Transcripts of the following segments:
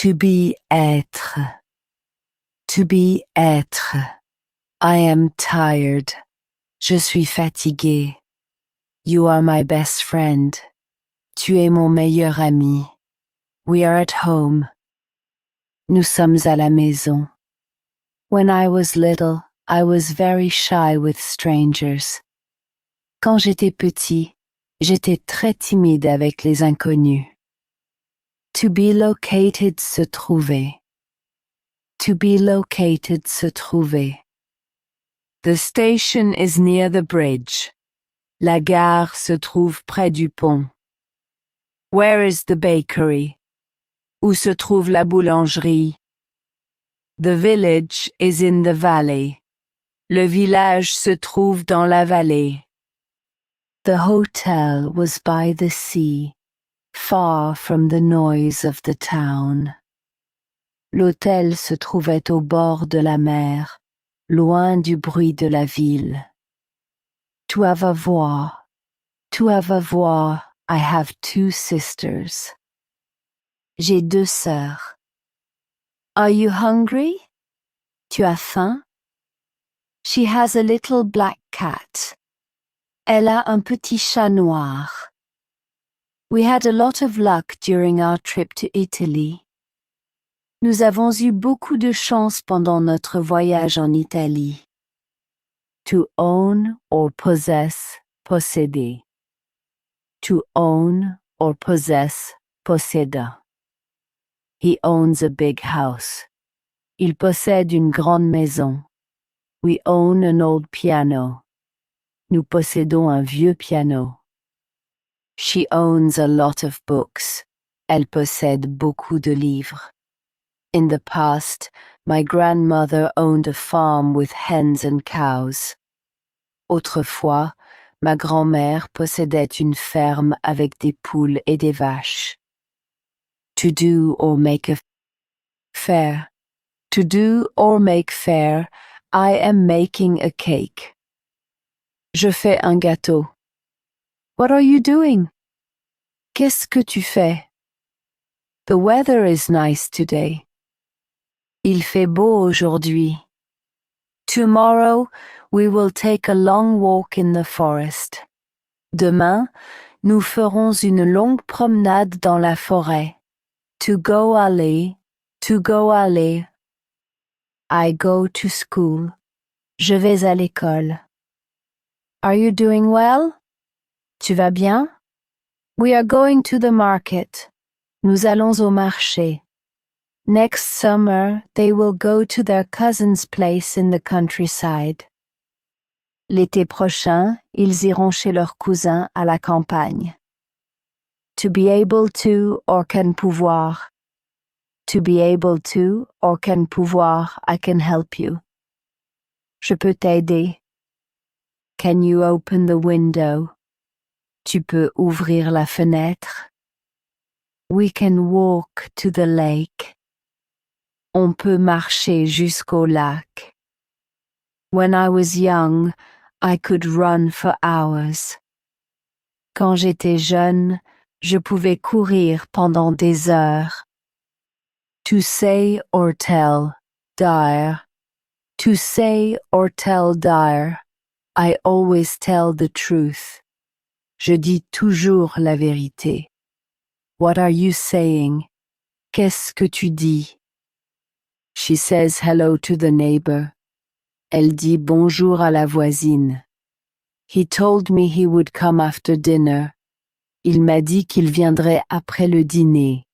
To be être. To be être. I am tired. Je suis fatigué. You are my best friend. Tu es mon meilleur ami. We are at home. Nous sommes à la maison. When I was little, I was very shy with strangers. Quand j'étais petit, j'étais très timide avec les inconnus. To be located, se trouver. To be located, se trouver. The station is near the bridge. La gare se trouve près du pont. Where is the bakery? Où se trouve la boulangerie? The village is in the valley. Le village se trouve dans la vallée. The hotel was by the sea, far from the noise of the town. L'hôtel se trouvait au bord de la mer, loin du bruit de la ville. To have avoir. To have avoir, I have 2 sisters. J'ai 2 sœurs. Are you hungry? Tu as faim? She has a little black cat. Elle a un petit chat noir. We had a lot of luck during our trip to Italy. Nous avons eu beaucoup de chance pendant notre voyage en Italie. To own or possess, posséder. To own or possess, posséda. He owns a big house. Il possède une grande maison. We own an old piano. Nous possédons un vieux piano. She owns a lot of books. Elle possède beaucoup de livres. In the past, my grandmother owned a farm with hens and cows. Autrefois, ma grand-mère possédait une ferme avec des poules et des vaches. To do or make a fair. To do or make fair, I am making a cake. Je fais un gâteau. What are you doing? Qu'est-ce que tu fais? The weather is nice today. Il fait beau aujourd'hui. Tomorrow, we will take a long walk in the forest. Demain, nous ferons une longue promenade dans la forêt. To go aller, to go aller. I go to school. Je vais à l'école. Are you doing well? Tu vas bien? We are going to the market. Nous allons au marché. Next summer, they will go to their cousin's place in the countryside. L'été prochain, ils iront chez leur cousin à la campagne. To be able to or can pouvoir. To be able to or can pouvoir, I can help you. Je peux t'aider. Can you open the window? Tu peux ouvrir la fenêtre. We can walk to the lake. On peut marcher jusqu'au lac. When I was young, I could run for hours. Quand j'étais jeune, je pouvais courir pendant des heures. To say or tell, dire. To say or tell, dire. I always tell the truth. Je dis toujours la vérité. What are you saying? Qu'est-ce que tu dis? She says hello to the neighbor. Elle dit bonjour à la voisine. He told me he would come after dinner. Il m'a dit qu'il viendrait après le dîner.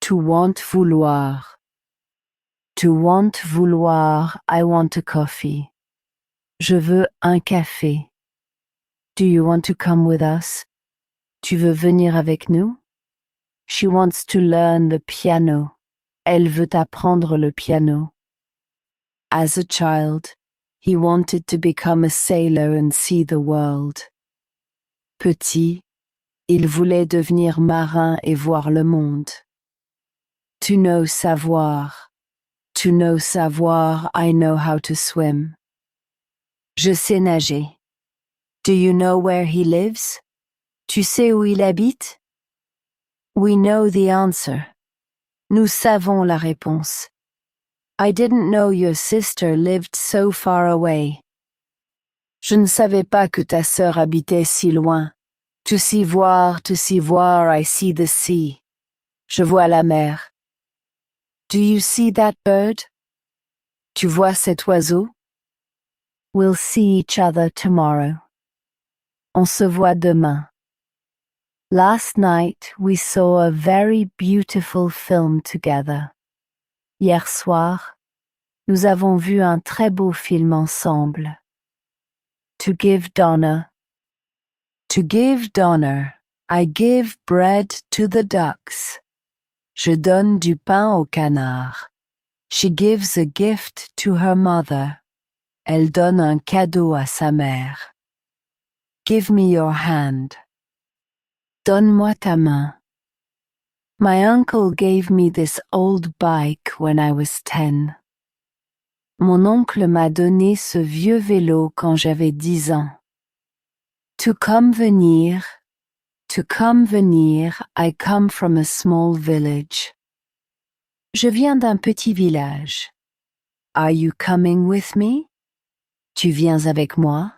To want vouloir. To want vouloir, I want a coffee. Je veux un café. Do you want to come with us? Tu veux venir avec nous? She wants to learn the piano. Elle veut apprendre le piano. As a child, he wanted to become a sailor and see the world. Petit, il voulait devenir marin et voir le monde. To know savoir. To know savoir, I know how to swim. Je sais nager. Do you know where he lives? Tu sais où il habite? We know the answer. Nous savons la réponse. I didn't know your sister lived so far away. Je ne savais pas que ta sœur habitait si loin. To see voir, I see the sea. Je vois la mer. Do you see that bird? Tu vois cet oiseau? We'll see each other tomorrow. On se voit demain. Last night we saw a very beautiful film together. Hier soir, nous avons vu un très beau film ensemble. To give donor. To give donor, I give bread to the ducks. Je donne du pain aux canards. She gives a gift to her mother. Elle donne un cadeau à sa mère. Give me your hand. Donne-moi ta main. My uncle gave me this old bike when I was 10. Mon oncle m'a donné ce vieux vélo quand j'avais 10 ans. To come venir, I come from a small village. Je viens d'un petit village. Are you coming with me? Tu viens avec moi?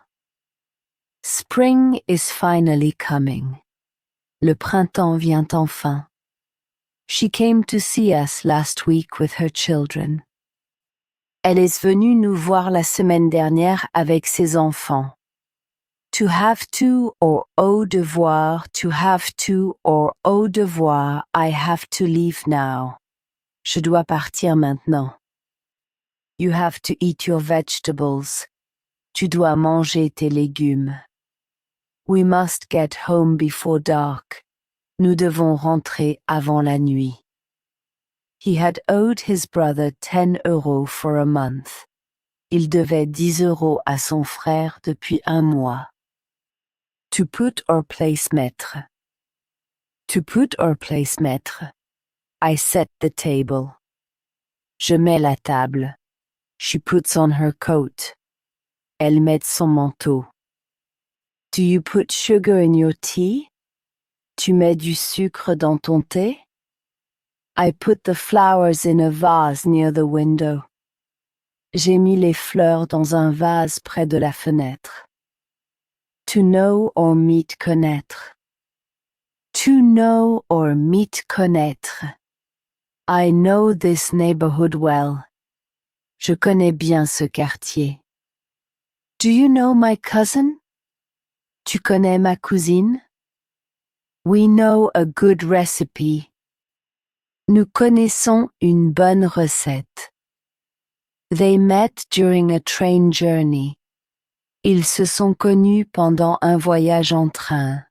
Spring is finally coming. Le printemps vient enfin. She came to see us last week with her children. Elle est venue nous voir la semaine dernière avec ses enfants. To have to or au devoir, to have to or au devoir, I have to leave now. Je dois partir maintenant. You have to eat your vegetables. Tu dois manger tes légumes. We must get home before dark. Nous devons rentrer avant la nuit. He had owed his brother 10 euros for a month. Il devait 10 euros à son frère depuis un mois. To put or place mettre. To put or place mettre. I set the table. Je mets la table. She puts on her coat. Elle met son manteau. Do you put sugar in your tea? Tu mets du sucre dans ton thé? I put the flowers in a vase near the window. J'ai mis les fleurs dans un vase près de la fenêtre. To know or meet connaître. To know or meet connaître. I know this neighborhood well. Je connais bien ce quartier. Do you know my cousin? Tu connais ma cousine? We know a good recipe. Nous connaissons une bonne recette. They met during a train journey. Ils se sont connus pendant un voyage en train.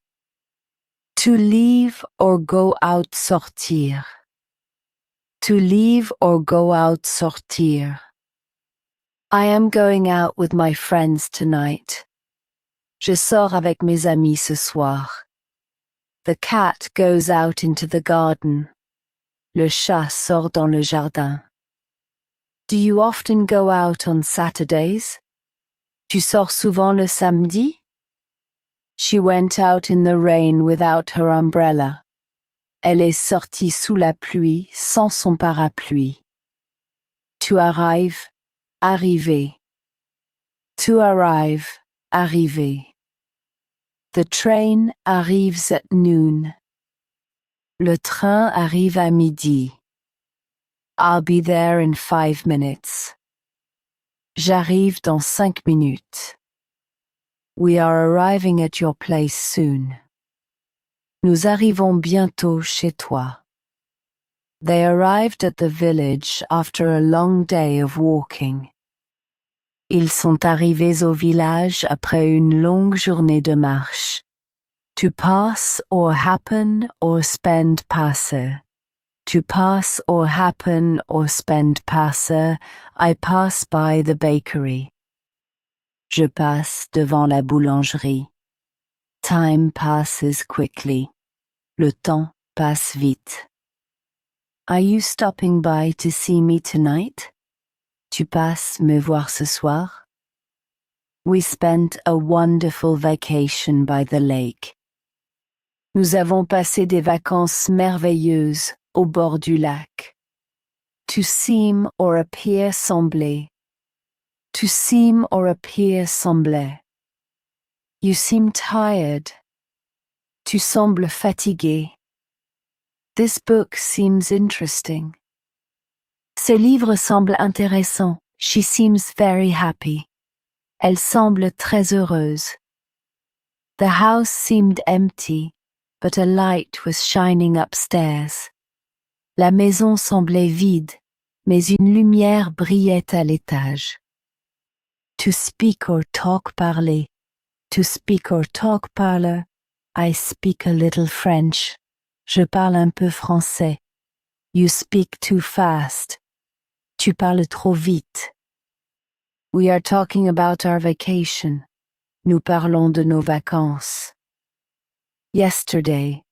To leave or go out sortir. To leave or go out sortir. I am going out with my friends tonight. Je sors avec mes amis ce soir. The cat goes out into the garden. Le chat sort dans le jardin. Do you often go out on Saturdays? Tu sors souvent le samedi? She went out in the rain without her umbrella. Elle est sortie sous la pluie sans son parapluie. To arrive, arriver. To arrive, arriver. The train arrives at noon. Le train arrive à midi. I'll be there in 5 minutes. J'arrive dans 5 minutes. We are arriving at your place soon. Nous arrivons bientôt chez toi. They arrived at the village after a long day of walking. Ils sont arrivés au village après une longue journée de marche. To pass or happen or spend passer. To pass or happen or spend passer, I pass by the bakery. Je passe devant la boulangerie. Time passes quickly. Le temps passe vite. Are you stopping by to see me tonight? Tu passes me voir ce soir? We spent a wonderful vacation by the lake. Nous avons passé des vacances merveilleuses au bord du lac. To seem or appear sembler. To seem or appear sembler. You seem tired. Tu sembles fatigué. This book seems interesting. Ce livre semble intéressant. She seems very happy. Elle semble très heureuse. The house seemed empty, but a light was shining upstairs. La maison semblait vide, mais une lumière brillait à l'étage. To speak or talk parler. To speak or talk parler. I speak a little French. Je parle un peu français. You speak too fast. Tu parles trop vite. We are talking about our vacation. Nous parlons de nos vacances. Yesterday,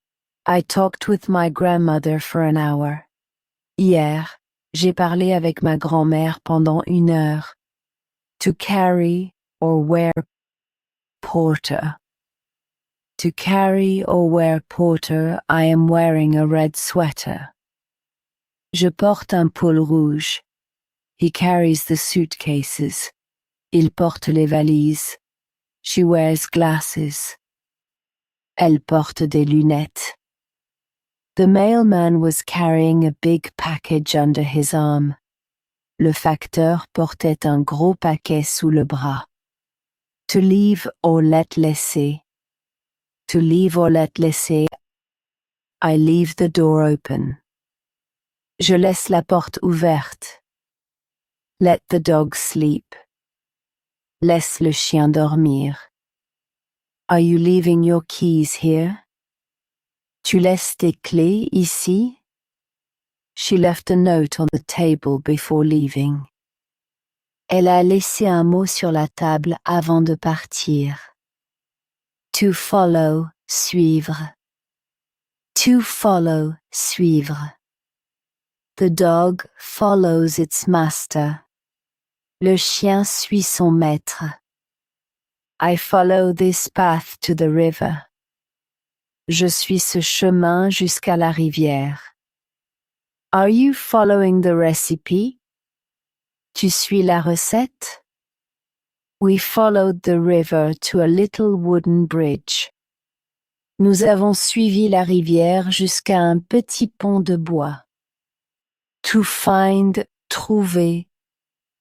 I talked with my grandmother for an hour. Hier, j'ai parlé avec ma grand-mère pendant 1 heure. To carry or wear porter. To carry or wear porter, I am wearing a red sweater. Je porte un pull rouge. He carries the suitcases. Il porte les valises. She wears glasses. Elle porte des lunettes. The mailman was carrying a big package under his arm. Le facteur portait un gros paquet sous le bras. To leave or let laisser. To leave or let laisser. I leave the door open. Je laisse la porte ouverte. Let the dog sleep. Laisse le chien dormir. Are you leaving your keys here? Tu laisses tes clés ici? She left a note on the table before leaving. Elle a laissé un mot sur la table avant de partir. To follow, suivre. To follow, suivre. The dog follows its master. Le chien suit son maître. I follow this path to the river. Je suis ce chemin jusqu'à la rivière. Are you following the recipe? Tu suis la recette? We followed the river to a little wooden bridge. Nous avons suivi la rivière jusqu'à un petit pont de bois. To find, trouver.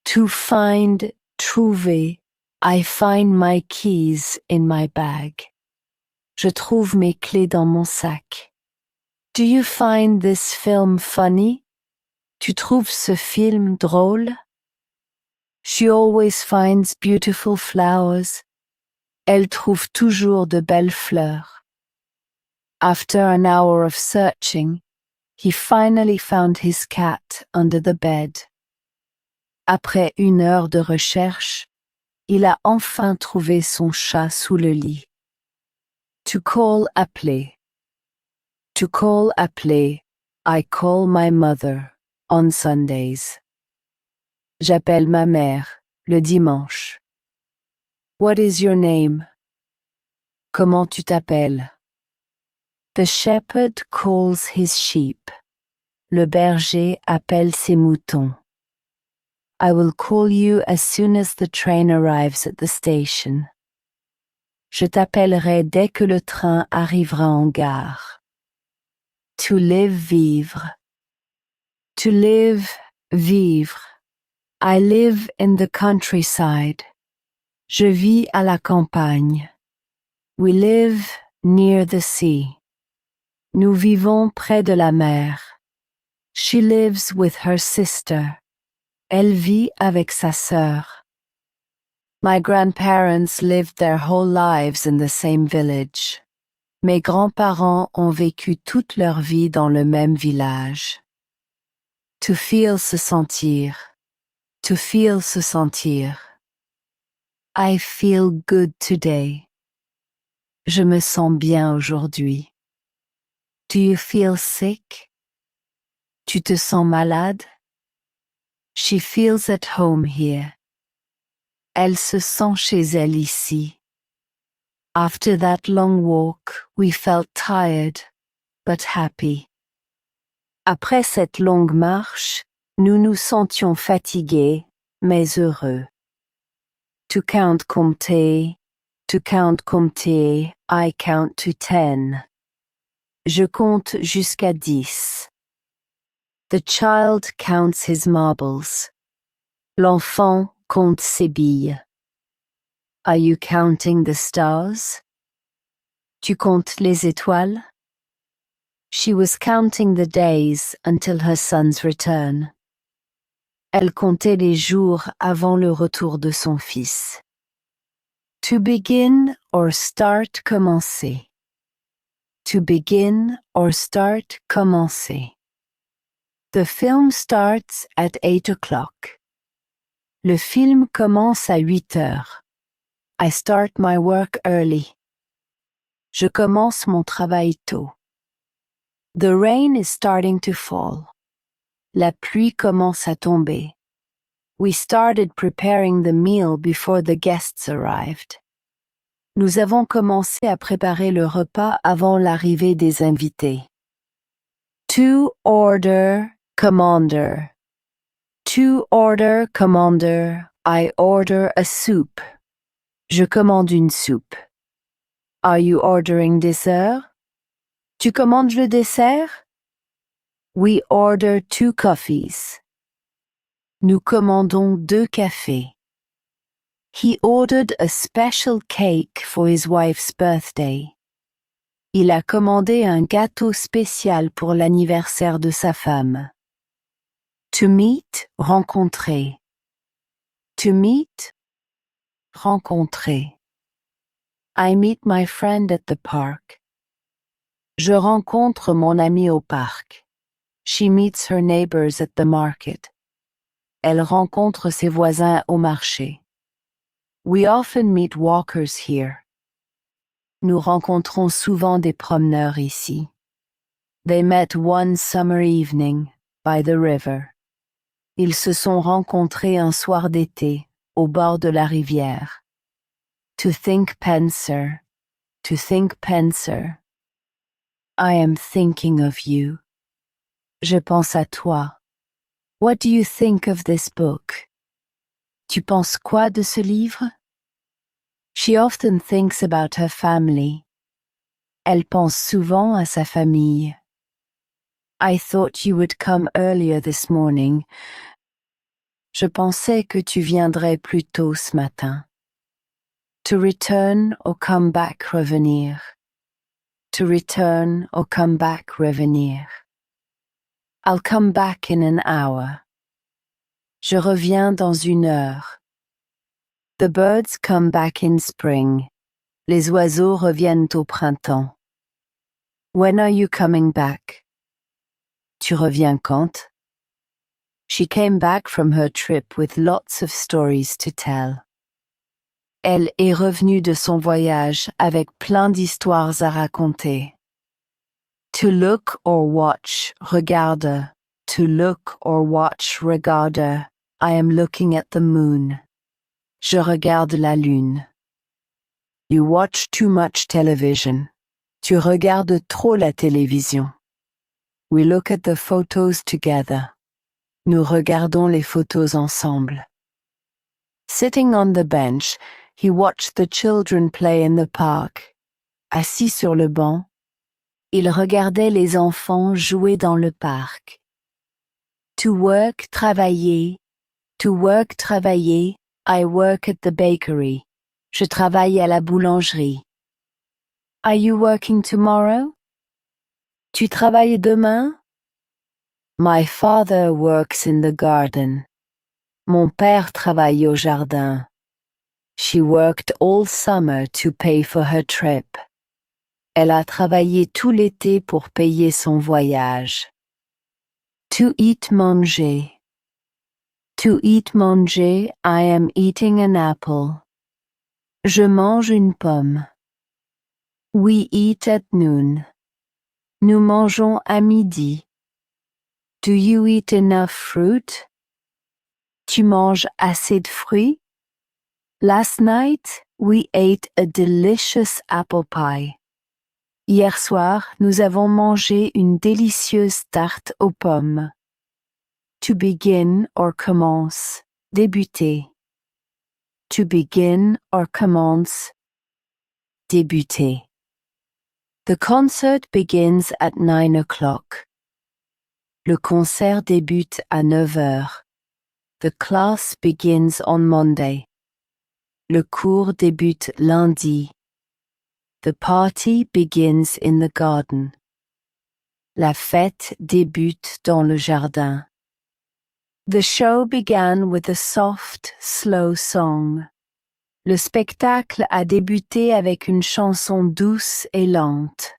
To find, trouver. I find my keys in my bag. Je trouve mes clés dans mon sac. Do you find this film funny? Tu trouves ce film drôle? She always finds beautiful flowers. Elle trouve toujours de belles fleurs. After an hour of searching, he finally found his cat under the bed. Après 1 heure de recherche, il a enfin trouvé son chat sous le lit. To call appeler. To call appeler, I call my mother on Sundays. J'appelle ma mère le dimanche. What is your name? Comment tu t'appelles? The shepherd calls his sheep. Le berger appelle ses moutons. I will call you as soon as the train arrives at the station. Je t'appellerai dès que le train arrivera en gare. To live, vivre. To live, vivre. I live in the countryside. Je vis à la campagne. We live near the sea. Nous vivons près de la mer. She lives with her sister. Elle vit avec sa sœur. My grandparents lived their whole lives in the same village. Mes grands-parents ont vécu toute leur vie dans le même village. To feel, se sentir. To feel, se sentir. I feel good today. Je me sens bien aujourd'hui. Do you feel sick? Tu te sens malade? She feels at home here. Elle se sent chez elle ici. After that long walk, we felt tired, but happy. Après cette longue marche, nous nous sentions fatigués, mais heureux. To count compter, I count to 10. Je compte jusqu'à 10. The child counts his marbles. L'enfant compte ses billes. Are you counting the stars? Tu comptes les étoiles? She was counting the days until her son's return. Elle comptait les jours avant le retour de son fils. To begin or start, commencer. To begin or start, commencer. The film starts at 8 o'clock. Le film commence à 8 heures. I start my work early. Je commence mon travail tôt. The rain is starting to fall. La pluie commence à tomber. We started preparing the meal before the guests arrived. Nous avons commencé à préparer le repas avant l'arrivée des invités. To order, commander. To order, commander. I order a soup. Je commande une soupe. Are you ordering dessert? Tu commandes le dessert? We order 2 coffees. Nous commandons 2 cafés. He ordered a special cake for his wife's birthday. Il a commandé un gâteau spécial pour l'anniversaire de sa femme. To meet, rencontrer. To meet, rencontrer. I meet my friend at the park. Je rencontre mon ami au parc. She meets her neighbors at the market. Elle rencontre ses voisins au marché. We often meet walkers here. Nous rencontrons souvent des promeneurs ici. They met one summer evening by the river. Ils se sont rencontrés un soir d'été au bord de la rivière. To think penser, to think penser. I am thinking of you. Je pense à toi. What do you think of this book? Tu penses quoi de ce livre? She often thinks about her family. Elle pense souvent à sa famille. I thought you would come earlier this morning. Je pensais que tu viendrais plus tôt ce matin. To return or come back, revenir. To return or come back, revenir. I'll come back in an hour. Je reviens dans 1 heure. The birds come back in spring. Les oiseaux reviennent au printemps. When are you coming back? Tu reviens quand? She came back from her trip with lots of stories to tell. Elle est revenue de son voyage avec plein d'histoires à raconter. To look or watch, regarde. To look or watch, regarde. I am looking at the moon. Je regarde la lune. You watch too much television. Tu regardes trop la télévision. We look at the photos together. Nous regardons les photos ensemble. Sitting on the bench, he watched the children play in the park. Assis sur le banc, il regardait les enfants jouer dans le parc. To work, travailler. To work, travailler. I work at the bakery. Je travaille à la boulangerie. Are you working tomorrow? Tu travailles demain? My father works in the garden. Mon père travaille au jardin. She worked all summer to pay for her trip. Elle a travaillé tout l'été pour payer son voyage. To eat, manger. To eat, manger, I am eating an apple. Je mange une pomme. We eat at noon. Nous mangeons à midi. Do you eat enough fruit? Tu manges assez de fruits? Last night, we ate a delicious apple pie. Hier soir, nous avons mangé une délicieuse tarte aux pommes. To begin or commence, débuter. To begin or commence, débuter. The concert begins at 9 o'clock. Le concert débute à 9 heures. The class begins on Monday. Le cours débute lundi. The party begins in the garden. La fête débute dans le jardin. The show began with a soft, slow song. Le spectacle a débuté avec une chanson douce et lente.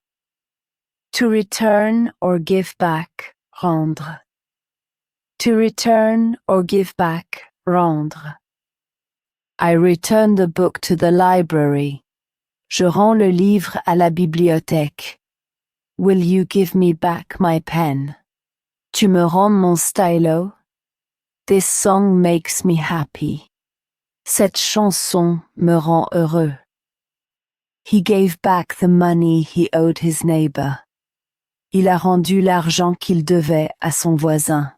To return or give back, rendre. To return or give back, rendre. I return the book to the library. Je rends le livre à la bibliothèque. Will you give me back my pen? Tu me rends mon stylo? This song makes me happy. Cette chanson me rend heureux. He gave back the money he owed his neighbor. Il a rendu l'argent qu'il devait à son voisin.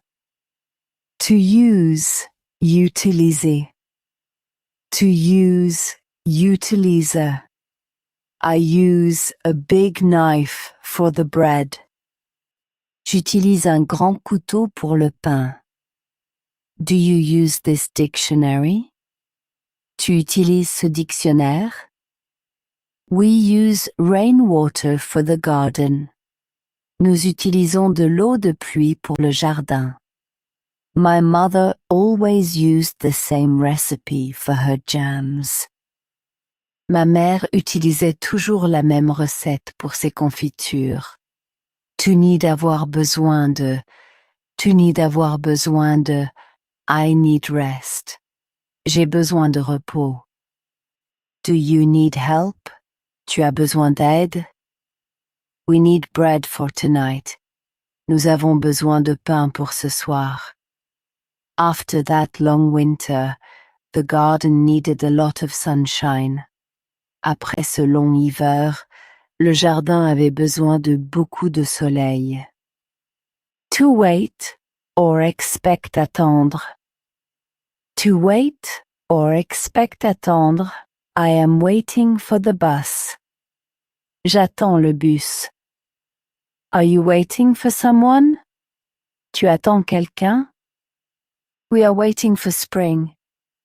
To use, utiliser. To use, utiliser. I use a big knife for the bread. J'utilise un grand couteau pour le pain. Do you use this dictionary? Tu utilises ce dictionnaire? We use rainwater for the garden. Nous utilisons de l'eau de pluie pour le jardin. My mother always used the same recipe for her jams. Ma mère utilisait toujours la même recette pour ses confitures. Tu need avoir besoin de. Tu need avoir besoin de. I need rest. J'ai besoin de repos. Do you need help? Tu as besoin d'aide? We need bread for tonight. Nous avons besoin de pain pour ce soir. After that long winter, the garden needed a lot of sunshine. Après ce long hiver, le jardin avait besoin de beaucoup de soleil. To wait or expect attendre. To wait or expect attendre. I am waiting for the bus. J'attends le bus. Are you waiting for someone? Tu attends quelqu'un? We are waiting for spring.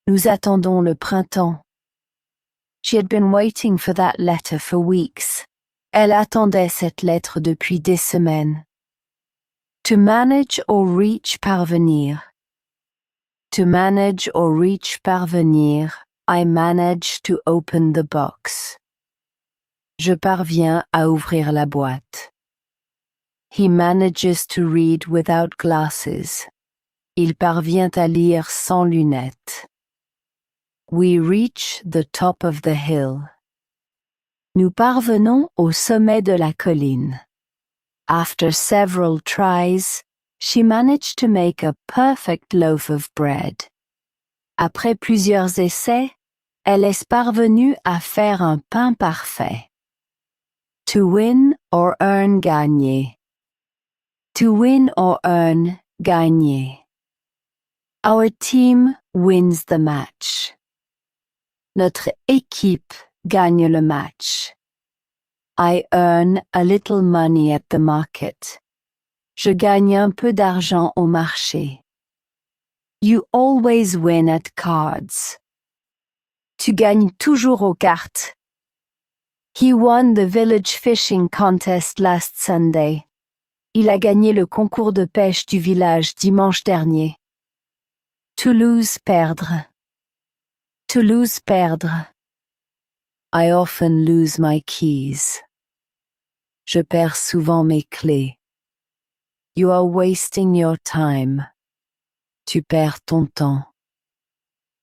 Nous attendons le printemps. She had been waiting for that letter for weeks. Elle attendait cette lettre depuis des semaines. To manage or reach parvenir. To manage or reach parvenir, I manage to open the box. Je parviens à ouvrir la boîte. He manages to read without glasses. Il parvient à lire sans lunettes. We reach the top of the hill. Nous parvenons au sommet de la colline. After several tries, she managed to make a perfect loaf of bread. Après plusieurs essais, elle est parvenue à faire un pain parfait. To win or earn, gagner. To win or earn, gagner. Our team wins the match. Notre équipe gagne le match. I earn a little money at the market. Je gagne un peu d'argent au marché. You always win at cards. Tu gagnes toujours aux cartes. He won the village fishing contest last Sunday. Il a gagné le concours de pêche du village dimanche dernier. To lose, perdre. To lose, perdre. I often lose my keys. Je perds souvent mes clés. You are wasting your time. Tu perds ton temps.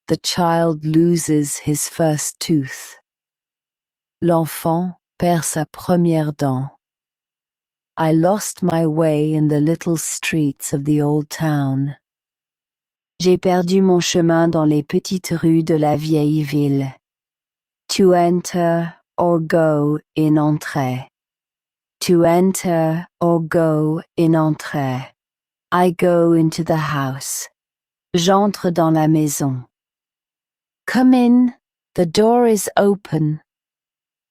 The child loses his first tooth. L'enfant perd sa première dent. I lost my way in the little streets of the old town. J'ai perdu mon chemin dans les petites rues de la vieille ville. To enter or go in entrée. To enter or go in entrer. I go into the house. J'entre dans la maison. Come in, the door is open.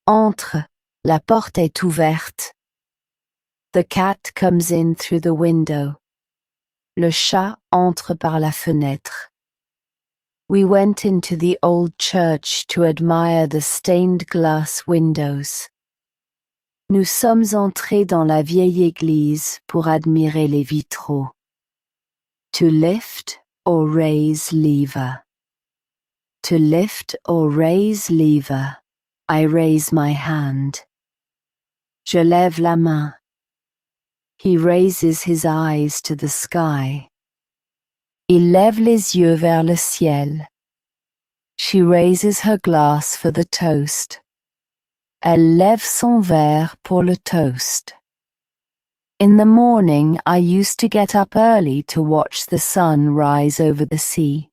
Entre, la porte est ouverte. The cat comes in through the window. Le chat entre par la fenêtre. We went into the old church to admire the stained glass windows. Nous sommes entrés dans la vieille église pour admirer les vitraux. To lift or raise lever. To lift or raise lever. I raise my hand. Je lève la main. He raises his eyes to the sky. Il lève les yeux vers le ciel. She raises her glass for the toast. Elle lève son verre pour le toast. In the morning, I used to get up early to watch the sun rise over the sea.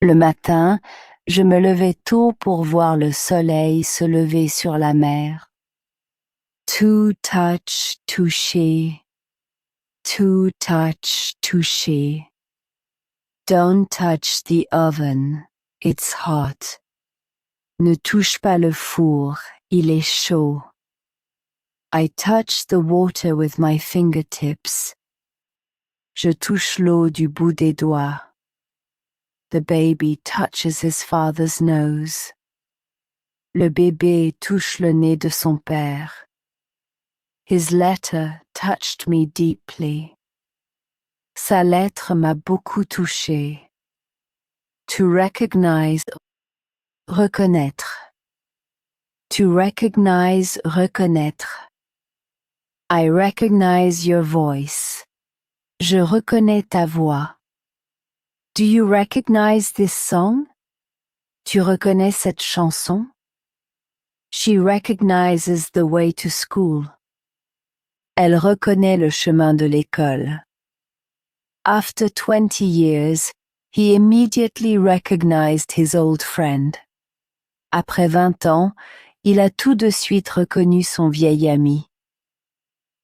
Le matin, je me levais tôt pour voir le soleil se lever sur la mer. To touch, toucher. To touch, toucher. Don't touch the oven, it's hot. Ne touche pas le four, il est chaud. I touch the water with my fingertips. Je touche l'eau du bout des doigts. The baby touches his father's nose. Le bébé touche le nez de son père. His letter touched me deeply. Sa lettre m'a beaucoup touché. To recognize, reconnaître. To recognize, reconnaître. I recognize your voice. Je reconnais ta voix. Do you recognize this song? Tu reconnais cette chanson? She recognizes the way to school. Elle reconnaît le chemin de l'école. After 20 years, he immediately recognized his old friend. Après 20 ans, il a tout de suite reconnu son vieil ami.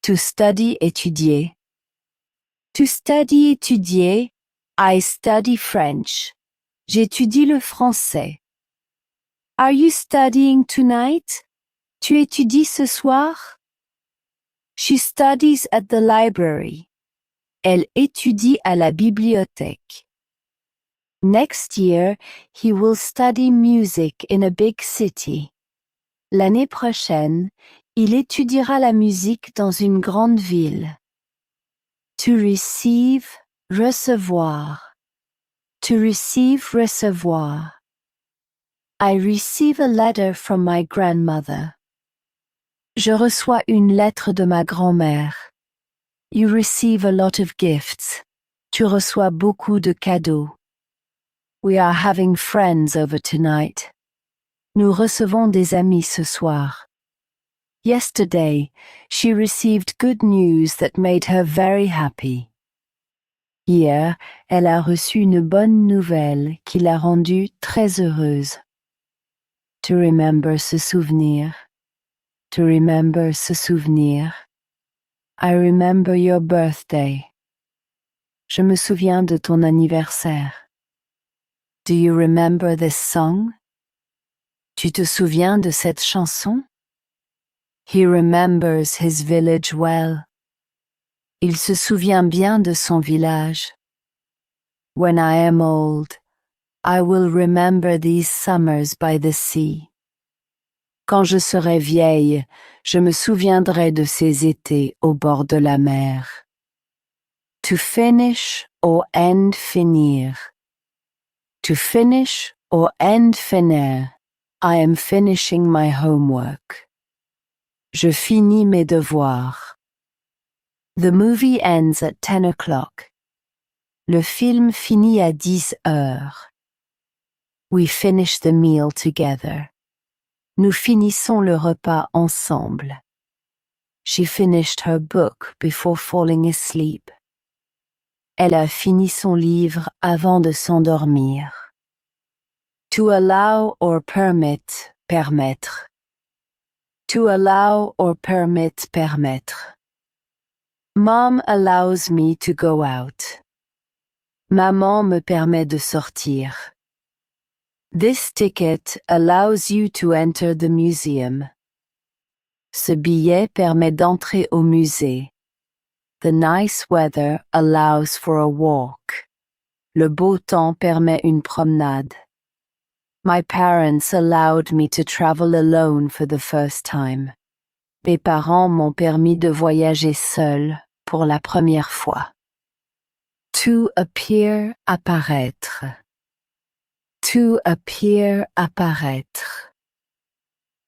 To study, étudier. To study, étudier. I study French. J'étudie le français. Are you studying tonight? Tu étudies ce soir? She studies at the library. Elle étudie à la bibliothèque. Next year, he will study music in a big city. L'année prochaine, il étudiera la musique dans une grande ville. To receive, recevoir. To receive, recevoir. I receive a letter from my grandmother. Je reçois une lettre de ma grand-mère. You receive a lot of gifts. Tu reçois beaucoup de cadeaux. We are having friends over tonight. Nous recevons des amis ce soir. Yesterday, she received good news that made her very happy. Hier, elle a reçu une bonne nouvelle qui l'a rendue très heureuse. To remember, se souvenir. To remember, se souvenir. I remember your birthday. Je me souviens de ton anniversaire. Do you remember this song? Tu te souviens de cette chanson? He remembers his village well. Il se souvient bien de son village. When I am old, I will remember these summers by the sea. Quand je serai vieille, je me souviendrai de ces étés au bord de la mer. To finish or end, finir. To finish or end, finir. I am finishing my homework. Je finis mes devoirs. The movie ends at 10 o'clock. Le film finit à 10 heures. We finish the meal together. Nous finissons le repas ensemble. She finished her book before falling asleep. Elle a fini son livre avant de s'endormir. To allow or permit, permettre. To allow or permit, permettre. Mom allows me to go out. Maman me permet de sortir. This ticket allows you to enter the museum. Ce billet permet d'entrer au musée. The nice weather allows for a walk. Le beau temps permet une promenade. My parents allowed me to travel alone for the first time. Mes parents m'ont permis de voyager seul pour la première fois. To appear, apparaître. To appear, apparaître.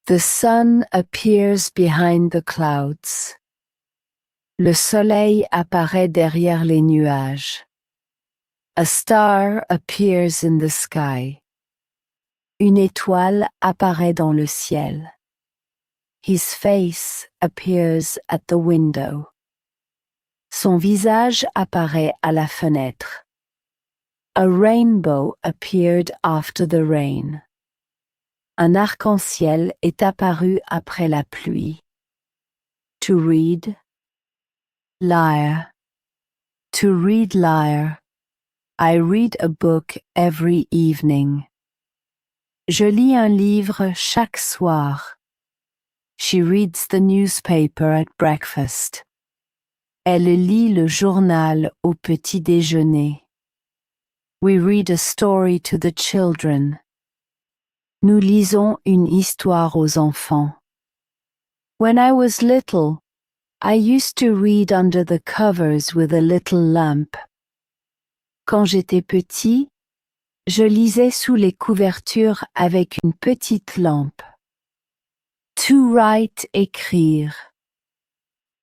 The sun appears behind the clouds. Le soleil apparaît derrière les nuages. A star appears in the sky. Une étoile apparaît dans le ciel. His face appears at the window. Son visage apparaît à la fenêtre. A rainbow appeared after the rain. Un arc-en-ciel est apparu après la pluie. To read, lyre. To read lyre. I read a book every evening. Je lis un livre chaque soir. She reads the newspaper at breakfast. Elle lit le journal au petit déjeuner. We read a story to the children. Nous lisons une histoire aux enfants. When I was little, I used to read under the covers with a little lamp. Quand j'étais petit, je lisais sous les couvertures avec une petite lampe. To write, écrire.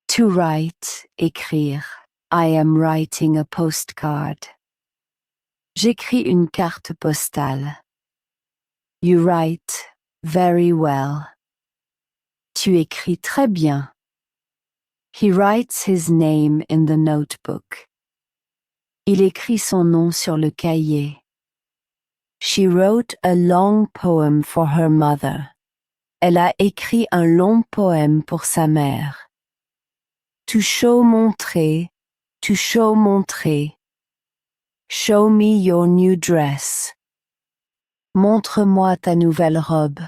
To write, écrire. I am writing a postcard. J'écris une carte postale. You write very well. Tu écris très bien. He writes his name in the notebook. Il écrit son nom sur le cahier. She wrote a long poem for her mother. Elle a écrit un long poème pour sa mère. To show, montrer. To show, montrer. Show me your new dress. Montre-moi ta nouvelle robe.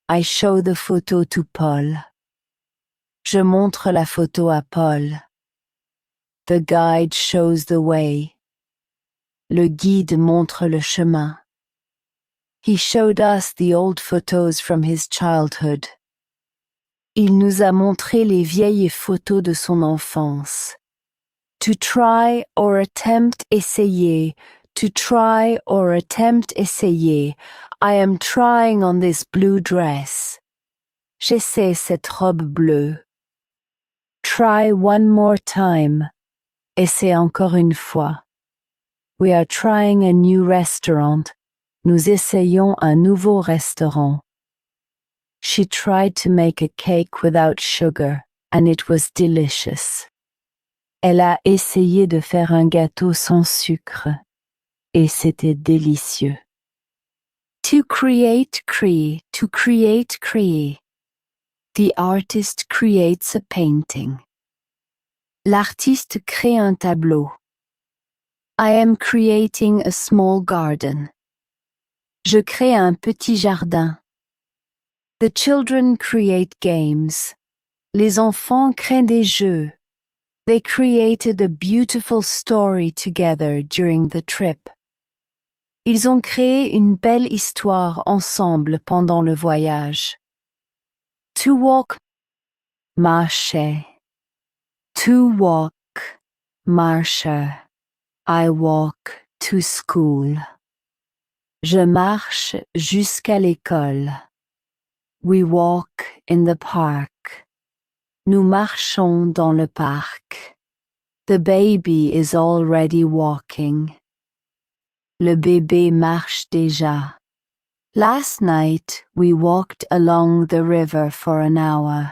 I show the photo to Paul. Je montre la photo à Paul. The guide shows the way. Le guide montre le chemin. He showed us the old photos from his childhood. Il nous a montré les vieilles photos de son enfance. To try or attempt, essayer. To try or attempt, essayer. I am trying on this blue dress. J'essaie cette robe bleue. Try one more time. Essaie encore une fois. We are trying a new restaurant. Nous essayons un nouveau restaurant. She tried to make a cake without sugar, and it was delicious. Elle a essayé de faire un gâteau sans sucre, et c'était délicieux. To create, crée. To create, crée. The artist creates a painting. L'artiste crée un tableau. I am creating a small garden. Je crée un petit jardin. The children create games. Les enfants créent des jeux. They created a beautiful story together during the trip. Ils ont créé une belle histoire ensemble pendant le voyage. To walk, marcher. To walk, marcher. I walk to school. Je marche jusqu'à l'école. We walk in the park. Nous marchons dans le parc. The baby is already walking. Le bébé marche déjà. Last night we walked along the river for an hour.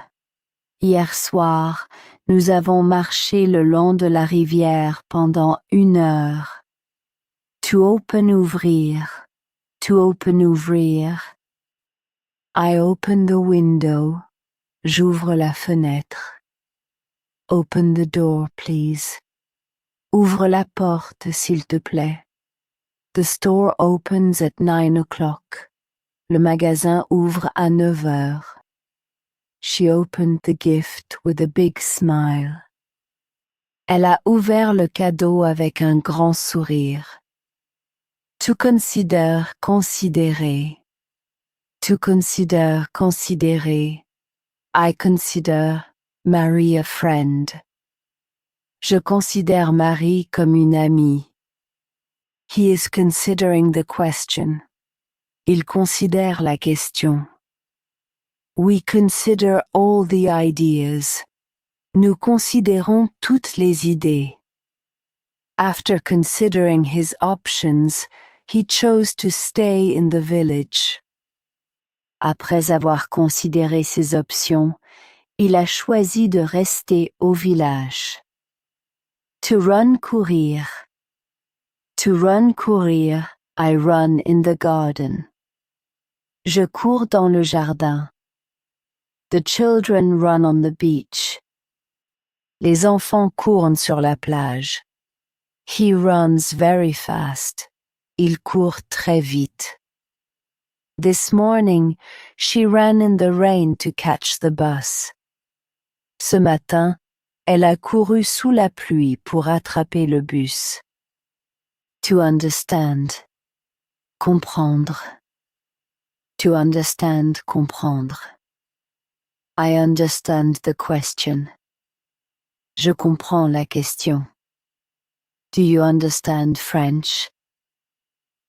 Hier soir, nous avons marché le long de la rivière pendant 1 heure. To open, ouvrir. To open, ouvrir. I open the window. J'ouvre la fenêtre. Open the door, please. Ouvre la porte, s'il te plaît. The store opens at 9 o'clock. Le magasin ouvre à 9 heures. She opened the gift with a big smile. Elle a ouvert le cadeau avec un grand sourire. To consider, considérer. To consider, considérer. I consider Marie a friend. Je considère Marie comme une amie. He is considering the question. Il considère la question. We consider all the ideas. Nous considérons toutes les idées. After considering his options, he chose to stay in the village. Après avoir considéré ses options, il a choisi de rester au village. To run, courir. To run, courir, I run in the garden. Je cours dans le jardin. The children run on the beach. Les enfants courent sur la plage. He runs very fast. Il court très vite. This morning, she ran in the rain to catch the bus. Ce matin, elle a couru sous la pluie pour attraper le bus. To understand. Comprendre. To understand, comprendre. I understand the question. Je comprends la question. Do you understand French?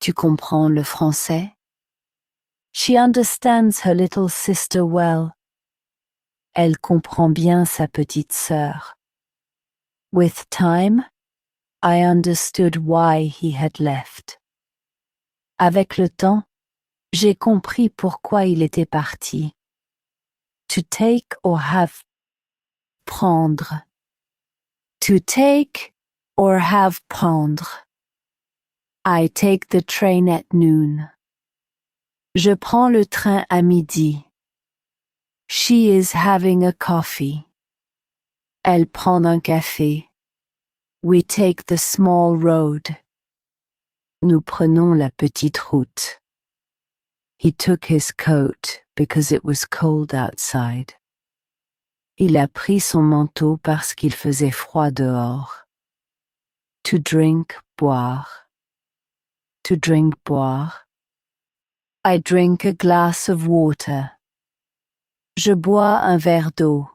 Tu comprends le français? She understands her little sister well. Elle comprend bien sa petite sœur. With time, I understood why he had left. Avec le temps, j'ai compris pourquoi il était parti. To take or have. Prendre. To take or have prendre. I take the train at noon. Je prends le train à midi. She is having a coffee. Elle prend un café. We take the small road. Nous prenons la petite route. He took his coat because it was cold outside. Il a pris son manteau parce qu'il faisait froid dehors. To drink, boire. To drink, boire. I drink a glass of water. Je bois un verre d'eau.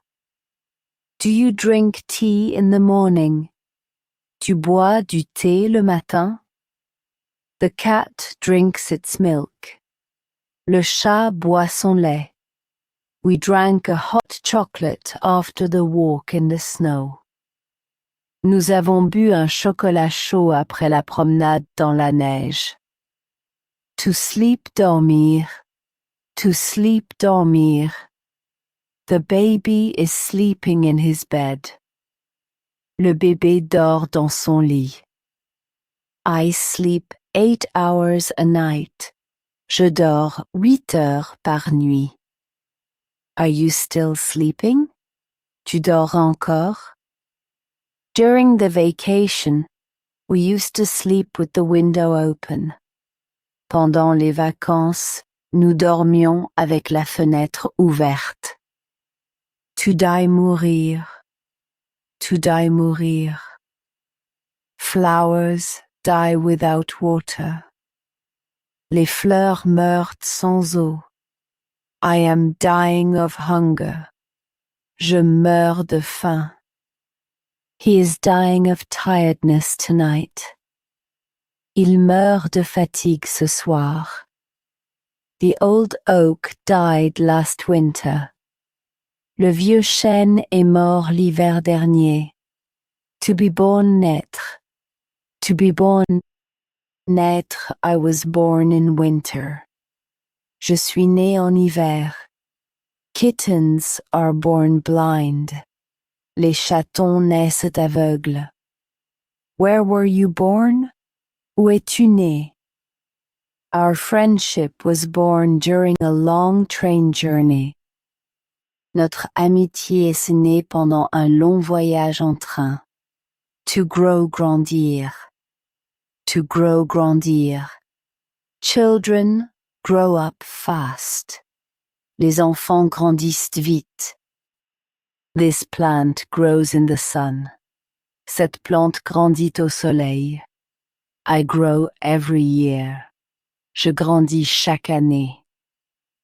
Do you drink tea in the morning? Tu bois du thé le matin? The cat drinks its milk. Le chat boit son lait. We drank a hot chocolate after the walk in the snow. Nous avons bu un chocolat chaud après la promenade dans la neige. To sleep, dormir. To sleep, dormir. The baby is sleeping in his bed. Le bébé dort dans son lit. I sleep 8 hours a night. Je dors 8 heures par nuit. Are you still sleeping? Tu dors encore? During the vacation, we used to sleep with the window open. Pendant les vacances, nous dormions avec la fenêtre ouverte. To die, mourir. To die, mourir. Flowers die without water. Les fleurs meurent sans eau. I am dying of hunger. Je meurs de faim. He is dying of tiredness tonight. Il meurt de fatigue ce soir. The old oak died last winter. Le vieux chêne est mort l'hiver dernier. To be born, naître. To be born, naître, I was born in winter. Je suis né en hiver. Kittens are born blind. Les chatons naissent aveugles. Where were you born? Où es-tu né? Our friendship was born during a long train journey. Notre amitié est née pendant un long voyage en train. To grow, grandir. To grow, grandir. Children grow up fast. Les enfants grandissent vite. This plant grows in the sun. Cette plante grandit au soleil. I grow every year. Je grandis chaque année.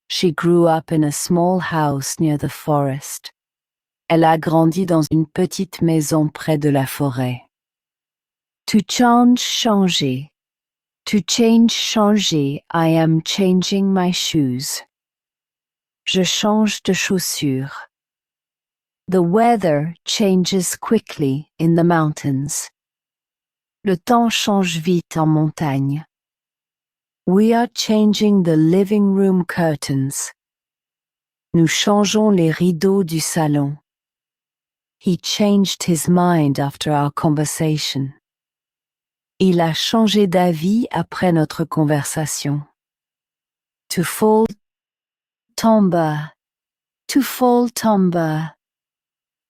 She grew up in a small house near the forest. Elle a grandi dans une petite maison près de la forêt. To change, changer. To change, changer. I am changing my shoes. Je change de chaussures. The weather changes quickly in the mountains. Le temps change vite en montagne. We are changing the living room curtains. Nous changeons les rideaux du salon. He changed his mind after our conversation. Il a changé d'avis après notre conversation. To fall, tomber. To fall, tomber.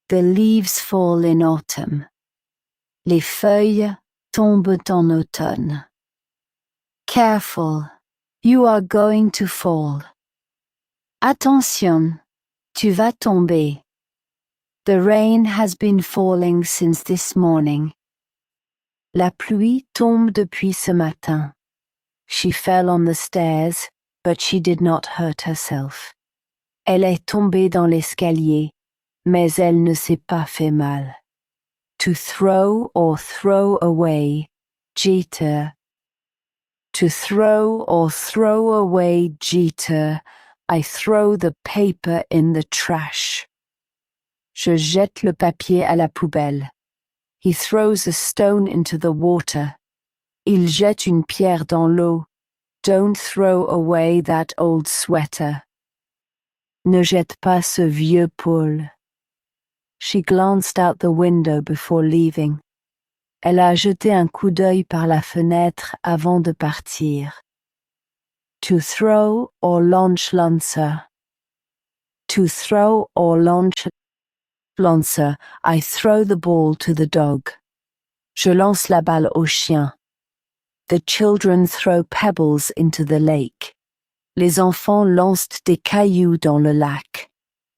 The leaves fall in autumn. Les feuilles tombent en automne. Careful, you are going to fall. Attention, tu vas tomber. The rain has been falling since this morning. La pluie tombe depuis ce matin. She fell on the stairs, but she did not hurt herself. Elle est tombée dans l'escalier, mais elle ne s'est pas fait mal. To throw or throw away, jeter. To throw or throw away, jeter. I throw the paper in the trash. Je jette le papier à la poubelle. He throws a stone into the water. Il jette une pierre dans l'eau. Don't throw away that old sweater. Ne jette pas ce vieux pull. She glanced out the window before leaving. Elle a jeté un coup d'œil par la fenêtre avant de partir. To throw or launch lancer. To throw or launch lancer. I throw the ball to the dog. Je lance la balle au chien. The children throw pebbles into the lake. Les enfants lancent des cailloux dans le lac.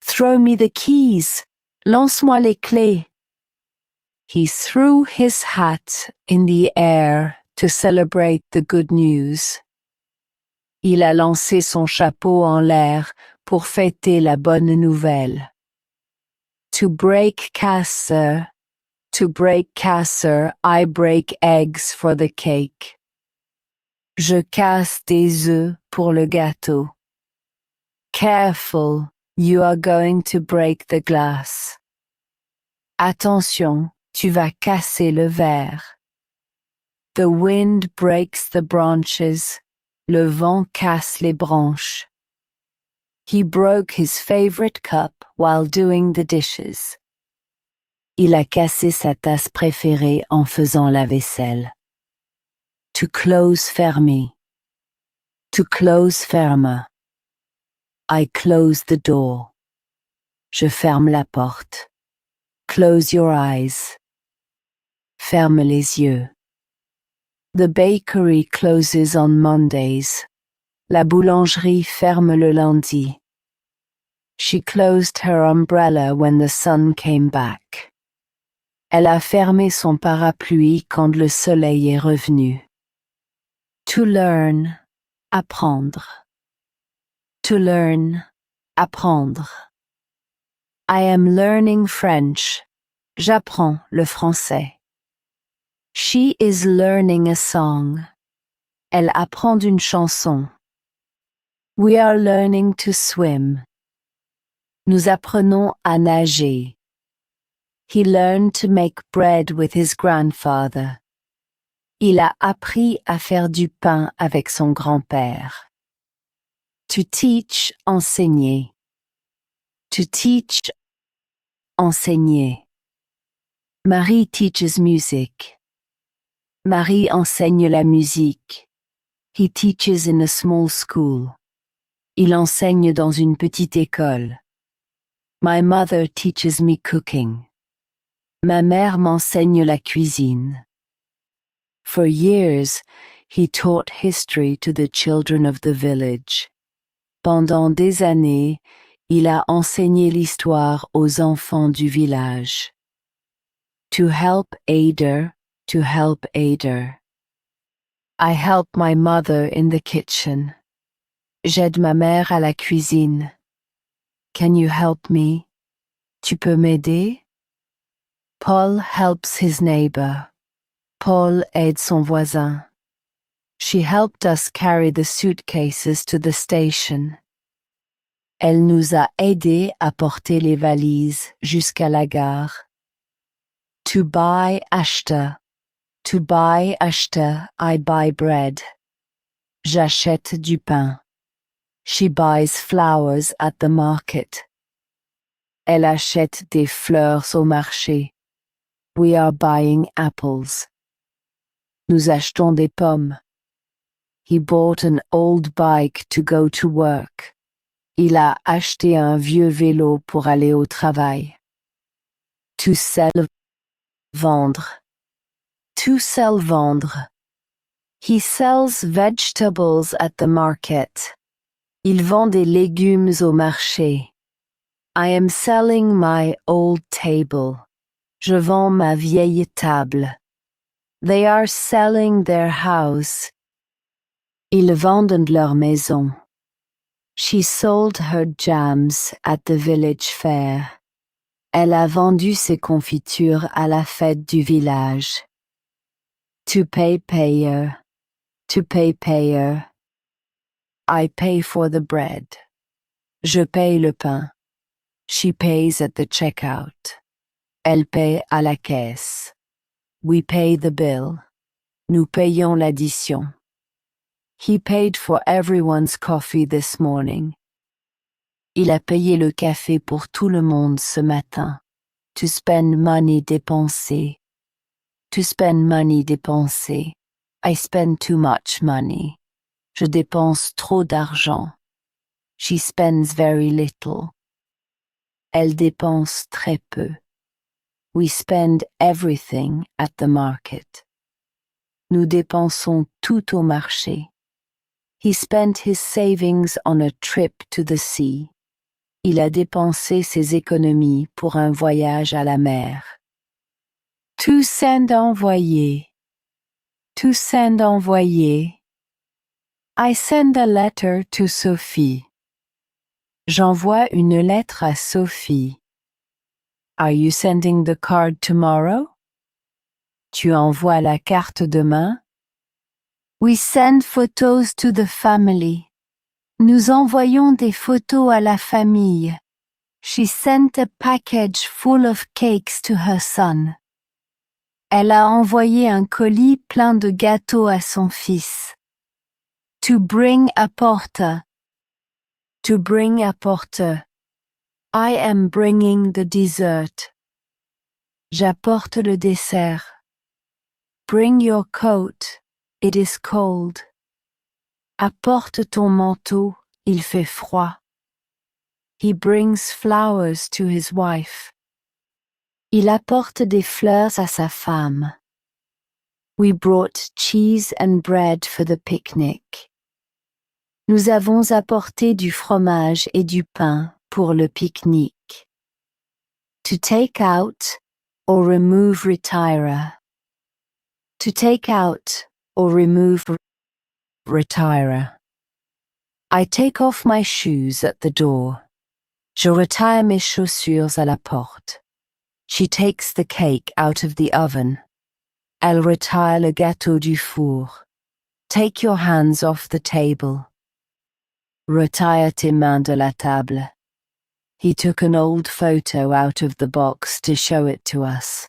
Throw me the keys. Lance-moi les clés. He threw his hat in the air to celebrate the good news. Il a lancé son chapeau en l'air pour fêter la bonne nouvelle. To break casser. To break casser, I break eggs for the cake. Je casse des œufs pour le gâteau. Careful, you are going to break the glass. Attention, tu vas casser le verre. The wind breaks the branches. Le vent casse les branches. He broke his favorite cup while doing the dishes. Il a cassé sa tasse préférée en faisant la vaisselle. To close, fermer. To close, ferme. I close the door. Je ferme la porte. Close your eyes. Ferme les yeux. The bakery closes on Mondays. La boulangerie ferme le lundi. She closed her umbrella when the sun came back. Elle a fermé son parapluie quand le soleil est revenu. To learn, apprendre. To learn, apprendre. I am learning French. J'apprends le français. She is learning a song. Elle apprend une chanson. We are learning to swim. Nous apprenons à nager. He learned to make bread with his grandfather. Il a appris à faire du pain avec son grand-père. To teach, enseigner. To teach, enseigner. Marie teaches music. Marie enseigne la musique. He teaches in a small school. Il enseigne dans une petite école. My mother teaches me cooking. Ma mère m'enseigne la cuisine. For years, he taught history to the children of the village. Pendant des années, il a enseigné l'histoire aux enfants du village. To help aider, to help aider. I help my mother in the kitchen. J'aide ma mère à la cuisine. Can you help me? Tu peux m'aider? Paul helps his neighbor. Paul aide son voisin. She helped us carry the suitcases to the station. Elle nous a aidés à porter les valises jusqu'à la gare. To buy, acheter. To buy, acheter, I buy bread. J'achète du pain. She buys flowers at the market. Elle achète des fleurs au marché. We are buying apples. Nous achetons des pommes. He bought an old bike to go to work. Il a acheté un vieux vélo pour aller au travail. To sell, vendre. To sell, vendre. He sells vegetables at the market. Il vend des légumes au marché. I am selling my old table. Je vends ma vieille table. They are selling their house. Ils vendent leur maison. She sold her jams at the village fair. Elle a vendu ses confitures à la fête du village. To pay payer. To pay payer. I pay for the bread. Je paye le pain. She pays at the checkout. Elle paye à la caisse. We pay the bill. Nous payons l'addition. He paid for everyone's coffee this morning. Il a payé le café pour tout le monde ce matin. To spend money, dépenser. To spend money, dépenser. I spend too much money. Je dépense trop d'argent. She spends very little. Elle dépense très peu. We spend everything at the market. Nous dépensons tout au marché. He spent his savings on a trip to the sea. Il a dépensé ses économies pour un voyage à la mer. To send, envoyer. To send, envoyer. I send a letter to Sophie. J'envoie une lettre à Sophie. Are you sending the card tomorrow? Tu envoies la carte demain? We send photos to the family. Nous envoyons des photos à la famille. She sent a package full of cakes to her son. Elle a envoyé un colis plein de gâteaux à son fils. To bring a porter. To bring a porter. I am bringing the dessert. J'apporte le dessert. Bring your coat. It is cold. Apporte ton manteau. Il fait froid. He brings flowers to his wife. Il apporte des fleurs à sa femme. We brought cheese and bread for the picnic. Nous avons apporté du fromage et du pain pour le pique-nique. To take out or remove, retirer. To take out or remove, retirer. I take off my shoes at the door. Je retire mes chaussures à la porte. She takes the cake out of the oven. Elle retire le gâteau du four. Take your hands off the table. Retire tes mains de la table. He took an old photo out of the box to show it to us.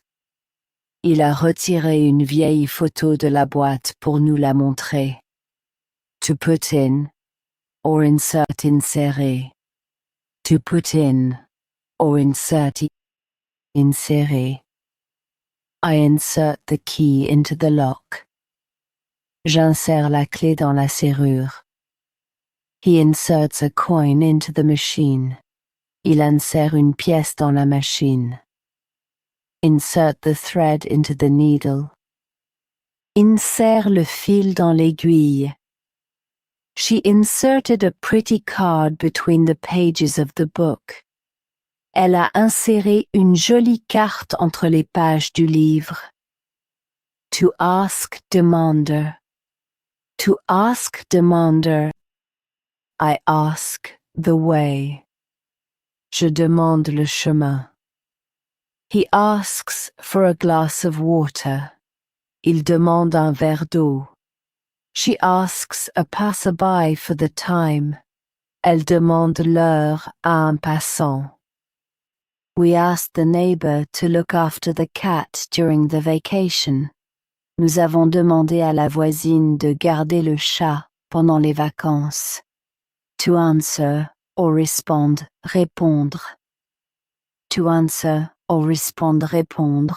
Il a retiré une vieille photo de la boîte pour nous la montrer. To put in, or insert, insérer. To put in, or insert, insérer. I insert the key into the lock. J'insère la clé dans la serrure. He inserts a coin into the machine. Il insère une pièce dans la machine. Insert the thread into the needle. Insère le fil dans l'aiguille. She inserted a pretty card between the pages of the book. Elle a inséré une jolie carte entre les pages du livre. To ask demander. To ask demander. I ask the way. Je demande le chemin. He asks for a glass of water. Il demande un verre d'eau. She asks a passerby for the time. Elle demande l'heure à un passant. We asked the neighbor to look after the cat during the vacation. Nous avons demandé à la voisine de garder le chat pendant les vacances. To answer or respond, répondre. To answer or respond, répondre.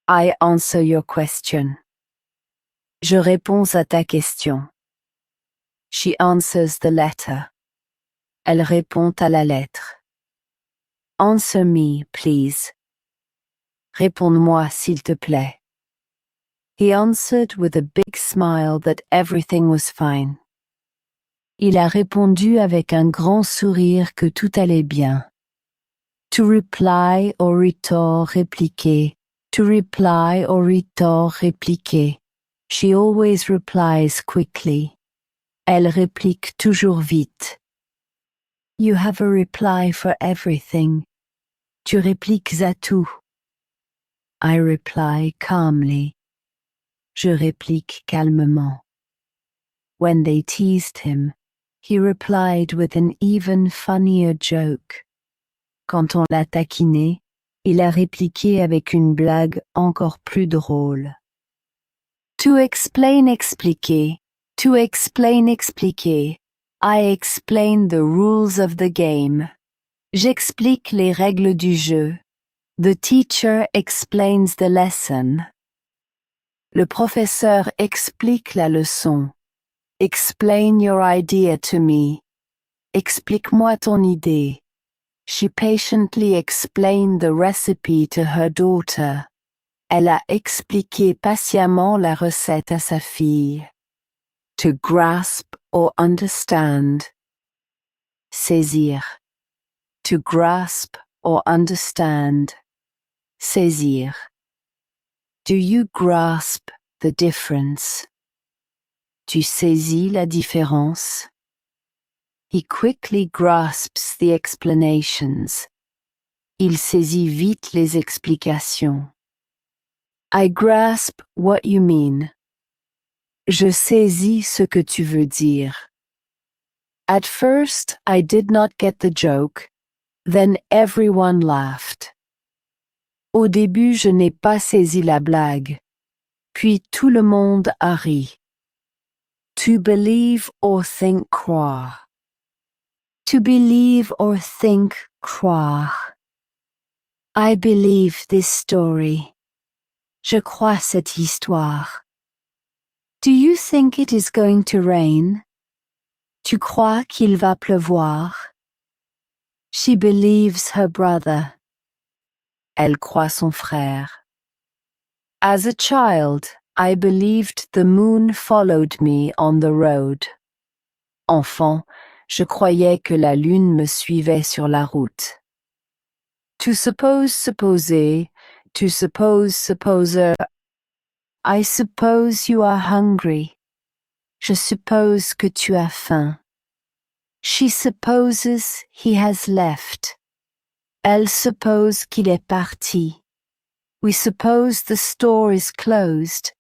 I answer your question. Je réponds à ta question. She answers the letter. Elle répond à la lettre. Answer me, please. Réponds-moi, s'il te plaît. He answered with a big smile that everything was fine. Il a répondu avec un grand sourire que tout allait bien. To reply or retort, répliquer. To reply or retort, répliquer. She always replies quickly. Elle réplique toujours vite. You have a reply for everything. Tu répliques à tout. I reply calmly. Je réplique calmement. When they teased him, he replied with an even funnier joke. Quand on l'a taquiné, il a répliqué avec une blague encore plus drôle. To explain, expliquer. To explain, expliquer. I explain the rules of the game. J'explique les règles du jeu. The teacher explains the lesson. Le professeur explique la leçon. Explain your idea to me. Explique-moi ton idée. She patiently explained the recipe to her daughter. Elle a expliqué patiemment la recette à sa fille. To grasp or understand. Saisir. To grasp or understand. Saisir. Do you grasp the difference? Tu saisis la différence? He quickly grasps the explanations. Il saisit vite les explications. I grasp what you mean. Je saisis ce que tu veux dire. At first, I did not get the joke. Then everyone laughed. Au début, je n'ai pas saisi la blague. Puis tout le monde a ri. To believe or think, croire. To believe or think, croire. I believe this story. Je crois cette histoire. Do you think it is going to rain? Tu crois qu'il va pleuvoir? She believes her brother. Elle croit son frère. As a child, I believed the moon followed me on the road. Enfant, je croyais que la lune me suivait sur la route. To suppose, supposer. To suppose, supposer. I suppose you are hungry. Je suppose que tu as faim. She supposes he has left. Elle suppose qu'il est parti. We suppose the store is closed.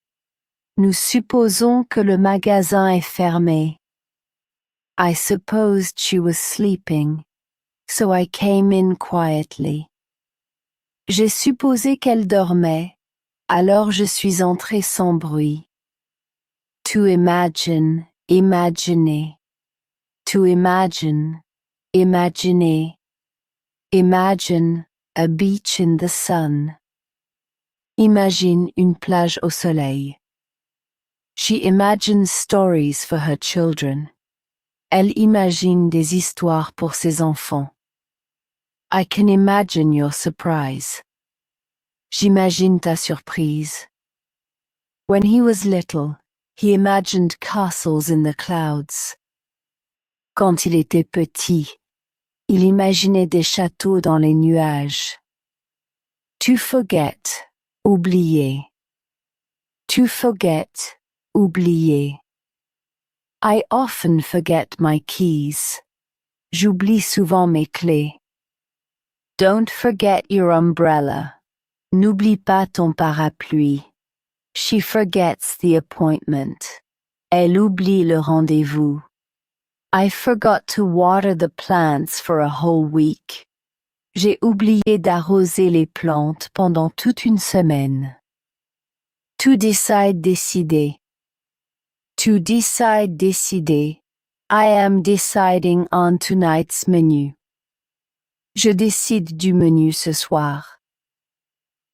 Nous supposons que le magasin est fermé. I supposed she was sleeping, so I came in quietly. J'ai supposé qu'elle dormait, alors je suis entré sans bruit. To imagine, imaginer. To imagine, imaginer. Imagine a beach in the sun. Imagine une plage au soleil. She imagines stories for her children. Elle imagine des histoires pour ses enfants. I can imagine your surprise. J'imagine ta surprise. When he was little, he imagined castles in the clouds. Quand il était petit, il imaginait des châteaux dans les nuages. To forget, oublier. To forget, oublier. I often forget my keys. J'oublie souvent mes clés. Don't forget your umbrella. N'oublie pas ton parapluie. She forgets the appointment. Elle oublie le rendez-vous. I forgot to water the plants for a whole week. J'ai oublié d'arroser les plantes pendant toute une semaine. To decide, décider. To decide, décider. I am deciding on tonight's menu. Je décide du menu ce soir.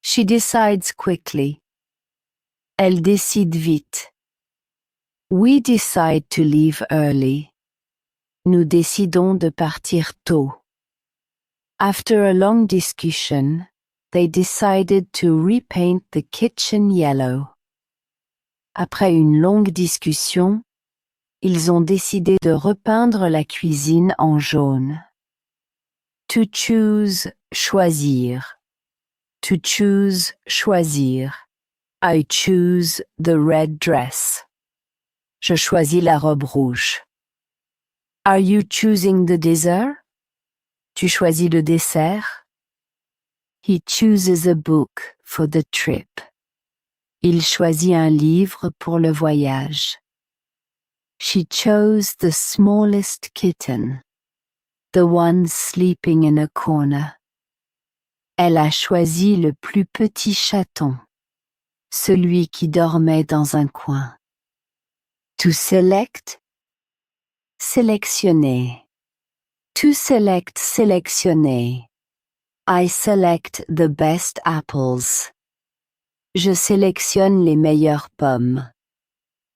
She decides quickly. Elle décide vite. We decide to leave early. Nous décidons de partir tôt. After a long discussion, they decided to repaint the kitchen yellow. Après une longue discussion, ils ont décidé de repeindre la cuisine en jaune. To choose, choisir. To choose, choisir. I choose the red dress. Je choisis la robe rouge. Are you choosing the dessert? Tu choisis le dessert? He chooses a book for the trip. Il choisit un livre pour le voyage. She chose the smallest kitten, the one sleeping in a corner. Elle a choisi le plus petit chaton, celui qui dormait dans un coin. To select, sélectionner. To select, sélectionner. I select the best apples. Je sélectionne les meilleures pommes.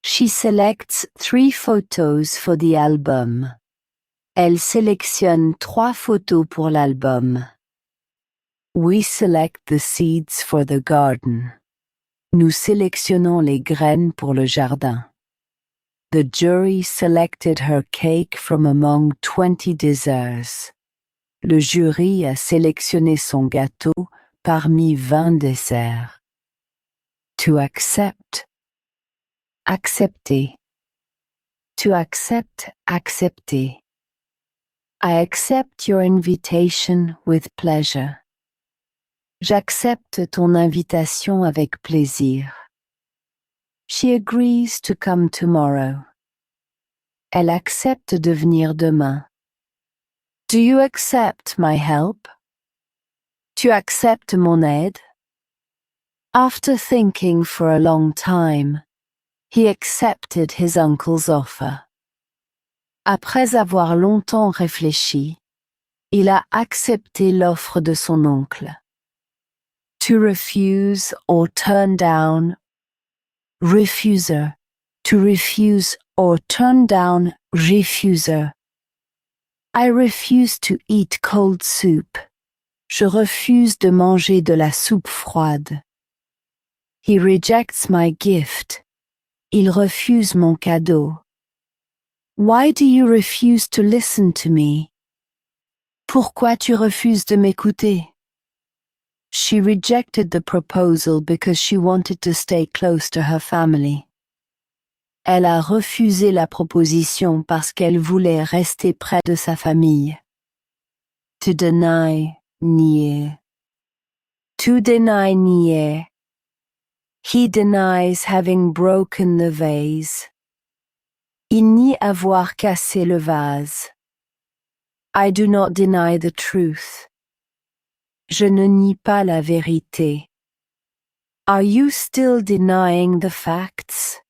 She selects 3 photos for the album. Elle sélectionne 3 photos pour l'album. We select the seeds for the garden. Nous sélectionnons les graines pour le jardin. The jury selected her cake from among 20 desserts. Le jury a sélectionné son gâteau parmi 20 desserts. To accept. Accepter. To accept, accepter. I accept your invitation with pleasure. J'accepte ton invitation avec plaisir. She agrees to come tomorrow. Elle accepte de venir demain. Do you accept my help? Tu acceptes mon aide? After thinking for a long time, he accepted his uncle's offer. Après avoir longtemps réfléchi, il a accepté l'offre de son oncle. To refuse or turn down. Refuser. To refuse or turn down, refuser. I refuse to eat cold soup. Je refuse de manger de la soupe froide. He rejects my gift. Il refuse mon cadeau. Why do you refuse to listen to me? Pourquoi tu refuses de m'écouter? She rejected the proposal because she wanted to stay close to her family. Elle a refusé la proposition parce qu'elle voulait rester près de sa famille. To deny, nier. To deny, nier. He denies having broken the vase. Il nie avoir cassé le vase. I do not deny the truth. Je ne nie pas la vérité. Are you still denying the facts?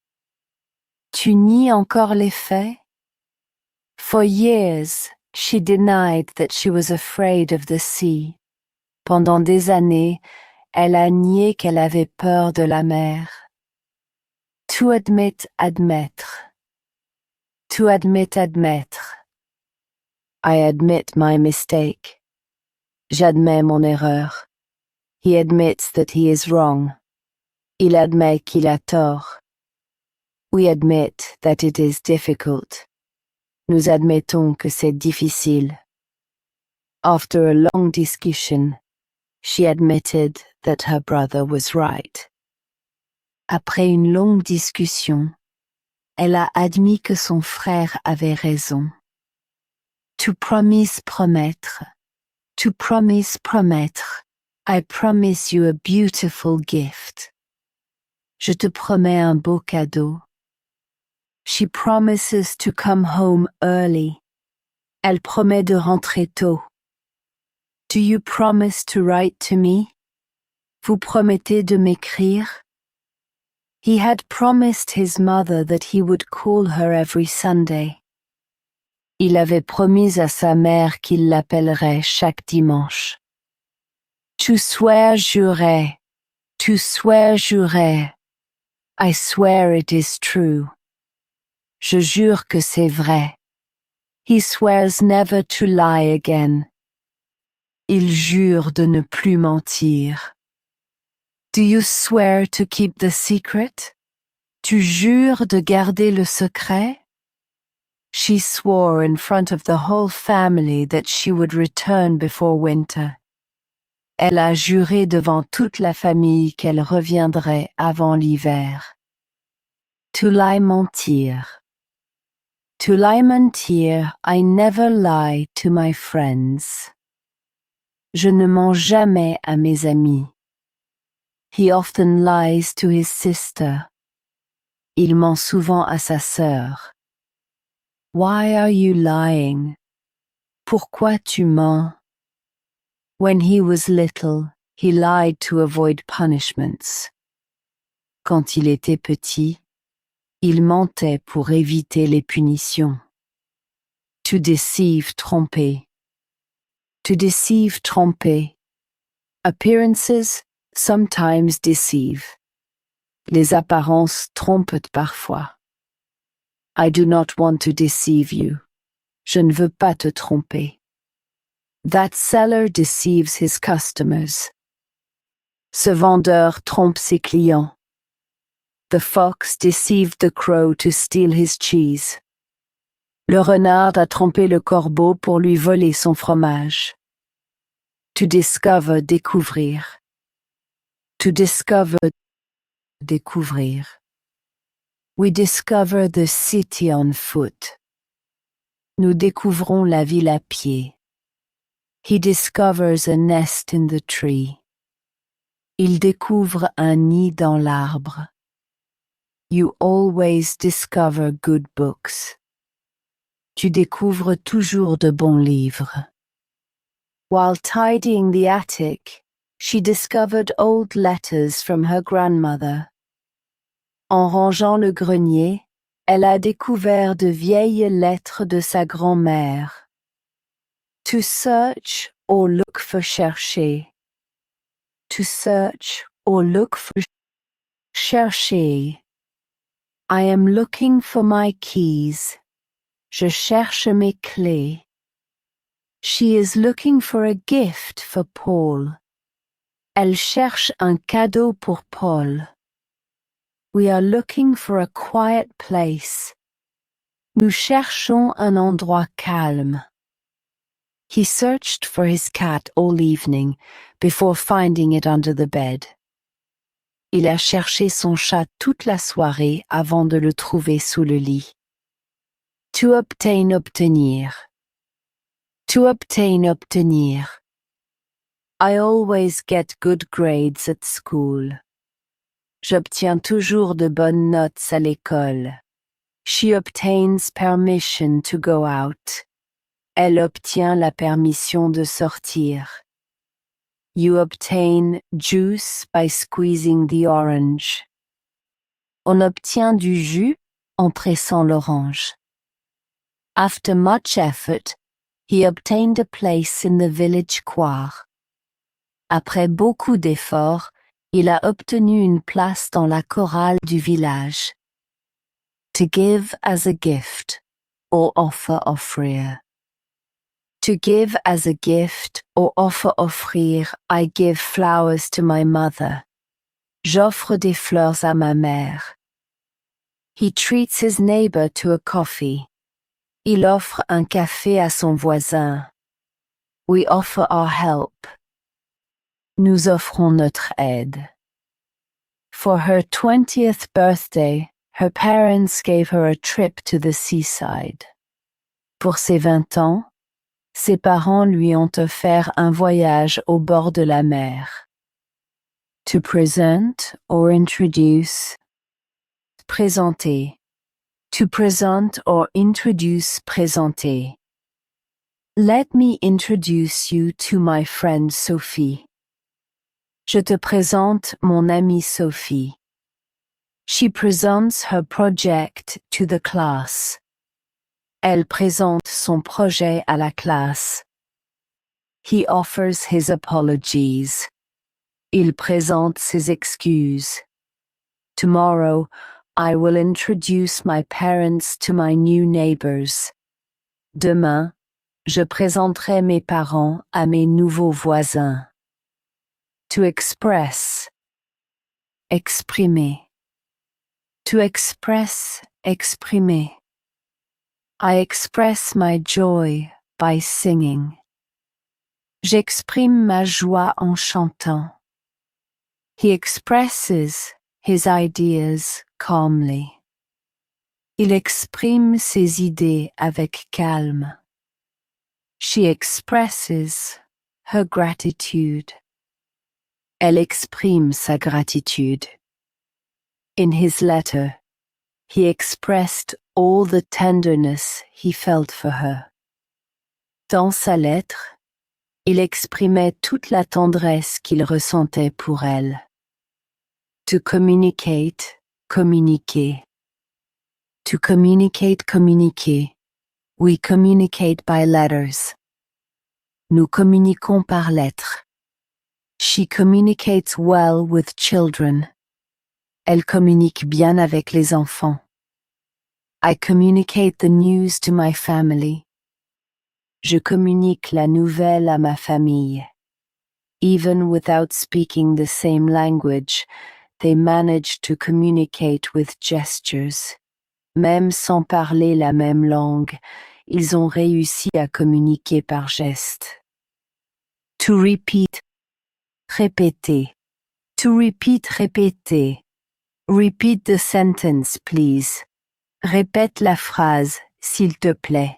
Tu nies encore les faits? For years, she denied that she was afraid of the sea. Pendant des années, elle a nié qu'elle avait peur de la mer. To admit, admettre. To admit, admettre. I admit my mistake. J'admets mon erreur. He admits that he is wrong. Il admet qu'il a tort. We admit that it is difficult. Nous admettons que c'est difficile. After a long discussion, she admitted that her brother was right. Après une longue discussion, elle a admis que son frère avait raison. To promise, promettre. To promise, promettre. I promise you a beautiful gift. Je te promets un beau cadeau. She promises to come home early. Elle promet de rentrer tôt. Do you promise to write to me? Vous promettez de m'écrire? He had promised his mother that he would call her every Sunday. Il avait promis à sa mère qu'il l'appellerait chaque dimanche. To swear, jurer. To swear, jurer. I swear it is true. Je jure que c'est vrai. He swears never to lie again. Il jure de ne plus mentir. Do you swear to keep the secret? Tu jures de garder le secret? She swore in front of the whole family that she would return before winter. Elle a juré devant toute la famille qu'elle reviendrait avant l'hiver. To lie, mentir. To lie, mentir, I never lie to my friends. Je ne mens jamais à mes amis. He often lies to his sister. Il ment souvent à sa sœur. Why are you lying? Pourquoi tu mens? When he was little, he lied to avoid punishments. Quand il était petit, il mentait pour éviter les punitions. To deceive, tromper. To deceive, tromper. Appearances sometimes deceive. Les apparences trompent parfois. I do not want to deceive you. Je ne veux pas te tromper. That seller deceives his customers. Ce vendeur trompe ses clients. The fox deceived the crow to steal his cheese. Le renard a trompé le corbeau pour lui voler son fromage. To discover, découvrir. To discover, découvrir. We discover the city on foot. Nous découvrons la ville à pied. He discovers a nest in the tree. Il découvre un nid dans l'arbre. You always discover good books. Tu découvres toujours de bons livres. While tidying the attic, she discovered old letters from her grandmother. En rangeant le grenier, elle a découvert de vieilles lettres de sa grand-mère. To search or look for, chercher. To search or look for, chercher. I am looking for my keys. Je cherche mes clés. She is looking for a gift for Paul. Elle cherche un cadeau pour Paul. We are looking for a quiet place. Nous cherchons un endroit calme. He searched for his cat all evening before finding it under the bed. Il a cherché son chat toute la soirée avant de le trouver sous le lit. To obtain, obtenir. To obtain, obtenir. I always get good grades at school. J'obtiens toujours de bonnes notes à l'école. She obtains permission to go out. Elle obtient la permission de sortir. You obtain juice by squeezing the orange. On obtient du jus en pressant l'orange. After much effort, he obtained a place in the village choir. Après beaucoup d'efforts, il a obtenu une place dans la chorale du village. To give as a gift, or offer offrir. To give as a gift, or offer offrir, I give flowers to my mother. J'offre des fleurs à ma mère. He treats his neighbor to a coffee. Il offre un café à son voisin. We offer our help. Nous offrons notre aide. For her 20th birthday, her parents gave her a trip to the seaside. Pour ses 20 ans, ses parents lui ont offert un voyage au bord de la mer. To present or introduce. Présenter. To present or introduce, présenter. Let me introduce you to my friend Sophie. Je te présente mon amie Sophie. She presents her project to the class. Elle présente son projet à la classe. He offers his apologies. Il présente ses excuses. Tomorrow, I will introduce my parents to my new neighbors. Demain, je présenterai mes parents à mes nouveaux voisins. To express. Exprimer. To express, exprimer. I express my joy by singing. J'exprime ma joie en chantant. He expresses his ideas calmly. Il exprime ses idées avec calme. She expresses her gratitude. Elle exprime sa gratitude. In his letter, he expressed all the tenderness he felt for her. Dans sa lettre, il exprimait toute la tendresse qu'il ressentait pour elle. To communicate, communiquer. To communicate, communiquer. We communicate by letters. Nous communiquons par lettres. She communicates well with children. Elle communique bien avec les enfants. I communicate the news to my family. Je communique la nouvelle à ma famille. Even without speaking the same language, they manage to communicate with gestures. Même sans parler la même langue, ils ont réussi à communiquer par gestes. To repeat, répéter. To repeat, répéter. Repeat the sentence, please. Répète la phrase, s'il te plaît.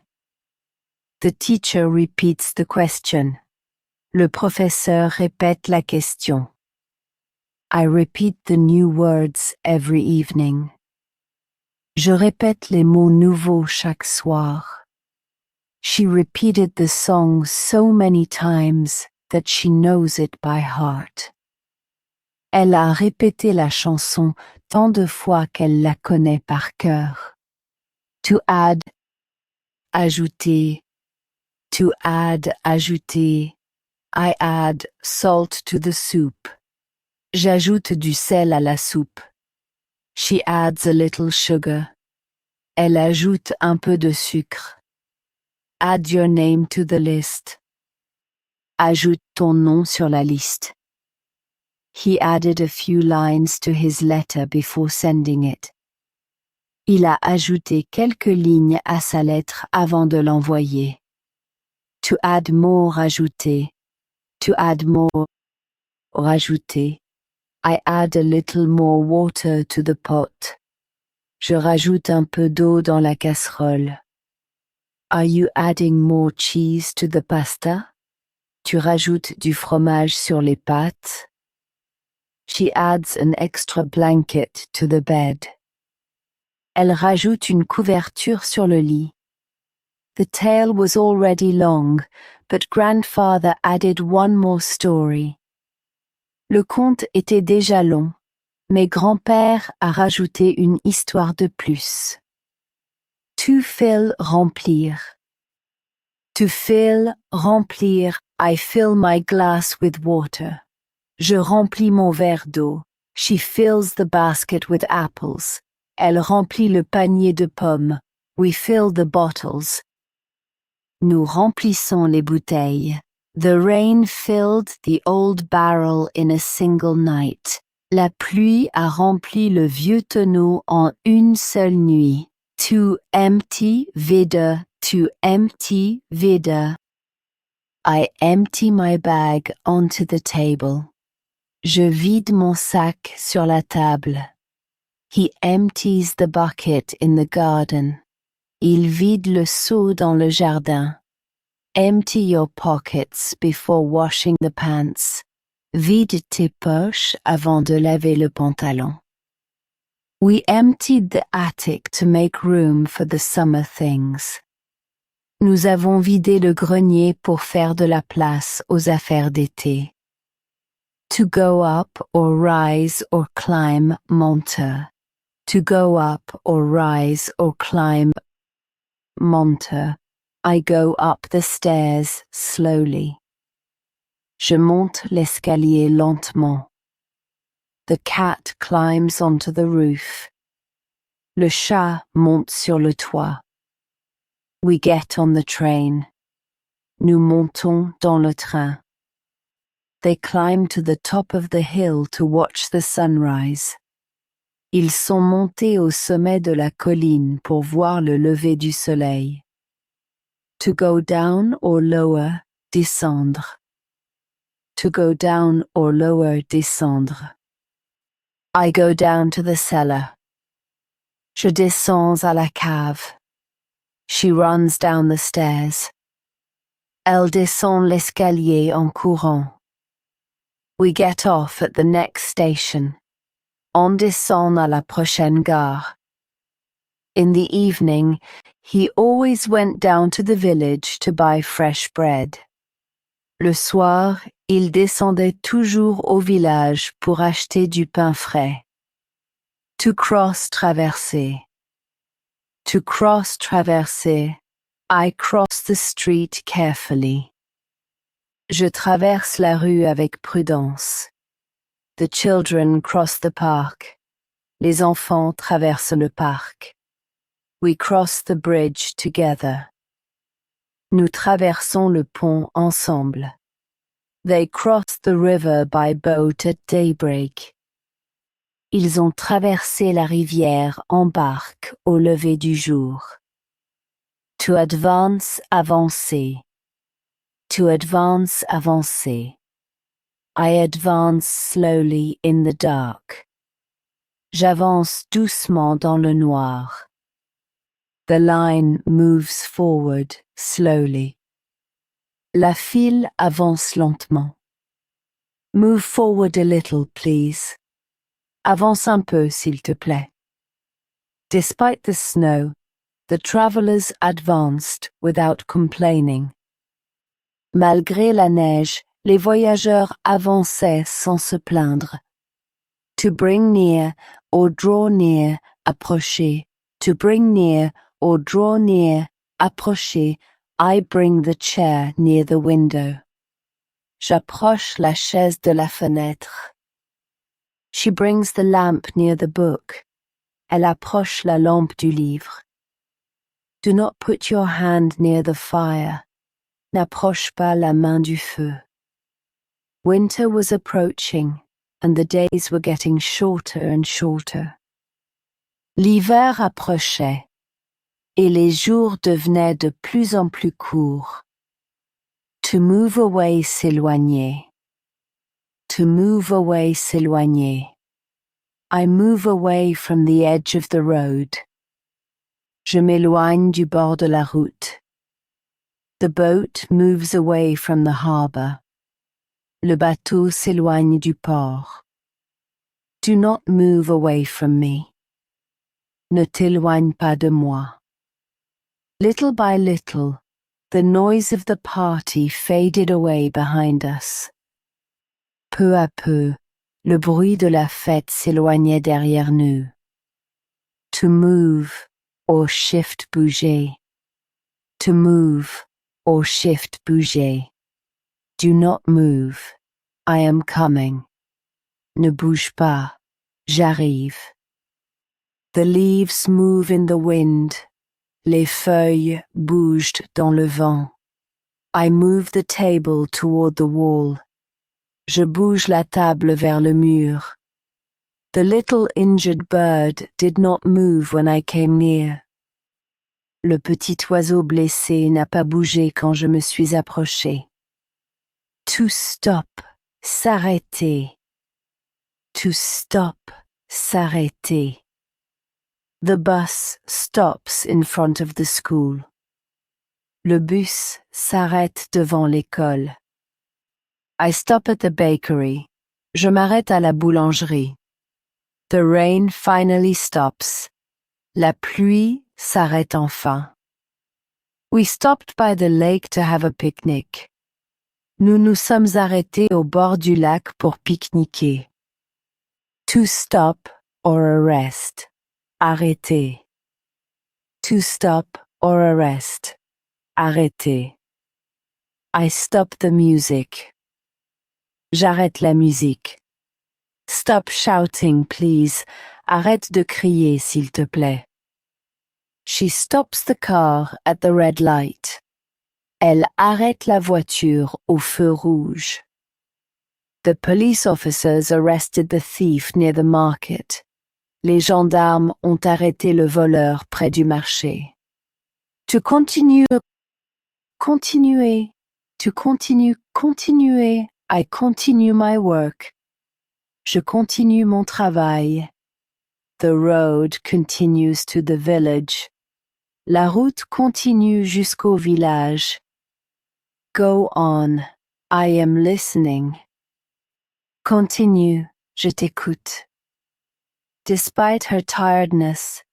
The teacher repeats the question. Le professeur répète la question. I repeat the new words every evening. Je répète les mots nouveaux chaque soir. She repeated the song so many times that she knows it by heart. Elle a répété la chanson tant de fois qu'elle la connaît par cœur. To add, ajouter. To add, ajouter. I add salt to the soup. J'ajoute du sel à la soupe. She adds a little sugar. Elle ajoute un peu de sucre. Add your name to the list. Ajoute ton nom sur la liste. He added a few lines to his letter before sending it. Il a ajouté quelques lignes à sa lettre avant de l'envoyer. To add more, ajouter. To add more, rajouter. I add a little more water to the pot. Je rajoute un peu d'eau dans la casserole. Are you adding more cheese to the pasta? Tu rajoutes du fromage sur les pâtes. She adds an extra blanket to the bed. Elle rajoute une couverture sur le lit. The tale was already long, but grandfather added one more story. Le conte était déjà long, mais grand-père a rajouté une histoire de plus. To fill, remplir. To fill, remplir, I fill my glass with water. Je remplis mon verre d'eau. She fills the basket with apples. Elle remplit le panier de pommes. We fill the bottles. Nous remplissons les bouteilles. The rain filled the old barrel in a single night. La pluie a rempli le vieux tonneau en une seule nuit. To empty, vide. To empty, vide. I empty my bag onto the table. Je vide mon sac sur la table. He empties the bucket in the garden. Il vide le seau dans le jardin. Empty your pockets before washing the pants. Vide tes poches avant de laver le pantalon. We emptied the attic to make room for the summer things. Nous avons vidé le grenier pour faire de la place aux affaires d'été. To go up or rise or climb, monte. To go up or rise or climb, monte. I go up the stairs slowly. Je monte l'escalier lentement. The cat climbs onto the roof. Le chat monte sur le toit. We get on the train. Nous montons dans le train. They climb to the top of the hill to watch the sunrise. Ils sont montés au sommet de la colline pour voir le lever du soleil. To go down or lower, descendre. To go down or lower, descendre. I go down to the cellar. Je descends à la cave. She runs down the stairs. Elle descend l'escalier en courant. We get off at the next station. On descend à la prochaine gare. In the evening, he always went down to the village to buy fresh bread. Le soir, il descendait toujours au village pour acheter du pain frais. To cross, traverser. To cross, traverser. I cross the street carefully. Je traverse la rue avec prudence. The children cross the park. Les enfants traversent le parc. We cross the bridge together. Nous traversons le pont ensemble. They crossed the river by boat at daybreak. Ils ont traversé la rivière en barque au lever du jour. To advance, avancer. To advance, avancer. I advance slowly in the dark. J'avance doucement dans le noir. The line moves forward slowly. La file avance lentement. Move forward a little, please. Avance un peu, s'il te plaît. Despite the snow, the travelers advanced without complaining. Malgré la neige, les voyageurs avançaient sans se plaindre. To bring near or draw near, approcher. To bring near or draw near, approcher. I bring the chair near the window. J'approche la chaise de la fenêtre. She brings the lamp near the book. Elle approche la lampe du livre. Do not put your hand near the fire. N'approche pas la main du feu. Winter was approaching, and the days were getting shorter and shorter. L'hiver approchait, et les jours devenaient de plus en plus courts. To move away, s'éloigner. To move away, s'éloigner. I move away from the edge of the road. Je m'éloigne du bord de la route. The boat moves away from the harbour. Le bateau s'éloigne du port. Do not move away from me. Ne t'éloigne pas de moi. Little by little, the noise of the party faded away behind us. Peu à peu, le bruit de la fête s'éloignait derrière nous. To move, or shift, bouger. To move, or shift, bouger. Do not move. I am coming. Ne bouge pas. J'arrive. The leaves move in the wind. Les feuilles bougent dans le vent. I move the table toward the wall. Je bouge la table vers le mur. The little injured bird did not move when I came near. Le petit oiseau blessé n'a pas bougé quand je me suis approché. To stop, s'arrêter. To stop, s'arrêter. The bus stops in front of the school. Le bus s'arrête devant l'école. I stop at the bakery. Je m'arrête à la boulangerie. The rain finally stops. La pluie s'arrête enfin. We stopped by the lake to have a picnic. Nous nous sommes arrêtés au bord du lac pour pique-niquer. To stop or arrest. Arrêter. To stop or arrest. Arrêter. I stop the music. J'arrête la musique. Stop shouting, please. Arrête de crier, s'il te plaît. She stops the car at the red light. Elle arrête la voiture au feu rouge. The police officers arrested the thief near the market. Les gendarmes ont arrêté le voleur près du marché. To continue, continuer. To continue, continuer. I continue my work. Je continue mon travail. The road continues to the village. La route continue jusqu'au village. Go on. I am listening. Continue. Je t'écoute. Despite her tiredness,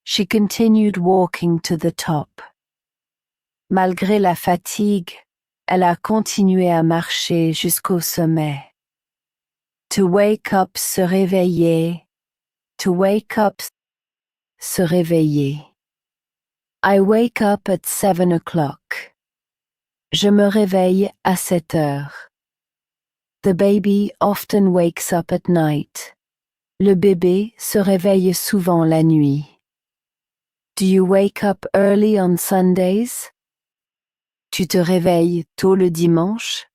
she continued walking to the top. Malgré la fatigue, elle a continué à marcher jusqu'au sommet. To wake up, se réveiller. To wake up, se réveiller. I wake up at 7 o'clock. Je me réveille à 7 heures. The baby often wakes up at night. Le bébé se réveille souvent la nuit. Do you wake up early on Sundays? Tu te réveilles tôt le dimanche?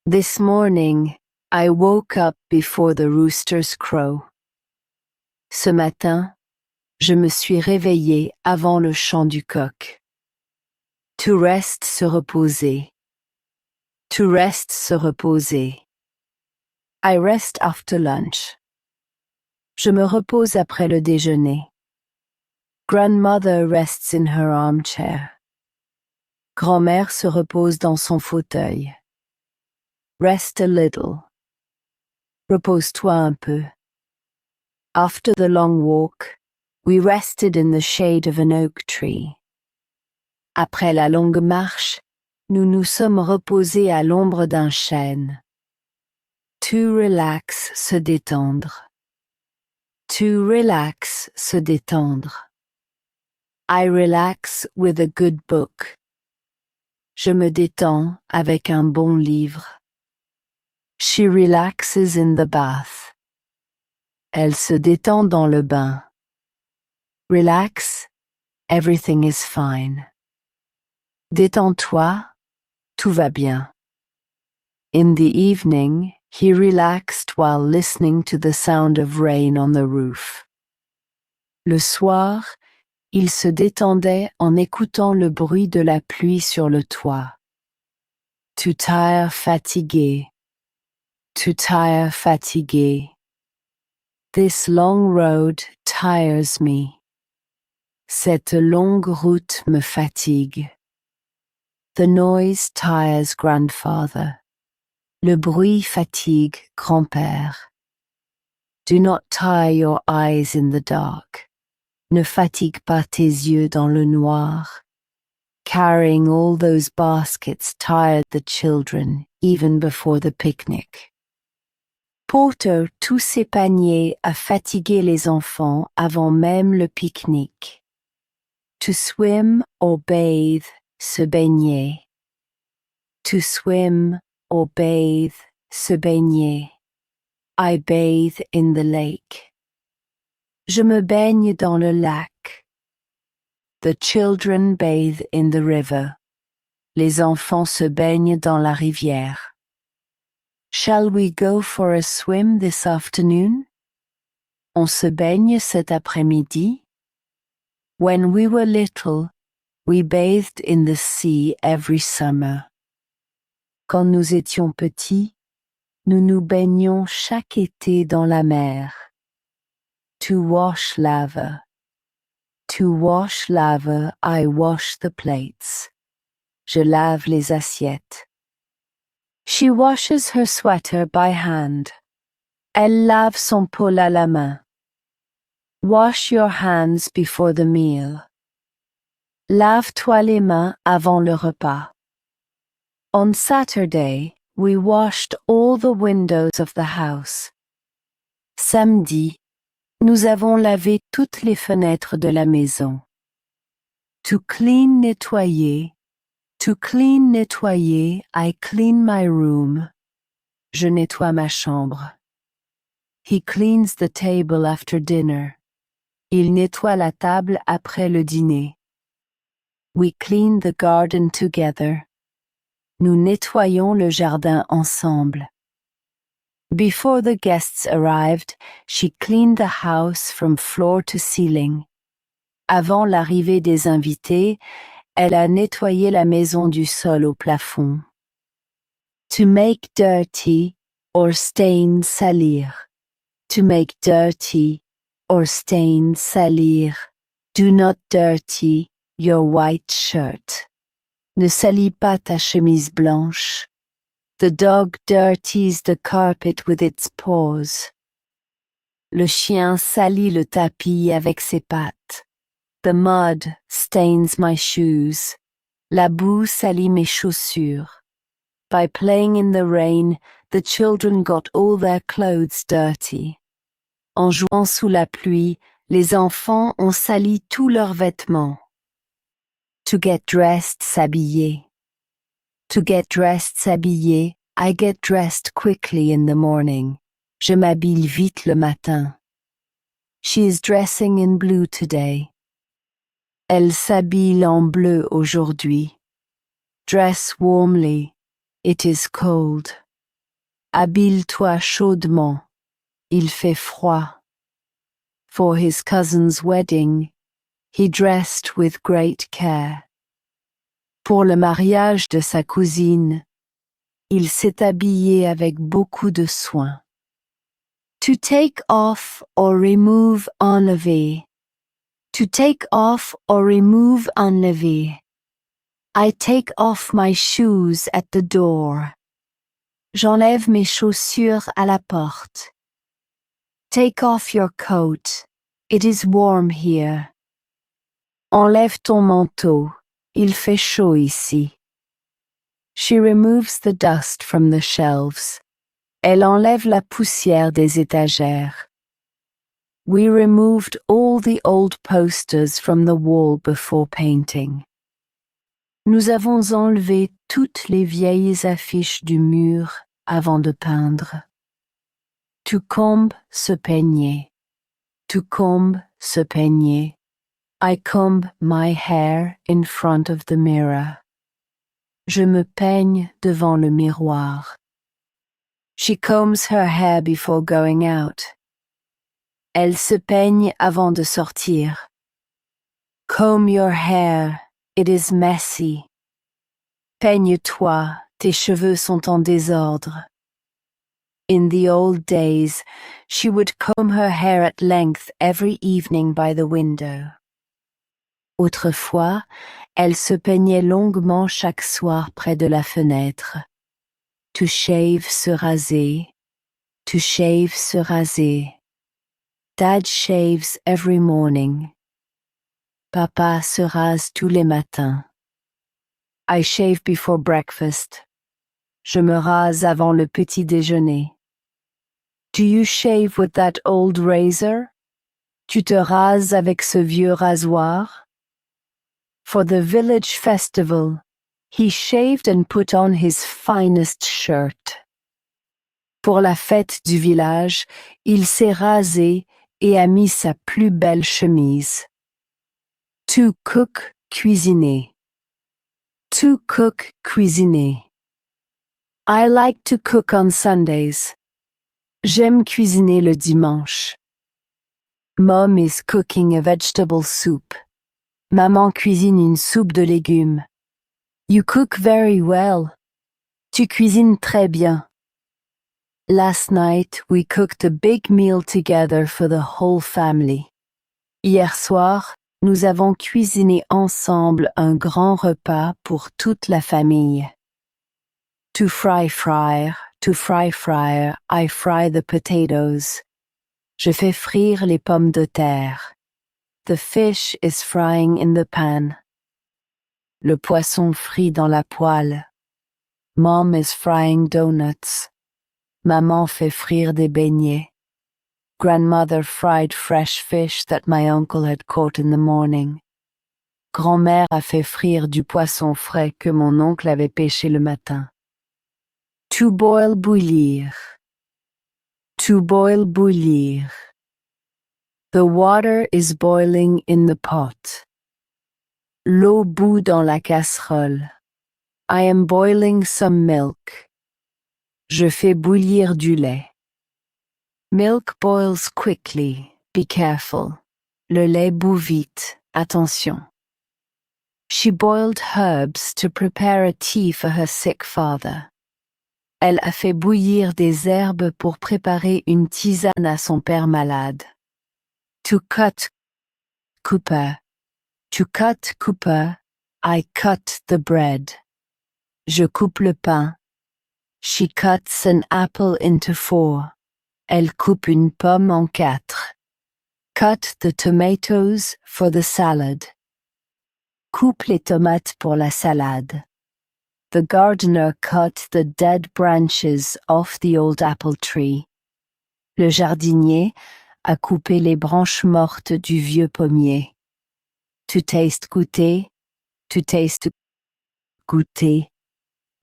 This morning, I woke up before the roosters crow. Ce matin, je me suis réveillée avant le chant du coq. To rest, se reposer. To rest, se reposer. I rest after lunch. Je me repose après le déjeuner. Grandmother rests in her armchair. Grand-mère se repose dans son fauteuil. Rest a little. Repose-toi un peu. After the long walk, we rested in the shade of an oak tree. Après la longue marche, nous nous sommes reposés à l'ombre d'un chêne. To relax, se détendre. To relax, se détendre. I relax with a good book. Je me détends avec un bon livre. She relaxes in the bath. Elle se détend dans le bain. Relax, everything is fine. Détends-toi, tout va bien. In the evening, he relaxed while listening to the sound of rain on the roof. Le soir, il se détendait en écoutant le bruit de la pluie sur le toit. To tire, fatigué. To tire, fatigué. This long road tires me. Cette longue route me fatigue. The noise tires grandfather. Le bruit fatigue grand-père. Do not tire your eyes in the dark. Ne fatigue pas tes yeux dans le noir. Carrying all those baskets tired the children, even before the picnic. Porter tous ces paniers a fatigué les enfants avant même le pique-nique. To swim or bathe, se baigner. To swim or bathe, se baigner. I bathe in the lake. Je me baigne dans le lac. The children bathe in the river. Les enfants se baignent dans la rivière. Shall we go for a swim this afternoon? On se baigne cet après-midi? When we were little, we bathed in the sea every summer. Quand nous étions petits, nous nous baignions chaque été dans la mer. To wash lava. To wash lava, I wash the plates. Je lave les assiettes. She washes her sweater by hand. Elle lave son pull à la main. Wash your hands before the meal. Lave-toi les mains avant le repas. On Saturday, we washed all the windows of the house. Samedi, nous avons lavé toutes les fenêtres de la maison. To clean, nettoyer. To clean, nettoyer, I clean my room. Je nettoie ma chambre. He cleans the table after dinner. Il nettoie la table après le dîner. We clean the garden together. Nous nettoyons le jardin ensemble. Before the guests arrived, she cleaned the house from floor to ceiling. Avant l'arrivée des invités, elle a nettoyé la maison du sol au plafond. To make dirty or stain, salir. To make dirty or stain, salir. Do not dirty your white shirt. Ne salis pas ta chemise blanche. The dog dirties the carpet with its paws. Le chien salit le tapis avec ses pattes. The mud stains my shoes. La boue salit mes chaussures. By playing in the rain, the children got all their clothes dirty. En jouant sous la pluie, les enfants ont sali tous leurs vêtements. To get dressed, s'habiller. To get dressed, s'habiller, I get dressed quickly in the morning. Je m'habille vite le matin. She is dressing in blue today. Elle s'habille en bleu aujourd'hui. Dress warmly. It is cold. Habille-toi chaudement. Il fait froid. For his cousin's wedding, he dressed with great care. Pour le mariage de sa cousine, il s'est habillé avec beaucoup de soin. To take off or remove, enlever. To take off or remove, enlever. I take off my shoes at the door. J'enlève mes chaussures à la porte. Take off your coat. It is warm here. Enlève ton manteau. Il fait chaud ici. She removes the dust from the shelves. Elle enlève la poussière des étagères. We removed all the old posters from the wall before painting. Nous avons enlevé toutes les vieilles affiches du mur avant de peindre. To comb, se peigner. To comb, se peigner. I comb my hair in front of the mirror. Je me peigne devant le miroir. She combs her hair before going out. Elle se peigne avant de sortir. Comb your hair, it is messy. Peigne-toi, tes cheveux sont en désordre. In the old days, she would comb her hair at length every evening by the window. Autrefois, elle se peignait longuement chaque soir près de la fenêtre. To shave, se raser. To shave, se raser. Dad shaves every morning. Papa se rase tous les matins. I shave before breakfast. Je me rase avant le petit déjeuner. Do you shave with that old razor? Tu te rases avec ce vieux rasoir? For the village festival, he shaved and put on his finest shirt. Pour la fête du village, il s'est rasé et a mis sa plus belle chemise. To cook, cuisiner. To cook, cuisiner. I like to cook on Sundays. J'aime cuisiner le dimanche. Mom is cooking a vegetable soup. Maman cuisine une soupe de légumes. You cook very well. Tu cuisines très bien. Last night, we cooked a big meal together for the whole family. Hier soir, nous avons cuisiné ensemble un grand repas pour toute la famille. To fry fryer, I fry the potatoes. Je fais frire les pommes de terre. The fish is frying in the pan. Le poisson frit dans la poêle. Mom is frying donuts. Maman fait frire des beignets. Grandmother fried fresh fish that my uncle had caught in the morning. Grand-mère a fait frire du poisson frais que mon oncle avait pêché le matin. To boil bouillir. To boil bouillir. The water is boiling in the pot. L'eau bout dans la casserole. I am boiling some milk. Je fais bouillir du lait. Milk boils quickly. Be careful. Le lait bout vite. Attention. She boiled herbs to prepare a tea for her sick father. Elle a fait bouillir des herbes pour préparer une tisane à son père malade. To cut, couper. To cut, couper. I cut the bread. Je coupe le pain. She cuts an apple into 4. Elle coupe une pomme en 4. Cut the tomatoes for the salad. Coupe les tomates pour la salade. The gardener cut the dead branches off the old apple tree. Le jardinier a coupé les branches mortes du vieux pommier. To taste goûter. To taste goûter.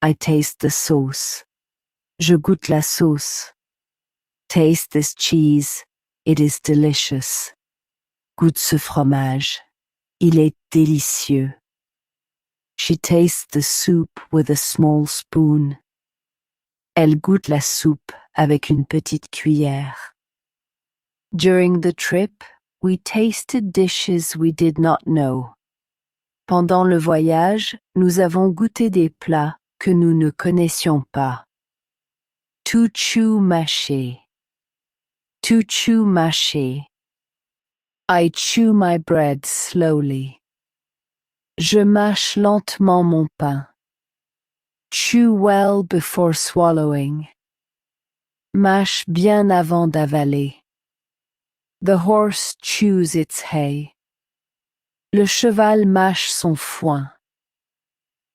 I taste the sauce. Je goûte la sauce. Taste this cheese. It is delicious. Goûte ce fromage. Il est délicieux. She tastes the soup with a small spoon. Elle goûte la soupe avec une petite cuillère. During the trip, we tasted dishes we did not know. Pendant le voyage, nous avons goûté des plats que nous ne connaissions pas. To chew mâcher. To chew mâcher. I chew my bread slowly. Je mâche lentement mon pain. Chew well before swallowing. Mâche bien avant d'avaler. The horse chews its hay. Le cheval mâche son foin.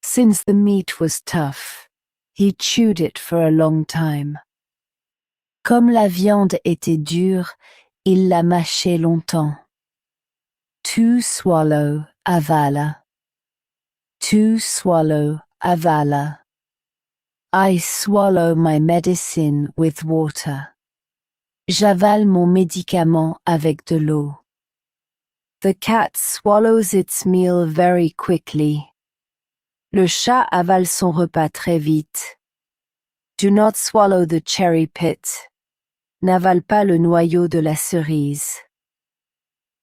Since the meat was tough, he chewed it for a long time. Comme la viande était dure, il la mâchait longtemps. To swallow, avala. To swallow, avala. I swallow my medicine with water. J'avale mon médicament avec de l'eau. The cat swallows its meal very quickly. Le chat avale son repas très vite. Do not swallow the cherry pit. N'avale pas le noyau de la cerise.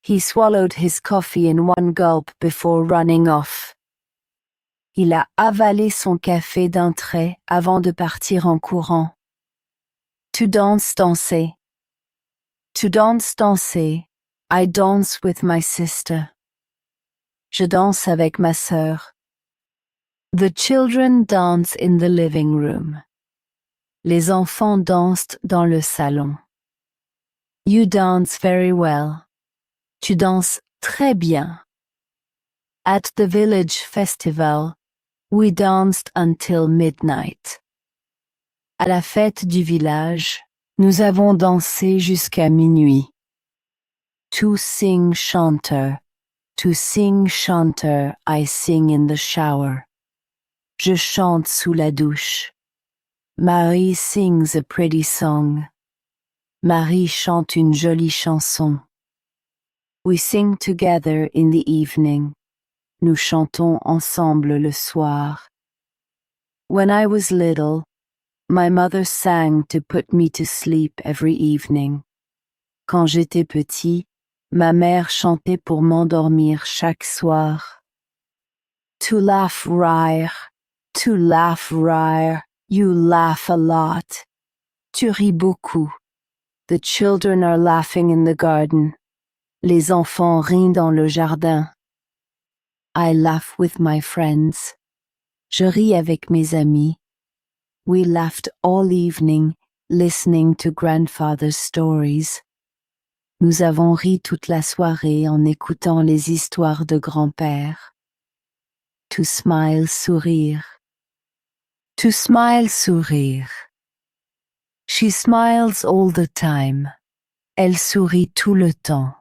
He swallowed his coffee in one gulp before running off. Il a avalé son café d'un trait avant de partir en courant. To dance, danser. To dance, danser. I dance with my sister. Je danse avec ma sœur. The children dance in the living room. Les enfants dansent dans le salon. You dance very well. Tu danses très bien. At the village festival, we danced until midnight. À la fête du village, nous avons dansé jusqu'à minuit. To sing chanter. To sing chanter, I sing in the shower. Je chante sous la douche. Marie sings a pretty song. Marie chante une jolie chanson. We sing together in the evening. Nous chantons ensemble le soir. When I was little, my mother sang to put me to sleep every evening. Quand j'étais petit, ma mère chantait pour m'endormir chaque soir. To laugh rire, you laugh a lot. Tu ris beaucoup. The children are laughing in the garden. Les enfants rient dans le jardin. I laugh with my friends. Je ris avec mes amis. We laughed all evening, listening to grandfather's stories. Nous avons ri toute la soirée en écoutant les histoires de grand-père. To smile, sourire. To smile, sourire. She smiles all the time. Elle sourit tout le temps.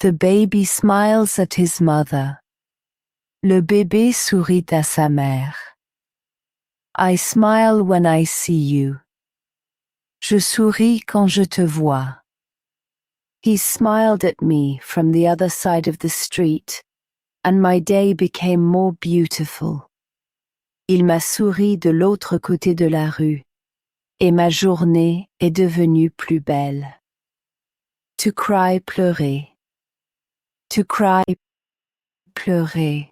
The baby smiles at his mother. Le bébé sourit à sa mère. I smile when I see you. Je souris quand je te vois. He smiled at me from the other side of the street, and my day became more beautiful. Il m'a souri de l'autre côté de la rue, et ma journée est devenue plus belle. To cry, pleurer. To cry, pleurer.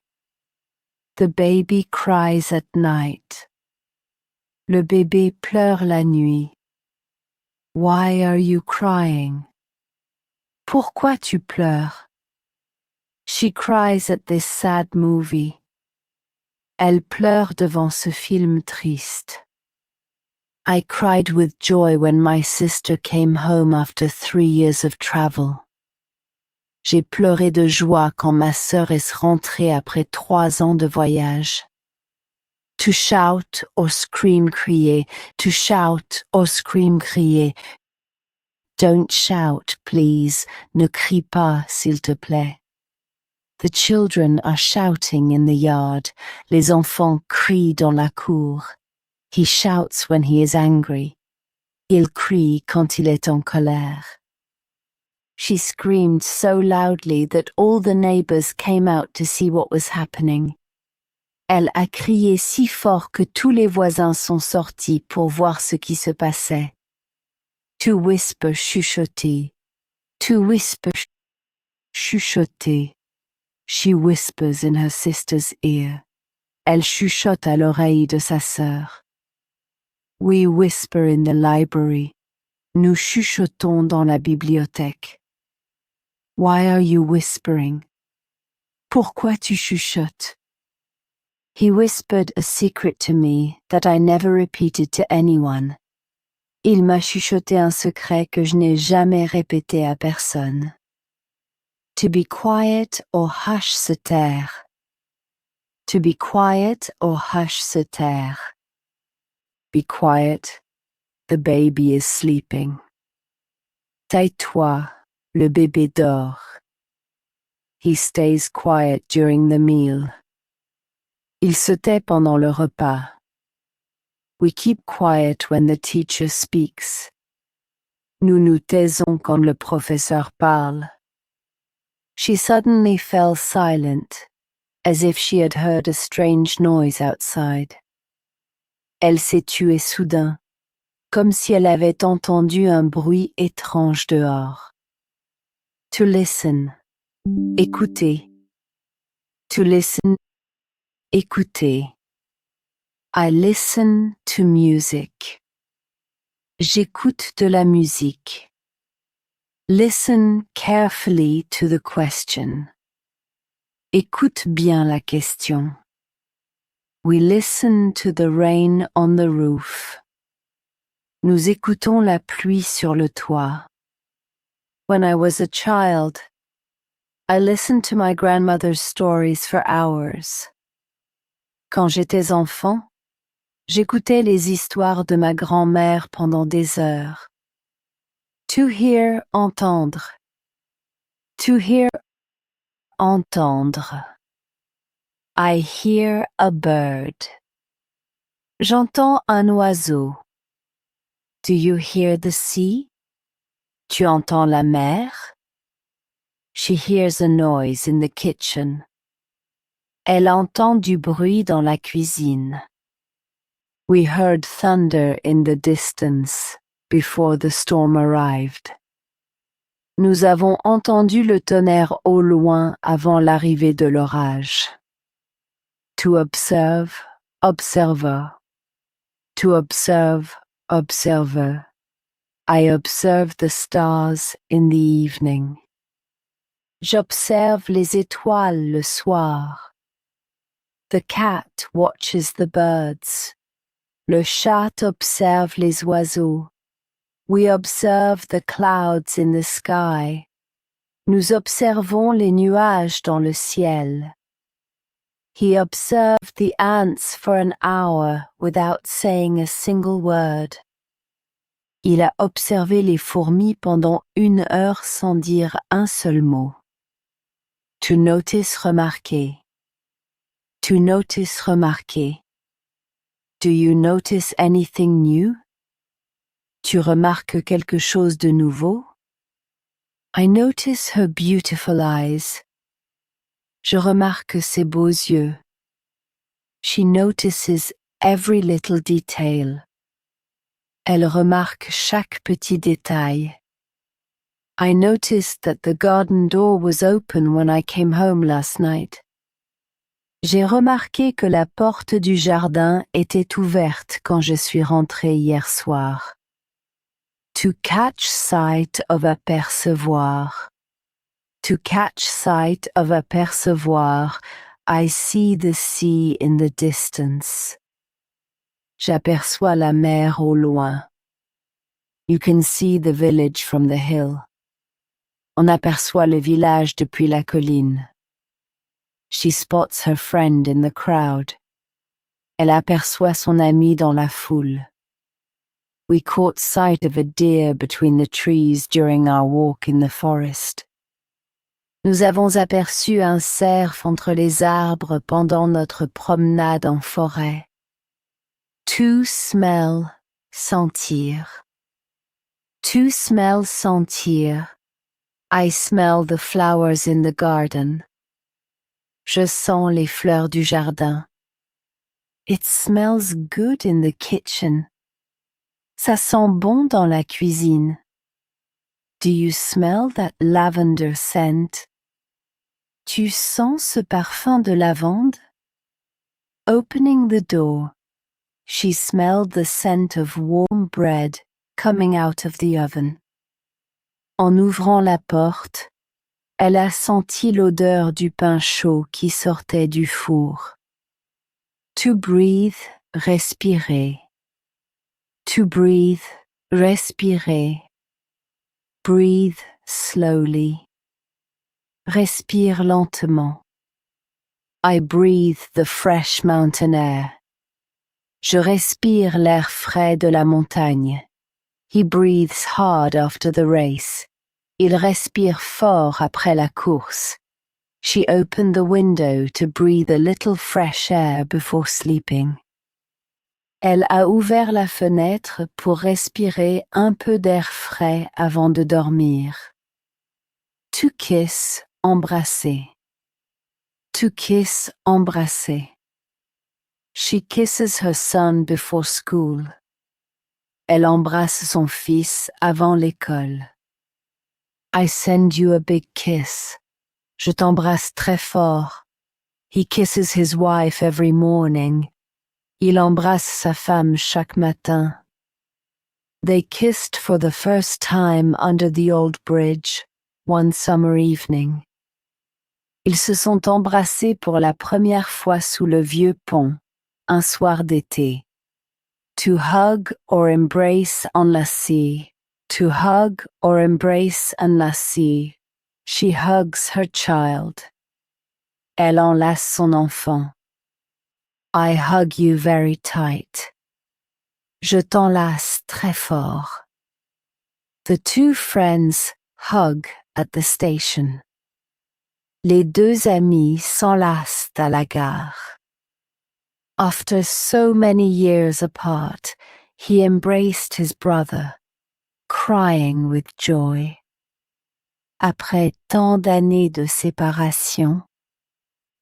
The baby cries at night. Le bébé pleure la nuit. Why are you crying? Pourquoi tu pleures? She cries at this sad movie. Elle pleure devant ce film triste. I cried with joy when my sister came home after 3 years of travel. J'ai pleuré de joie quand ma sœur est rentrée après 3 ans de voyage. To shout or scream, crier. To shout or scream, crier. Don't shout, please. Ne crie pas, s'il te plaît. The children are shouting in the yard. Les enfants crient dans la cour. He shouts when he is angry. Il crie quand il est en colère. She screamed so loudly that all the neighbors came out to see what was happening. Elle a crié si fort que tous les voisins sont sortis pour voir ce qui se passait. To whisper, chuchoter. To whisper, chuchoter. She whispers in her sister's ear. Elle chuchote à l'oreille de sa sœur. We whisper in the library. Nous chuchotons dans la bibliothèque. Why are you whispering? Pourquoi tu chuchotes? He whispered a secret to me that I never repeated to anyone. Il m'a chuchoté un secret que je n'ai jamais répété à personne. To be quiet or hush, se taire. To be quiet or hush, se taire. Be quiet, the baby is sleeping. Tais-toi, le bébé dort. He stays quiet during the meal. Il se tait pendant le repas. We keep quiet when the teacher speaks. Nous nous taisons quand le professeur parle. She suddenly fell silent, as if she had heard a strange noise outside. Elle s'est tuée soudain, comme si elle avait entendu un bruit étrange dehors. To listen. Écouter. To listen. Écouter. I listen to music. J'écoute de la musique. Listen carefully to the question. Écoute bien la question. We listen to the rain on the roof. Nous écoutons la pluie sur le toit. When I was a child, I listened to my grandmother's stories for hours. Quand j'étais enfant, j'écoutais les histoires de ma grand-mère pendant des heures. To hear, entendre. To hear, entendre. I hear a bird. J'entends un oiseau. Do you hear the sea? Tu entends la mer? She hears a noise in the kitchen. Elle entend du bruit dans la cuisine. We heard thunder in the distance before the storm arrived. Nous avons entendu le tonnerre au loin avant l'arrivée de l'orage. To observe, observer. To observe, observer. I observe the stars in the evening. J'observe les étoiles le soir. The cat watches the birds. Le chat observe les oiseaux. We observe the clouds in the sky. Nous observons les nuages dans le ciel. He observed the ants for an hour without saying a single word. Il a observé les fourmis pendant 1 heure sans dire un seul mot. To notice, remarquer. To notice, remarquer. Do you notice anything new? Tu remarques quelque chose de nouveau? I notice her beautiful eyes. Je remarque ses beaux yeux. She notices every little detail. Elle remarque chaque petit détail. I noticed that the garden door was open when I came home last night. J'ai remarqué que la porte du jardin était ouverte quand je suis rentrée hier soir. To catch sight of apercevoir. To catch sight of apercevoir. I see the sea in the distance. J'aperçois la mer au loin. You can see the village from the hill. On aperçoit le village depuis la colline. She spots her friend in the crowd. Elle aperçoit son ami dans la foule. We caught sight of a deer between the trees during our walk in the forest. Nous avons aperçu un cerf entre les arbres pendant notre promenade en forêt. To smell, sentir. To smell, sentir. I smell the flowers in the garden. Je sens les fleurs du jardin. It smells good in the kitchen. Ça sent bon dans la cuisine. Do you smell that lavender scent? Tu sens ce parfum de lavande? Opening the door, she smelled the scent of warm bread coming out of the oven. En ouvrant la porte, elle a senti l'odeur du pain chaud qui sortait du four. To breathe, respirer. To breathe, respirer. Breathe slowly. Respire lentement. I breathe the fresh mountain air. Je respire l'air frais de la montagne. He breathes hard after the race. Il respire fort après la course. She opened the window to breathe a little fresh air before sleeping. Elle a ouvert la fenêtre pour respirer un peu d'air frais avant de dormir. To kiss, embrasser. To kiss, embrasser. She kisses her son before school. Elle embrasse son fils avant l'école. I send you a big kiss. Je t'embrasse très fort. He kisses his wife every morning. Il embrasse sa femme chaque matin. They kissed for the first time under the old bridge, one summer evening. Ils se sont embrassés pour la première fois sous le vieux pont, un soir d'été. To hug or embrace enlacé. To hug or embrace enlacé. She hugs her child. Elle enlace son enfant. I hug you very tight. Je t'enlace très fort. The two friends hug at the station. Les deux amis s'enlacent à la gare. After so many years apart, he embraced his brother, crying with joy. Après tant d'années de séparation,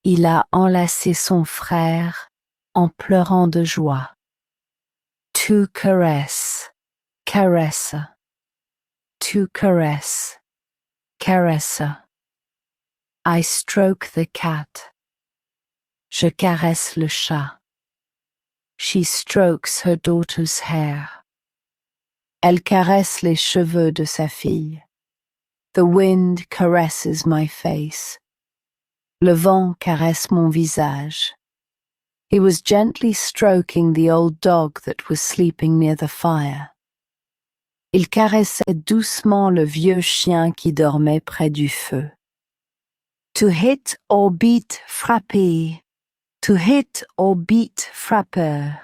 il a enlacé son frère en pleurant de joie. To caress, caresse. To caress, caresse. I stroke the cat. Je caresse le chat. She strokes her daughter's hair. Elle caresse les cheveux de sa fille. The wind caresses my face. Le vent caresse mon visage. He was gently stroking the old dog that was sleeping near the fire. Il caressait doucement le vieux chien qui dormait près du feu. To hit or beat, frapper. To hit or beat, frapper.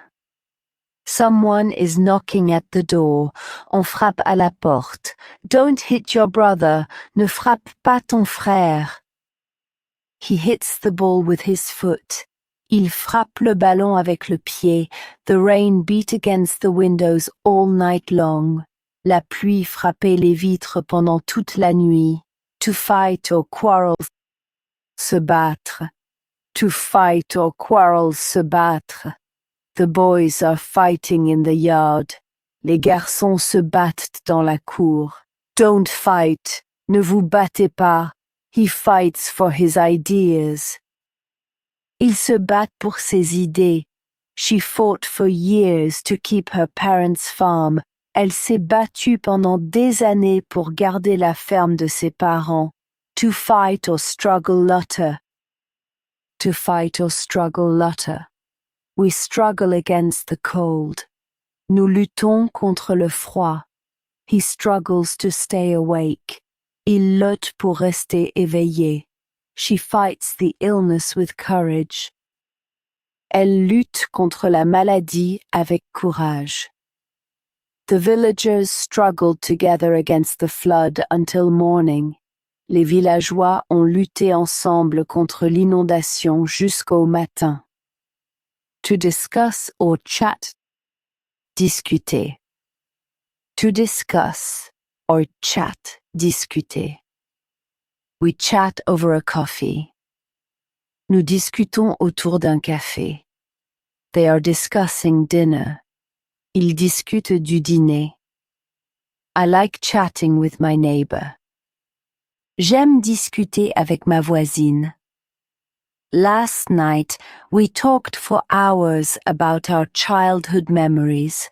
Someone is knocking at the door. On frappe à la porte. Don't hit your brother. Ne frappe pas ton frère. He hits the ball with his foot. Il frappe le ballon avec le pied. The rain beat against the windows all night long. La pluie frappait les vitres pendant toute la nuit. To fight or quarrel. Se battre. To fight or quarrel, se battre. The boys are fighting in the yard. Les garçons se battent dans la cour. Don't fight. Ne vous battez pas. He fights for his ideas. Il se bat pour ses idées. She fought for years to keep her parents' farm. Elle s'est battue pendant des années pour garder la ferme de ses parents. To fight or struggle lotter. To fight or struggle lotter. We struggle against the cold. Nous luttons contre le froid. He struggles to stay awake. Il lutte pour rester éveillé. She fights the illness with courage. Elle lutte contre la maladie avec courage. The villagers struggled together against the flood until morning. Les villageois ont lutté ensemble contre l'inondation jusqu'au matin. To discuss or chat. Discuter. To discuss or chat, discuter. We chat over a coffee. Nous discutons autour d'un café. They are discussing dinner. Ils discutent du dîner. I like chatting with my neighbor. J'aime discuter avec ma voisine. Last night, we talked for hours about our childhood memories.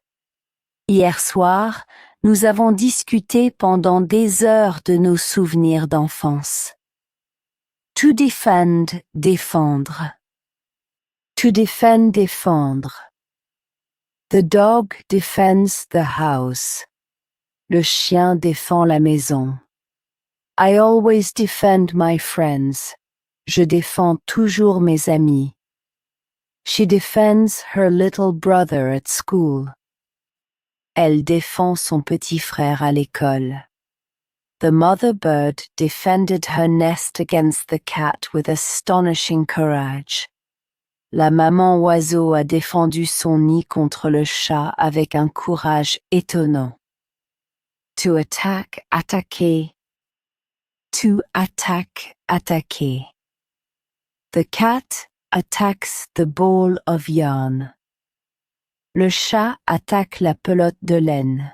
Hier soir, nous avons discuté pendant des heures de nos souvenirs d'enfance. To defend, défendre. To defend, défendre. The dog defends the house. Le chien défend la maison. I always defend my friends. Je défends toujours mes amis. She defends her little brother at school. Elle défend son petit frère à l'école. The mother bird defended her nest against the cat with astonishing courage. La maman oiseau a défendu son nid contre le chat avec un courage étonnant. To attack, attaquer. To attack, attaquer. The cat attacks the ball of yarn. Le chat attaque la pelote de laine.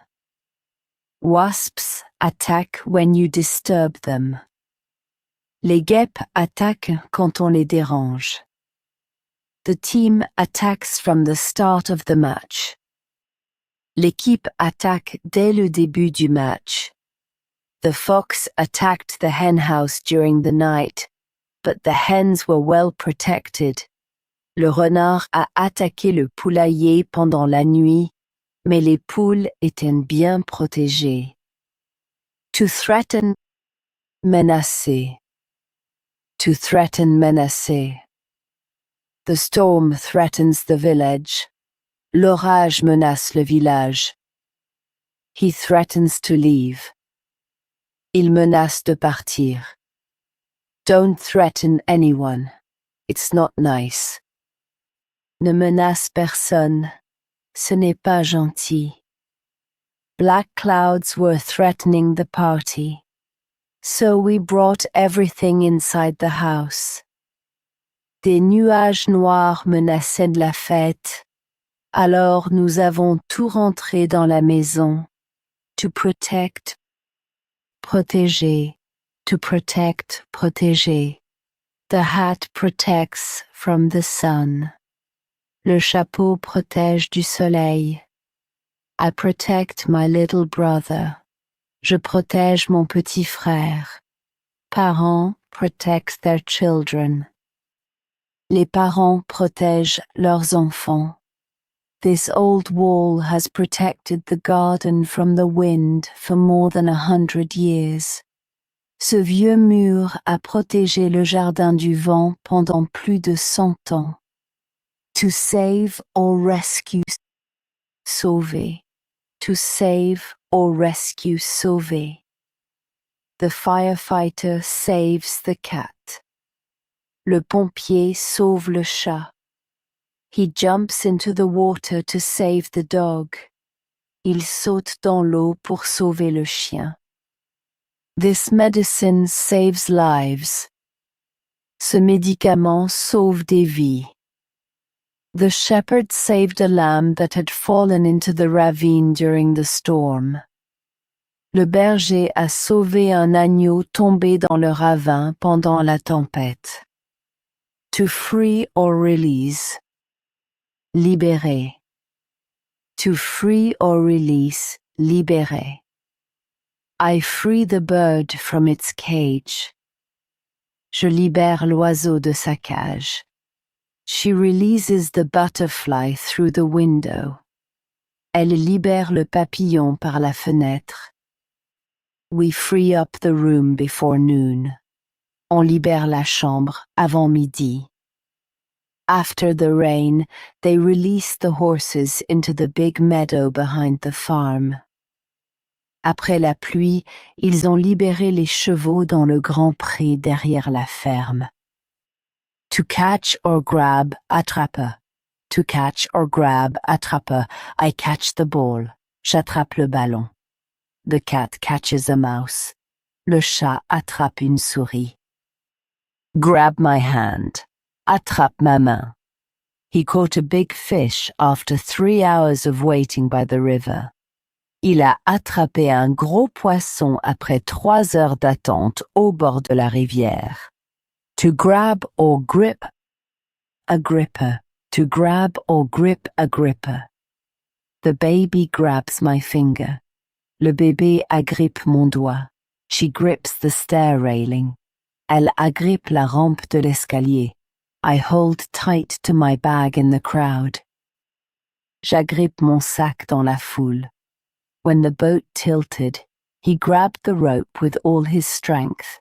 Wasps attack when you disturb them. Les guêpes attaquent quand on les dérange. The team attacks from the start of the match. L'équipe attaque dès le début du match. The fox attacked the hen house during the night, but the hens were well protected. Le renard a attaqué le poulailler pendant la nuit, mais les poules étaient bien protégées. To threaten, menacer. To threaten, menacer. The storm threatens the village. L'orage menace le village. He threatens to leave. Il menace de partir. Don't threaten anyone. It's not nice. Ne menace personne. Ce n'est pas gentil. Black clouds were threatening the party, so we brought everything inside the house. Des nuages noirs menaçaient la fête, alors nous avons tout rentré dans la maison. To protect, protéger. To protect, protéger. The hat protects from the sun. Le chapeau protège du soleil. I protect my little brother. Je protège mon petit frère. Parents protect their children. Les parents protègent leurs enfants. This old wall has protected the garden from the wind for more than 100 years. Ce vieux mur a protégé le jardin du vent pendant plus de 100 ans. To save or rescue, sauver. To save or rescue, sauver. The firefighter saves the cat. Le pompier sauve le chat. He jumps into the water to save the dog. Il saute dans l'eau pour sauver le chien. This medicine saves lives. Ce médicament sauve des vies. The shepherd saved a lamb that had fallen into the ravine during the storm. Le berger a sauvé un agneau tombé dans le ravin pendant la tempête. To free or release. Libérer. To free or release, libérer. I free the bird from its cage. Je libère l'oiseau de sa cage. She releases the butterfly through the window. Elle libère le papillon par la fenêtre. We free up the room before noon. On libère la chambre avant midi. After the rain, they release the horses into the big meadow behind the farm. Après la pluie, ils ont libéré les chevaux dans le grand pré derrière la ferme. To catch or grab, attrape. To catch or grab, attrape. I catch the ball. J'attrape le ballon. The cat catches a mouse. Le chat attrape une souris. Grab my hand. Attrape ma main. He caught a big fish after 3 hours of waiting by the river. Il a attrapé un gros poisson après 3 heures d'attente au bord de la rivière. To grab or grip, a gripper. To grab or grip, a gripper. The baby grabs my finger. Le bébé agrippe mon doigt. She grips the stair railing. Elle agrippe la rampe de l'escalier. I hold tight to my bag in the crowd. J'agrippe mon sac dans la foule. When the boat tilted, he grabbed the rope with all his strength.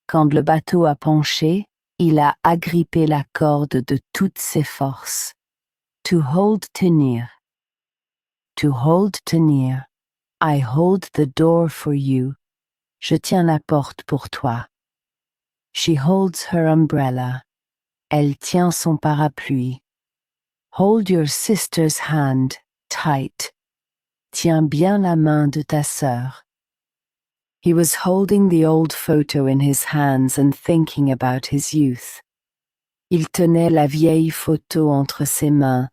Quand le bateau a penché, il a agrippé la corde de toutes ses forces. To hold, tenir. To hold, tenir. I hold the door for you. Je tiens la porte pour toi. She holds her umbrella. Elle tient son parapluie. Hold your sister's hand tight. Tiens bien la main de ta sœur. He was holding the old photo in his hands and thinking about his youth. Il tenait la vieille photo entre ses mains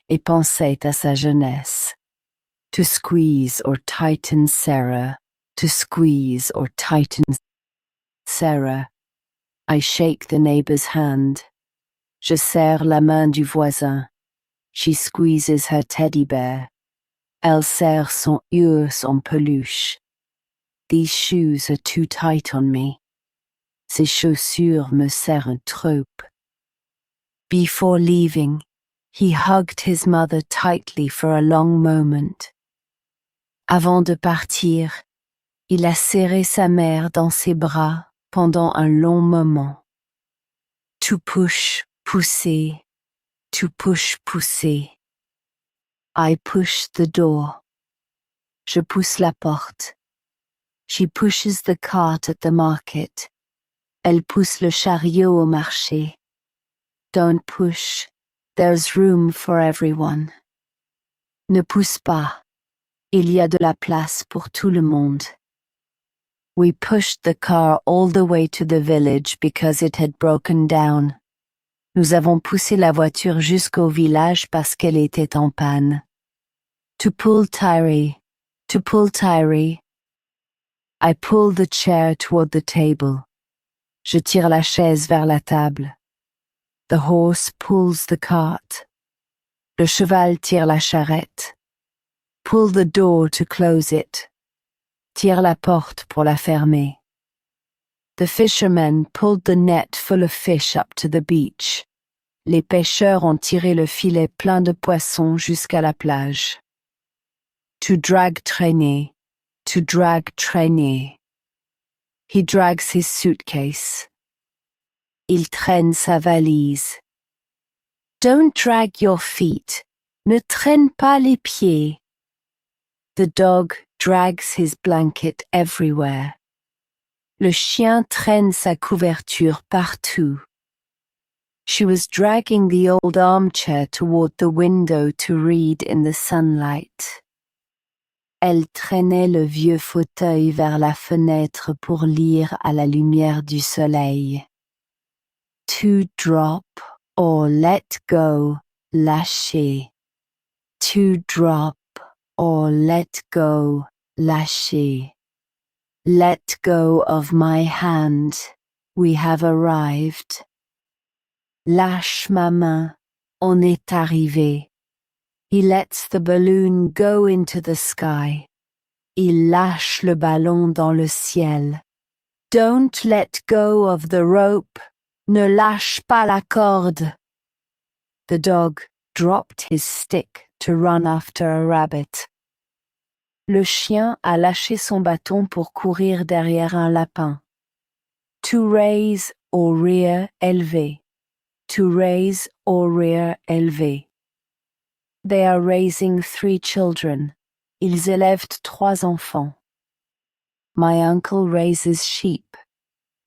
et pensait à sa jeunesse. To squeeze or tighten Sarah. To squeeze or tighten Sarah. I shake the neighbor's hand. Je serre la main du voisin. She squeezes her teddy bear. Elle serre son ours en peluche. These shoes are too tight on me. Ces chaussures me serrent trop. Before leaving, he hugged his mother tightly for a long moment. Avant de partir, il a serré sa mère dans ses bras pendant un long moment. To push, pousser. To push, pousser. I push the door. Je pousse la porte. She pushes the cart at the market. Elle pousse le chariot au marché. Don't push. There's room for everyone. Ne pousse pas. Il y a de la place pour tout le monde. We pushed the car all the way to the village because it had broken down. Nous avons poussé la voiture jusqu'au village parce qu'elle était en panne. To pull Tyree. To pull Tyree. I pull the chair toward the table. Je tire la chaise vers la table. The horse pulls the cart. Le cheval tire la charrette. Pull the door to close it. Tire la porte pour la fermer. The fishermen pulled the net full of fish up to the beach. Les pêcheurs ont tiré le filet plein de poissons jusqu'à la plage. To drag traîner. To drag traîner. He drags his suitcase. Il traîne sa valise. Don't drag your feet. Ne traîne pas les pieds. The dog drags his blanket everywhere. Le chien traîne sa couverture partout. She was dragging the old armchair toward the window to read in the sunlight. Elle traînait le vieux fauteuil vers la fenêtre pour lire à la lumière du soleil. To drop or let go, lâcher. To drop or let go, lâcher. Let go of my hand, we have arrived. Lâche ma main, on est arrivé. He lets the balloon go into the sky. Il lâche le ballon dans le ciel. Don't let go of the rope. Ne lâche pas la corde. The dog dropped his stick to run after a rabbit. Le chien a lâché son bâton pour courir derrière un lapin. To raise or rear élevé. To raise or rear élevé. They are raising 3 children. Ils élèvent 3 enfants. My uncle raises sheep.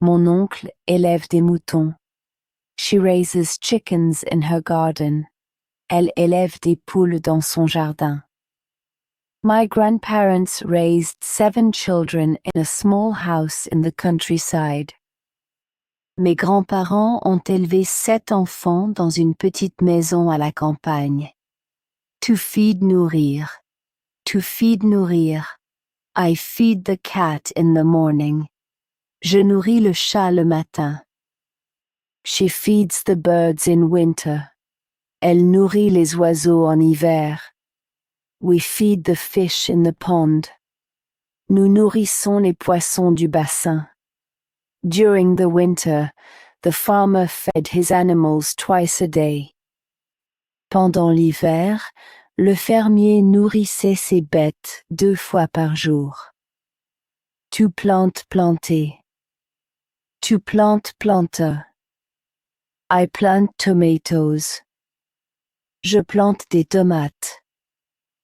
Mon oncle élève des moutons. She raises chickens in her garden. Elle élève des poules dans son jardin. My grandparents raised 7 children in a small house in the countryside. Mes grands-parents ont élevé 7 enfants dans une petite maison à la campagne. To feed nourrir. To feed nourrir. I feed the cat in the morning. Je nourris le chat le matin. She feeds the birds in winter. Elle nourrit les oiseaux en hiver. We feed the fish in the pond. Nous nourrissons les poissons du bassin. During the winter, the farmer fed his animals twice a day. Pendant l'hiver, le fermier nourrissait ses bêtes 2 fois par jour. To plant planter. To plant planter. I plant tomatoes. Je plante des tomates.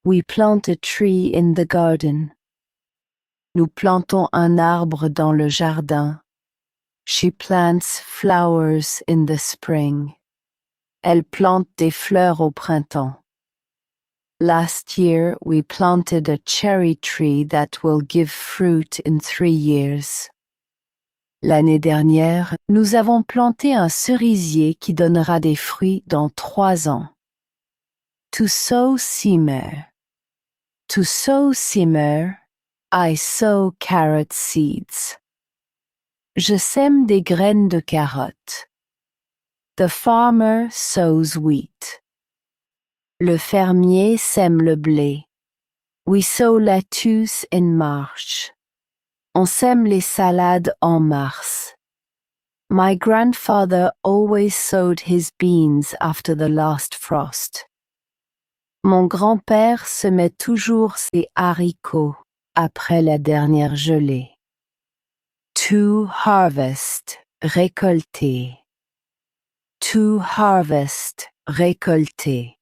We plant a tree in the garden. Nous plantons un arbre dans le jardin. She plants flowers in the spring. Elle plante des fleurs au printemps. Last year we planted a cherry tree that will give fruit in 3 years. L'année dernière, nous avons planté un cerisier qui donnera des fruits dans 3 ans. To sow simmer. To sow simmer, I sow carrot seeds. Je sème des graines de carottes. The farmer sows wheat. Le fermier sème le blé. We sow lettuce in March. On sème les salades en mars. My grandfather always sowed his beans after the last frost. Mon grand-père semait toujours ses haricots après la dernière gelée. To harvest, récolter. To harvest, récolter.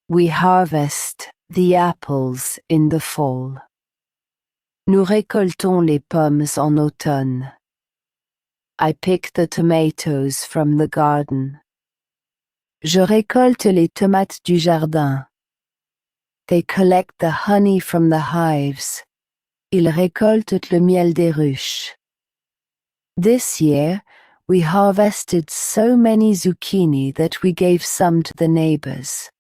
We harvest the apples in the fall. Nous récoltons les pommes en automne. I pick the tomatoes from the garden. Je récolte les tomates du jardin. They collect the honey from the hives. Ils récoltent le miel des ruches. This year, we harvested so many zucchini that we gave some to the neighbors.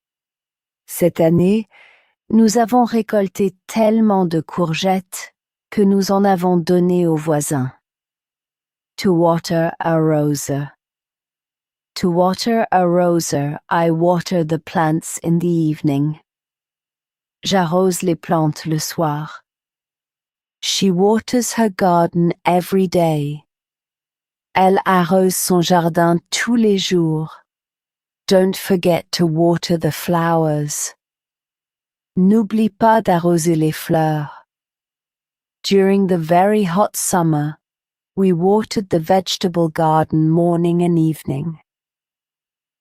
Cette année, nous avons récolté tellement de courgettes que nous en avons donné aux voisins. To water a rose. To water a rose, I water the plants in the evening. J'arrose les plantes le soir. She waters her garden every day. Elle arrose son jardin tous les jours. Don't forget to water the flowers. N'oublie pas d'arroser les fleurs. During the very hot summer, we watered the vegetable garden morning and evening.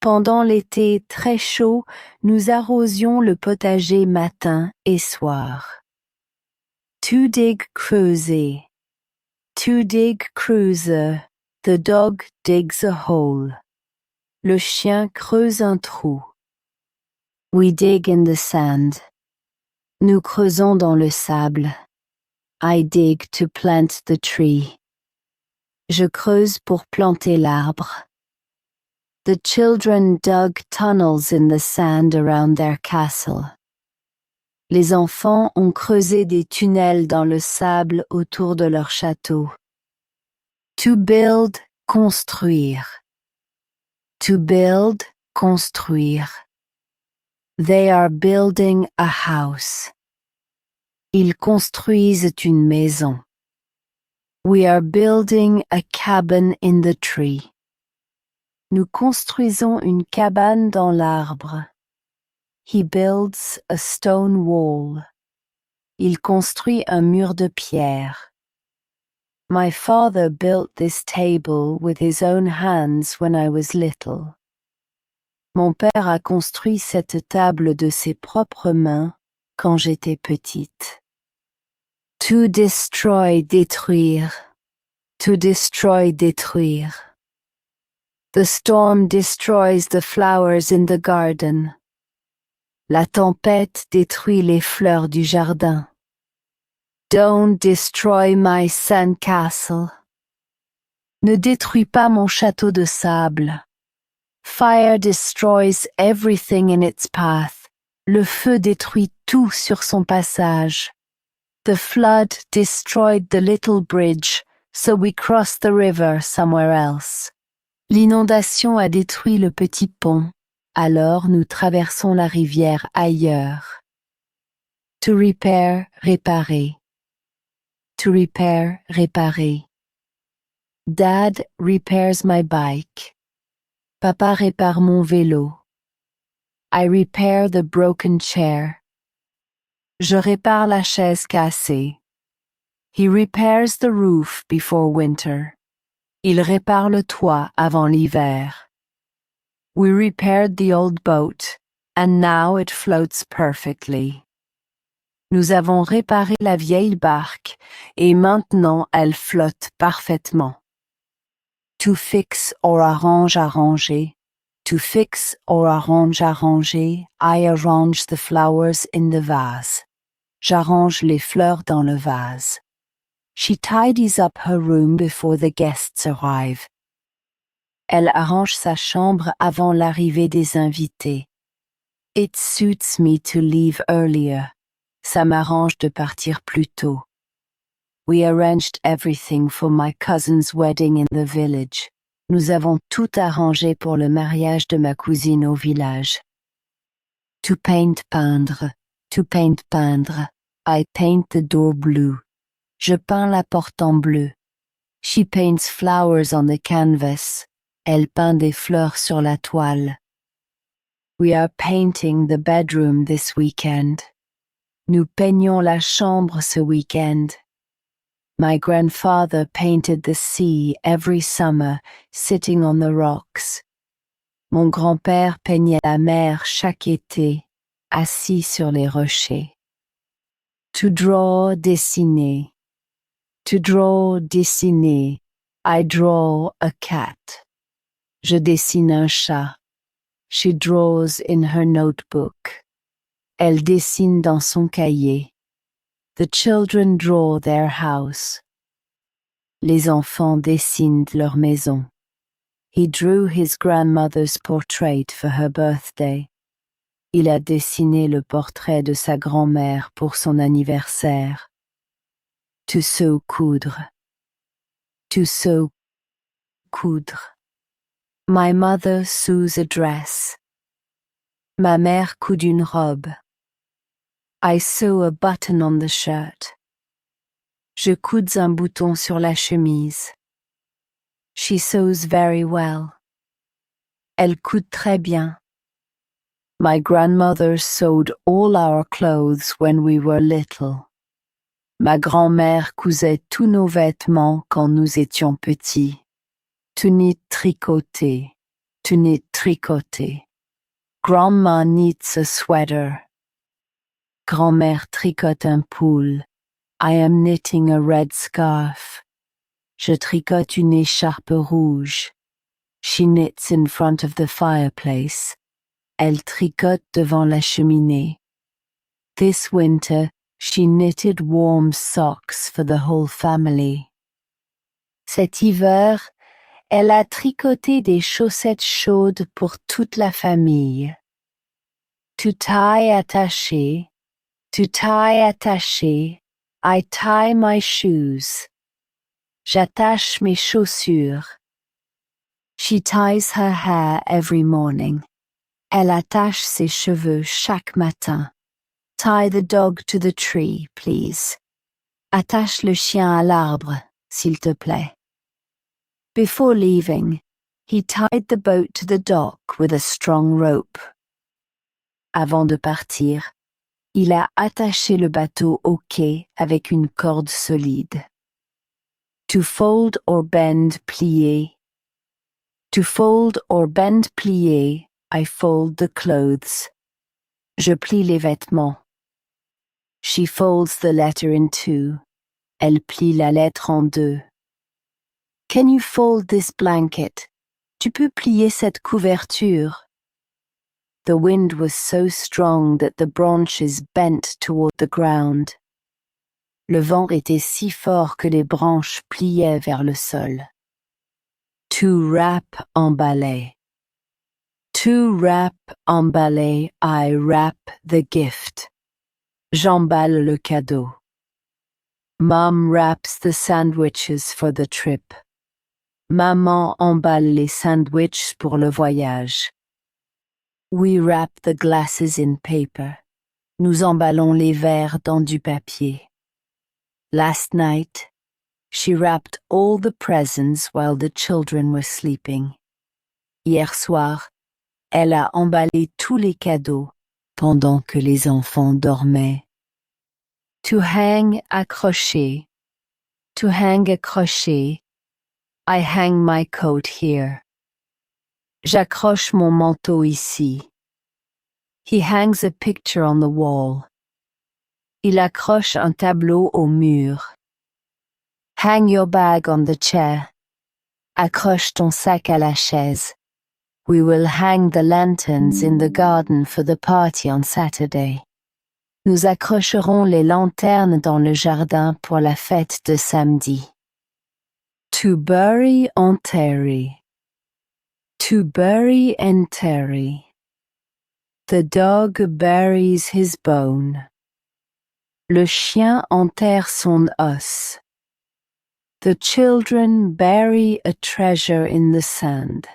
Pendant l'été très chaud, nous arrosions le potager matin et soir. To dig creuser. To dig creuser. The dog digs a hole. Le chien creuse un trou. We dig in the sand. Nous creusons dans le sable. I dig to plant the tree. Je creuse pour planter l'arbre. The children dug tunnels in the sand around their castle. Les enfants ont creusé des tunnels dans le sable autour de leur château. To build, construire. To build, construire. They are building a house. Ils construisent une maison. We are building a cabin in the tree. Nous construisons une cabane dans l'arbre. He builds a stone wall. Il construit un mur de pierre. My father built this table with his own hands when I was little. Mon père a construit cette table de ses propres mains quand j'étais petite. To destroy, détruire. To destroy, détruire. The storm destroys the flowers in the garden. La tempête détruit les fleurs du jardin. Don't destroy my sandcastle. Ne détruis pas mon château de sable. Fire destroys everything in its path. Le feu détruit tout sur son passage. The flood destroyed the little bridge, so we crossed the river somewhere else. L'inondation a détruit le petit pont, alors nous traversons la rivière ailleurs. To repair, réparer. To repair, réparer. Dad repairs my bike. Papa répare mon vélo. I repair the broken chair. Je répare la chaise cassée. He repairs the roof before winter. Il répare le toit avant l'hiver. We repaired the old boat, and now it floats perfectly. Nous avons réparé la vieille barque, et maintenant elle flotte parfaitement. To fix or arrange, arranger. To fix or arrange, arranger. I arrange the flowers in the vase. J'arrange les fleurs dans le vase. She tidies up her room before the guests arrive. Elle arrange sa chambre avant l'arrivée des invités. It suits me to leave earlier. Ça m'arrange de partir plus tôt. We arranged everything for my cousin's wedding in the village. Nous avons tout arrangé pour le mariage de ma cousine au village. To paint, peindre. To paint, peindre. I paint the door blue. Je peins la porte en bleu. She paints flowers on the canvas. Elle peint des fleurs sur la toile. We are painting the bedroom this weekend. Nous peignons la chambre ce week-end. My grandfather painted the sea every summer, sitting on the rocks. Mon grand-père peignait la mer chaque été, assis sur les rochers. To draw, dessiner. To draw, dessiner. I draw a cat. Je dessine un chat. She draws in her notebook. Elle dessine dans son cahier. The children draw their house. Les enfants dessinent leur maison. He drew his grandmother's portrait for her birthday. Il a dessiné le portrait de sa grand-mère pour son anniversaire. To sew coudre. To sew coudre. My mother sews a dress. Ma mère coud une robe. I sew a button on the shirt. Je couds un bouton sur la chemise. She sews very well. Elle coud très bien. My grandmother sewed all our clothes when we were little. Ma grand-mère cousait tous nos vêtements quand nous étions petits. To knit tricoter. To knit tricoter. Grandma knits a sweater. Grand-mère tricote un pull. I am knitting a red scarf. Je tricote une écharpe rouge. She knits in front of the fireplace. Elle tricote devant la cheminée. This winter, she knitted warm socks for the whole family. Cet hiver, elle a tricoté des chaussettes chaudes pour toute la famille. To tie attaché. To tie attaché. I tie my shoes. J'attache mes chaussures. She ties her hair every morning. Elle attache ses cheveux chaque matin. Tie the dog to the tree, please. Attache le chien à l'arbre, s'il te plaît. Before leaving, he tied the boat to the dock with a strong rope. Avant de partir, il a attaché le bateau au quai avec une corde solide. To fold or bend, plier. To fold or bend, plier, I fold the clothes. Je plie les vêtements. She folds the letter in two. Elle plie la lettre en deux. Can you fold this blanket? Tu peux plier cette couverture? The wind was so strong that the branches bent toward the ground. Le vent était si fort que les branches pliaient vers le sol. To wrap, emballer. To wrap, emballer, I wrap the gift. J'emballe le cadeau. Mom wraps the sandwiches for the trip. Maman emballe les sandwichs pour le voyage. We wrap the glasses in paper. Nous emballons les verres dans du papier. Last night, she wrapped all the presents while the children were sleeping. Hier soir, elle a emballé tous les cadeaux pendant que les enfants dormaient. To hang, accrocher. To hang, accrocher. I hang my coat here. J'accroche mon manteau ici. He hangs a picture on the wall. Il accroche un tableau au mur. Hang your bag on the chair. Accroche ton sac à la chaise. We will hang the lanterns in the garden for the party on Saturday. Nous accrocherons les lanternes dans le jardin pour la fête de samedi. To bury, enterrer. To bury, enterrer. The dog buries his bone. Le chien enterre son os. The children bury a treasure in the sand.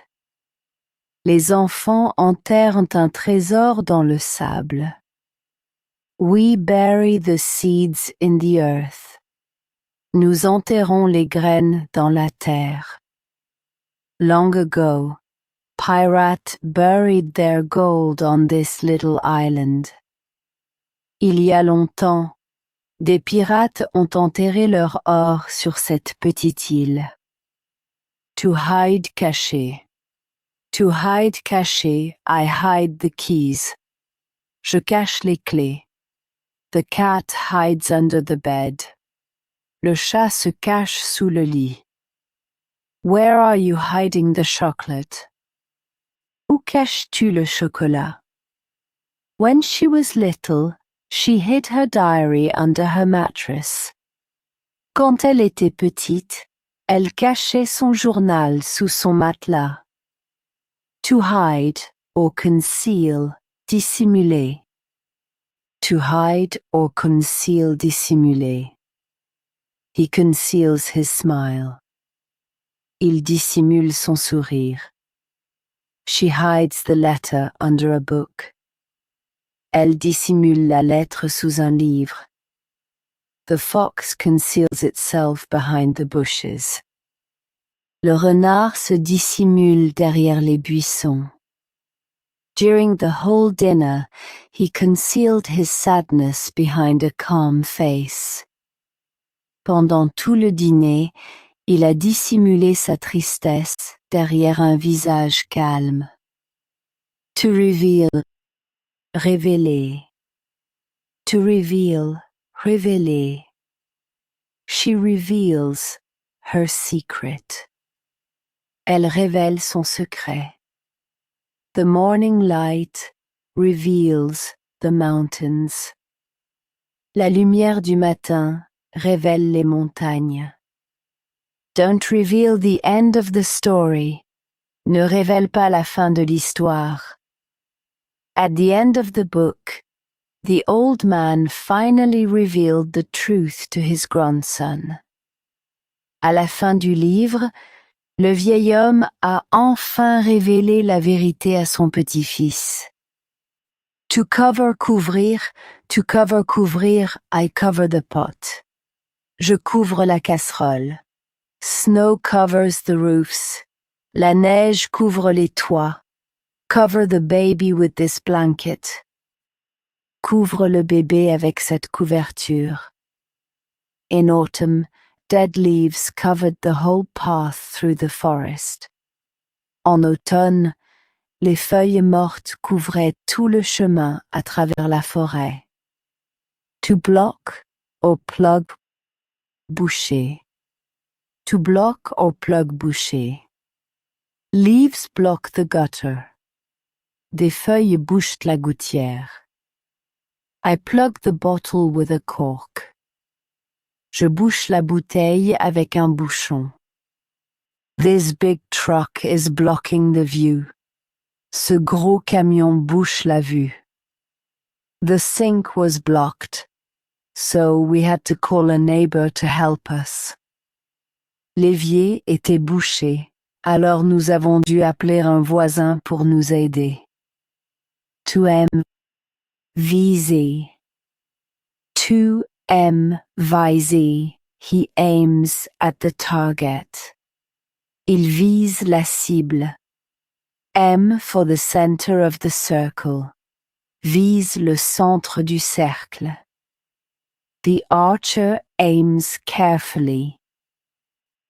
Les enfants enterrent un trésor dans le sable. We bury the seeds in the earth. Nous enterrons les graines dans la terre. Long ago, pirates buried their gold on this little island. Il y a longtemps, des pirates ont enterré leur or sur cette petite île. To hide caché. To hide caché, I hide the keys. Je cache les clés. The cat hides under the bed. Le chat se cache sous le lit. Where are you hiding the chocolate? Où caches-tu le chocolat? When she was little, she hid her diary under her mattress. Quand elle était petite, elle cachait son journal sous son matelas. To hide or conceal, dissimuler. To hide or conceal, dissimuler. He conceals his smile. Il dissimule son sourire. She hides the letter under a book. Elle dissimule la lettre sous un livre. The fox conceals itself behind the bushes. Le renard se dissimule derrière les buissons. During the whole dinner, he concealed his sadness behind a calm face. Pendant tout le dîner, il a dissimulé sa tristesse derrière un visage calme. To reveal, révéler. To reveal, révéler. She reveals her secret. Elle révèle son secret. The morning light reveals the mountains. La lumière du matin révèle les montagnes. Don't reveal the end of the story. Ne révèle pas la fin de l'histoire. At the end of the book, the old man finally revealed the truth to his grandson. À la fin du livre, le vieil homme a enfin révélé la vérité à son petit-fils. To cover, couvrir. To cover, couvrir, I cover the pot. Je couvre la casserole. Snow covers the roofs. La neige couvre les toits. Cover the baby with this blanket. Couvre le bébé avec cette couverture. In autumn, dead leaves covered the whole path through the forest. En automne, les feuilles mortes couvraient tout le chemin à travers la forêt. To block or plug, boucher. To block or plug, boucher. Leaves block the gutter. Des feuilles bouchent la gouttière. I plug the bottle with a cork. Je bouche la bouteille avec un bouchon. This big truck is blocking the view. Ce gros camion bouche la vue. The sink was blocked, so we had to call a neighbor to help us. L'évier était bouché, alors nous avons dû appeler un voisin pour nous aider. To aim, viser. To aim, viser. He aims at the target. Il vise la cible. Aim for the center of the circle. Vise le centre du cercle. The archer aims carefully.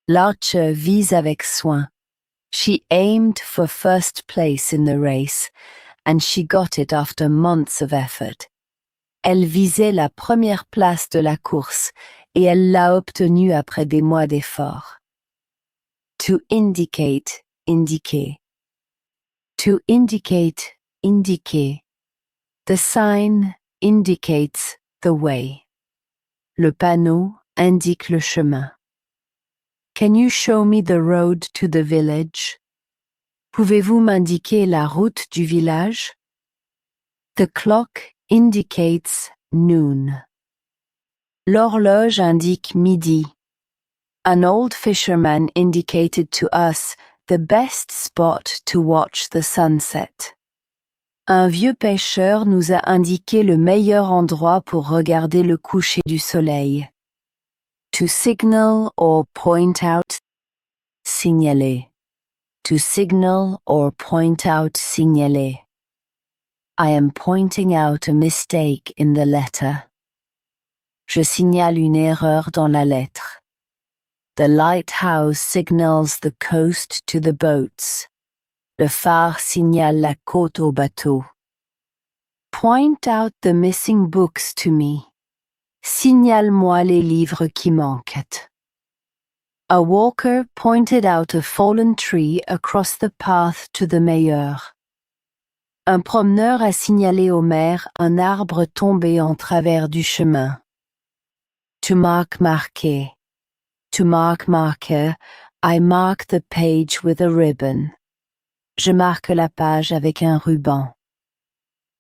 L'archer vise avec soin. She aimed for first place in the race, and she got it after months of effort. Elle visait la première place de la course, et elle l'a obtenue après des mois d'efforts. To indicate, indiquer. To indicate, indiquer. The sign indicates the way. Le panneau indique le chemin. Can you show me the road to the village? Pouvez-vous m'indiquer la route du village? The clock indicates noon. L'horloge indique midi. An old fisherman indicated to us the best spot to watch the sunset. Un vieux pêcheur nous a indiqué le meilleur endroit pour regarder le coucher du soleil. To signal or point out, signaler. To signal or point out, signaler. I am pointing out a mistake in the letter. Je signale une erreur dans la lettre. The lighthouse signals the coast to the boats. Le phare signale la côte aux bateaux. Point out the missing books to me. Signale-moi les livres qui manquent. A walker pointed out a fallen tree across the path to the mayor. Un promeneur a signalé au maire un arbre tombé en travers du chemin. To mark marquer. To mark marker, I mark the page with a ribbon. Je marque la page avec un ruban.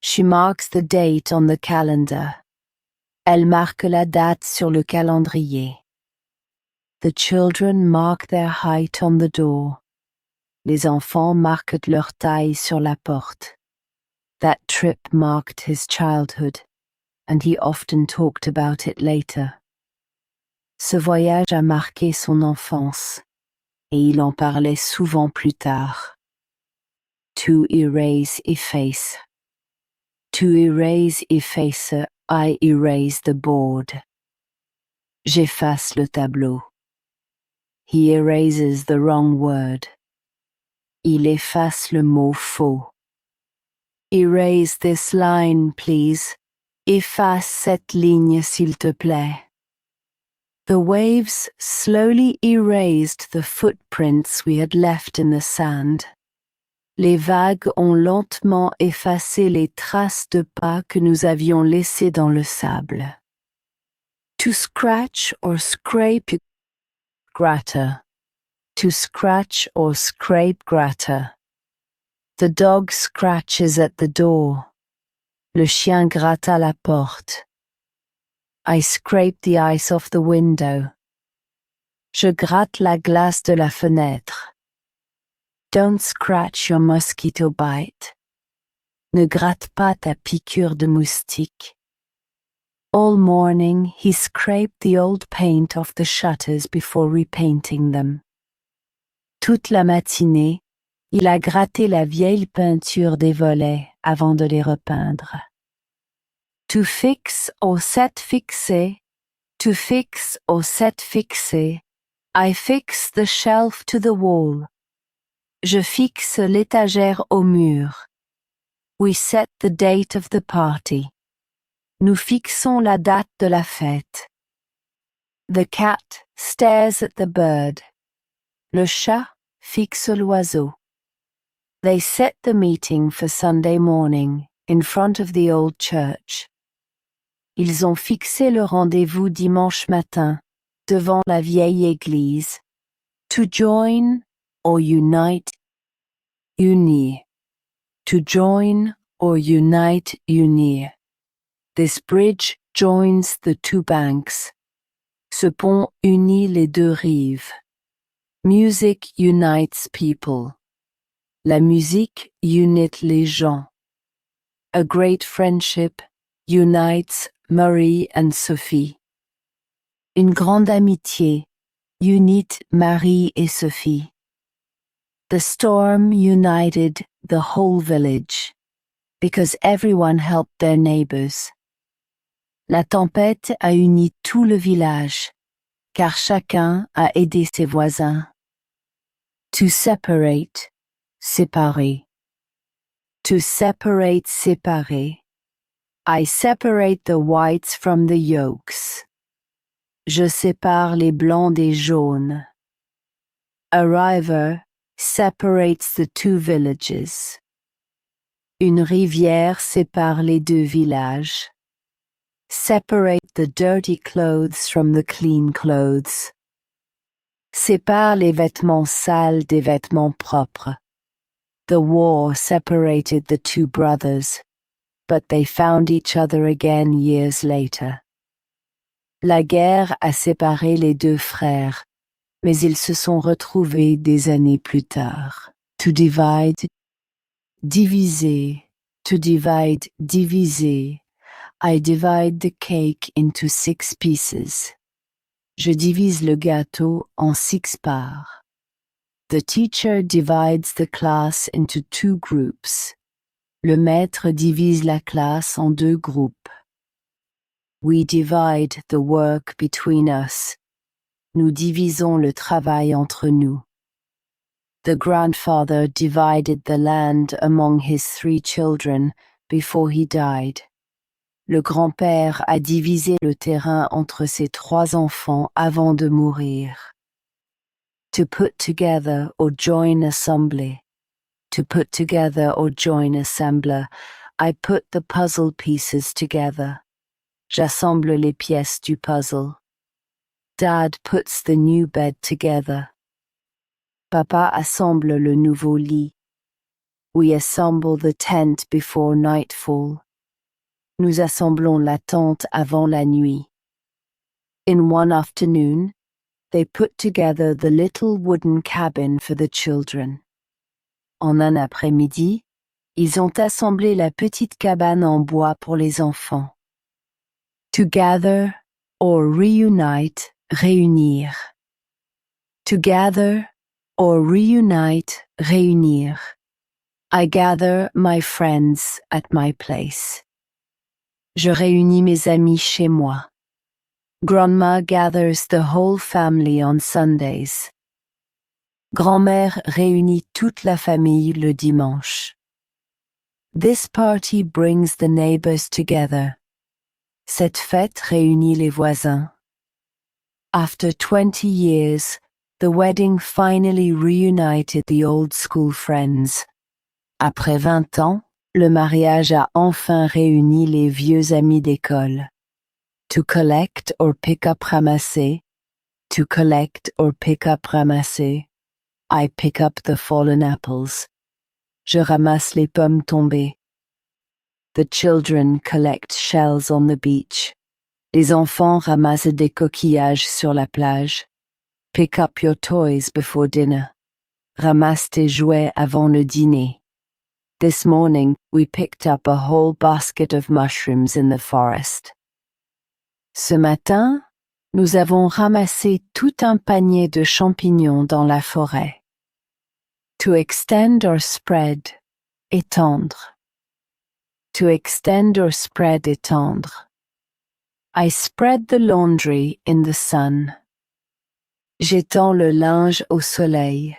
She marks the date on the calendar. Elle marque la date sur le calendrier. The children mark their height on the door. Les enfants marquent leur taille sur la porte. That trip marked his childhood, and he often talked about it later. Ce voyage a marqué son enfance, et il en parlait souvent plus tard. To erase, efface. To erase, efface, I erase the board. J'efface le tableau. He erases the wrong word. Il efface le mot faux. Erase this line, please. Efface cette ligne, s'il te plaît. The waves slowly erased the footprints we had left in the sand. Les vagues ont lentement effacé les traces de pas que nous avions laissées dans le sable. To scratch or scrape, gratter. To scratch or scrape, gratter. The dog scratches at the door. Le chien gratte à la porte. I scrape the ice off the window. Je gratte la glace de la fenêtre. Don't scratch your mosquito bite. Ne gratte pas ta piqûre de moustique. All morning he scraped the old paint off the shutters before repainting them. Toute la matinée, il a gratté la vieille peinture des volets avant de les repeindre. To fix or set fixer, to fix or set fixer, I fix the shelf to the wall. Je fixe l'étagère au mur. We set the date of the party. Nous fixons la date de la fête. The cat stares at the bird. Le chat fixe l'oiseau. They set the meeting for Sunday morning in front of the old church. Ils ont fixé le rendez-vous dimanche matin devant la vieille église. To join or unite, unir. To join or unite, unir. This bridge joins the two banks. Ce pont unit les deux rives. Music unites people. La musique unit les gens. A great friendship unites Marie and Sophie. Une grande amitié unite Marie et Sophie. The storm united the whole village, because everyone helped their neighbors. La tempête a uni tout le village, car chacun a aidé ses voisins. To separate, séparer. To separate, séparer. I separate the whites from the yolks. Je sépare les blancs des jaunes. A river separates the two villages. Une rivière sépare les deux villages. Separate the dirty clothes from the clean clothes. Sépare les vêtements sales des vêtements propres. The war separated the two brothers, but they found each other again years later. La guerre a séparé les deux frères, mais ils se sont retrouvés des années plus tard. To divide, diviser. To divide, diviser. I divide the cake into 6 pieces. Je divise le gâteau en 6 parts. The teacher divides the class into 2 groups. Le maître divise la classe en 2 groupes. We divide the work between us. Nous divisons le travail entre nous. The grandfather divided the land among his 3 children before he died. Le grand-père a divisé le terrain entre ses 3 enfants avant de mourir. To put together or join assembly. to put together or join assembler. I put the puzzle pieces together. J'assemble les pièces du puzzle. Dad puts the new bed together. Papa assemble le nouveau lit. We assemble the tent before nightfall. Nous assemblons la tente avant la nuit. In one afternoon, they put together the little wooden cabin for the children. En un après-midi, ils ont assemblé la petite cabane en bois pour les enfants. To gather or reunite, réunir. To gather or reunite, réunir. I gather my friends at my place. Je réunis mes amis chez moi. Grandma gathers the whole family on Sundays. Grand-mère réunit toute la famille le dimanche. This party brings the neighbors together. Cette fête réunit les voisins. After 20 years, the wedding finally reunited the old school friends. Après 20 ans, le mariage a enfin réuni les vieux amis d'école. To collect or pick up ramasser. To collect or pick up ramasser. I pick up the fallen apples. Je ramasse les pommes tombées. The children collect shells on the beach. Les enfants ramassent des coquillages sur la plage. Pick up your toys before dinner. Ramasse tes jouets avant le dîner. This morning, we picked up a whole basket of mushrooms in the forest. Ce matin, nous avons ramassé tout un panier de champignons dans la forêt. To extend or spread, étendre. To extend or spread, étendre. I spread the laundry in the sun. J'étends le linge au soleil.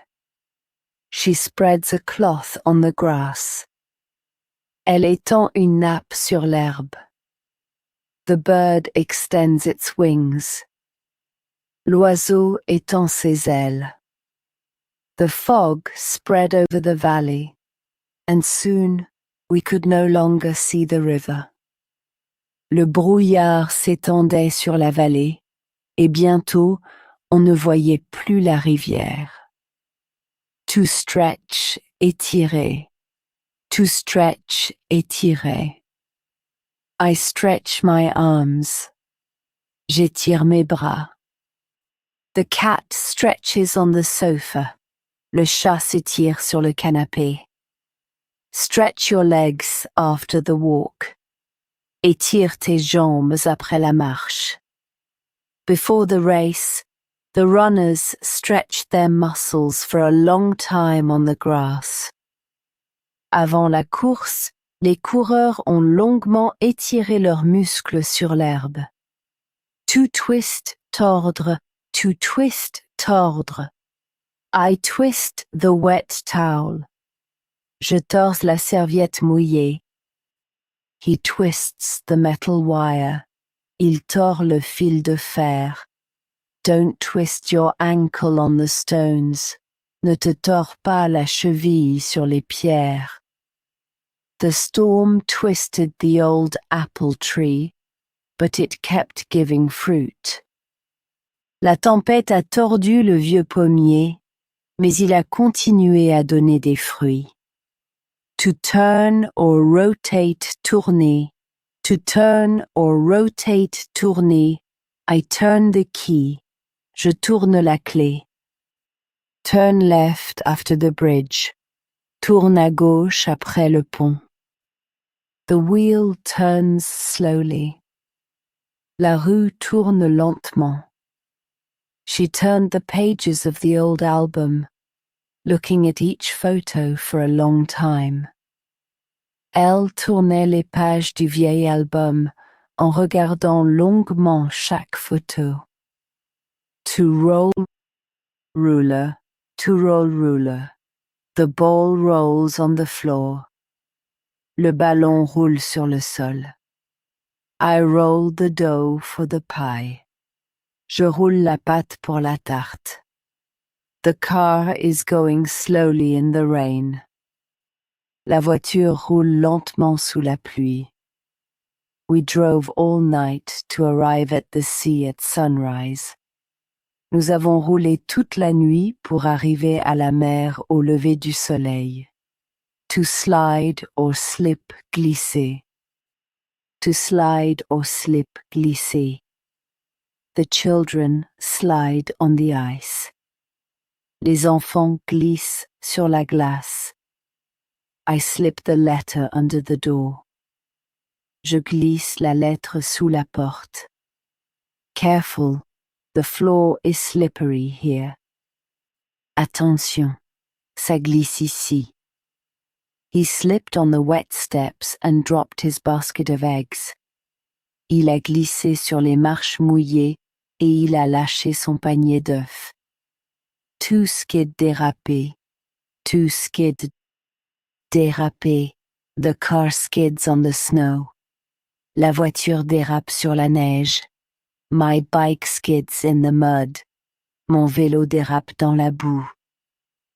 She spreads a cloth on the grass. Elle étend une nappe sur l'herbe. The bird extends its wings. L'oiseau étend ses ailes. The fog spread over the valley, and soon we could no longer see the river. Le brouillard s'étendait sur la vallée, et bientôt on ne voyait plus la rivière. To stretch, étirer. To stretch, étirer. I stretch my arms. J'étire mes bras. The cat stretches on the sofa. Le chat s'étire sur le canapé. Stretch your legs after the walk. Étire tes jambes après la marche. Before the race, the runners stretched their muscles for a long time on the grass. Avant la course, les coureurs ont longuement étiré leurs muscles sur l'herbe. To twist, tordre, to twist, tordre. I twist the wet towel. Je torse la serviette mouillée. He twists the metal wire. Il tord le fil de fer. Don't twist your ankle on the stones. Ne te tords pas la cheville sur les pierres. The storm twisted the old apple tree, but it kept giving fruit. La tempête a tordu le vieux pommier, mais il a continué à donner des fruits. To turn or rotate, tourner. To turn or rotate, tourner. I turn the key. Je tourne la clé. Turn left after the bridge. Tourne à gauche après le pont. The wheel turns slowly. La roue tourne lentement. She turned the pages of the old album, looking at each photo for a long time. Elle tournait les pages du vieil album en regardant longuement chaque photo. To roll ruler, to roll ruler. The ball rolls on the floor. Le ballon roule sur le sol. I roll the dough for the pie. Je roule la pâte pour la tarte. The car is going slowly in the rain. La voiture roule lentement sous la pluie. We drove all night to arrive at the sea at sunrise. Nous avons roulé toute la nuit pour arriver à la mer au lever du soleil. To slide or slip, glisser. To slide or slip, glisser. The children slide on the ice. Les enfants glissent sur la glace. I slip the letter under the door. Je glisse la lettre sous la porte. Careful, the floor is slippery here. Attention, ça glisse ici. He slipped on the wet steps and dropped his basket of eggs. Il a glissé sur les marches mouillées et il a lâché son panier d'œufs. To skid déraper. To skid déraper. The car skids on the snow. La voiture dérape sur la neige. My bike skids in the mud. Mon vélo dérape dans la boue.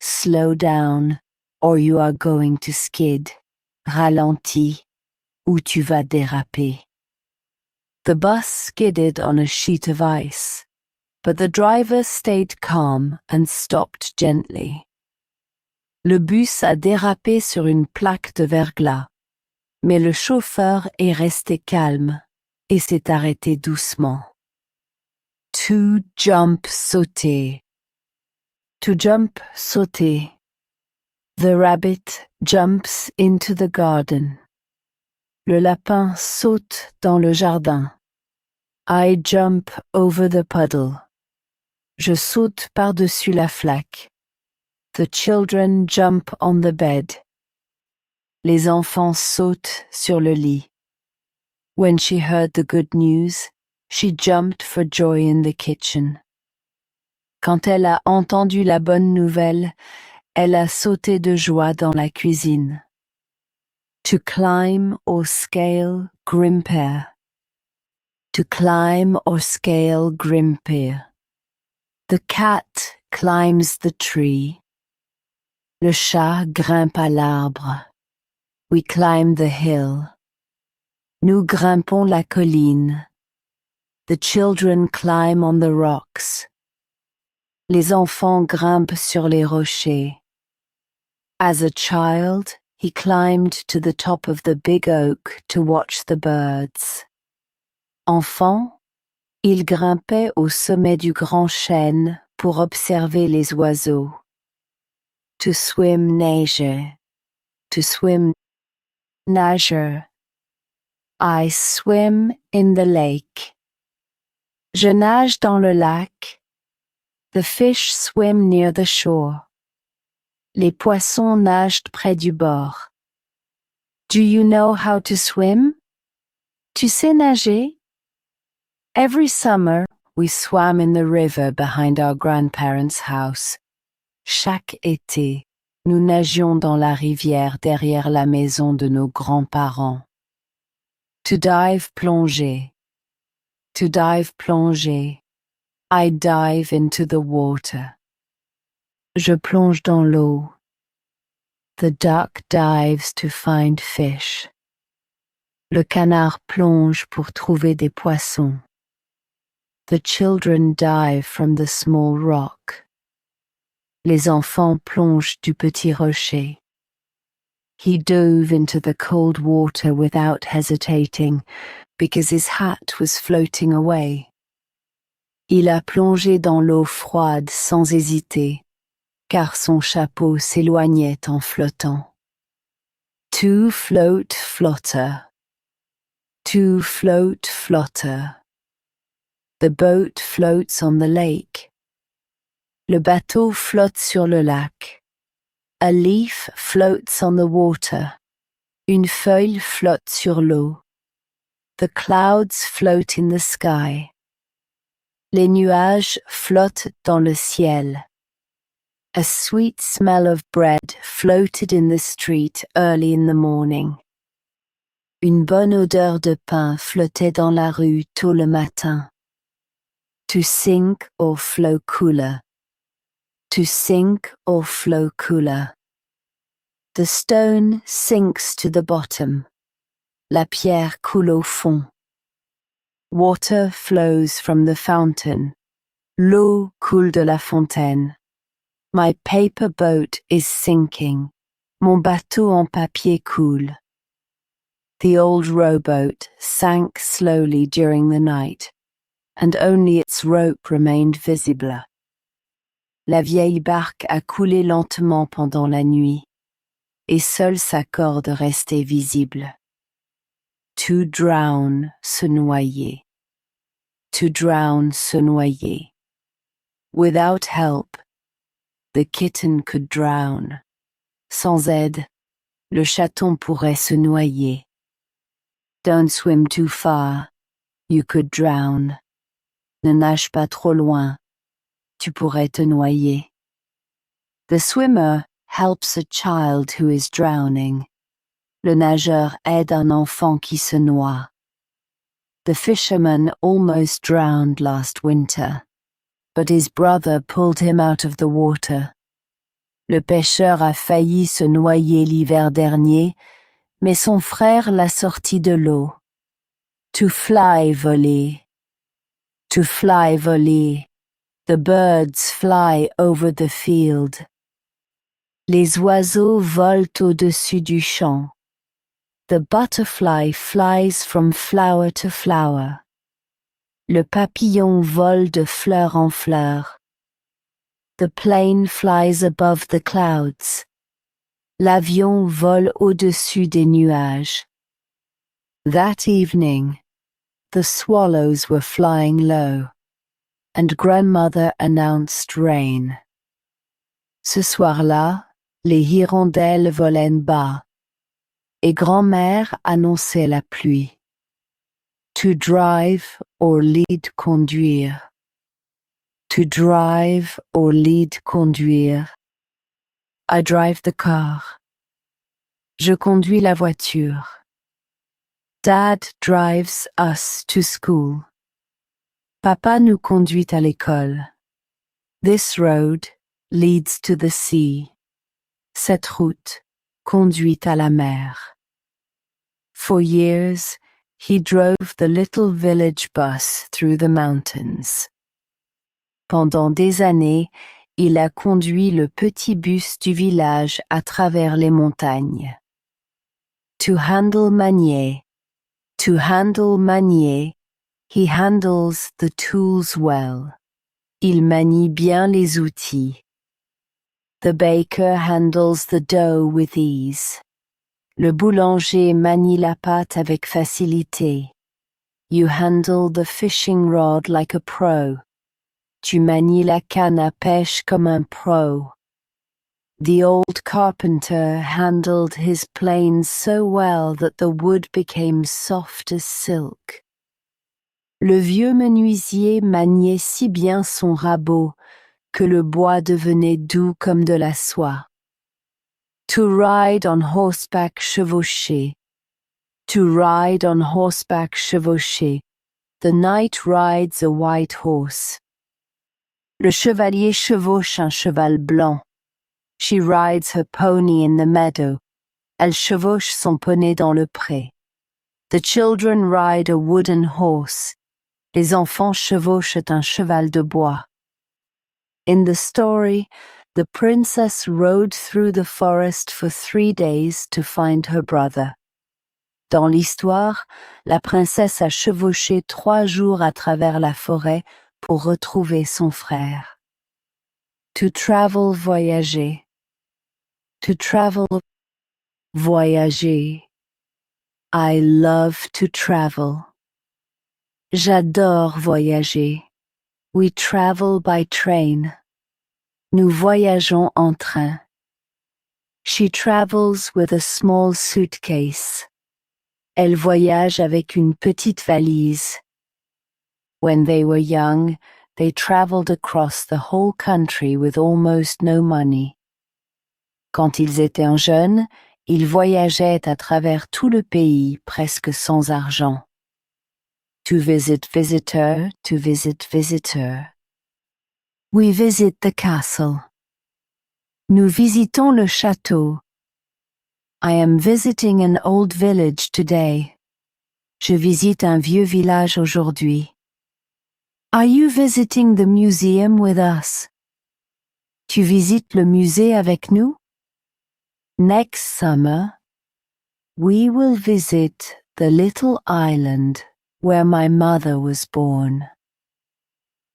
Slow down, or you are going to skid. Ralentis, ou tu vas déraper. The bus skidded on a sheet of ice, but the driver stayed calm and stopped gently. Le bus a dérapé sur une plaque de verglas, mais le chauffeur est resté calme et s'est arrêté doucement. To jump, sauter. To jump, sauter. The rabbit jumps into the garden. Le lapin saute dans le jardin. I jump over the puddle. Je saute par-dessus la flaque. The children jump on the bed. Les enfants sautent sur le lit. When she heard the good news, she jumped for joy in the kitchen. Quand elle a entendu la bonne nouvelle, elle a sauté de joie dans la cuisine. To climb or scale, grimper. To climb or scale, grimper. The cat climbs the tree. Le chat grimpe à l'arbre. We climb the hill. Nous grimpons la colline. The children climb on the rocks. Les enfants grimpent sur les rochers. As a child, he climbed to the top of the big oak to watch the birds. Enfant, il grimpait au sommet du grand chêne pour observer les oiseaux. To swim, nager. To swim, nager. I swim in the lake. Je nage dans le lac. The fish swim near the shore. Les poissons nagent près du bord. Do you know how to swim? Tu sais nager? Every summer, we swam in the river behind our grandparents' house. Chaque été, nous nagions dans la rivière derrière la maison de nos grands-parents. To dive, plonger. To dive, plonger. I dive into the water. Je plonge dans l'eau. The duck dives to find fish. Le canard plonge pour trouver des poissons. The children dive from the small rock. Les enfants plongent du petit rocher. He dove into the cold water without hesitating, because his hat was floating away. Il a plongé dans l'eau froide sans hésiter, car son chapeau s'éloignait en flottant. To float, flotter. To float, flotter. The boat floats on the lake. Le bateau flotte sur le lac. A leaf floats on the water. Une feuille flotte sur l'eau. The clouds float in the sky. Les nuages flottent dans le ciel. A sweet smell of bread floated in the street early in the morning. Une bonne odeur de pain flottait dans la rue tôt le matin. To sink or flow cooler. To sink or flow cooler. The stone sinks to the bottom. La pierre coule au fond. Water flows from the fountain. L'eau coule de la fontaine. My paper boat is sinking. Mon bateau en papier coule. The old rowboat sank slowly during the night, and only its rope remained visible. La vieille barque a coulé lentement pendant la nuit, et seule sa corde restait visible. To drown, se noyer. To drown, se noyer. Without help, the kitten could drown. Sans aide, le chaton pourrait se noyer. Don't swim too far, you could drown. Ne nage pas trop loin, tu pourrais te noyer. The swimmer helps a child who is drowning. Le nageur aide un enfant qui se noie. The fisherman almost drowned last winter, but his brother pulled him out of the water. Le pêcheur a failli se noyer l'hiver dernier, mais son frère l'a sorti de l'eau. To fly, voler. To fly, voler. The birds fly over the field. Les oiseaux volent au-dessus du champ. The butterfly flies from flower to flower. Le papillon vole de fleur en fleur. The plane flies above the clouds. L'avion vole au-dessus des nuages. That evening, the swallows were flying low, and grandmother announced rain. Ce soir-là, les hirondelles volaient bas, et grand-mère annonçait la pluie. To drive or lead conduire. To drive or lead conduire. I drive the car. Je conduis la voiture. Dad drives us to school. Papa nous conduit à l'école. This road leads to the sea. Cette route conduit à la mer. For years, he drove the little village bus through the mountains. Pendant des années, il a conduit le petit bus du village à travers les montagnes. To handle manier. To handle manier, he handles the tools well. Il manie bien les outils. The baker handles the dough with ease. Le boulanger manie la pâte avec facilité. You handle the fishing rod like a pro. Tu manies la canne à pêche comme un pro. The old carpenter handled his planes so well that the wood became soft as silk. Le vieux menuisier maniait si bien son rabot que le bois devenait doux comme de la soie. To ride on horseback chevauché. To ride on horseback chevauché. The knight rides a white horse. Le chevalier chevauche un cheval blanc. She rides her pony in the meadow. Elle chevauche son poney dans le pré. The children ride a wooden horse. Les enfants chevauchent un cheval de bois. In the story, the princess rode through the forest for 3 days to find her brother. Dans l'histoire, la princesse a chevauché 3 jours à travers la forêt pour retrouver son frère. To travel, voyager. To travel, voyager. I love to travel. J'adore voyager. We travel by train. Nous voyageons en train. She travels with a small suitcase. Elle voyage avec une petite valise. When they were young, they traveled across the whole country with almost no money. Quand ils étaient jeunes, ils voyageaient à travers tout le pays presque sans argent. To visit visitor, to visit visitor. We visit the castle. Nous visitons le château. I am visiting an old village today. Je visite un vieux village aujourd'hui. Are you visiting the museum with us? Tu visites le musée avec nous? Next summer, we will visit the little island where my mother was born.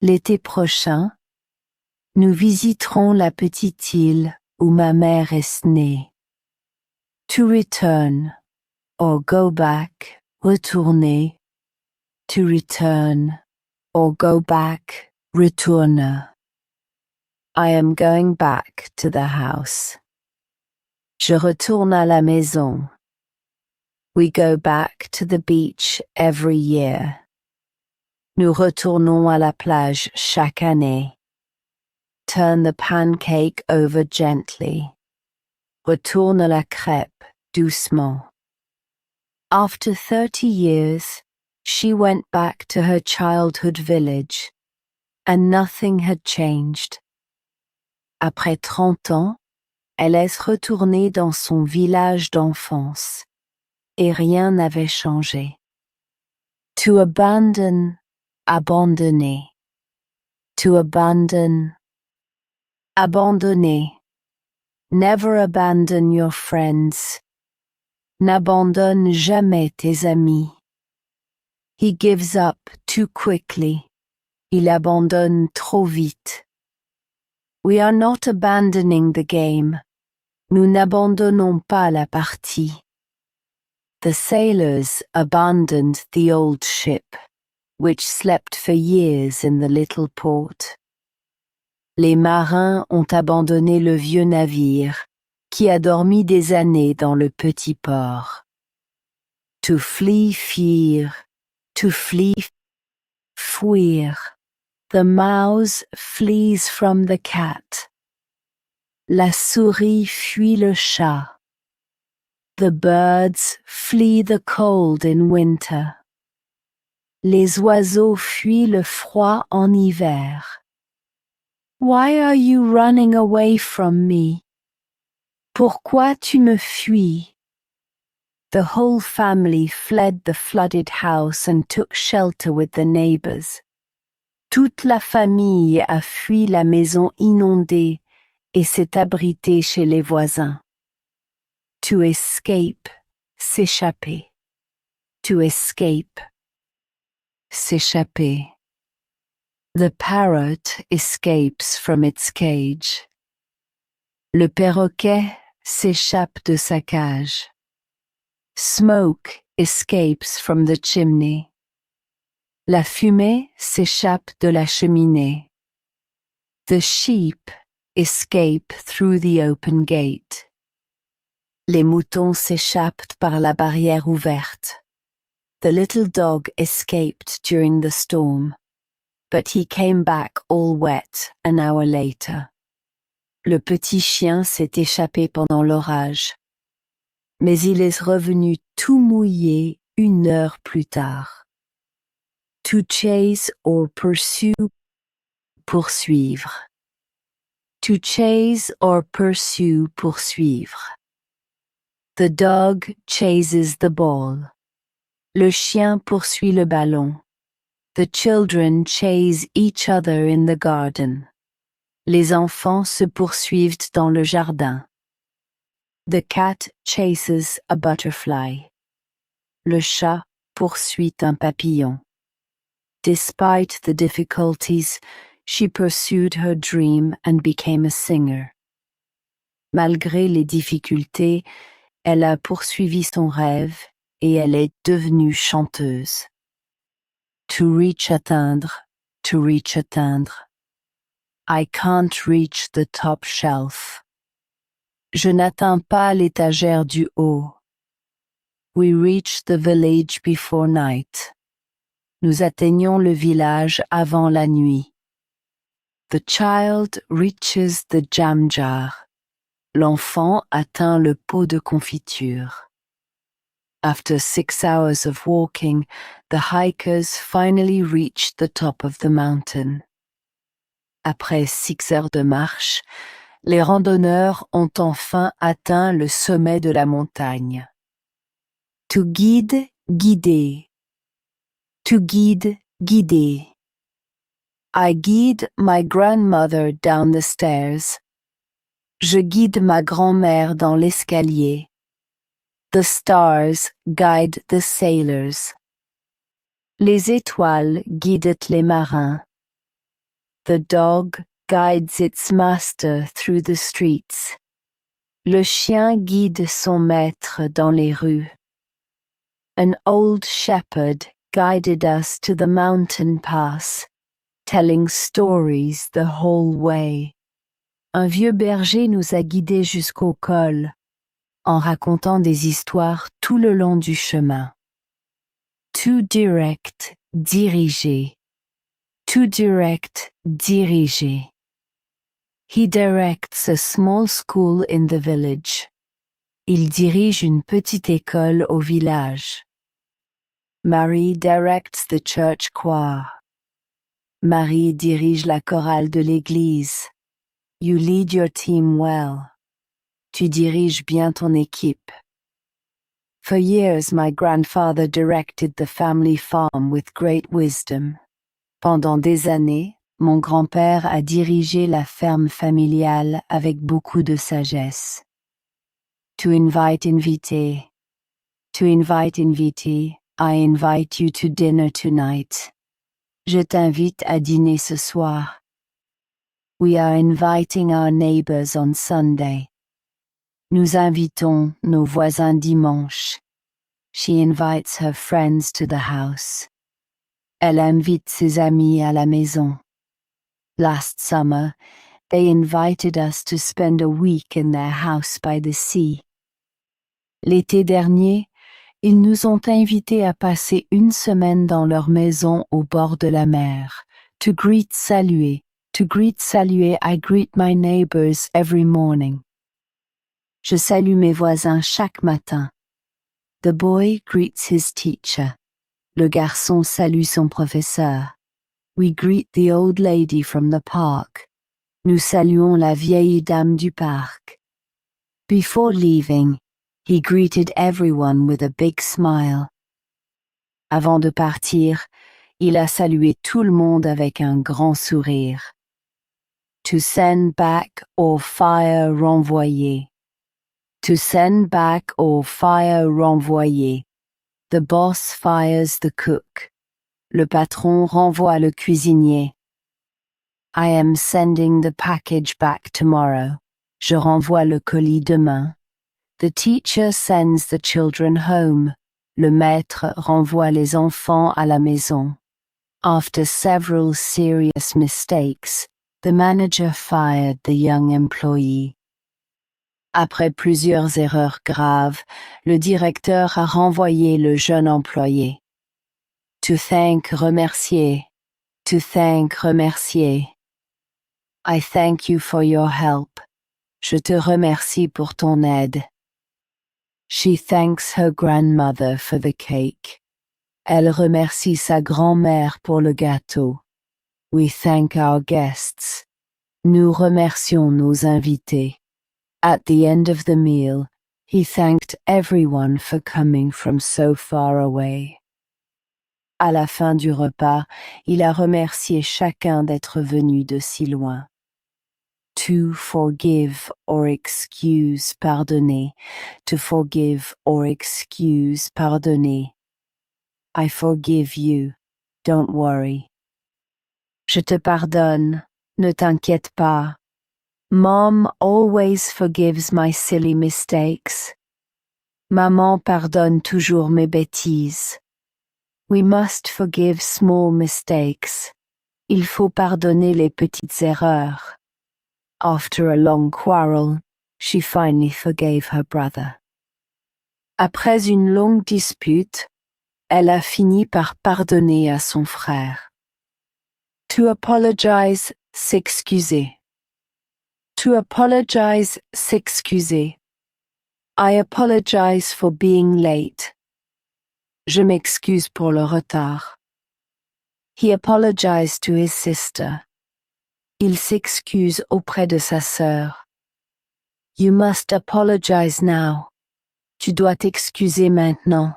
L'été prochain, nous visiterons la petite île où ma mère est née. To return, or go back, retourner. To return, or go back, retourne. I am going back to the house. Je retourne à la maison. We go back to the beach every year. Nous retournons à la plage chaque année. Turn the pancake over gently. Retourne la crêpe doucement. After 30 years, she went back to her childhood village, and nothing had changed. Après 30 ans, elle est retournée dans son village d'enfance, et rien n'avait changé. To abandon, abandonner. To abandon, abandonner. Never abandon your friends. N'abandonne jamais tes amis. He gives up too quickly. Il abandonne trop vite. We are not abandoning the game. Nous n'abandonnons pas la partie. The sailors abandoned the old ship, which slept for years in the little port. Les marins ont abandonné le vieux navire, qui a dormi des années dans le petit port. To flee, fuir. To flee, fuir. The mouse flees from the cat. La souris fuit le chat. The birds flee the cold in winter. Les oiseaux fuient le froid en hiver. Why are you running away from me? Pourquoi tu me fuis? The whole family fled the flooded house and took shelter with the neighbors. Toute la famille a fui la maison inondée et s'est abritée chez les voisins. To escape, s'échapper. To escape, s'échapper. The parrot escapes from its cage. Le perroquet s'échappe de sa cage. Smoke escapes from the chimney. La fumée s'échappe de la cheminée. The sheep escape through the open gate. Les moutons s'échappent par la barrière ouverte. The little dog escaped during the storm, but he came back all wet an hour later. Le petit chien s'est échappé pendant l'orage, mais il est revenu tout mouillé 1 heure plus tard. To chase or pursue, poursuivre. To chase or pursue, poursuivre. The dog chases the ball. Le chien poursuit le ballon. The children chase each other in the garden. Les enfants se poursuivent dans le jardin. The cat chases a butterfly. Le chat poursuit un papillon. Despite the difficulties, she pursued her dream and became a singer. Malgré les difficultés, elle a poursuivi son rêve et elle est devenue chanteuse. To reach, atteindre, to reach, atteindre. I can't reach the top shelf. Je n'atteins pas l'étagère du haut. We reach the village before night. Nous atteignons le village avant la nuit. The child reaches the jam jar. L'enfant atteint le pot de confiture. After 6 hours of walking, the hikers finally reached the top of the mountain. Après 6 heures de marche, Les randonneurs ont enfin atteint le sommet de la montagne. To guide, guider. To guide, guider. I guide my grandmother down the stairs. Je guide ma grand-mère dans l'escalier. The stars guide the sailors. Les étoiles guident les marins. The dog guides its master through the streets. Le chien guide son maître dans les rues. An old shepherd guided us to the mountain pass, telling stories the whole way. Un vieux berger nous a guidés jusqu'au col, en racontant des histoires tout le long du chemin. To direct, diriger. To direct, diriger. He directs a small school in the village. Il dirige une petite école au village. Marie directs the church choir. Marie dirige la chorale de l'église. You lead your team well. Tu diriges bien ton équipe. For years my grandfather directed the family farm with great wisdom. Pendant des années, mon grand-père a dirigé la ferme familiale avec beaucoup de sagesse. To invite invité. To invite invité, I invite you to dinner tonight. Je t'invite à dîner ce soir. We are inviting our neighbors on Sunday. Nous invitons nos voisins dimanche. She invites her friends to the house. Elle invite ses amis à la maison. Last summer, they invited us to spend a week in their house by the sea. L'été dernier, ils nous ont invités à passer une semaine dans leur maison au bord de la mer. To greet, saluer. To greet, saluer, I greet my neighbors every morning. Je salue mes voisins chaque matin. The boy greets his teacher. Le garçon salue son professeur. We greet the old lady from the park. Nous saluons la vieille dame du parc. Before leaving, he greeted everyone with a big smile. Avant de partir, il a salué tout le monde avec un grand sourire. To send back or fire renvoyer. To send back or fire renvoyer. The boss fires the cook. Le patron renvoie le cuisinier. I am sending the package back tomorrow. Je renvoie le colis demain. The teacher sends the children home. Le maître renvoie les enfants à la maison. After several serious mistakes, the manager fired the young employee. Après plusieurs erreurs graves, le directeur a renvoyé le jeune employé. To thank, remercier. To thank, remercier. I thank you for your help. Je te remercie pour ton aide. She thanks her grandmother for the cake. Elle remercie sa grand-mère pour le gâteau. We thank our guests. Nous remercions nos invités. At the end of the meal, he thanked everyone for coming from so far away. À la fin du repas, il a remercié chacun d'être venu de si loin. To forgive or excuse, pardonner. To forgive or excuse, pardonner. I forgive you, don't worry. Je te pardonne, ne t'inquiète pas. Mom always forgives my silly mistakes. Maman pardonne toujours mes bêtises. We must forgive small mistakes. Il faut pardonner les petites erreurs. After a long quarrel, she finally forgave her brother. Après une longue dispute, elle a fini par pardonner à son frère. To apologize, s'excuser. To apologize, s'excuser. I apologize for being late. Je m'excuse pour le retard. He apologized to his sister. Il s'excuse auprès de sa sœur. You must apologize now. Tu dois t'excuser maintenant.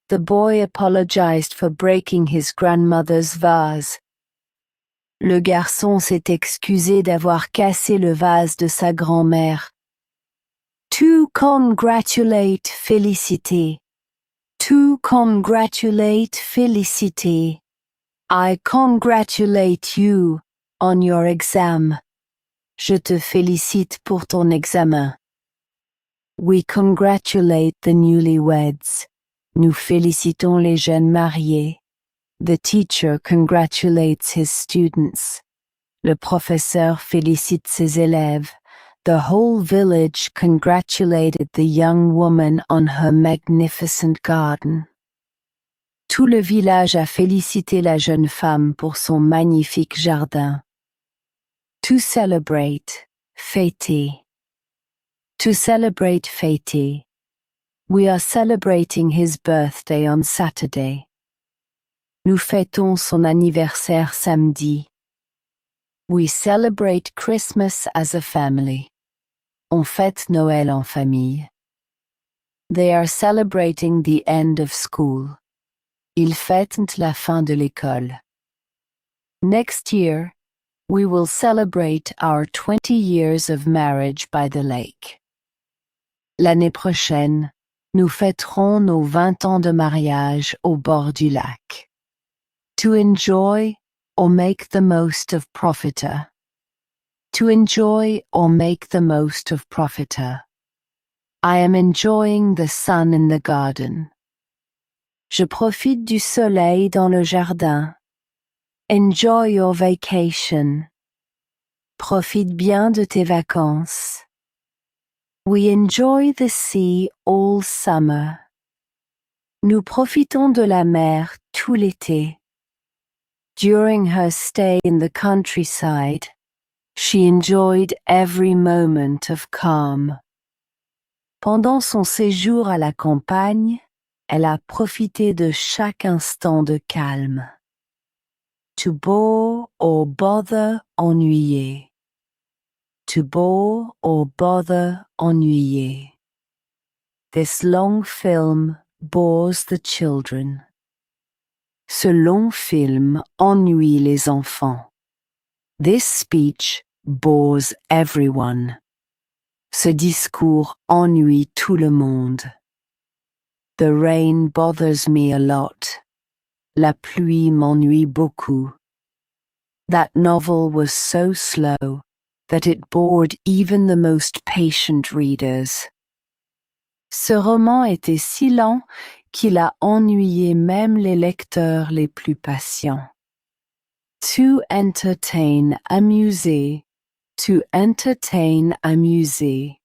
The boy apologized for breaking his grandmother's vase. Le garçon s'est excusé d'avoir cassé le vase de sa grand-mère. To congratulate, féliciter. To congratulate, féliciter. I congratulate you on your exam. Je te félicite pour ton examen. We congratulate the newlyweds. Nous félicitons les jeunes mariés. The teacher congratulates his students. Le professeur félicite ses élèves. The whole village congratulated the young woman on her magnificent garden. Tout le village a félicité la jeune femme pour son magnifique jardin. To celebrate, fêter. To celebrate, fêter. We are celebrating his birthday on Saturday. Nous fêtons son anniversaire samedi. We celebrate Christmas as a family. On fête Noël en famille. They are celebrating the end of school. Ils fêtent la fin de l'école. Next year, we will celebrate our 20 years of marriage by the lake. L'année prochaine, nous fêterons nos 20 ans de mariage au bord du lac. To enjoy or make the most of profiter. To enjoy or make the most of profiter. I am enjoying the sun in the garden. Je profite du soleil dans le jardin. Enjoy your vacation. Profite bien de tes vacances. We enjoy the sea all summer. Nous profitons de la mer tout l'été. During her stay in the countryside, she enjoyed every moment of calm. Pendant son séjour à la campagne, elle a profité de chaque instant de calme. To bore or bother, ennuyer. To bore or bother, ennuyer. This long film bores the children. Ce long film ennuie les enfants. This speech bores everyone. Ce discours ennuie tout le monde. The rain bothers me a lot. La pluie m'ennuie beaucoup. That novel was so slow that it bored even the most patient readers. Ce roman était si lent qu'il a ennuyé même les lecteurs les plus patients. To entertain, amuser. To entertain, amuser.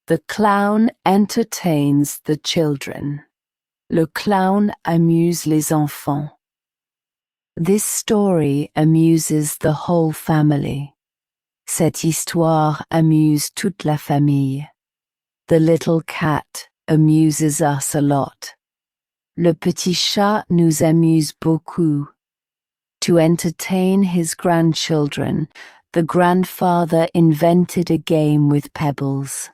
The clown entertains the children. Le clown amuse les enfants. This story amuses the whole family. Cette histoire amuse toute la famille. The little cat amuses us a lot. Le petit chat nous amuse beaucoup. To entertain his grandchildren, the grandfather invented a game with pebbles.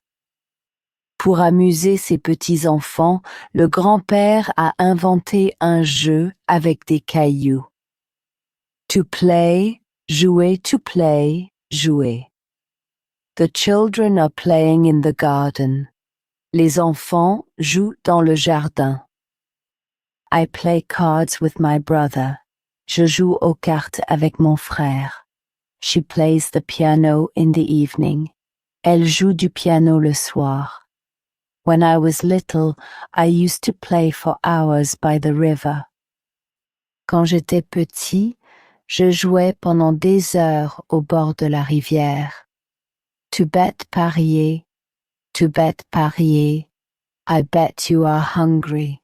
Pour amuser ses petits-enfants, le grand-père a inventé un jeu avec des cailloux. To play, jouer, to play, jouer. The children are playing in the garden. Les enfants jouent dans le jardin. I play cards with my brother. Je joue aux cartes avec mon frère. She plays the piano in the evening. Elle joue du piano le soir. When I was little, I used to play for hours by the river. Quand j'étais petit, je jouais pendant des heures au bord de la rivière. To bet, parier. To bet, parier. I bet you are hungry.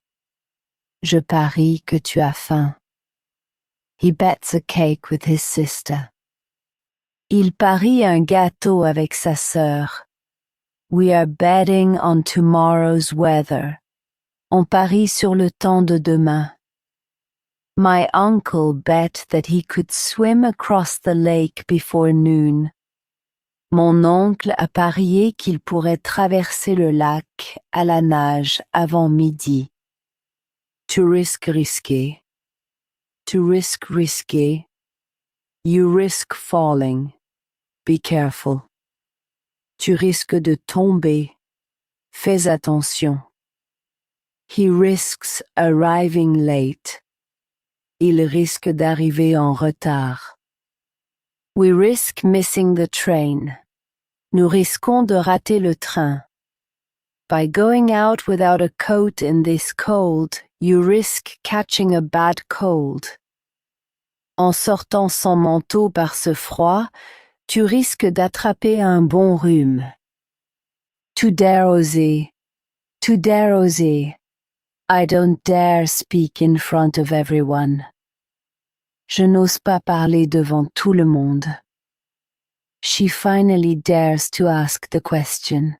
Je parie que tu as faim. He bets a cake with his sister. Il parie un gâteau avec sa sœur. We are betting on tomorrow's weather. On parie sur le temps de demain. My uncle bet that he could swim across the lake before noon. Mon oncle a parié qu'il pourrait traverser le lac à la nage avant midi. To risk risquer. To risk risquer. You risk falling. Be careful. Tu risques de tomber. Fais attention. He risks arriving late. Il risque d'arriver en retard. We risk missing the train. Nous risquons de rater le train. By going out without a coat in this cold, you risk catching a bad cold. En sortant sans manteau par ce froid, tu risques d'attraper un bon rhume. To dare oser. To dare oser. I don't dare speak in front of everyone. Je n'ose pas parler devant tout le monde. She finally dares to ask the question.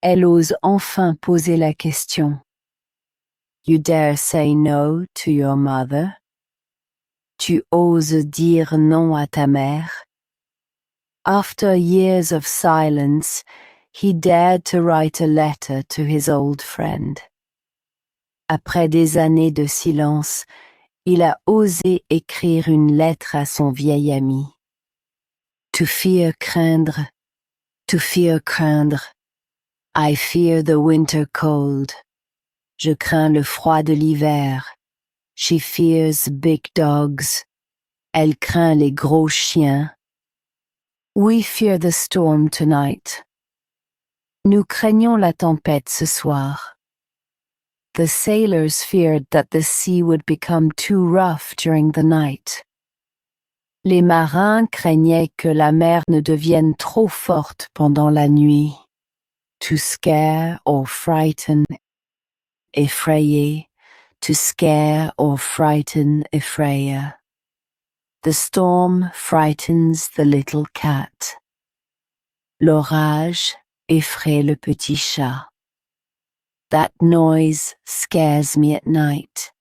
Elle ose enfin poser la question. You dare say no to your mother. Tu oses dire non à ta mère. After years of silence, he dared to write a letter to his old friend. Après des années de silence, il a osé écrire une lettre à son vieil ami. To fear craindre, to fear craindre. I fear the winter cold. Je crains le froid de l'hiver. She fears big dogs. Elle craint les gros chiens. We fear the storm tonight. Nous craignons la tempête ce soir. The sailors feared that the sea would become too rough during the night. Les marins craignaient que la mer ne devienne trop forte pendant la nuit. To scare or frighten, effrayer, to scare or frighten, effrayer. The storm frightens the little cat. L'orage effraie le petit chat. That noise scares me at night.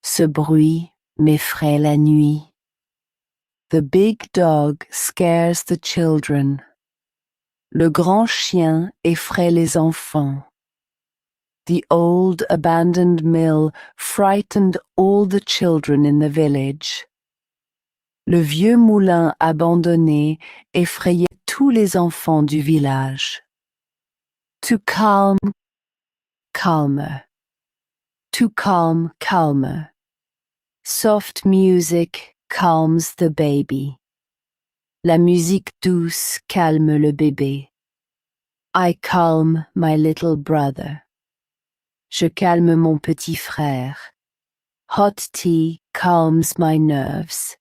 Ce bruit m'effraie la nuit. The big dog scares the children. Le grand chien effraie les enfants. The old abandoned mill frightened all the children in the village. Le vieux moulin abandonné effrayait tous les enfants du village. To calm, calmer. To calm, calmer. Soft music calms the baby. La musique douce calme le bébé. I calm my little brother. Je calme mon petit frère. Hot tea calms my nerves.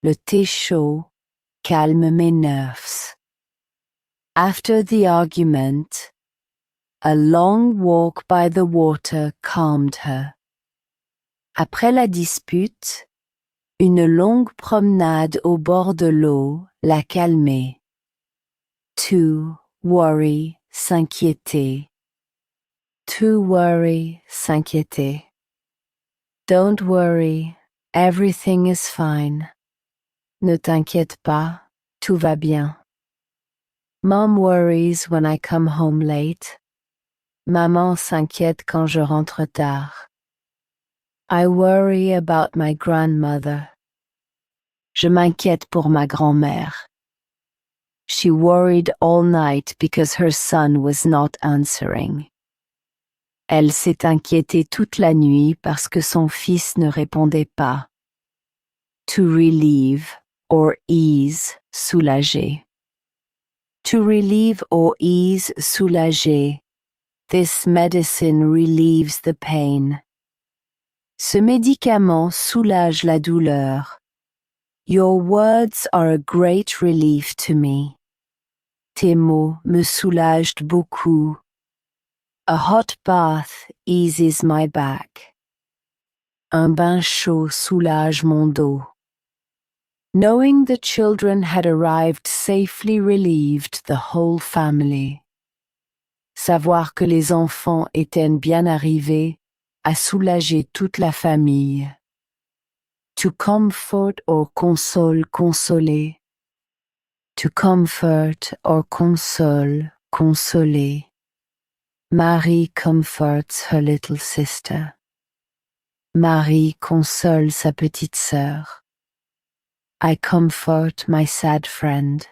Le thé chaud calme mes nerfs. After the argument, a long walk by the water calmed her. Après la dispute, une longue promenade au bord de l'eau l'a calmée. To worry, s'inquiéter. To worry, s'inquiéter. Don't worry, everything is fine. Ne t'inquiète pas, tout va bien. Mom worries when I come home late. Maman s'inquiète quand je rentre tard. I worry about my grandmother. Je m'inquiète pour ma grand-mère. She worried all night because her son was not answering. Elle s'est inquiétée toute la nuit parce que son fils ne répondait pas. To relieve or ease, soulager. To relieve or ease, soulager. This medicine relieves the pain. Ce médicament soulage la douleur. Your words are a great relief to me. Tes mots me soulagent beaucoup. A hot bath eases my back. Un bain chaud soulage mon dos. Knowing the children had arrived safely relieved the whole family. Savoir que les enfants étaient bien arrivés a soulagé toute la famille. To comfort or console, consoler. To comfort or console, consoler. Marie comforts her little sister. Marie console sa petite sœur. I comfort my sad friend.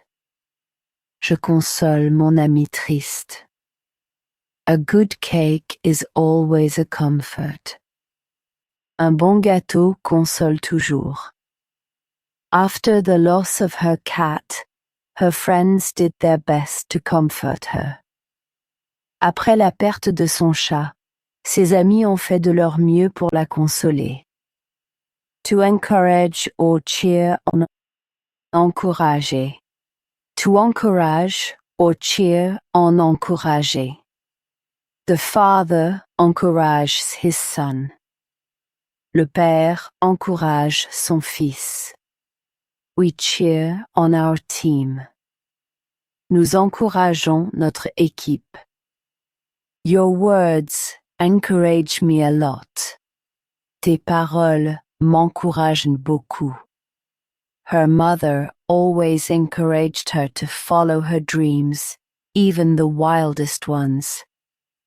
Je console mon ami triste. A good cake is always a comfort. Un bon gâteau console toujours. After the loss of her cat, her friends did their best to comfort her. Après la perte de son chat, ses amis ont fait de leur mieux pour la consoler. To encourage or cheer on. Encourager. To encourage or cheer on encourager. The father encourages his son. Le père encourage son fils. We cheer on our team. Nous encourageons notre équipe. Your words encourage me a lot. Tes paroles m'encouragent beaucoup. Her mother always encouraged her to follow her dreams, even the wildest ones.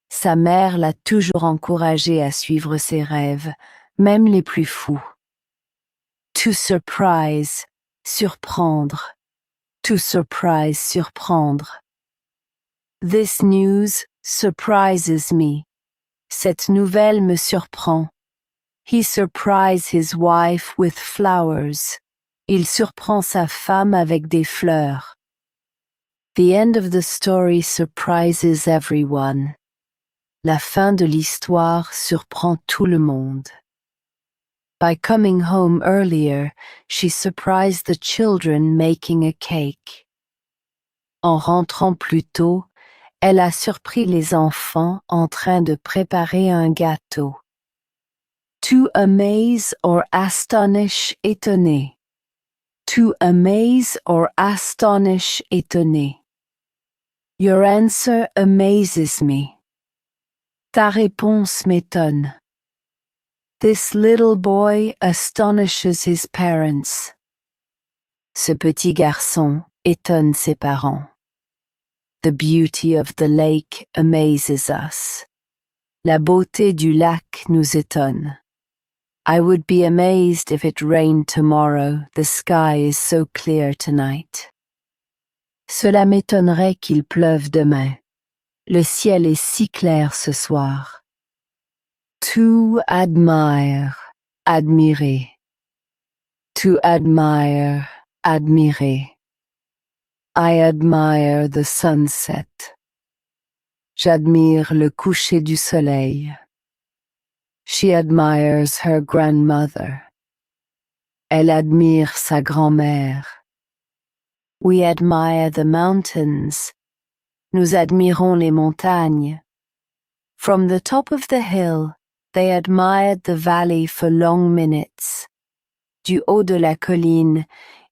Sa mère l'a toujours encouragée à suivre ses rêves, même les plus fous. To surprise, surprendre. To surprise, surprendre. This news surprises me. Cette nouvelle me surprend. He surprised his wife with flowers. Il surprend sa femme avec des fleurs. The end of the story surprises everyone. La fin de l'histoire surprend tout le monde. By coming home earlier, she surprised the children making a cake. En rentrant plus tôt, elle a surpris les enfants en train de préparer un gâteau. To amaze or astonish, étonner. To amaze or astonish, étonner. Your answer amazes me. Ta réponse m'étonne. This little boy astonishes his parents. Ce petit garçon étonne ses parents. The beauty of the lake amazes us. La beauté du lac nous étonne. I would be amazed if it rained tomorrow. The sky is so clear tonight. Cela m'étonnerait qu'il pleuve demain. Le ciel est si clair ce soir. To admire, admirer. To admire, admirer. I admire the sunset. J'admire le coucher du soleil. She admires her grandmother. Elle admire sa grand-mère. We admire the mountains. Nous admirons les montagnes. From the top of the hill, they admired the valley for long minutes. Du haut de la colline,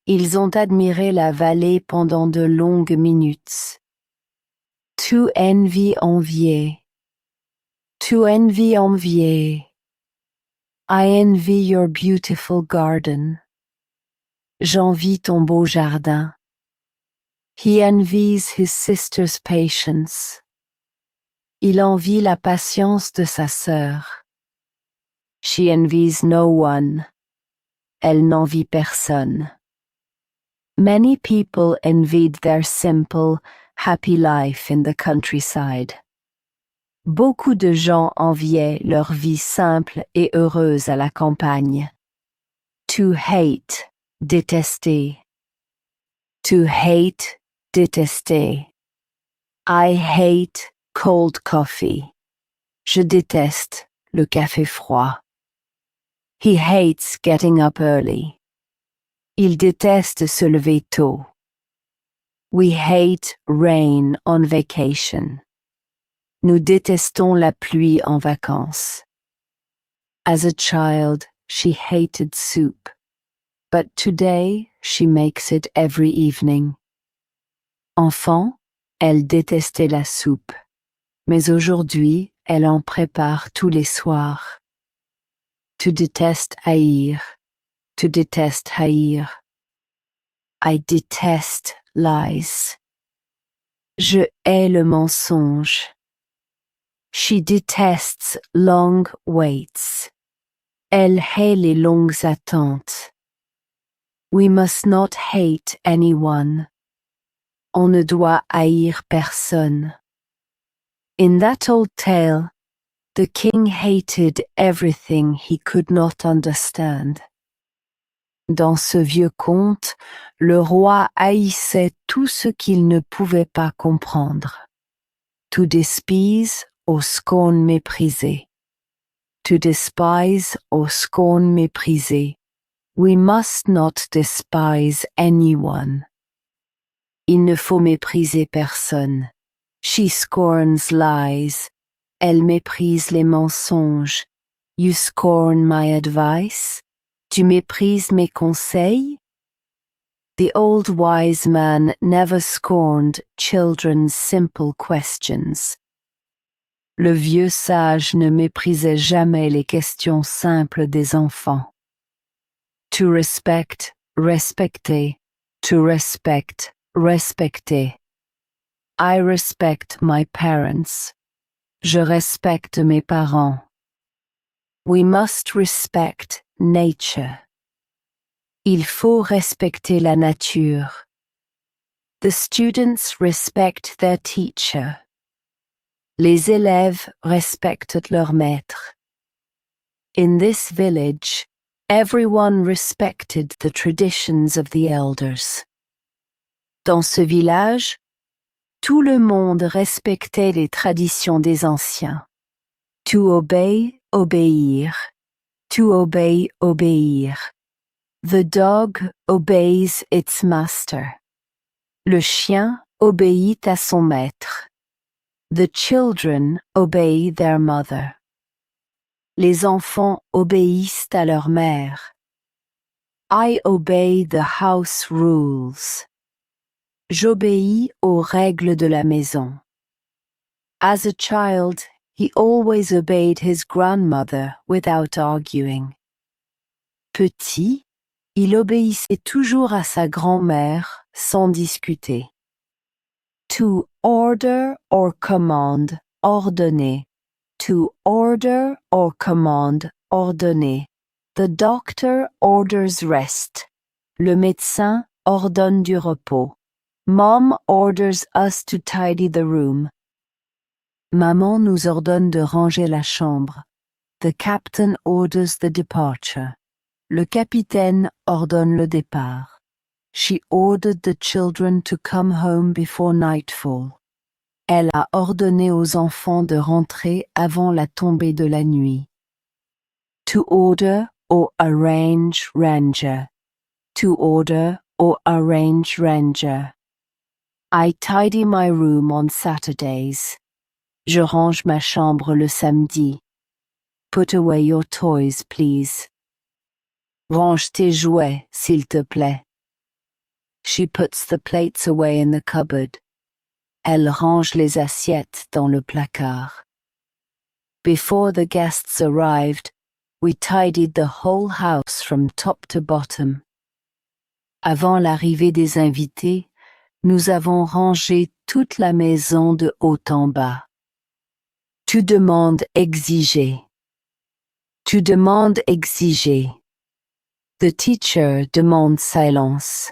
ils ont admiré la vallée pendant de longues minutes. To envy, envier. To envy, envier. I envy your beautiful garden. J'envie ton beau jardin. He envies his sister's patience. Il envie la patience de sa sœur. She envies no one. Elle n'envie personne. Many people envied their simple, happy life in the countryside. Beaucoup de gens enviaient leur vie simple et heureuse à la campagne. To hate, détester. To hate, détester. I hate cold coffee. Je déteste le café froid. He hates getting up early. Il déteste se lever tôt. We hate rain on vacation. Nous détestons la pluie en vacances. As a child, she hated soup, but today she makes it every evening. Enfant, elle détestait la soupe, mais aujourd'hui, elle en prépare tous les soirs. To detest, haïr. To detest, haïr. I detest lies. Je hais le mensonge. She detests long waits. Elle hait les longues attentes. We must not hate anyone. On ne doit haïr personne. In that old tale, the king hated everything he could not understand. Dans ce vieux conte, le roi haïssait tout ce qu'il ne pouvait pas comprendre. To despise or scorn mépriser. To despise or scorn mépriser. We must not despise anyone. Il ne faut mépriser personne. She scorns lies. Elle méprise les mensonges. You scorn my advice? Tu méprises mes conseils? The old wise man never scorned children's simple questions. Le vieux sage ne méprisait jamais les questions simples des enfants. To respect, respecter. To respect, respecter. I respect my parents. Je respecte mes parents. We must respect nature. Il faut respecter la nature. The students respect their teacher. Les élèves respectent leur maître. In this village, everyone respected the traditions of the elders. Dans ce village, tout le monde respectait les traditions des anciens. To obey, obéir. To obey, obéir. The dog obeys its master. Le chien obéit à son maître. The children obey their mother. Les enfants obéissent à leur mère. I obey the house rules. J'obéis aux règles de la maison. As a child, he always obeyed his grandmother without arguing. Petit, il obéissait toujours à sa grand-mère sans discuter. To order or command, ordonner. To order or command, ordonner. The doctor orders rest. Le médecin ordonne du repos. Mom orders us to tidy the room. Maman nous ordonne de ranger la chambre. The captain orders the departure. Le capitaine ordonne le départ. She ordered the children to come home before nightfall. Elle a ordonné aux enfants de rentrer avant la tombée de la nuit. To order or arrange ranger. To order or arrange ranger. I tidy my room on Saturdays. Je range ma chambre le samedi. Put away your toys, please. Range tes jouets, s'il te plaît. She puts the plates away in the cupboard. Elle range les assiettes dans le placard. Before the guests arrived, we tidied the whole house from top to bottom. Avant l'arrivée des invités, nous avons rangé toute la maison de haut en bas. Tu demandes exiger. Tu demandes exiger. The teacher demande silence.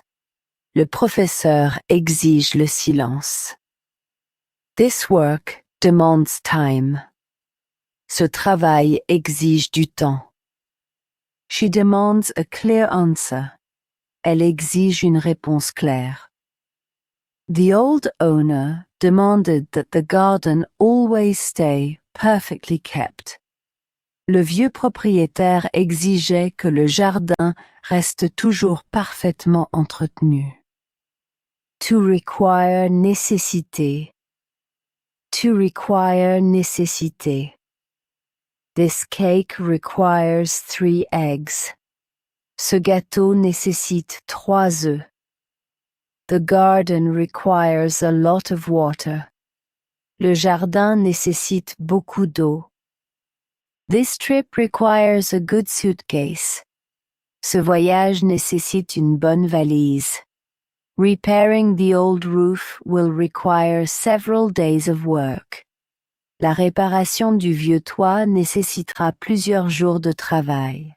Le professeur exige le silence. This work demands time. Ce travail exige du temps. She demands a clear answer. Elle exige une réponse claire. The old owner demanded that the garden always stay perfectly kept. Le vieux propriétaire exigeait que le jardin reste toujours parfaitement entretenu. To require nécessité. To require nécessité. This cake requires 3 eggs. Ce gâteau nécessite 3 œufs. The garden requires a lot of water. Le jardin nécessite beaucoup d'eau. This trip requires a good suitcase. Ce voyage nécessite une bonne valise. Repairing the old roof will require several days of work. La réparation du vieux toit nécessitera plusieurs jours de travail.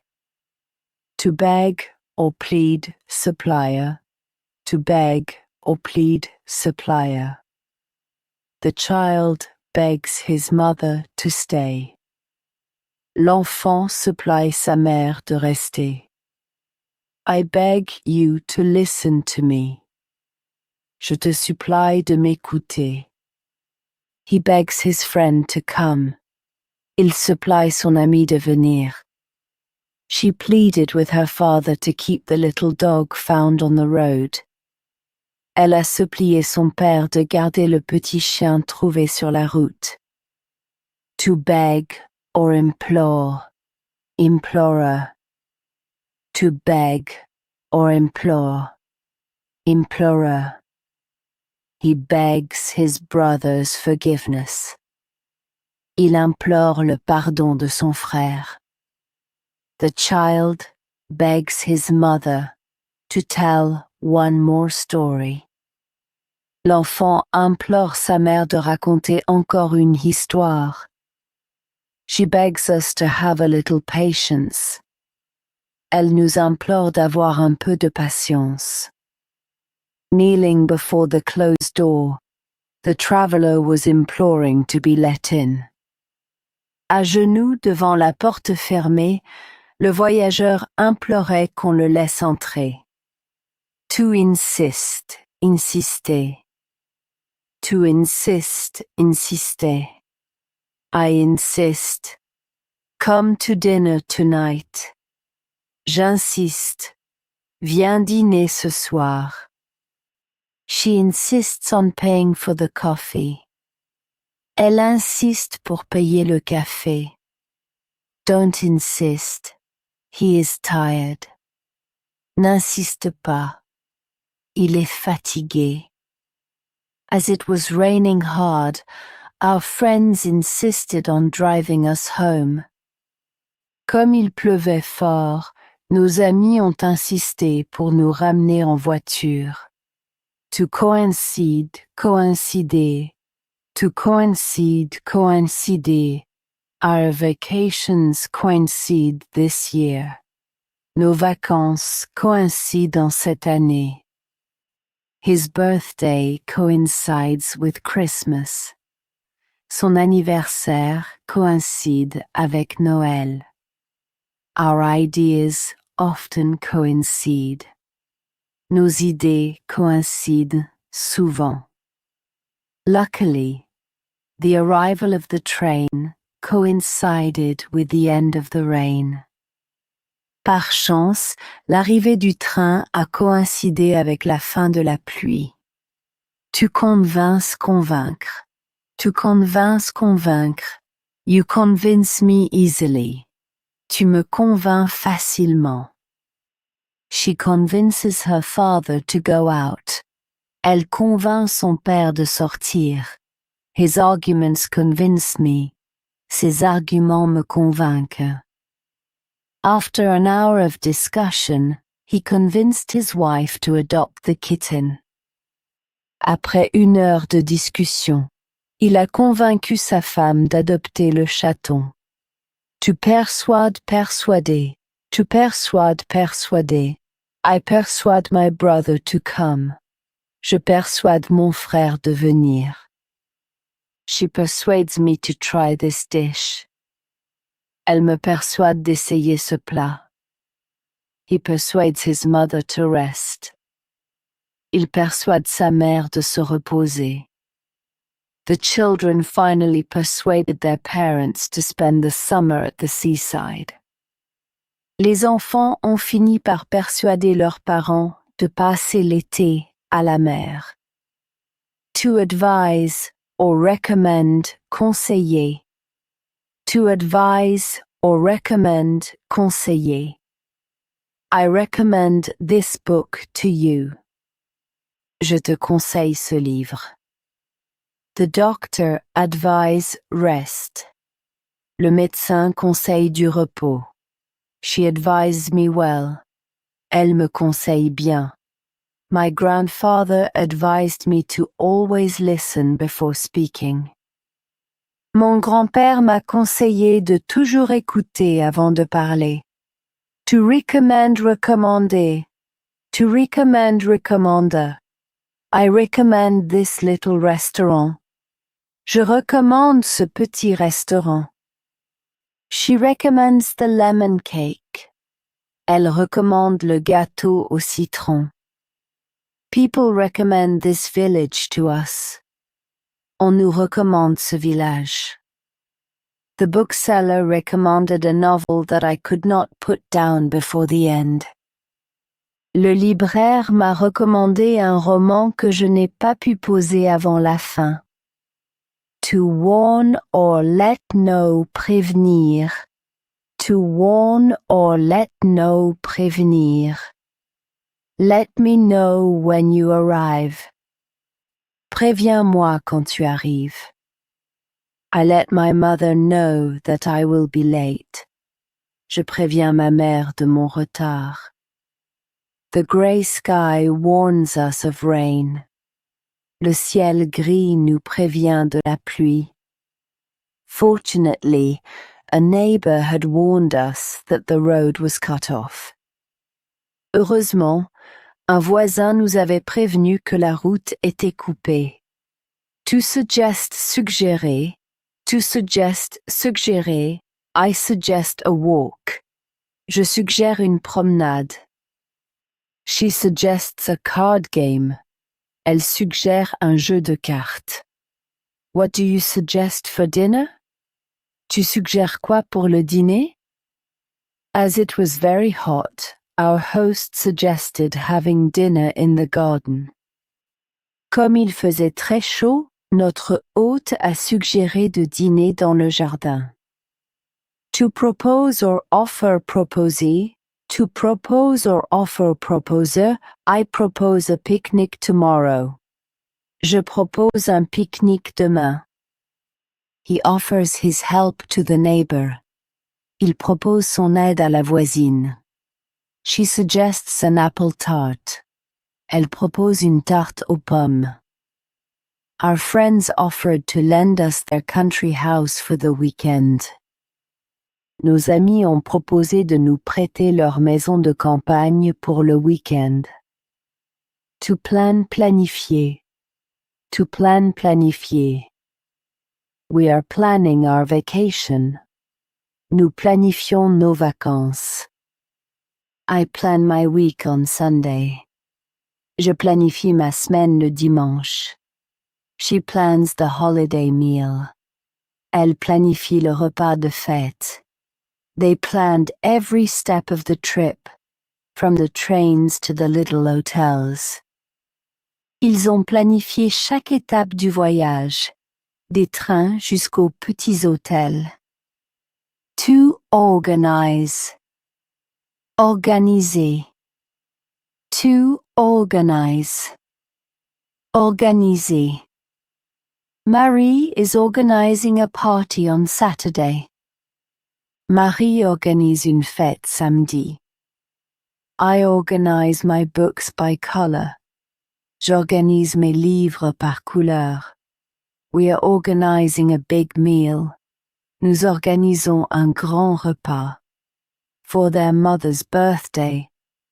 To beg or plead supplier. To beg or plead supplier. The child begs his mother to stay. L'enfant supplie sa mère de rester. I beg you to listen to me. Je te supplie de m'écouter. He begs his friend to come. Il supplie son ami de venir. She pleaded with her father to keep the little dog found on the road. Elle a supplié son père de garder le petit chien trouvé sur la route. To beg or implore. Implorer. To beg or implore. Implorer. He begs his brother's forgiveness. Il implore le pardon de son frère. The child begs his mother to tell one more story. L'enfant implore sa mère de raconter encore une histoire. She begs us to have a little patience. Elle nous implore d'avoir un peu de patience. Kneeling before the closed door, the traveler was imploring to be let in. À genoux devant la porte fermée, le voyageur implorait qu'on le laisse entrer. To insist, insister. To insist, insister. I insist. Come to dinner tonight. J'insiste. Viens dîner ce soir. She insists on paying for the coffee. Elle insiste pour payer le café. Don't insist. He is tired. N'insiste pas. Il est fatigué. As it was raining hard, our friends insisted on driving us home. Comme il pleuvait fort, nos amis ont insisté pour nous ramener en voiture. To coincide, coïncider. To coincide, coïncider. Our vacations coincide this year. Nos vacances coïncident cette année. His birthday coincides with Christmas. Son anniversaire coïncide avec Noël. Our ideas often coincide. Nos idées coïncident souvent. Luckily, the arrival of the train coincided with the end of the rain. Par chance, l'arrivée du train a coïncidé avec la fin de la pluie. To convince, convaincre. To convince, convaincre. You convince me easily. Tu me convaincs facilement. She convinces her father to go out. Elle convainc son père de sortir. His arguments convince me. Ses arguments me convainquent. After an hour of discussion, he convinced his wife to adopt the kitten. Après une heure de discussion, il a convaincu sa femme d'adopter le chaton. To persuade, persuader. To persuade, persuader. I persuade my brother to come. Je persuade mon frère de venir. She persuades me to try this dish. Elle me persuade d'essayer ce plat. He persuades his mother to rest. Il persuade sa mère de se reposer. The children finally persuaded their parents to spend the summer at the seaside. Les enfants ont fini par persuader leurs parents de passer l'été à la mer. To advise or recommend, conseiller. To advise or recommend, conseiller. I recommend this book to you. Je te conseille ce livre. The doctor advise rest. Le médecin conseille du repos. She advised me well. Elle me conseille bien. My grandfather advised me to always listen before speaking. Mon grand-père m'a conseillé de toujours écouter avant de parler. To recommend, recommander. To recommend, recommander. I recommend this little restaurant. Je recommande ce petit restaurant. She recommends the lemon cake. Elle recommande le gâteau au citron. People recommend this village to us. On nous recommande ce village. The bookseller recommended a novel that I could not put down before the end. Le libraire m'a recommandé un roman que je n'ai pas pu poser avant la fin. To warn or let know, prévenir. To warn or let know, prévenir. Let me know when you arrive. Préviens-moi quand tu arrives. I let my mother know that I will be late. Je préviens ma mère de mon retard. The grey sky warns us of rain. Le ciel gris nous prévient de la pluie. Fortunately, a neighbor had warned us that the road was cut off. Heureusement, un voisin nous avait prévenu que la route était coupée. To suggest, suggérer. To suggest, suggérer. I suggest a walk. Je suggère une promenade. She suggests a card game. Elle suggère un jeu de cartes. What do you suggest for dinner? Tu suggères quoi pour le dîner? As it was very hot, our host suggested having dinner in the garden. Comme il faisait très chaud, notre hôte a suggéré de dîner dans le jardin. To propose or offer proposee. To propose or offer proposer, I propose a picnic tomorrow. Je propose un pique-nique demain. He offers his help to the neighbor. Il propose son aide à la voisine. She suggests an apple tart. Elle propose une tarte aux pommes. Our friends offered to lend us their country house for the weekend. Nos amis ont proposé de nous prêter leur maison de campagne pour le week-end. To plan, planifier. To plan, planifier. We are planning our vacation. Nous planifions nos vacances. I plan my week on Sunday. Je planifie ma semaine le dimanche. She plans the holiday meal. Elle planifie le repas de fête. They planned every step of the trip, from the trains to the little hotels. Ils ont planifié chaque étape du voyage, des trains jusqu'aux petits hôtels. To organize. Organiser. To organize. Organiser. Marie is organizing a party on Saturday. Marie organise une fête samedi. I organize my books by color. J'organise mes livres par couleur. We are organizing a big meal. Nous organisons un grand repas. For their mother's birthday,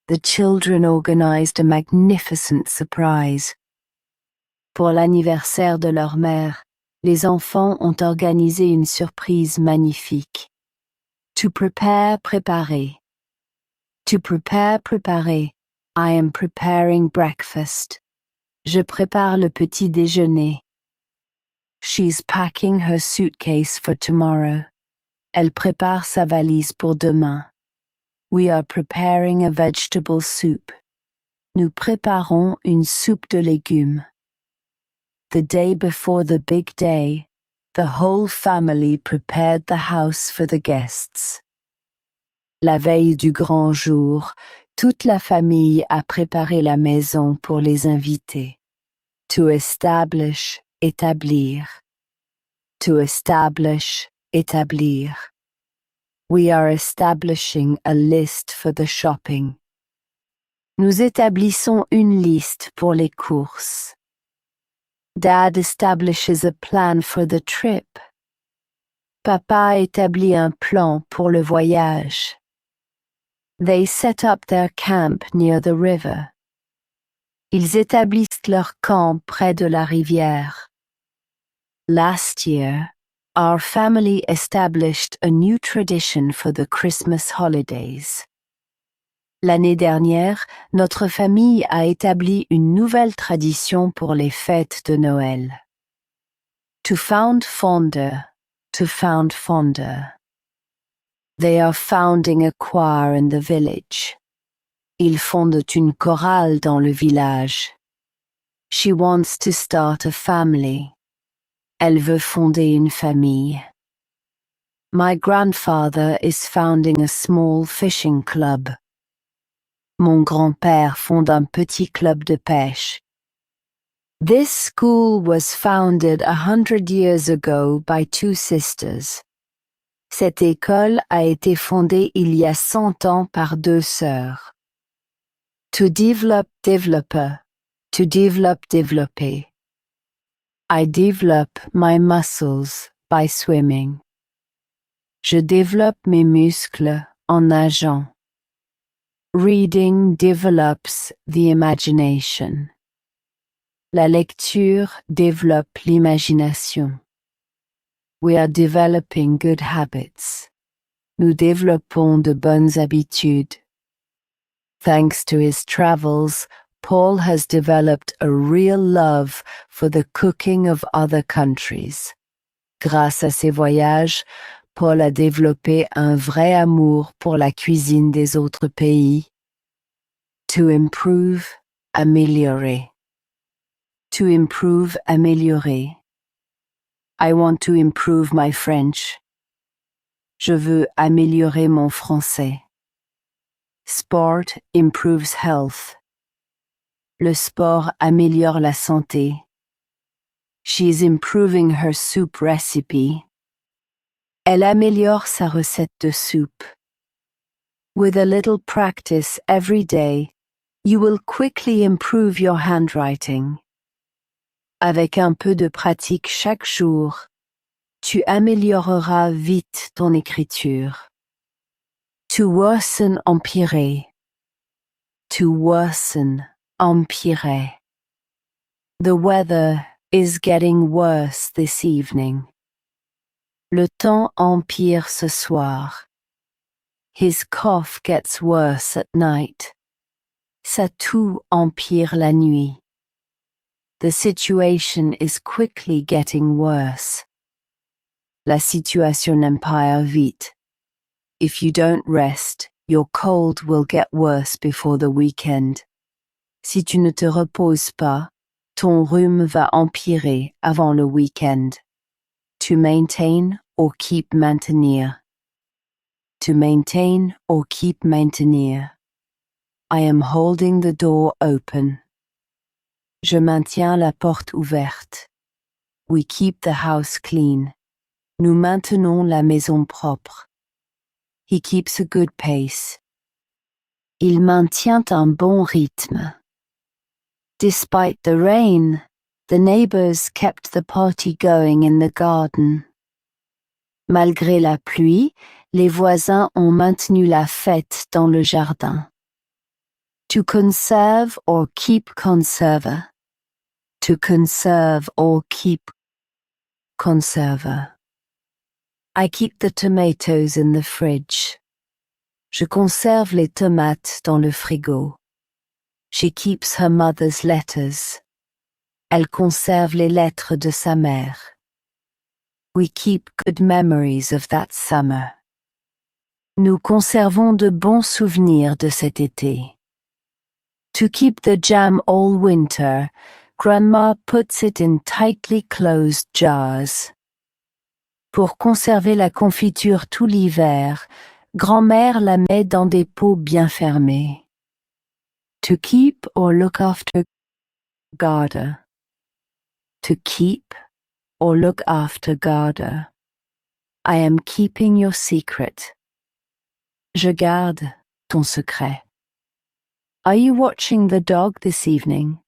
the children organized a magnificent surprise. Pour l'anniversaire de leur mère, les enfants ont organisé une surprise magnifique. To prepare, préparer. To prepare, préparer. I am preparing breakfast. Je prépare le petit déjeuner. She's packing her suitcase for tomorrow. Elle prépare sa valise pour demain. We are preparing a vegetable soup. Nous préparons une soupe de légumes. The day before the big day, the whole family prepared the house for the guests. La veille du grand jour, toute la famille a préparé la maison pour les invités. To establish, établir. To establish, établir. We are establishing a list for the shopping. Nous établissons une liste pour les courses. Dad establishes a plan for the trip. Papa établit un plan pour le voyage. They set up their camp near the river. Ils établissent leur camp près de la rivière. Last year, our family established a new tradition for the Christmas holidays. L'année dernière, notre famille a établi une nouvelle tradition pour les fêtes de Noël. To found fonder, to found fonder. They are founding a choir in the village. Ils fondent une chorale dans le village. She wants to start a family. Elle veut fonder une famille. My grandfather is founding a small fishing club. Mon grand-père fonde un petit club de pêche. This school was founded 100 years ago by two sisters. Cette école a été fondée il y a 100 ans par deux sœurs. To develop, developer. To develop, développer. I develop my muscles by swimming. Je développe mes muscles en nageant. Reading develops the imagination. La lecture développe l'imagination. We are developing good habits. Nous développons de bonnes habitudes. Thanks to his travels, Paul has developed a real love for the cooking of other countries. Grâce à ses voyages, Paul a développé un vrai amour pour la cuisine des autres pays. To improve, améliorer. To improve, améliorer. I want to improve my French. Je veux améliorer mon français. Sport improves health. Le sport améliore la santé. She is improving her soup recipe. Elle améliore sa recette de soupe. With a little practice every day, you will quickly improve your handwriting. Avec un peu de pratique chaque jour, tu amélioreras vite ton écriture. To worsen, empirer. To worsen, empirer. The weather is getting worse this evening. Le temps empire ce soir. His cough gets worse at night. Sa toux empire la nuit. The situation is quickly getting worse. La situation empire vite. If you don't rest, your cold will get worse before the weekend. Si tu ne te reposes pas, ton rhume va empirer avant le week-end. To maintain or keep maintenir. To maintain or keep maintenir. I am holding the door open. Je maintiens la porte ouverte. We keep the house clean. Nous maintenons la maison propre. He keeps a good pace. Il maintient un bon rythme. Despite the rain, the neighbors kept the party going in the garden. Malgré la pluie, les voisins ont maintenu la fête dans le jardin. To conserve or keep conserver. To conserve or keep conserver. I keep the tomatoes in the fridge. Je conserve les tomates dans le frigo. She keeps her mother's letters. Elle conserve les lettres de sa mère. We keep good memories of that summer. Nous conservons de bons souvenirs de cet été. To keep the jam all winter, Grandma puts it in tightly closed jars. Pour conserver la confiture tout l'hiver, Grand-mère la met dans des pots bien fermés. To keep or look after garter. To keep or look after garter. I am keeping your secret. Je garde ton secret. Are you watching the dog this evening?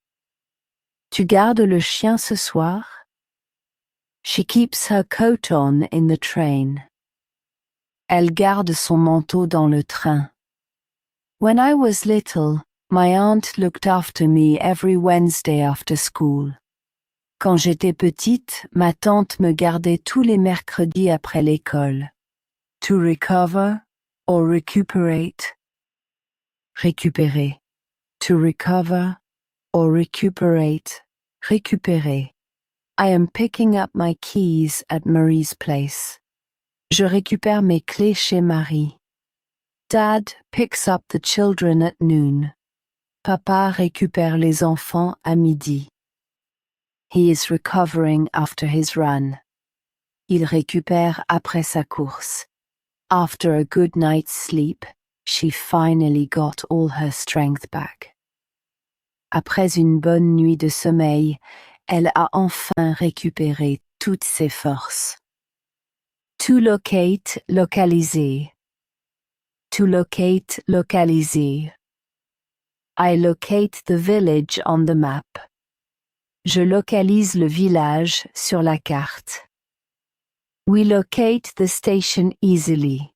Tu gardes le chien ce soir? She keeps her coat on in the train. Elle garde son manteau dans le train. When I was little, my aunt looked after me every Wednesday after school. Quand j'étais petite, ma tante me gardait tous les mercredis après l'école. To recover or recuperate. Récupérer. To recover or recuperate. Récupérer. I am picking up my keys at Marie's place. Je récupère mes clés chez Marie. Dad picks up the children at noon. Papa récupère les enfants à midi. He is recovering after his run. Il récupère après sa course. After a good night's sleep, she finally got all her strength back. Après une bonne nuit de sommeil, elle a enfin récupéré toutes ses forces. To locate, localiser. To locate, localiser. I locate the village on the map. Je localise le village sur la carte. We locate the station easily.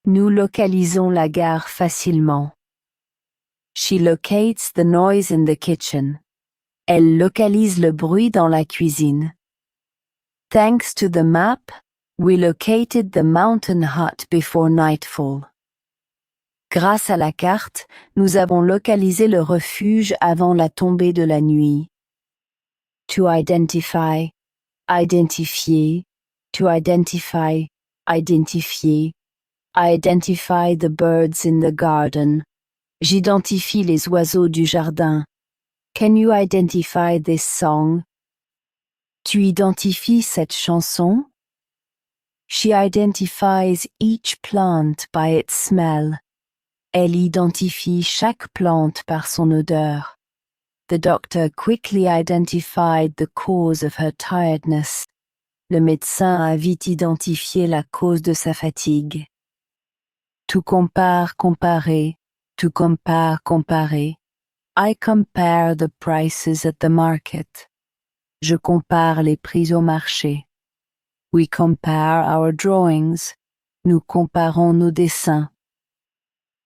Nous localisons la gare facilement. She locates the noise in the kitchen. Elle localise le bruit dans la cuisine. Thanks to the map, we located the mountain hut before nightfall. Grâce à la carte, nous avons localisé le refuge avant la tombée de la nuit. To identify, identifier. To identify, identifier. I identify the birds in the garden. J'identifie les oiseaux du jardin. Can you identify this song? Tu identifies cette chanson? She identifies each plant by its smell. Elle identifie chaque plante par son odeur. The doctor quickly identified the cause of her tiredness. Le médecin a vite identifié la cause de sa fatigue. To compare, comparer. To compare, comparer. I compare the prices at the market. Je compare les prix au marché. We compare our drawings. Nous comparons nos dessins.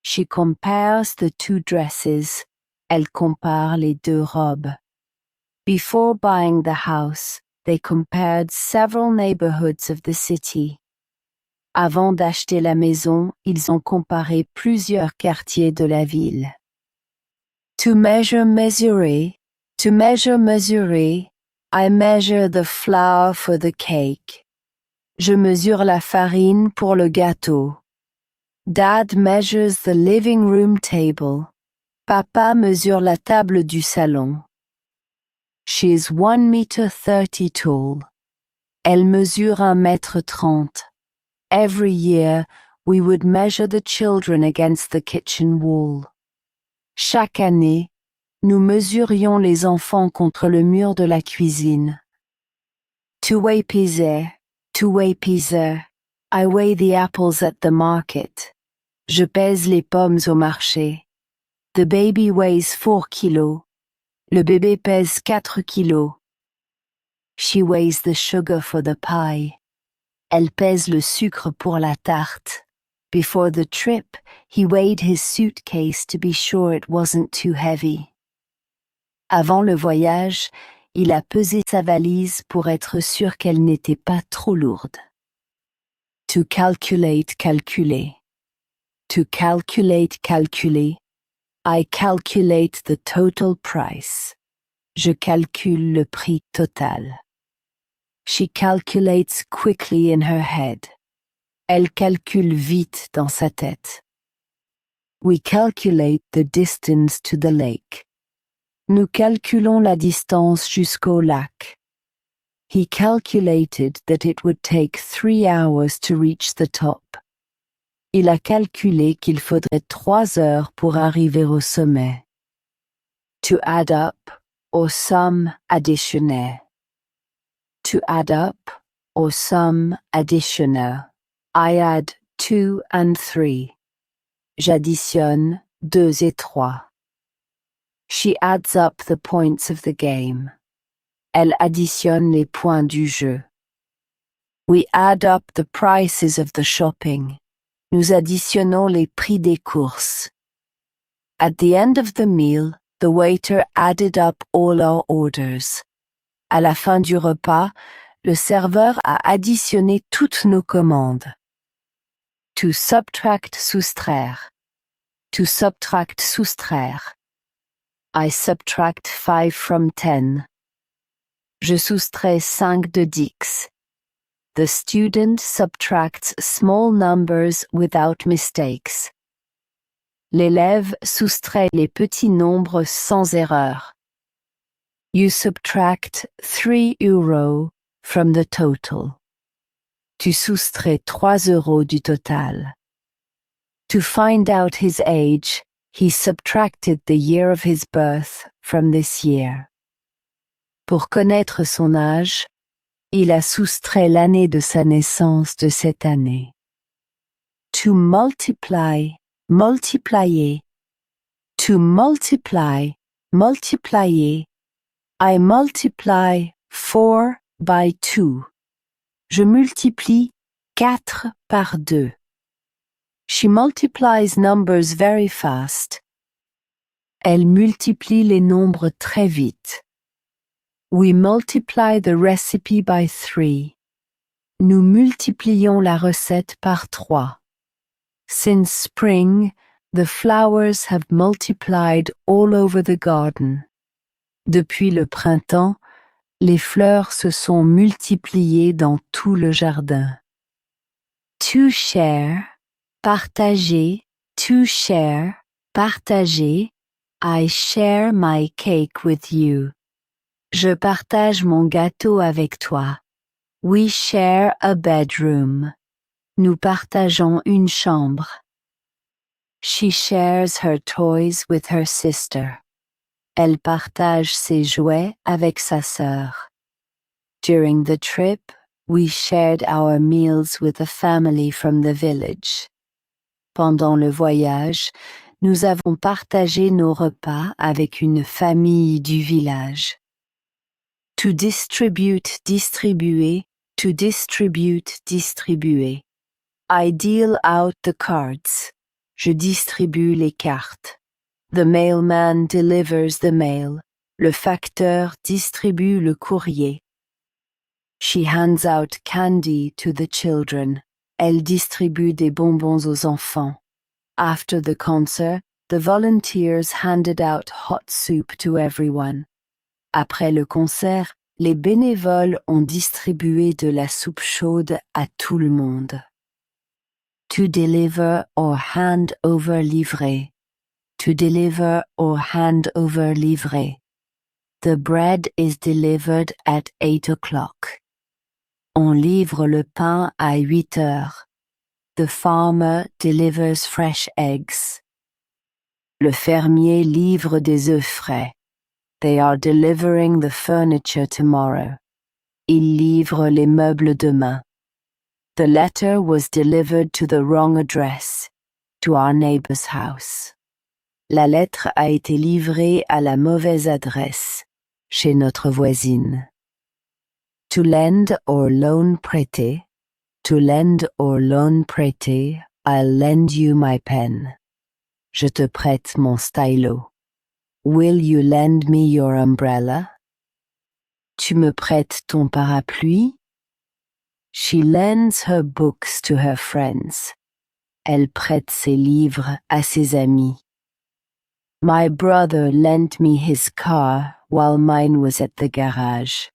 She compares the two dresses. Elle compare les deux robes. Before buying the house, they compared several neighborhoods of the city. Avant d'acheter la maison, ils ont comparé plusieurs quartiers de la ville. To measure, mesurer. To measure, mesurer. I measure the flour for the cake. Je mesure la farine pour le gâteau. Dad measures the living room table. Papa mesure la table du salon. She is 1.30 m tall. Elle mesure 1.30 m. Every year, we would measure the children against the kitchen wall. Chaque année, nous mesurions les enfants contre le mur de la cuisine. To weigh peser. To weigh peser. I weigh the apples at the market. Je pèse les pommes au marché. The baby weighs 4 kilos. Le bébé pèse 4 kilos. She weighs the sugar for the pie. Elle pèse le sucre pour la tarte. Before the trip, he weighed his suitcase to be sure it wasn't too heavy. Avant le voyage, il a pesé sa valise pour être sûr qu'elle n'était pas trop lourde. To calculate, calculer. To calculate, calculer. I calculate the total price. Je calcule le prix total. She calculates quickly in her head. Elle calcule vite dans sa tête. We calculate the distance to the lake. Nous calculons la distance jusqu'au lac. He calculated that it would take 3 hours to reach the top. Il a calculé qu'il faudrait 3 heures pour arriver au sommet. To add up, or sum, additionner. To add up, or sum, additionner. I add 2 and 3. J'additionne 2 et 3. She adds up the points of the game. Elle additionne les points du jeu. We add up the prices of the shopping. Nous additionnons les prix des courses. At the end of the meal, the waiter added up all our orders. À la fin du repas, le serveur a additionné toutes nos commandes. To subtract, soustraire. To subtract, soustraire. I subtract 5 from 10. Je soustrais 5 de 10. The student subtracts small numbers without mistakes. L'élève soustrait les petits nombres sans erreur. You subtract 3 euros from the total. Tu soustrais 3 euros du total. To find out his age, he subtracted the year of his birth from this year. Pour connaître son âge, il a soustrait l'année de sa naissance de cette année. To multiply, multiplier. To multiply, multiplier. I multiply 4 by 2. Je multiplie 4 par 2. She multiplies numbers very fast. Elle multiplie les nombres très vite. We multiply the recipe by 3. Nous multiplions la recette par 3. Since spring, the flowers have multiplied all over the garden. Depuis le printemps, les fleurs se sont multipliées dans tout le jardin. To share, partager, to share, partager. I share my cake with you. Je partage mon gâteau avec toi. We share a bedroom. Nous partageons une chambre. She shares her toys with her sister. Elle partage ses jouets avec sa sœur. During the trip, we shared our meals with a family from the village. Pendant le voyage, nous avons partagé nos repas avec une famille du village. To distribute, distribuer. To distribute, distribuer. I deal out the cards. Je distribue les cartes. The mailman delivers the mail. Le facteur distribue le courrier. She hands out candy to the children. Elle distribue des bonbons aux enfants. After the concert, the volunteers handed out hot soup to everyone. Après le concert, les bénévoles ont distribué de la soupe chaude à tout le monde. To deliver or hand over livrer. To deliver or hand over livrer. The bread is delivered at 8 o'clock. On livre le pain à 8 heures. The farmer delivers fresh eggs. Le fermier livre des œufs frais. They are delivering the furniture tomorrow. Il livre les meubles demain. The letter was delivered to the wrong address, to our neighbor's house. La lettre a été livrée à la mauvaise adresse, chez notre voisine. To lend or loan prêter. To lend or loan prêter, I'll lend you my pen. Je te prête mon stylo. Will you lend me your umbrella? Tu me prêtes ton parapluie? She lends her books to her friends. Elle prête ses livres à ses amis. My brother lent me his car while mine was at the garage.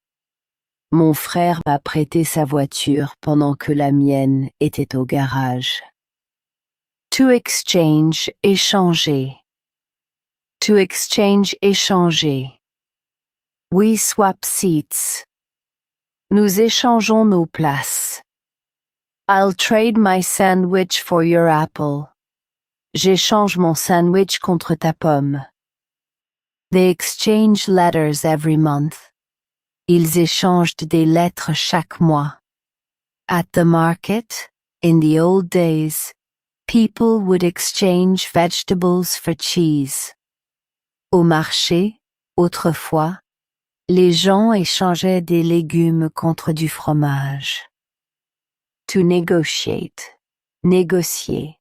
Mon frère m'a prêté sa voiture pendant que la mienne était au garage. To exchange, échanger. To exchange, échanger. We swap seats. Nous échangeons nos places. I'll trade my sandwich for your apple. J'échange mon sandwich contre ta pomme. They exchange letters every month. Ils échangent des lettres chaque mois. At the market, in the old days, People would exchange vegetables for cheese. Au marché, autrefois, les gens échangeaient des légumes contre du fromage. To negotiate, négocier.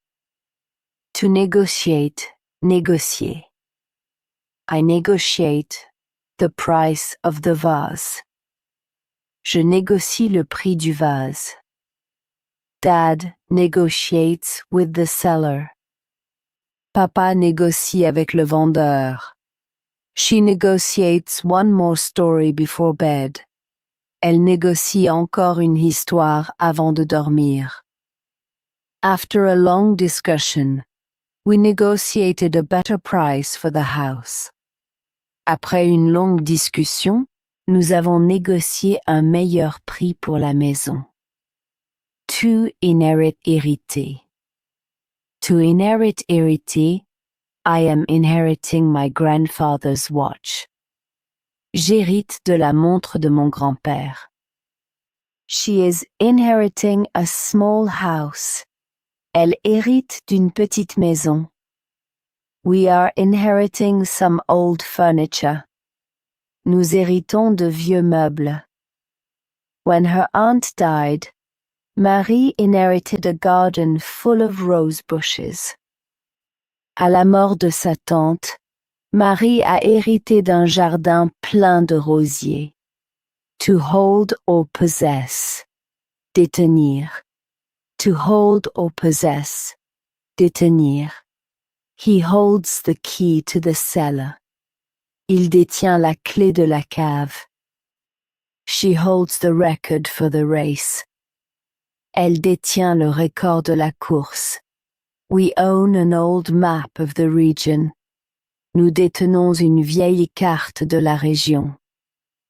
To negotiate, négocier. I negotiate the price of the vase. Je négocie le prix du vase. Dad negotiates with the seller. Papa négocie avec le vendeur. She negotiates one more story before bed. Elle négocie encore une histoire avant de dormir. After a long discussion, we negotiated a better price for the house. Après une longue discussion, nous avons négocié un meilleur prix pour la maison. To inherit hériter. To inherit hériter, I am inheriting my grandfather's watch. J'hérite de la montre de mon grand-père. She is inheriting a small house. Elle hérite d'une petite maison. We are inheriting some old furniture. Nous héritons de vieux meubles. When her aunt died, Marie inherited a garden full of rose bushes. À la mort de sa tante, Marie a hérité d'un jardin plein de rosiers. To hold or possess. Détenir. To hold or possess. Détenir. He holds the key to the cellar. Il détient la clé de la cave. She holds the record for the race. Elle détient le record de la course. We own an old map of the region. Nous détenons une vieille carte de la région.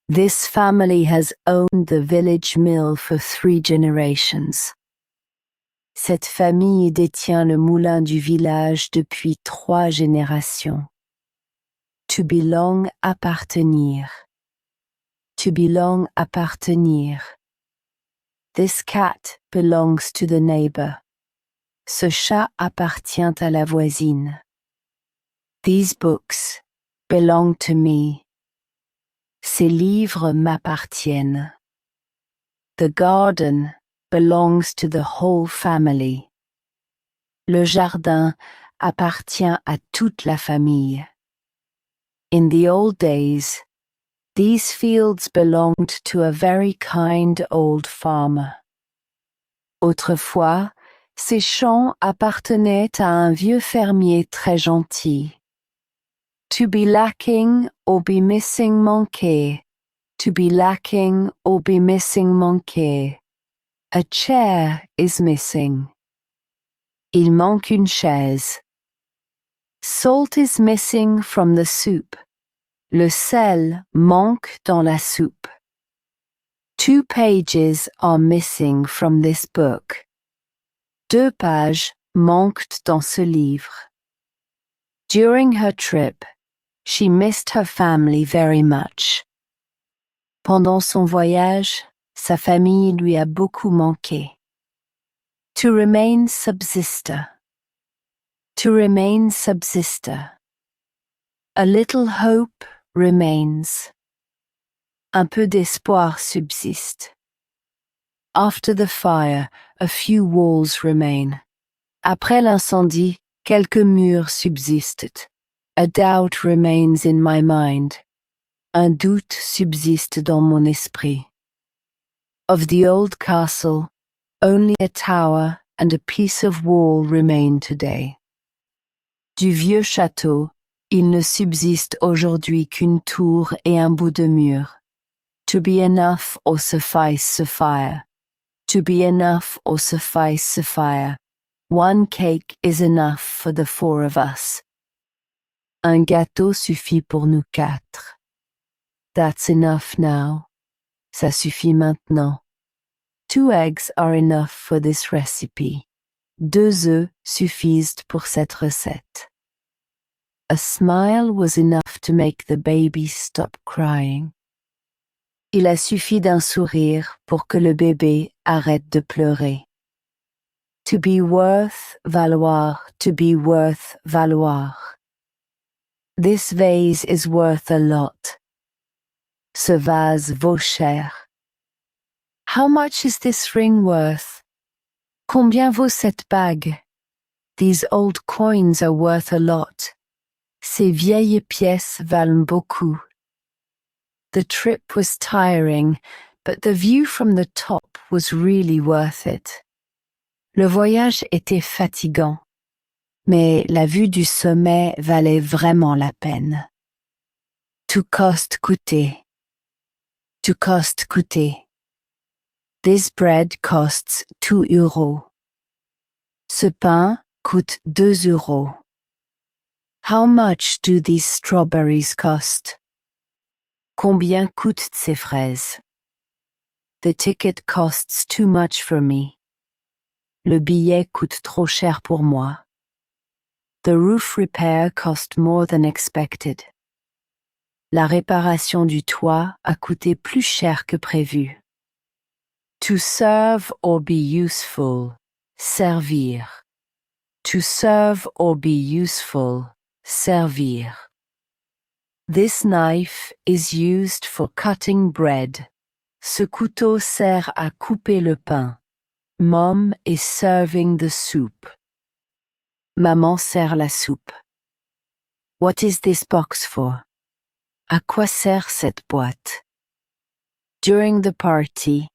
This family has owned the village mill for 3 generations. Cette famille détient le moulin du village depuis 3 générations. To belong, appartenir. To belong, appartenir. This cat belongs to the neighbor. Ce chat appartient à la voisine. These books belong to me. Ces livres m'appartiennent. The garden belongs to the whole family. Le jardin appartient à toute la famille. In the old days, these fields belonged to a very kind old farmer. Autrefois, ces champs appartenaient à un vieux fermier très gentil. To be lacking or be missing manquer. To be lacking or be missing manquer. A chair is missing. Il manque une chaise. Salt is missing from the soup. Le sel manque dans la soupe. 2 pages are missing from this book. 2 pages manquent dans ce livre. During her trip, she missed her family very much. Pendant son voyage, sa famille lui a beaucoup manqué. To remain subsister. To remain subsister. A little hope remains. Un peu d'espoir subsiste. After the fire, a few walls remain. Après l'incendie, quelques murs subsistent. A doubt remains in my mind. Un doute subsiste dans mon esprit. Of the old castle, only a tower and a piece of wall remain today. Du vieux château, il ne subsiste aujourd'hui qu'une tour et un bout de mur. To be enough or suffice suffire. To be enough or suffice suffire. 1 cake is enough for the 4 of us. Un gâteau suffit pour nous 4. That's enough now. Ça suffit maintenant. 2 eggs are enough for this recipe. 2 œufs suffisent pour cette recette. A smile was enough to make the baby stop crying. Il a suffi d'un sourire pour que le bébé arrête de pleurer. To be worth, valoir, to be worth, valoir. This vase is worth a lot. Ce vase vaut cher. How much is this ring worth? Combien vaut cette bague? These old coins are worth a lot. Ces vieilles pièces valent beaucoup. The trip was tiring, but the view from the top was really worth it. Le voyage était fatigant, mais la vue du sommet valait vraiment la peine. To cost coûter. To cost coûter. This bread costs 2 euros. Ce pain coûte 2 euros. How much do these strawberries cost? Combien coûtent ces fraises? The ticket costs too much for me. Le billet coûte trop cher pour moi. The roof repair cost more than expected. La réparation du toit a coûté plus cher que prévu. To serve or be useful. Servir. To serve or be useful. Servir. This knife is used for cutting bread. Ce couteau sert à couper le pain. Mom is serving the soup. Maman sert la soupe. What is this box for? À quoi sert cette boîte? During the party,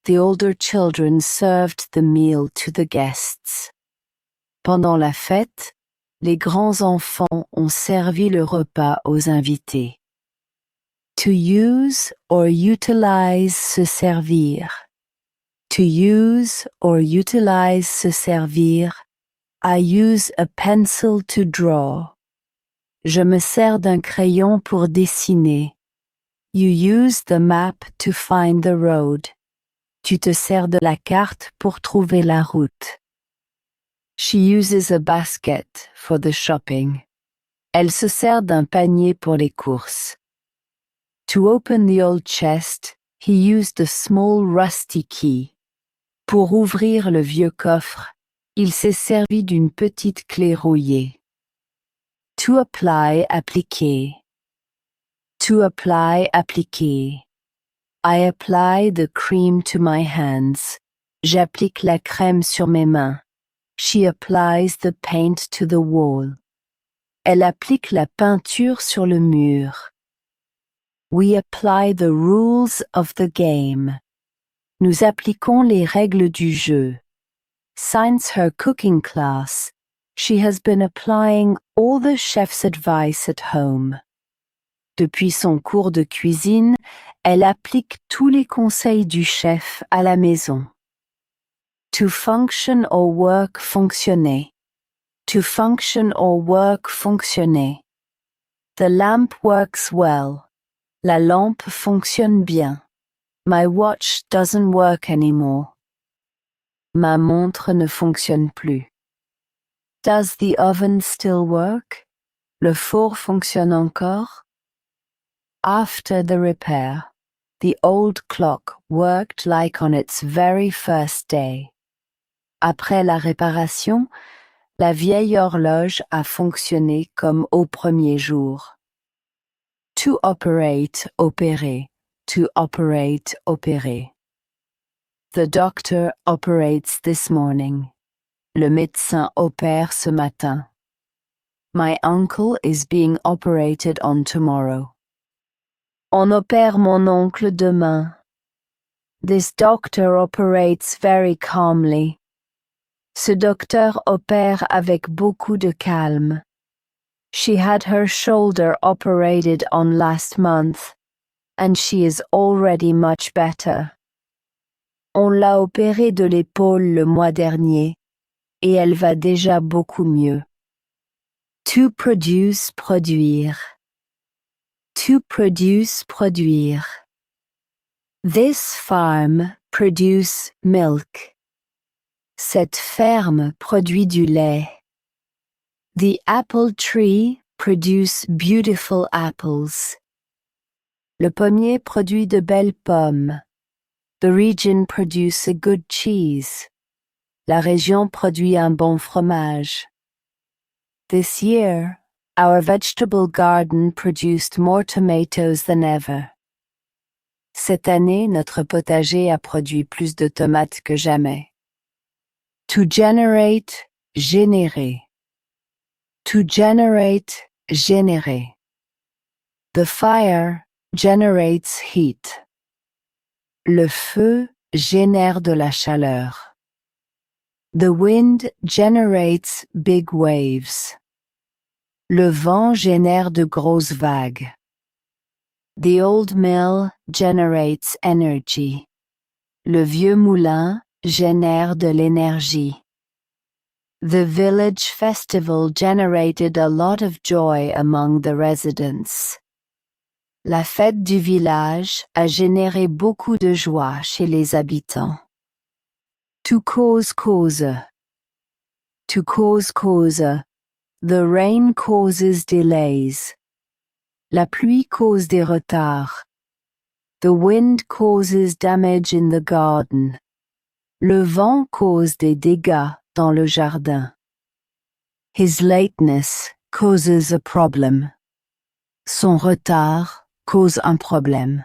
the older children served the meal to the guests. Pendant la fête, les grands enfants ont servi le repas aux invités. To use or utilize, se servir. To use or utilize, se servir. I use a pencil to draw. Je me sers d'un crayon pour dessiner. You use the map to find the road. Tu te sers de la carte pour trouver la route. She uses a basket for the shopping. Elle se sert d'un panier pour les courses. To open the old chest, he used a small rusty key. Pour ouvrir le vieux coffre, il s'est servi d'une petite clé rouillée. To apply, appliquer. To apply, appliquer. I apply the cream to my hands. J'applique la crème sur mes mains. She applies the paint to the wall. Elle applique la peinture sur le mur. We apply the rules of the game. Nous appliquons les règles du jeu. Since her cooking class, she has been applying all the chef's advice at home. Depuis son cours de cuisine, elle applique tous les conseils du chef à la maison. To function or work, fonctionner. To function or work, fonctionner. The lamp works well. La lampe fonctionne bien. My watch doesn't work anymore. Ma montre ne fonctionne plus. Does the oven still work? Le four fonctionne encore? After the repair, the old clock worked like on its very first day. Après la réparation, la vieille horloge a fonctionné comme au premier jour. To operate, opérer. To operate, opérer. The doctor operates this morning. Le médecin opère ce matin. My uncle is being operated on tomorrow. On opère mon oncle demain. This doctor operates very calmly. Ce docteur opère avec beaucoup de calme. She had her shoulder operated on last month, and she is already much better. On l'a opérée de l'épaule le mois dernier, et elle va déjà beaucoup mieux. To produce, produire. To produce, produire. This farm produce milk. Cette ferme produit du lait. The apple tree produce beautiful apples. Le pommier produit de belles pommes. The region produce a good cheese. La région produit un bon fromage. This year, our vegetable garden produced more tomatoes than ever. Cette année, notre potager a produit plus de tomates que jamais. To generate, générer. To generate, générer. The fire generates heat. Le feu génère de la chaleur. The wind generates big waves. Le vent génère de grosses vagues. The old mill generates energy. Le vieux moulin génère de l'énergie. The village festival generated a lot of joy among the residents. La fête du village a généré beaucoup de joie chez les habitants. To cause cause. To cause cause. The rain causes delays. La pluie cause des retards. The wind causes damage in the garden. Le vent cause des dégâts dans le jardin. His lateness causes a problem. Son retard cause un problème.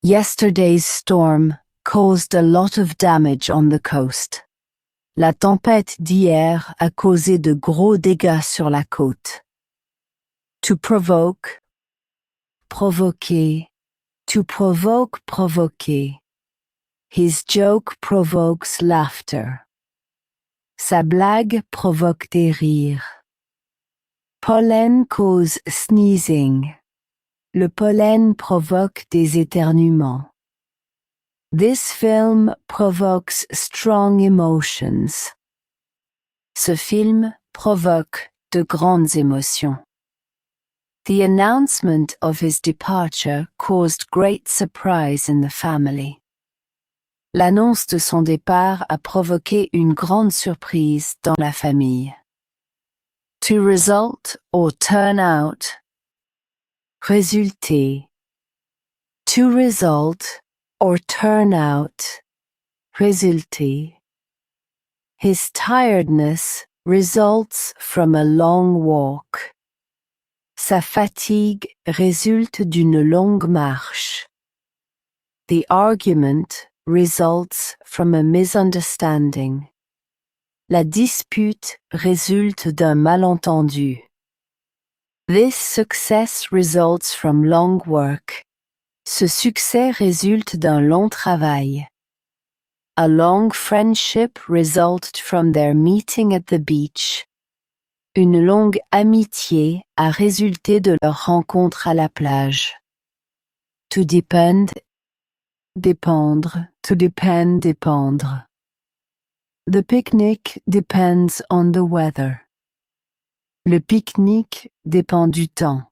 Yesterday's storm caused a lot of damage on the coast. La tempête d'hier a causé de gros dégâts sur la côte. To provoke, provoquer. To provoke, provoquer. His joke provokes laughter. Sa blague provoque des rires. Pollen cause sneezing. Le pollen provoque des éternuements. This film provokes strong emotions. Ce film provoque de grandes émotions. The announcement of his departure caused great surprise in the family. L'annonce de son départ a provoqué une grande surprise dans la famille. To result or turn out. Résulter. To result or turn out. Résulter. His tiredness results from a long walk. Sa fatigue résulte d'une longue marche. The argument results from a misunderstanding. La dispute résulte d'un malentendu. This success results from long work. Ce succès résulte d'un long travail. A long friendship resulted from their meeting at the beach. Une longue amitié a résulté de leur rencontre à la plage. To depend, dépendre. To depend, dépendre. The picnic depends on the weather. Le pique-nique dépend du temps.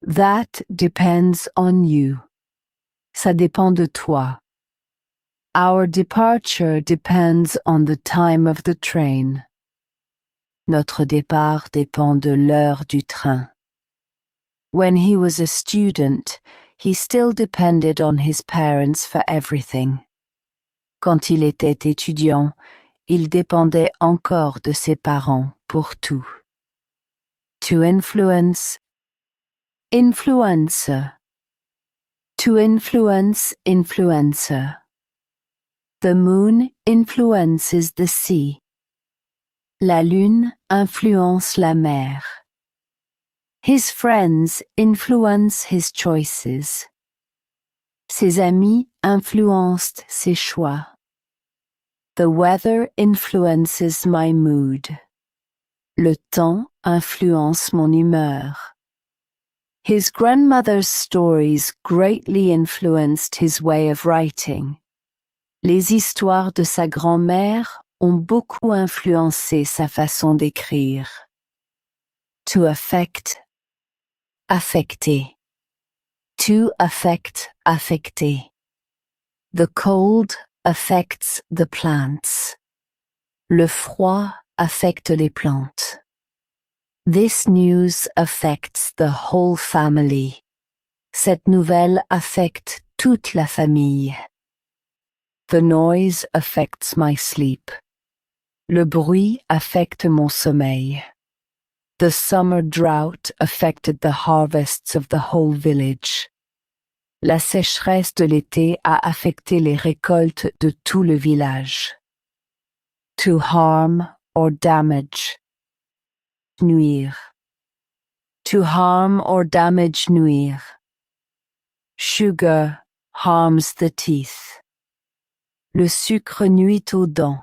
That depends on you. Ça dépend de toi. Our departure depends on the time of the train. Notre départ dépend de l'heure du train. When he was a student, he still depended on his parents for everything. Quand il était étudiant, il dépendait encore de ses parents pour tout. To influence, influencer. To influence, influencer. The moon influences the sea. La lune influence la mer. His friends influence his choices. Ses amis influenced ses choix. The weather influences my mood. Le temps influence mon humeur. His grandmother's stories greatly influenced his way of writing. Les histoires de sa grand-mère ont beaucoup influencé sa façon d'écrire. To affect, affecter. To affect, affecter. The cold affects the plants. Le froid affecte les plantes. This news affects the whole family. Cette nouvelle affecte toute la famille. The noise affects my sleep. Le bruit affecte mon sommeil. The summer drought affected the harvests of the whole village. La sécheresse de l'été a affecté les récoltes de tout le village. To harm or damage. Nuire. To harm or damage, nuire. Sugar harms the teeth. Le sucre nuit aux dents.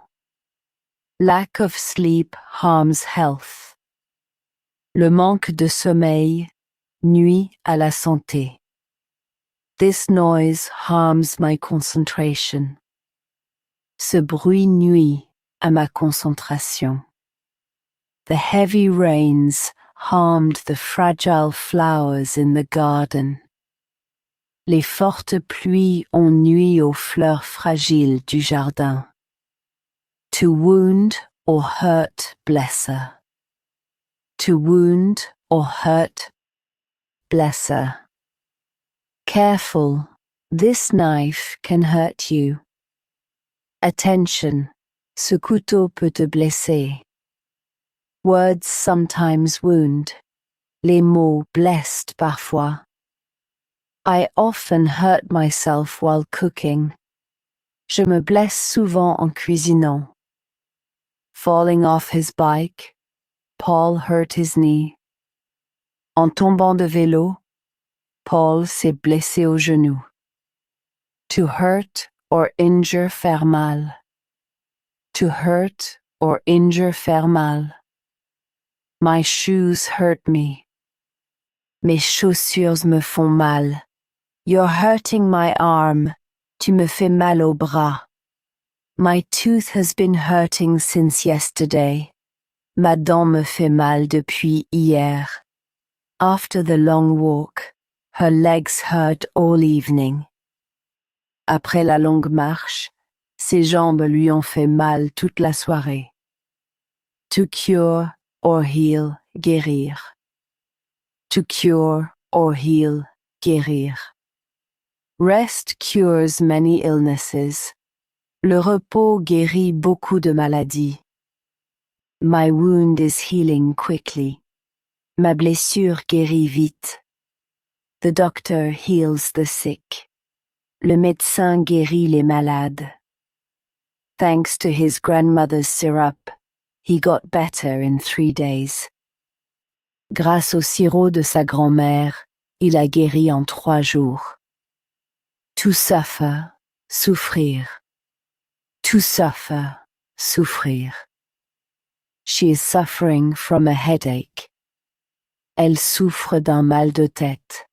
Lack of sleep harms health. Le manque de sommeil nuit à la santé. This noise harms my concentration. Ce bruit nuit à ma concentration. The heavy rains harmed the fragile flowers in the garden. Les fortes pluies ont nui aux fleurs fragiles du jardin. To wound or hurt blesser. To wound or hurt blesser. Careful, this knife can hurt you. Attention, ce couteau peut te blesser. Words sometimes wound. Les mots blessent parfois. I often hurt myself while cooking. Je me blesse souvent en cuisinant. Falling off his bike, Paul hurt his knee. En tombant de vélo, Paul s'est blessé au genou. To hurt or injure, faire mal. To hurt or injure, faire mal. My shoes hurt me. Mes chaussures me font mal. You're hurting my arm. Tu me fais mal au bras. My tooth has been hurting since yesterday. Ma dent me fait mal depuis hier. After the long walk, her legs hurt all evening. Après la longue marche, ses jambes lui ont fait mal toute la soirée. To cure or heal, guérir. To cure or heal, guérir. Rest cures many illnesses. Le repos guérit beaucoup de maladies. My wound is healing quickly. Ma blessure guérit vite. The doctor heals the sick. Le médecin guérit les malades. Thanks to his grandmother's syrup, he got better in 3 days. Grâce au sirop de sa grand-mère, il a guéri en 3 jours. To suffer, souffrir. To suffer, souffrir. She is suffering from a headache. Elle souffre d'un mal de tête.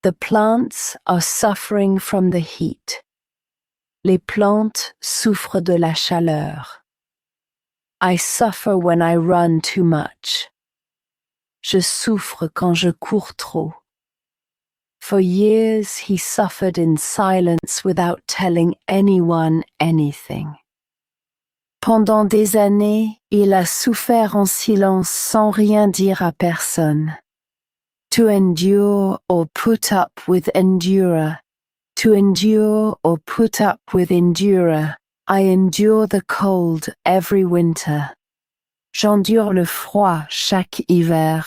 The plants are suffering from the heat. Les plantes souffrent de la chaleur. I suffer when I run too much. Je souffre quand je cours trop. For years he suffered in silence without telling anyone anything. Pendant des années, il a souffert en silence sans rien dire à personne. To endure or put up with endurer. To endure or put up with endurer. I endure the cold every winter. J'endure le froid chaque hiver.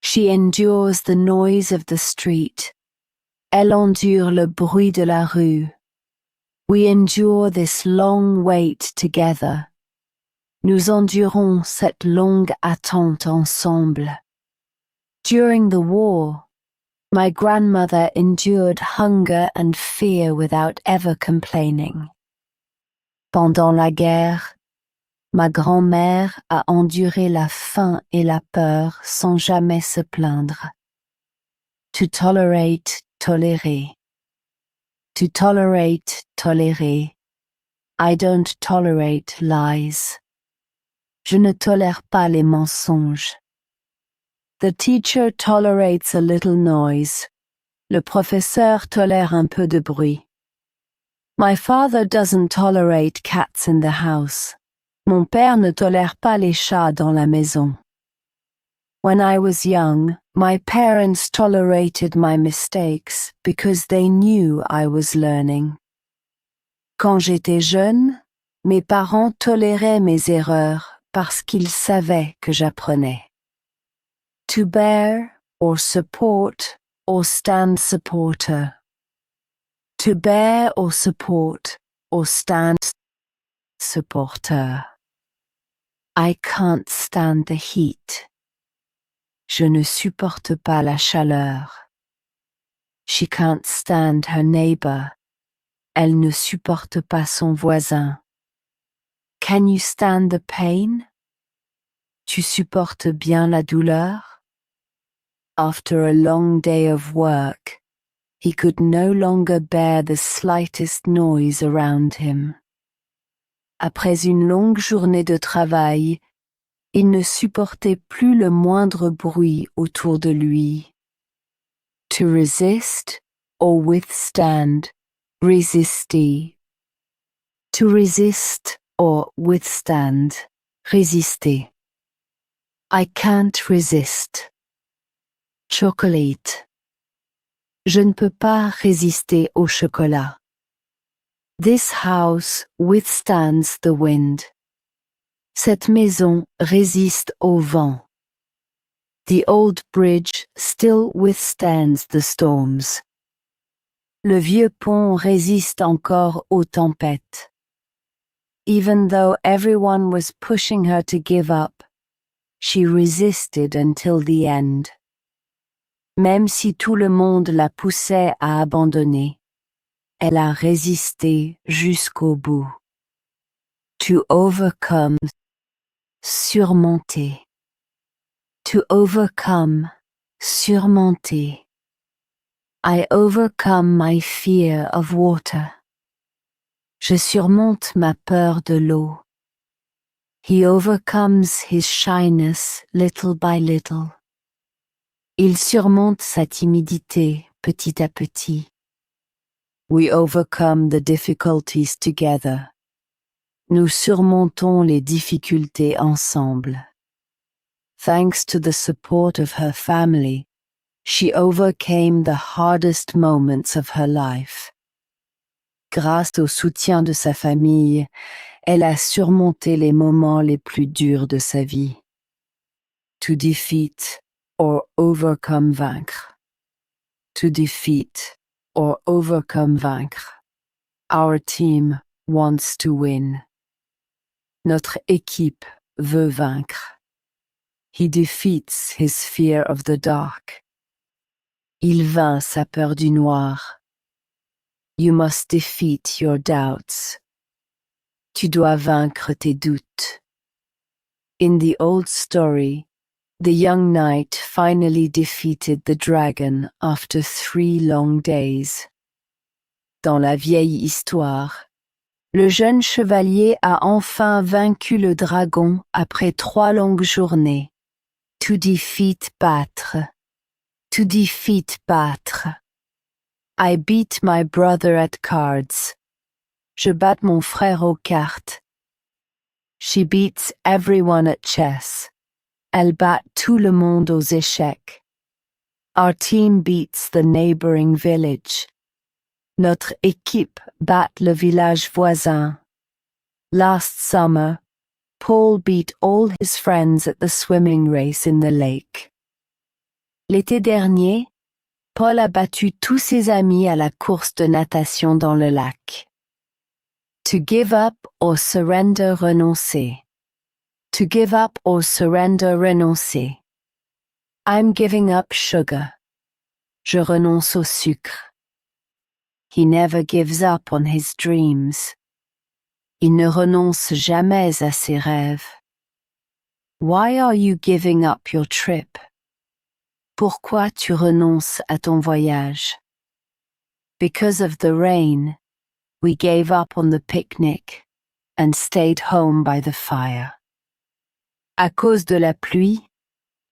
She endures the noise of the street. Elle endure le bruit de la rue. We endure this long wait together. Nous endurons cette longue attente ensemble. During the war, my grandmother endured hunger and fear without ever complaining. Pendant la guerre, ma grand-mère a enduré la faim et la peur sans jamais se plaindre. To tolerate, tolérer. To tolerate, tolérer. I don't tolerate lies. Je ne tolère pas les mensonges. The teacher tolerates a little noise. Le professeur tolère un peu de bruit. My father doesn't tolerate cats in the house. Mon père ne tolère pas les chats dans la maison. When I was young, my parents tolerated my mistakes because they knew I was learning. Quand j'étais jeune, mes parents toléraient mes erreurs parce qu'ils savaient que j'apprenais. To bear or support or stand supporter. To bear or support or stand supporter. I can't stand the heat. Je ne supporte pas la chaleur. She can't stand her neighbor. Elle ne supporte pas son voisin. Can you stand the pain? Tu supportes bien la douleur? After a long day of work, he could no longer bear the slightest noise around him. Après une longue journée de travail, il ne supportait plus le moindre bruit autour de lui. To resist or withstand, résister. To resist or withstand, résister. I can't resist. Chocolate. Je ne peux pas résister au chocolat. This house withstands the wind. Cette maison résiste au vent. The old bridge still withstands the storms. Le vieux pont résiste encore aux tempêtes. Even though everyone was pushing her to give up, she resisted until the end. Même si tout le monde la poussait à abandonner, elle a résisté jusqu'au bout. To overcome, surmonter. To overcome, surmonter. I overcome my fear of water. Je surmonte ma peur de l'eau. He overcomes his shyness little by little. Il surmonte sa timidité petit à petit. We overcome the difficulties together. Nous surmontons les difficultés ensemble. Thanks to the support of her family, she overcame the hardest moments of her life. Grâce au soutien de sa famille, elle a surmonté les moments les plus durs de sa vie. To defeat or overcome, vaincre. To defeat or overcome, vaincre. Our team wants to win. Notre équipe veut vaincre. He defeats his fear of the dark. Il vainc sa peur du noir. You must defeat your doubts. Tu dois vaincre tes doutes. In the old story, the young knight finally defeated the dragon after 3 long days. Dans la vieille histoire, le jeune chevalier a enfin vaincu le dragon après 3 longues journées. To defeat, battre. To defeat, battre. I beat my brother at cards. Je bats mon frère aux cartes. She beats everyone at chess. Elle bat tout le monde aux échecs. Our team beats the neighboring village. Notre équipe bat le village voisin. Last summer, Paul beat all his friends at the swimming race in the lake. L'été dernier, Paul a battu tous ses amis à la course de natation dans le lac. To give up or surrender, renoncer. To give up or surrender, renoncer. I'm giving up sugar. Je renonce au sucre. He never gives up on his dreams. Il ne renonce jamais à ses rêves. Why are you giving up your trip? Pourquoi tu renonces à ton voyage? Because of the rain, we gave up on the picnic and stayed home by the fire. À cause de la pluie,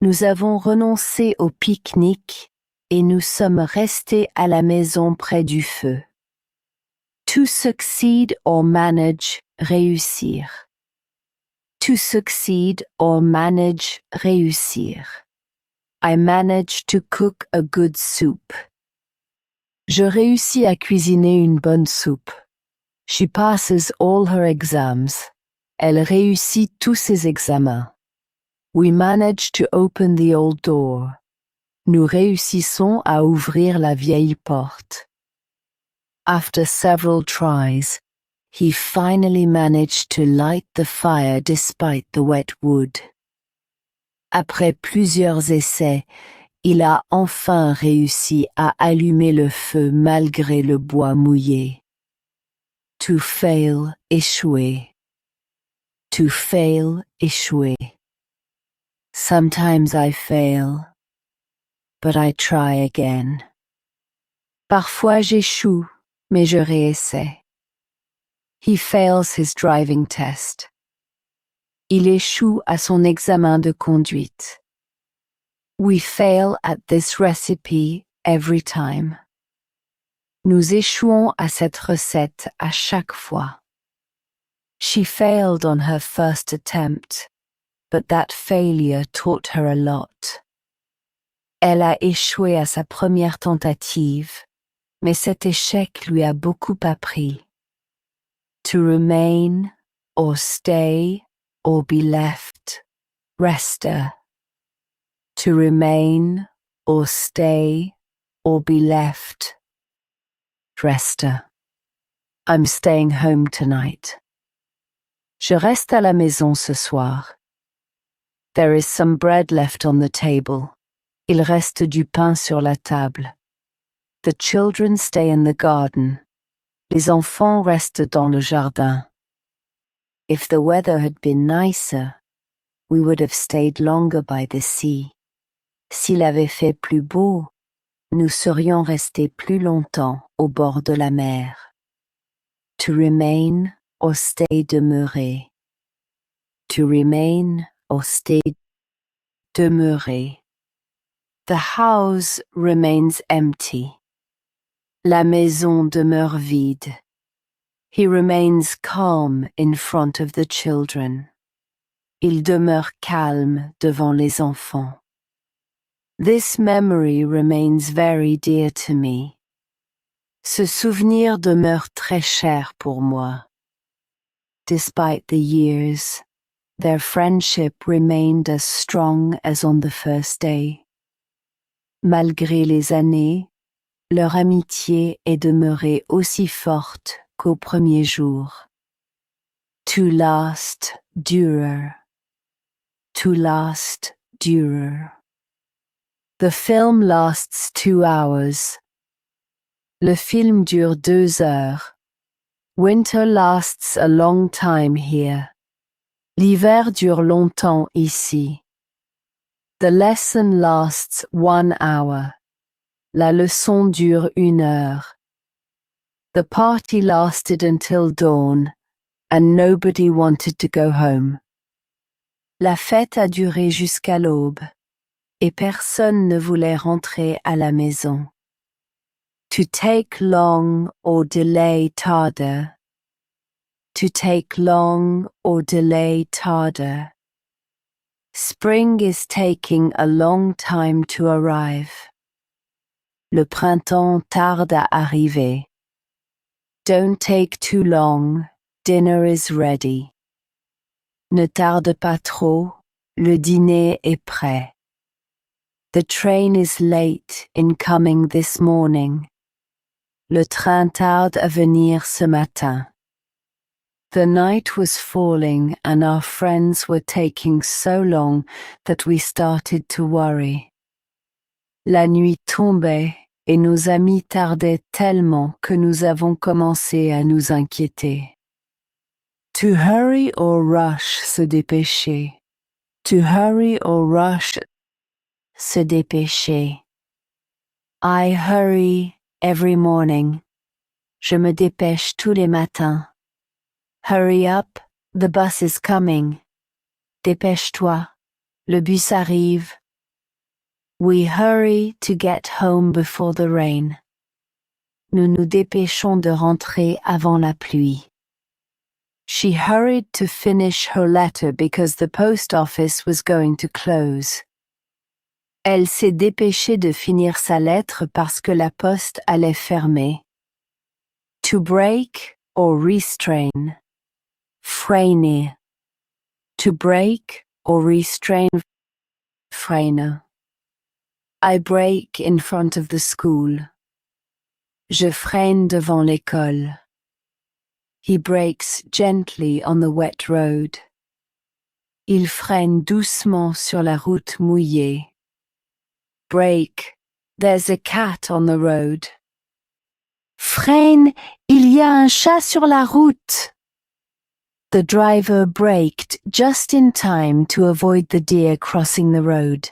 nous avons renoncé au pique-nique et nous sommes restés à la maison près du feu. To succeed or manage, réussir. To succeed or manage, réussir. I manage to cook a good soup. Je réussis à cuisiner une bonne soupe. She passes all her exams. Elle réussit tous ses examens. We manage to open the old door. Nous réussissons à ouvrir la vieille porte. After several tries, he finally managed to light the fire despite the wet wood. Après plusieurs essais, il a enfin réussi à allumer le feu malgré le bois mouillé. To fail, échouer. To fail, échouer. Sometimes I fail, but I try again. Parfois j'échoue, mais je réessaie. He fails his driving test. Il échoue à son examen de conduite. We fail at this recipe every time. Nous échouons à cette recette à chaque fois. She failed on her first attempt, but that failure taught her a lot. Elle a échoué à sa première tentative, mais cet échec lui a beaucoup appris. To remain, or stay, or be left, rester. To remain, or stay, or be left, rester. I'm staying home tonight. Je reste à la maison ce soir. There is some bread left on the table. Il reste du pain sur la table. The children stay in the garden. Les enfants restent dans le jardin. If the weather had been nicer, we would have stayed longer by the sea. S'il avait fait plus beau, nous serions restés plus longtemps au bord de la mer. To remain or stay, demeurer. To remain or stay, demeurer. The house remains empty. La maison demeure vide. He remains calm in front of the children. Il demeure calme devant les enfants. This memory remains very dear to me. Ce souvenir demeure très cher pour moi. Despite the years, their friendship remained as strong as on the first day. Malgré les années, leur amitié est demeurée aussi forte qu'au premier jour. To last, durer. To last, durer. The film lasts 2 hours. Le film dure 2 heures. Winter lasts a long time here. L'hiver dure longtemps ici. The lesson lasts 1 hour. La leçon dure 1 heure. The party lasted until dawn, and nobody wanted to go home. La fête a duré jusqu'à l'aube, et personne ne voulait rentrer à la maison. To take long or delay tarder. To take long or delay tarder. Spring is taking a long time to arrive. Le printemps tarde à arriver. Don't take too long, dinner is ready. Ne tarde pas trop, le dîner est prêt. The train is late in coming this morning. Le train tarde à venir ce matin. The night was falling and our friends were taking so long that we started to worry. La nuit tombait et nos amis tardaient tellement que nous avons commencé à nous inquiéter. To hurry or rush, se dépêcher. To hurry or rush, se dépêcher. I hurry every morning. Je me dépêche tous les matins. Hurry up, the bus is coming. Dépêche-toi, le bus arrive. We hurry to get home before the rain. Nous nous dépêchons de rentrer avant la pluie. She hurried to finish her letter because the post office was going to close. Elle s'est dépêchée de finir sa lettre parce que la poste allait fermer. To break or restrain, freiner. To break or restrain, freiner. I break in front of the school. Je freine devant l'école. He brakes gently on the wet road. Il freine doucement sur la route mouillée. Brake, there's a cat on the road. Freine, il y a un chat sur la route. The driver braked just in time to avoid the deer crossing the road.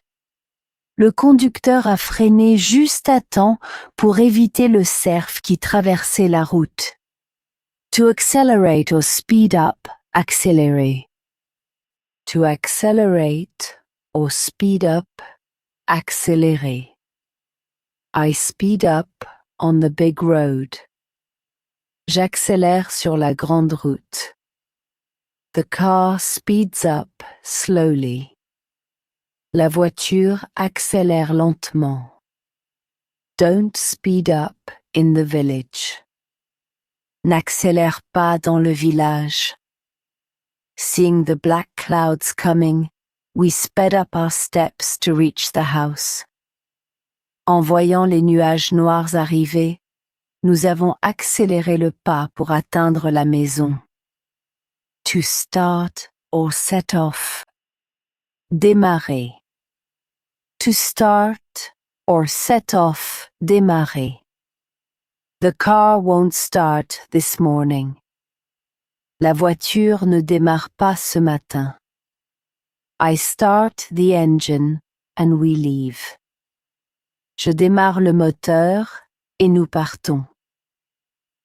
Le conducteur a freiné juste à temps pour éviter le cerf qui traversait la route. To accelerate or speed up, accélérer. To accelerate or speed up, accélérer. I speed up on the big road. J'accélère sur la grande route. The car speeds up slowly. La voiture accélère lentement. Don't speed up in the village. N'accélère pas dans le village. Seeing the black clouds coming, we sped up our steps to reach the house. En voyant les nuages noirs arriver, nous avons accéléré le pas pour atteindre la maison. To start or set off. Démarrer. To start or set off, démarrer. The car won't start this morning. La voiture ne démarre pas ce matin. I start the engine and we leave. Je démarre le moteur et nous partons.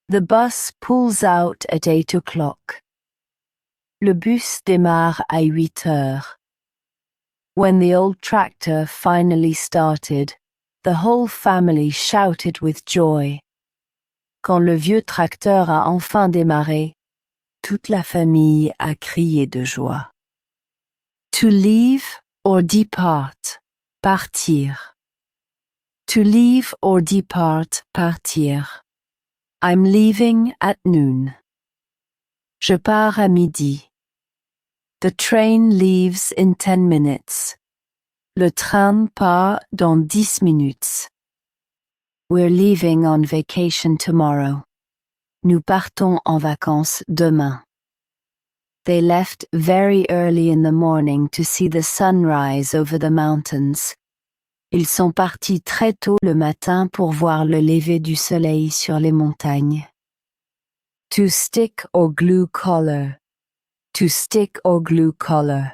The bus pulls out at 8 o'clock. Le bus démarre à 8 heures. When the old tractor finally started, the whole family shouted with joy. Quand le vieux tracteur a enfin démarré, toute la famille a crié de joie. To leave or depart, partir. To leave or depart, partir. I'm leaving at noon. Je pars à midi. The train leaves in 10 minutes. Le train part dans 10 minutes. We're leaving on vacation tomorrow. Nous partons en vacances demain. They left very early in the morning to see the sunrise over the mountains. Ils sont partis très tôt le matin pour voir le lever du soleil sur les montagnes. To stick or glue collar. To stick or glue collar.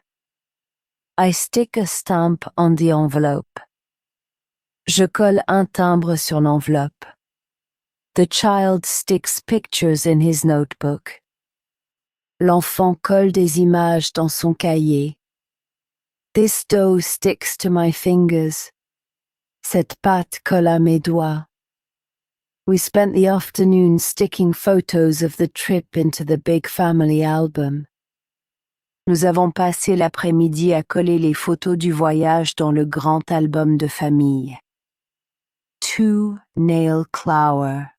I stick a stamp on the envelope. Je colle un timbre sur l'enveloppe. The child sticks pictures in his notebook. L'enfant colle des images dans son cahier. This dough sticks to my fingers. Cette pâte colle à mes doigts. We spent the afternoon sticking photos of the trip into the big family album. Nous avons passé l'après-midi à coller les photos du voyage dans le grand album de famille. To nail clower.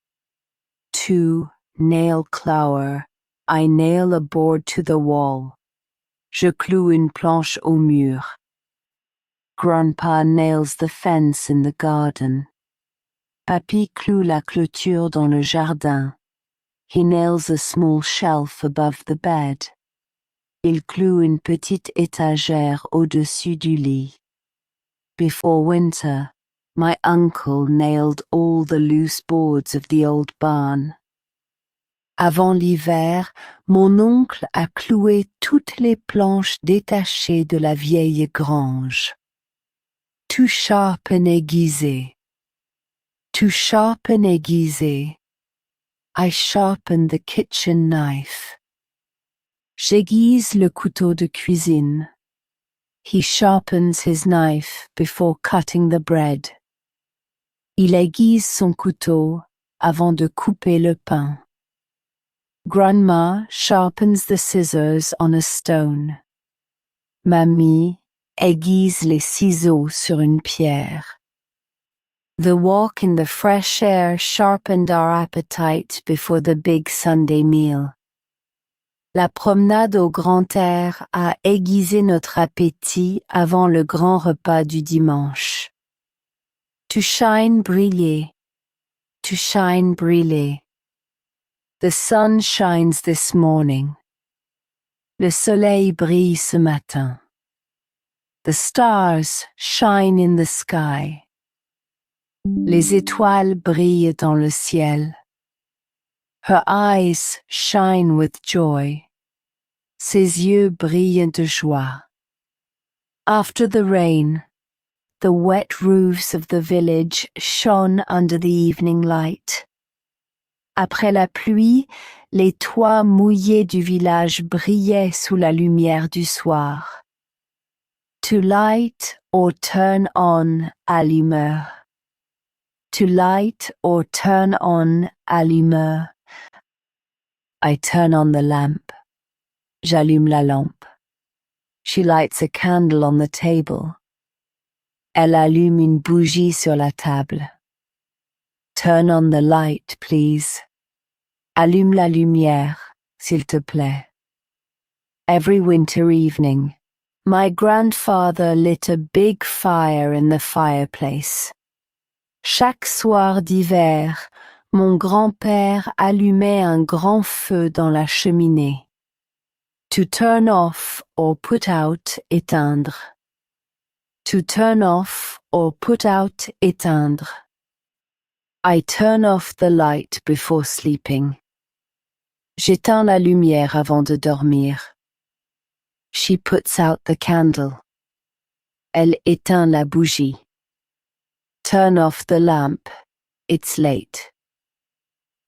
To nail clower. I nail a board to the wall. Je cloue une planche au mur. Grandpa nails the fence in the garden. Papy cloue la clôture dans le jardin. He nails a small shelf above the bed. Il cloue une petite étagère au-dessus du lit. Before winter, my uncle nailed all the loose boards of the old barn. Avant l'hiver, mon oncle a cloué toutes les planches détachées de la vieille grange. To sharpen aiguiser. To sharpen aiguiser. I sharpen the kitchen knife. J'aiguise le couteau de cuisine. He sharpens his knife before cutting the bread. Il aiguise son couteau avant de couper le pain. Grandma sharpens the scissors on a stone. Mamie aiguise les ciseaux sur une pierre. The walk in the fresh air sharpened our appetite before the big Sunday meal. La promenade au grand air a aiguisé notre appétit avant le grand repas du dimanche. To shine, briller. To shine, briller. The sun shines this morning. Le soleil brille ce matin. The stars shine in the sky. Les étoiles brillent dans le ciel. Her eyes shine with joy. Ses yeux brillent de joie. After the rain, the wet roofs of the village shone under the evening light. Après la pluie, les toits mouillés du village brillaient sous la lumière du soir. To light or turn on, allumeur. To light or turn on, allumeur. I turn on the lamp. J'allume la lampe. She lights a candle on the table. Elle allume une bougie sur la table. Turn on the light, please. Allume la lumière, s'il te plaît. Every winter evening, my grandfather lit a big fire in the fireplace. Chaque soir d'hiver, mon grand-père allumait un grand feu dans la cheminée. To turn off or put out, éteindre. To turn off or put out, éteindre. I turn off the light before sleeping. J'éteins la lumière avant de dormir. She puts out the candle. Elle éteint la bougie. Turn off the lamp. It's late.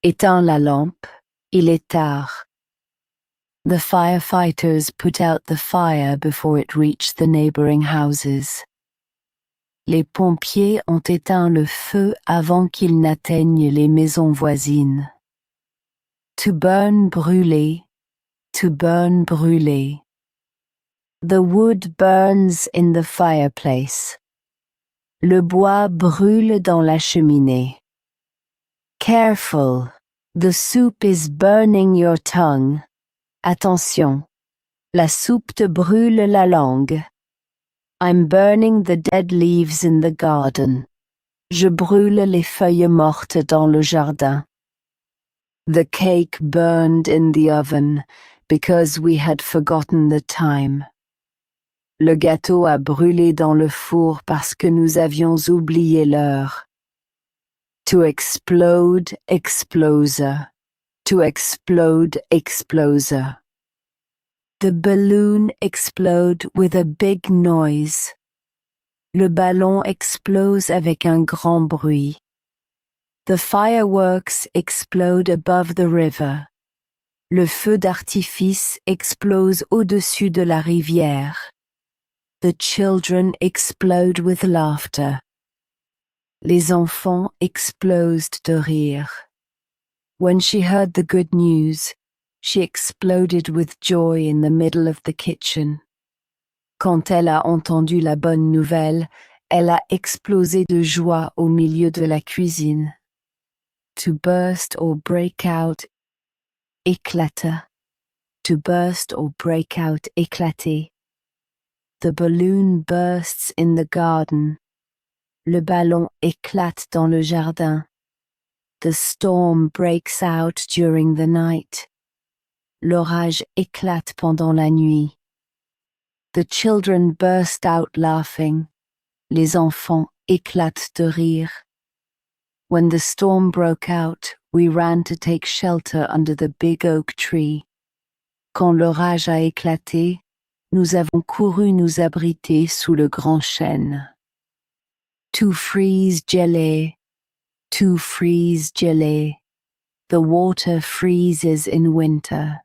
Éteins la lampe. Il est tard. The firefighters put out the fire before it reached the neighboring houses. Les pompiers ont éteint le feu avant qu'il n'atteigne les maisons voisines. To burn, brûler. To burn, brûler. The wood burns in the fireplace. Le bois brûle dans la cheminée. Careful, the soup is burning your tongue. Attention, la soupe te brûle la langue. I'm burning the dead leaves in the garden. Je brûle les feuilles mortes dans le jardin. The cake burned in the oven because we had forgotten the time. Le gâteau a brûlé dans le four parce que nous avions oublié l'heure. To explode, exploser. To explode, exploser. The balloon explode with a big noise. Le ballon explose avec un grand bruit. The fireworks explode above the river. Le feu d'artifice explose au-dessus de la rivière. The children explode with laughter. Les enfants explosent de rire. When she heard the good news, she exploded with joy in the middle of the kitchen. Quand elle a entendu la bonne nouvelle, elle a explosé de joie au milieu de la cuisine. To burst or break out, éclata. To burst or break out, éclater. The balloon bursts in the garden. Le ballon éclate dans le jardin. The storm breaks out during the night. L'orage éclate pendant la nuit. The children burst out laughing. Les enfants éclatent de rire. When the storm broke out, we ran to take shelter under the big oak tree. Quand l'orage a éclaté, nous avons couru nous abriter sous le grand chêne. To freeze, geler. To freeze, geler. The water freezes in winter.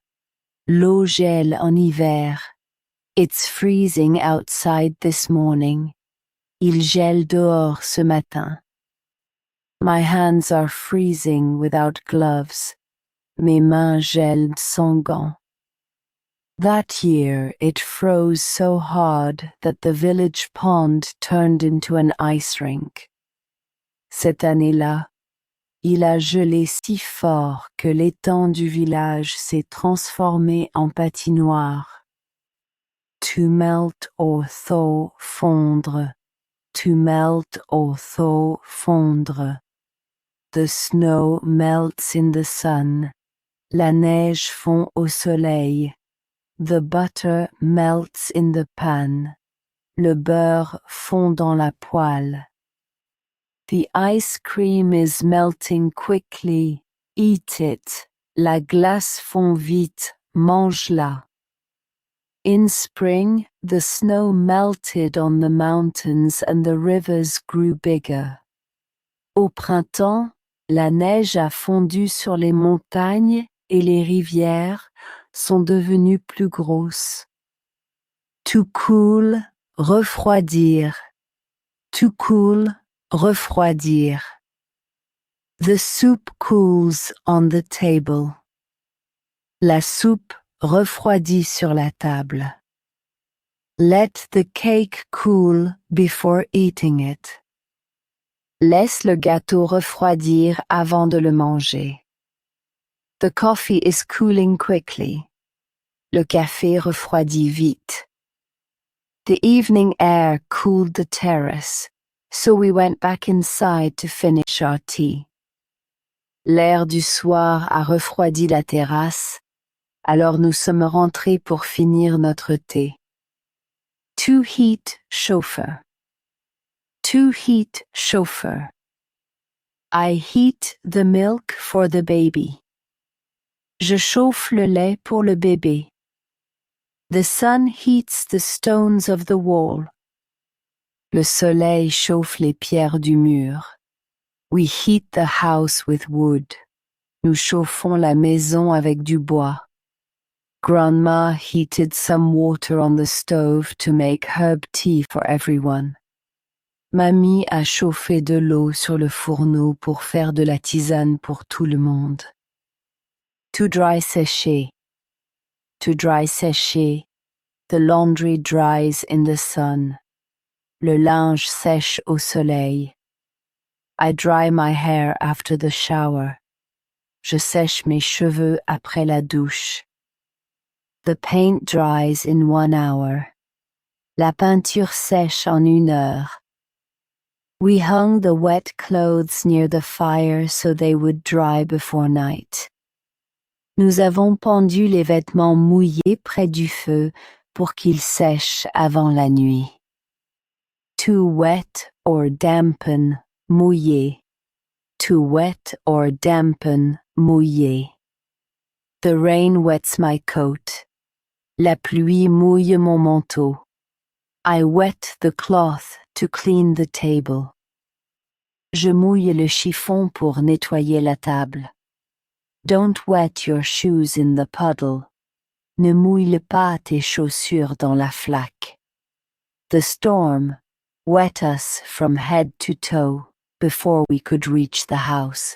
L'eau gèle en hiver. It's freezing outside this morning. Il gèle dehors ce matin. My hands are freezing without gloves. Mes mains gèlent sans gants. That year it froze so hard that the village pond turned into an ice rink. Cette année-là, il a gelé si fort que l'étang du village s'est transformé en patinoire. To melt or thaw, fondre. To melt or thaw, fondre. The snow melts in the sun. La neige fond au soleil. The butter melts in the pan. Le beurre fond dans la poêle. The ice cream is melting quickly. Eat it. La glace fond vite. Mange-la. In spring, the snow melted on the mountains and the rivers grew bigger. Au printemps, la neige a fondu sur les montagnes et les rivières sont devenues plus grosses. To cool, refroidir. To cool, refroidir. The soup cools on the table. La soupe refroidit sur la table. Let the cake cool before eating it. Laisse le gâteau refroidir avant de le manger. The coffee is cooling quickly. Le café refroidit vite. The evening air cooled the terrace, so we went back inside to finish our tea. L'air du soir a refroidi la terrasse, alors nous sommes rentrés pour finir notre thé. To heat, chauffer. To heat, chauffer. I heat the milk for the baby. Je chauffe le lait pour le bébé. The sun heats the stones of the wall. Le soleil chauffe les pierres du mur. We heat the house with wood. Nous chauffons la maison avec du bois. Grandma heated some water on the stove to make herb tea for everyone. Mamie a chauffé de l'eau sur le fourneau pour faire de la tisane pour tout le monde. To dry sécher. To dry sécher. The laundry dries in the sun. Le linge sèche au soleil. I dry my hair after the shower. Je sèche mes cheveux après la douche. The paint dries in 1 hour. La peinture sèche en 1 heure. We hung the wet clothes near the fire so they would dry before night. Nous avons pendu les vêtements mouillés près du feu pour qu'ils sèchent avant la nuit. To wet or dampen, mouiller. To wet or dampen, mouiller. The rain wets my coat. La pluie mouille mon manteau. I wet the cloth to clean the table. Je mouille le chiffon pour nettoyer la table. Don't wet your shoes in the puddle. Ne mouille pas tes chaussures dans la flaque. The storm wet us from head to toe before we could reach the house.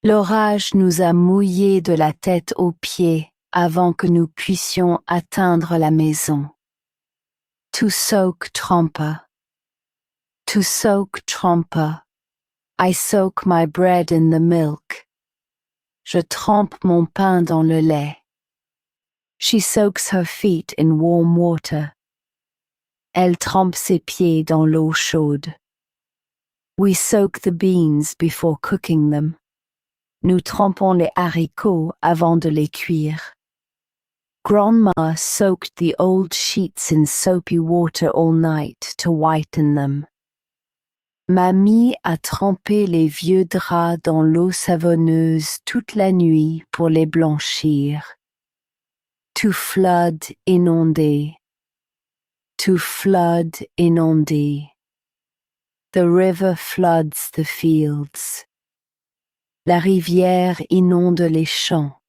L'orage nous a mouillés de la tête aux pieds avant que nous puissions atteindre la maison. To soak tremper. To soak tremper. I soak my bread in the milk. Je trempe mon pain dans le lait. She soaks her feet in warm water. Elle trempe ses pieds dans l'eau chaude. We soak the beans before cooking them. Nous trempons les haricots avant de les cuire. Grandma soaked the old sheets in soapy water all night to whiten them. Mamie a trempé les vieux draps dans l'eau savonneuse toute la nuit pour les blanchir. To flood, inonder. To flood, inonder. The river floods the fields. La rivière inonde les champs.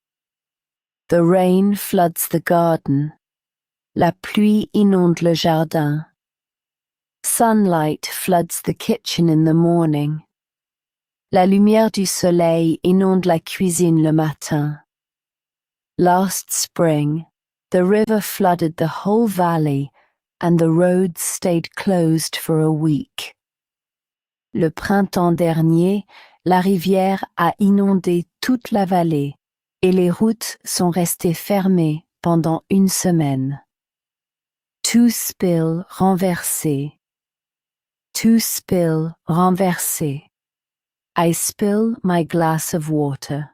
The rain floods the garden. La pluie inonde le jardin. Sunlight floods the kitchen in the morning. La lumière du soleil inonde la cuisine le matin. Last spring, the river flooded the whole valley and the roads stayed closed for a week. Le printemps dernier, la rivière a inondé toute la vallée et les routes sont restées fermées pendant une semaine. To spill, renverser. To spill, renverser. I spill my glass of water.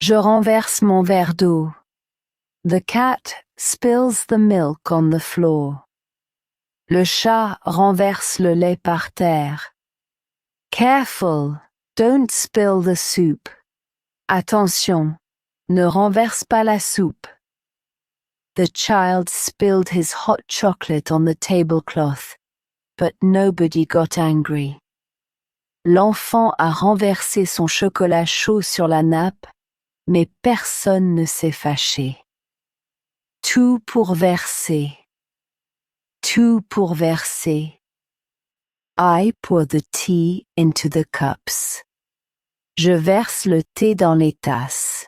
Je renverse mon verre d'eau. The cat spills the milk on the floor. Le chat renverse le lait par terre. Careful, don't spill the soup. Attention, ne renverse pas la soupe. The child spilled his hot chocolate on the tablecloth, but nobody got angry. L'enfant a renversé son chocolat chaud sur la nappe, mais personne ne s'est fâché. Tout pour verser. Tout pour verser. I pour the tea into the cups. Je verse le thé dans les tasses.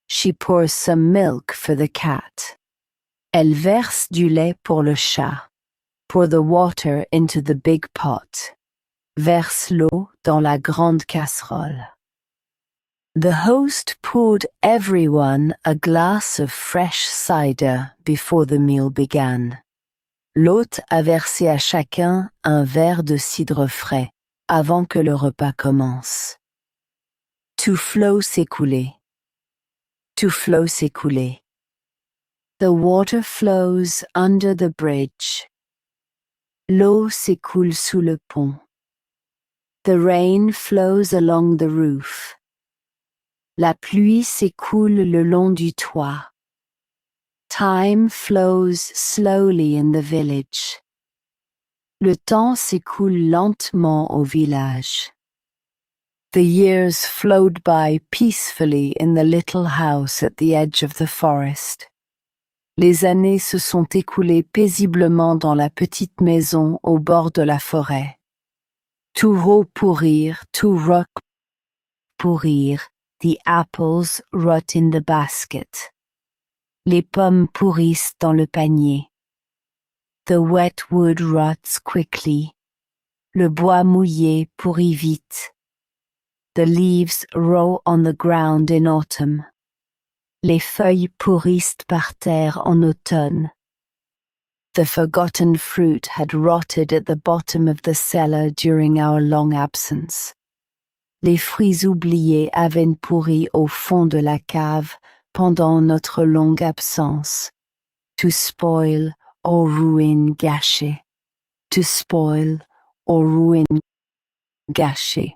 She pours some milk for the cat. Elle verse du lait pour le chat. Pour the water into the big pot. Verse l'eau dans la grande casserole. The host poured everyone a glass of fresh cider before the meal began. L'hôte a versé à chacun un verre de cidre frais avant que le repas commence. To flow s'écouler. To flow s'écouler. The water flows under the bridge. L'eau s'écoule sous le pont. The rain flows along the roof. La pluie s'écoule le long du toit. Time flows slowly in the village. Le temps s'écoule lentement au village. The years flowed by peacefully in the little house at the edge of the forest. Les années se sont écoulées paisiblement dans la petite maison au bord de la forêt. To rot pourrir, to rot pourrir, the apples rot in the basket. Les pommes pourrissent dans le panier. The wet wood rots quickly. Le bois mouillé pourrit vite. The leaves rot on the ground in autumn. Les feuilles pourrissent par terre en automne. The forgotten fruit had rotted at the bottom of the cellar during our long absence. Les fruits oubliés avaient pourri au fond de la cave pendant notre longue absence. To spoil or ruin, gâcher. To spoil or ruin, gâcher.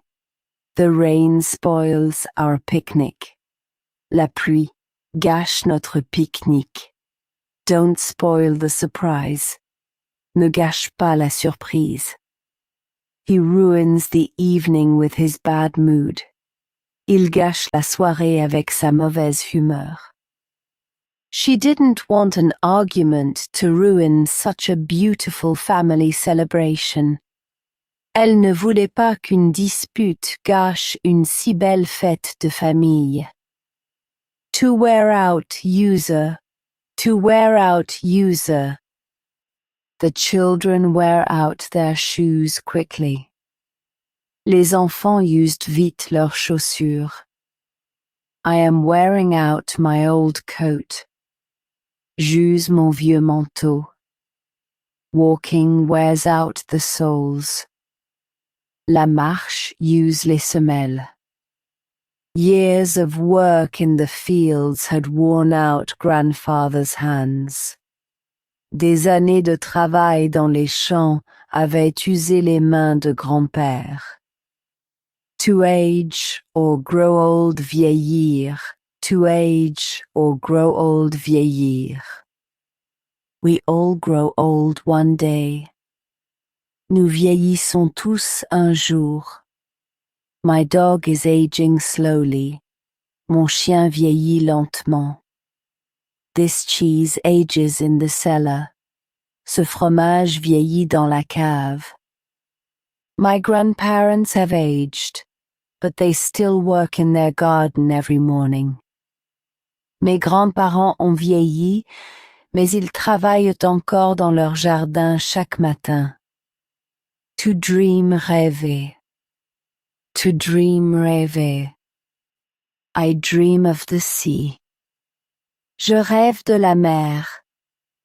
The rain spoils our picnic. La pluie gâche notre pique-nique. Don't spoil the surprise. Ne gâche pas la surprise. He ruins the evening with his bad mood. Il gâche la soirée avec sa mauvaise humeur. She didn't want an argument to ruin such a beautiful family celebration. Elle ne voulait pas qu'une dispute gâche une si belle fête de famille. To wear out, user. To wear out, user. The children wear out their shoes quickly. Les enfants used vite leurs chaussures. I am wearing out my old coat. J'use mon vieux manteau. Walking wears out the soles. La marche use les semelles. Years of work in the fields had worn out grandfather's hands. Des années de travail dans les champs avaient usé les mains de grand-père. To age or grow old, vieillir. To age or grow old, vieillir. We all grow old one day. Nous vieillissons tous un jour. My dog is aging slowly. Mon chien vieillit lentement. This cheese ages in the cellar. Ce fromage vieillit dans la cave. My grandparents have aged, but they still work in their garden every morning. Mes grands-parents ont vieilli, mais ils travaillent encore dans leur jardin chaque matin. To dream rêver. To dream rêver. I dream of the sea. Je rêve de la mer.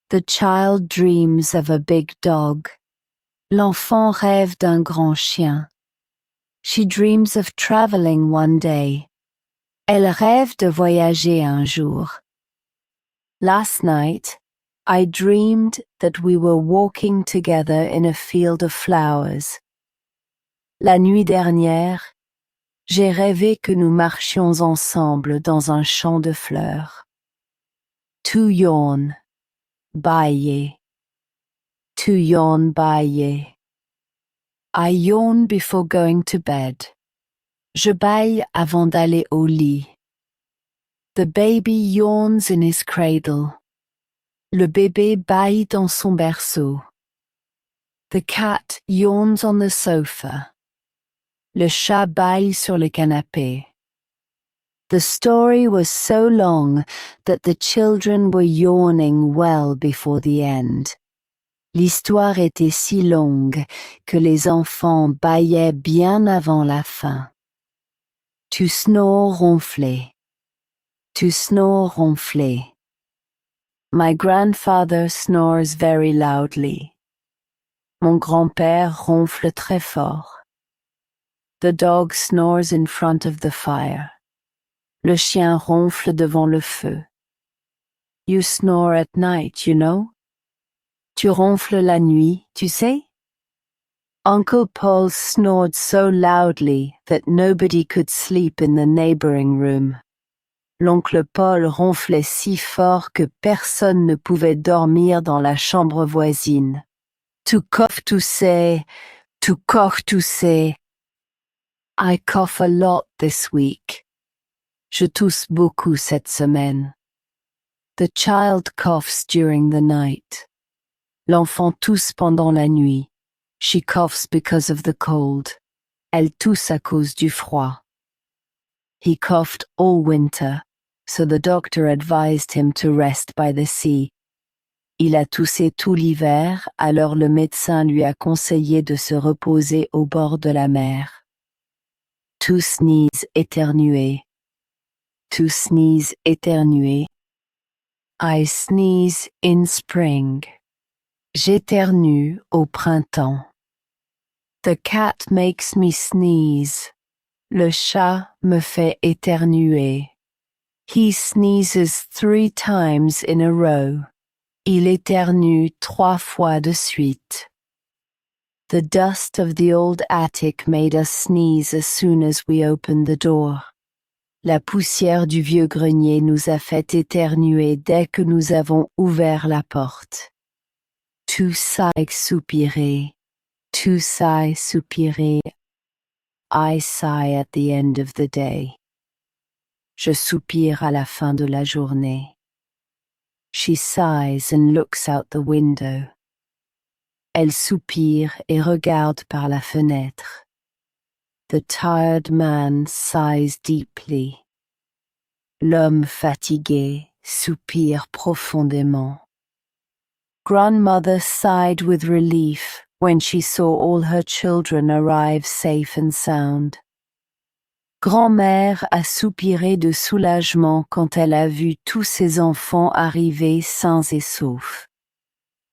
The child dreams of a big dog. L'enfant rêve d'un grand chien. She dreams of traveling one day. Elle rêve de voyager un jour. Last night, I dreamed that we were walking together in a field of flowers. La nuit dernière, j'ai rêvé que nous marchions ensemble dans un champ de fleurs. To yawn, bâiller. To yawn, bâiller. I yawn before going to bed. Je bâille avant d'aller au lit. The baby yawns in his cradle. Le bébé bâille dans son berceau. The cat yawns on the sofa. Le chat bâille sur le canapé. The story was so long that the children were yawning well before the end. L'histoire était si longue que les enfants bâillaient bien avant la fin. To snore, ronfler. To snore, ronfler. My grandfather snores very loudly. Mon grand-père ronfle très fort. The dog snores in front of the fire. Le chien ronfle devant le feu. You snore at night, you know? Tu ronfles la nuit, tu sais? Uncle Paul snored so loudly that nobody could sleep in the neighboring room. L'oncle Paul ronflait si fort que personne ne pouvait dormir dans la chambre voisine. To cough, tousser, to cough, tousser. I cough a lot this week. Je tousse beaucoup cette semaine. The child coughs during the night. L'enfant tousse pendant la nuit. She coughs because of the cold. Elle tousse à cause du froid. He coughed all winter, so the doctor advised him to rest by the sea. Il a toussé tout l'hiver, alors le médecin lui a conseillé de se reposer au bord de la mer. To sneeze, éternuer. To sneeze, éternuer. I sneeze in spring. J'éternue au printemps. The cat makes me sneeze. Le chat me fait éternuer. He sneezes 3 times in a row. Il éternue 3 fois de suite. The dust of the old attic made us sneeze as soon as we opened the door. La poussière du vieux grenier nous a fait éternuer dès que nous avons ouvert la porte. To sigh, soupirer. To sigh, soupirer. I sigh at the end of the day. Je soupire à la fin de la journée. She sighs and looks out the window. Elle soupire et regarde par la fenêtre. The tired man sighs deeply. L'homme fatigué soupire profondément. Grandmother sighed with relief when she saw all her children arrive safe and sound. Grand-mère a soupiré de soulagement quand elle a vu tous ses enfants arriver sains et saufs.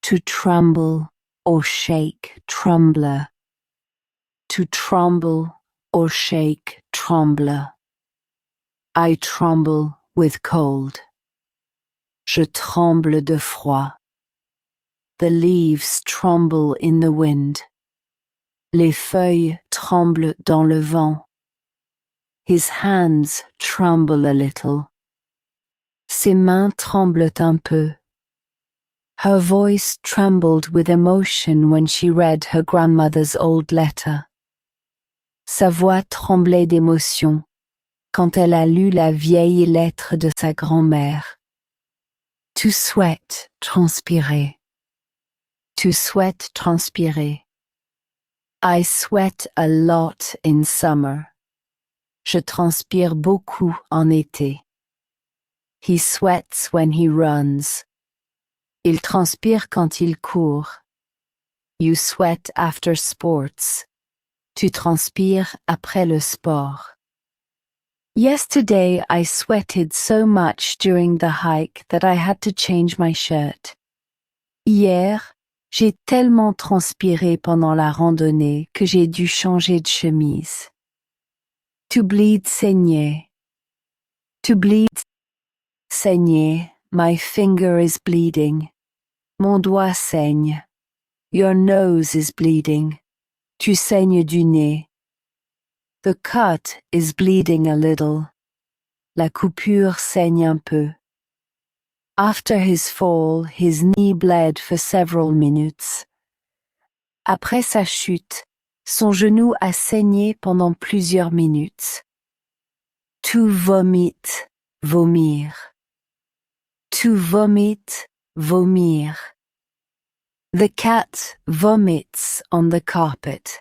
To tremble or shake, trembler. To tremble or shake, trembler. I tremble with cold. Je tremble de froid. The leaves tremble in the wind. Les feuilles tremblent dans le vent. His hands tremble a little. Ses mains tremblent un peu. Her voice trembled with emotion when she read her grandmother's old letter. Sa voix tremblait d'émotion quand elle a lu la vieille lettre de sa grand-mère. To sweat, transpirer. To sweat, transpirer. I sweat a lot in summer. Je transpire beaucoup en été. He sweats when he runs. Il transpire quand il court. You sweat after sports. Tu transpires après le sport. Yesterday I sweated so much during the hike that I had to change my shirt. Hier, j'ai tellement transpiré pendant la randonnée que j'ai dû changer de chemise. To bleed, saigner. To bleed, saigner. My finger is bleeding. Mon doigt saigne. Your nose is bleeding. Tu saignes du nez. The cut is bleeding a little. La coupure saigne un peu. After his fall, his knee bled for several minutes. Après sa chute, son genou a saigné pendant plusieurs minutes. To vomit, vomir. To vomit, vomir. The cat vomits on the carpet.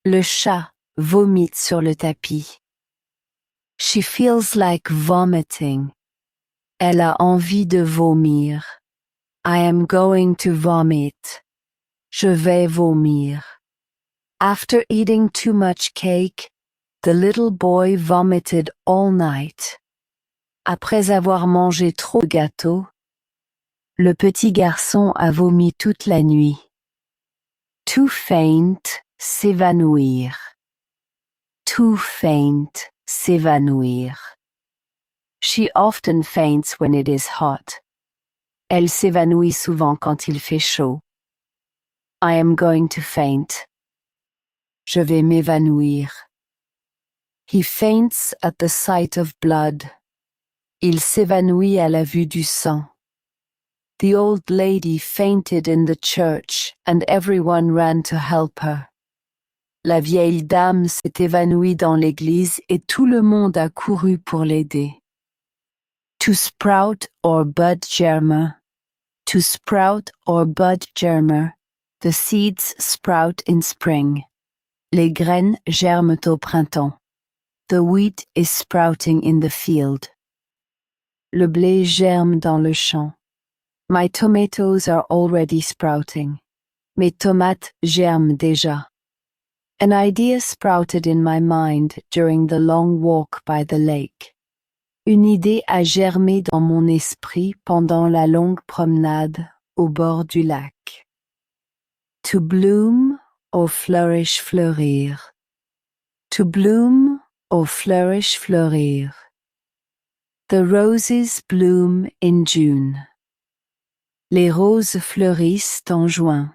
Le chat vomite sur le tapis. She feels like vomiting. Elle a envie de vomir. I am going to vomit. Je vais vomir. After eating too much cake, the little boy vomited all night. Après avoir mangé trop de gâteau, le petit garçon a vomi toute la nuit. To faint, s'évanouir. To faint, s'évanouir. She often faints when it is hot. Elle s'évanouit souvent quand il fait chaud. I am going to faint. Je vais m'évanouir. He faints at the sight of blood. Il s'évanouit à la vue du sang. The old lady fainted in the church and everyone ran to help her. La vieille dame s'est évanouie dans l'église et tout le monde a couru pour l'aider. To sprout or bud germer. To sprout or bud germer. The seeds sprout in spring. Les graines germent au printemps. The wheat is sprouting in the field. Le blé germe dans le champ. My tomatoes are already sprouting. Mes tomates germent déjà. An idea sprouted in my mind during the long walk by the lake. Une idée a germé dans mon esprit pendant la longue promenade au bord du lac. To bloom or flourish, fleurir. To bloom or flourish, fleurir. The roses bloom in June. Les roses fleurissent en juin.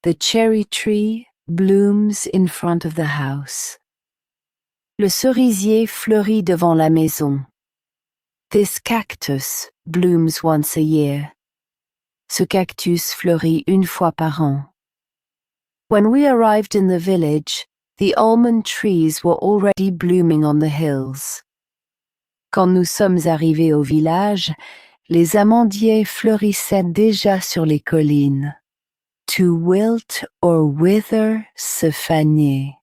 The cherry tree blooms in front of the house. Le cerisier fleurit devant la maison. This cactus blooms once a year. Ce cactus fleurit une fois par an. When we arrived in the village, the almond trees were already blooming on the hills. Quand nous sommes arrivés au village, les amandiers fleurissaient déjà sur les collines. To wilt or wither, se faner.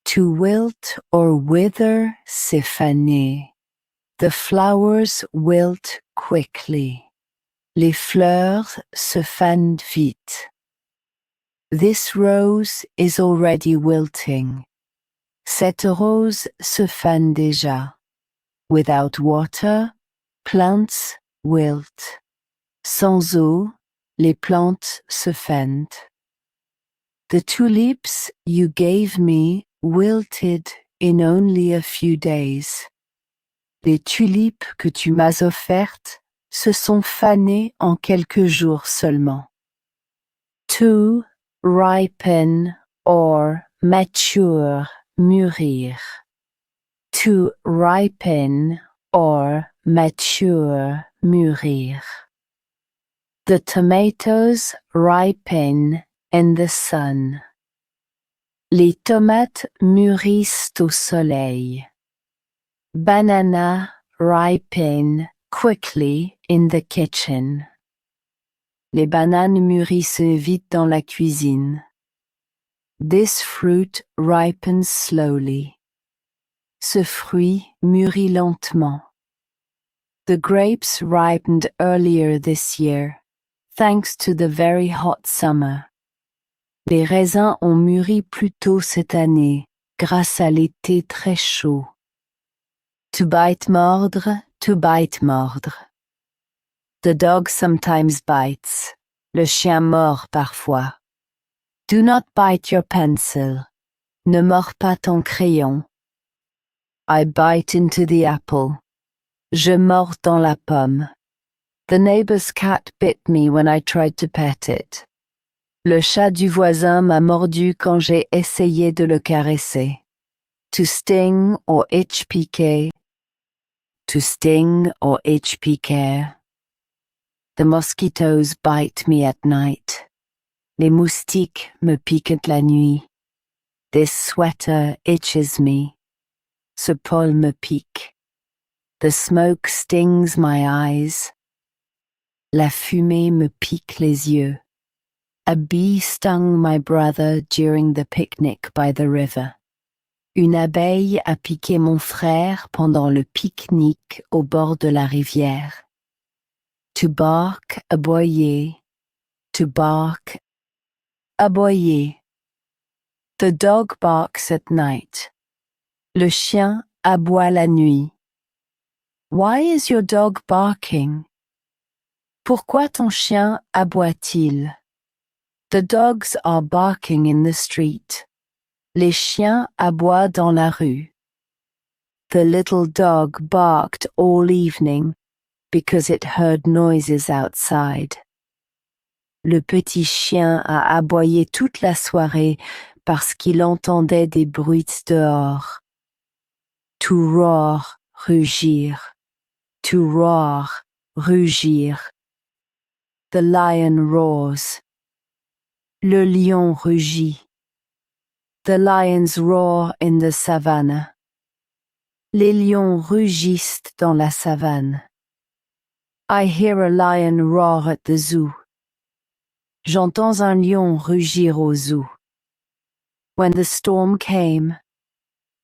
To wilt or wither, se faner. The flowers wilt quickly. Les fleurs se fanent vite. This rose is already wilting. Cette rose se fane déjà. Without water, plants wilt. Sans eau, les plantes se fanent. The tulips you gave me wilted in only a few days. Les tulipes que tu m'as offertes se sont fanées en quelques jours seulement. To ripen or mature, mûrir. To ripen or mature, mûrir. The tomatoes ripen in the sun. Les tomates mûrissent au soleil. Banana ripen quickly in the kitchen. Les bananes mûrissent vite dans la cuisine. This fruit ripens slowly. Ce fruit mûrit lentement. The grapes ripened earlier this year. thanks to the very hot summer. Les raisins ont mûri plus tôt cette année, grâce à l'été très chaud. To bite, mordre, to bite, mordre. The dog sometimes bites. Le chien mord parfois. Do not bite your pencil. Ne mords pas ton crayon. I bite into the apple. Je mords dans la pomme. The neighbor's cat bit me when I tried to pet it. Le chat du voisin m'a mordu quand j'ai essayé de le caresser. To sting or itch piquer. To sting or itch piquer. The mosquitoes bite me at night. Les moustiques me piquent la nuit. This sweater itches me. Ce poil me pique. The smoke stings my eyes. La fumée me pique les yeux. A bee stung my brother during the picnic by the river. Une abeille a piqué mon frère pendant le pique-nique au bord de la rivière. To bark, aboyer. To bark, aboyer. The dog barks at night. Le chien aboie la nuit. Why is your dog barking? Pourquoi ton chien aboie-t-il? The dogs are barking in the street. Les chiens aboient dans la rue. The little dog barked all evening because it heard noises outside. Le petit chien a aboyé toute la soirée parce qu'il entendait des bruits dehors. To roar, rugir. To roar, rugir. The lion roars. Le lion rugit. The lions roar in the savannah. Les lions rugissent dans la savane. I hear a lion roar at the zoo. J'entends un lion rugir au zoo. When the storm came,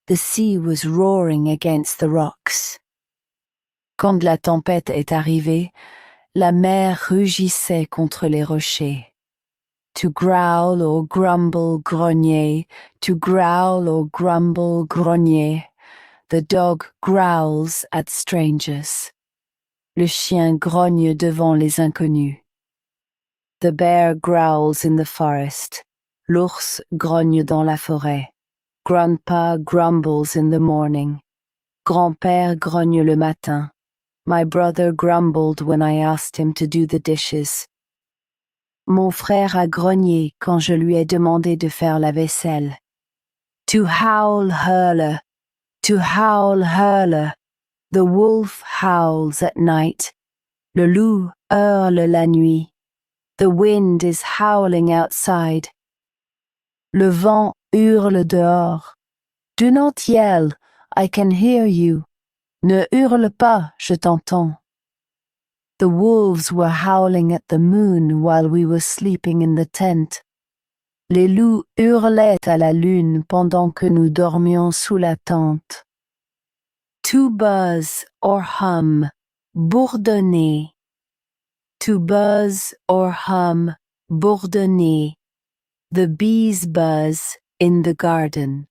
the sea was roaring against the rocks. Quand la tempête est arrivée, la mer rugissait contre les rochers. To growl or grumble, grogner. To growl or grumble, grogner. The dog growls at strangers. Le chien grogne devant les inconnus. The bear growls in the forest. L'ours grogne dans la forêt. Grandpa grumbles in the morning. Grand-père grogne le matin. My brother grumbled when I asked him to do the dishes. Mon frère a grogné quand je lui ai demandé de faire la vaisselle. To howl, hurler. To howl, hurler. The wolf howls at night. Le loup hurle la nuit. The wind is howling outside. Le vent hurle dehors. Do not yell, I can hear you. Ne hurle pas, je t'entends. The wolves were howling at the moon while we were sleeping in the tent. Les loups hurlaient à la lune pendant que nous dormions sous la tente. To buzz or hum, bourdonner. To buzz or hum, bourdonner. The bees buzz in the garden.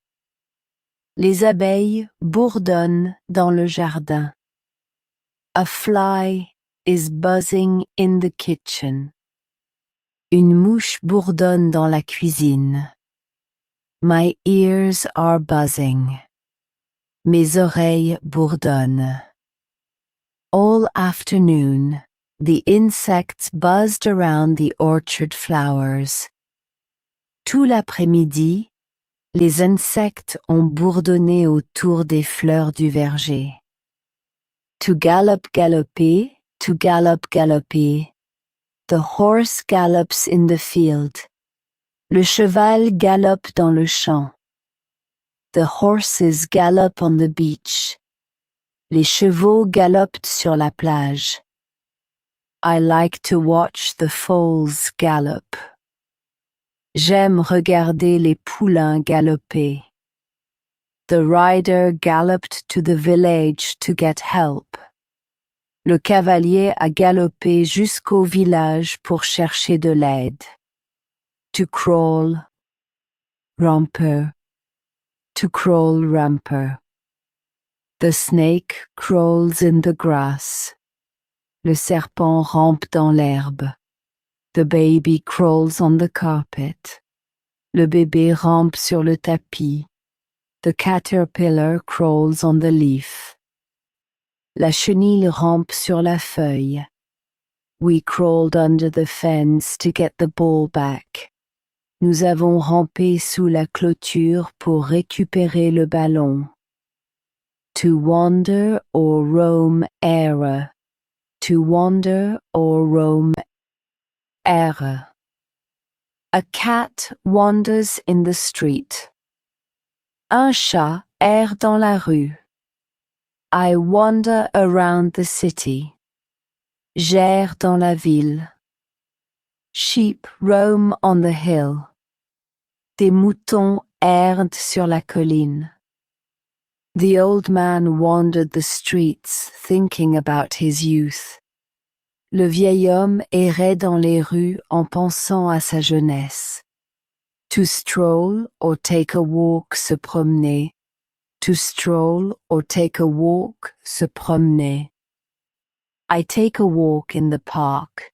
Les abeilles bourdonnent dans le jardin. A fly is buzzing in the kitchen. Une mouche bourdonne dans la cuisine. My ears are buzzing. Mes oreilles bourdonnent. All afternoon, the insects buzzed around the orchard flowers. Tout l'après-midi, les insectes ont bourdonné autour des fleurs du verger. To gallop, galloper, to gallop, galloper. The horse gallops in the field. Le cheval galope dans le champ. The horses gallop on the beach. Les chevaux galopent sur la plage. I like to watch the foals gallop. J'aime regarder les poulains galoper. The rider galloped to the village to get help. Le cavalier a galopé jusqu'au village pour chercher de l'aide. To crawl, romper. To crawl, romper. The snake crawls in the grass. Le serpent rampe dans l'herbe. The baby crawls on the carpet. Le bébé rampe sur le tapis. The caterpillar crawls on the leaf. La chenille rampe sur la feuille. We crawled under the fence to get the ball back. Nous avons rampé sous la clôture pour récupérer le ballon. To wander or roam error. To wander or roam error. A cat wanders in the street. Un chat erre dans la rue. I wander around the city. J'erre dans la ville. Sheep roam on the hill. Des moutons errent sur la colline. The old man wandered the streets thinking about his youth. Le vieil homme errait dans les rues en pensant à sa jeunesse. To stroll or take a walk, se promener. To stroll or take a walk, se promener. I take a walk in the park.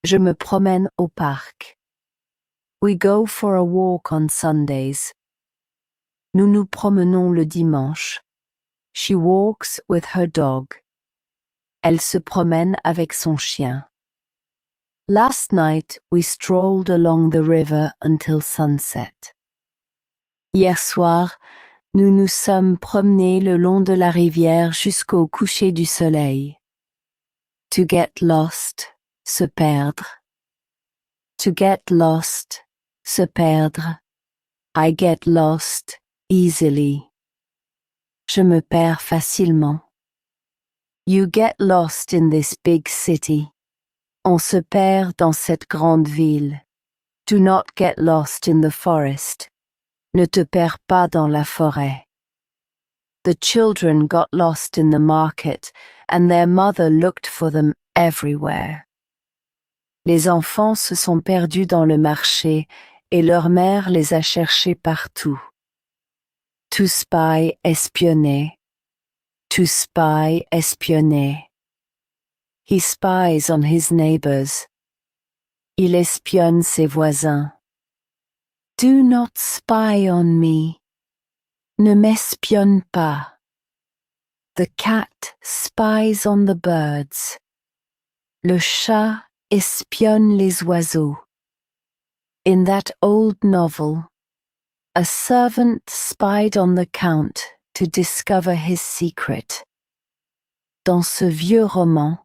Je me promène au parc. We go for a walk on Sundays. Nous nous promenons le dimanche. She walks with her dog. Elle se promène avec son chien. Last night we strolled along the river until sunset. Hier soir, nous nous sommes promenés le long de la rivière jusqu'au coucher du soleil. To get lost, se perdre. To get lost, se perdre. I get lost easily. Je me perds facilement. You get lost in this big city. On se perd dans cette grande ville. Do not get lost in the forest. Ne te perds pas dans la forêt. The children got lost in the market, and their mother looked for them everywhere. Les enfants se sont perdus dans le marché, et leur mère les a cherchés partout. To spy, espionner. To spy, espionner. He spies on his neighbors. Il espionne ses voisins. Do not spy on me. Ne m'espionne pas. The cat spies on the birds. Le chat espionne les oiseaux. In that old novel, a servant spied on the count to discover his secret. Dans ce vieux roman,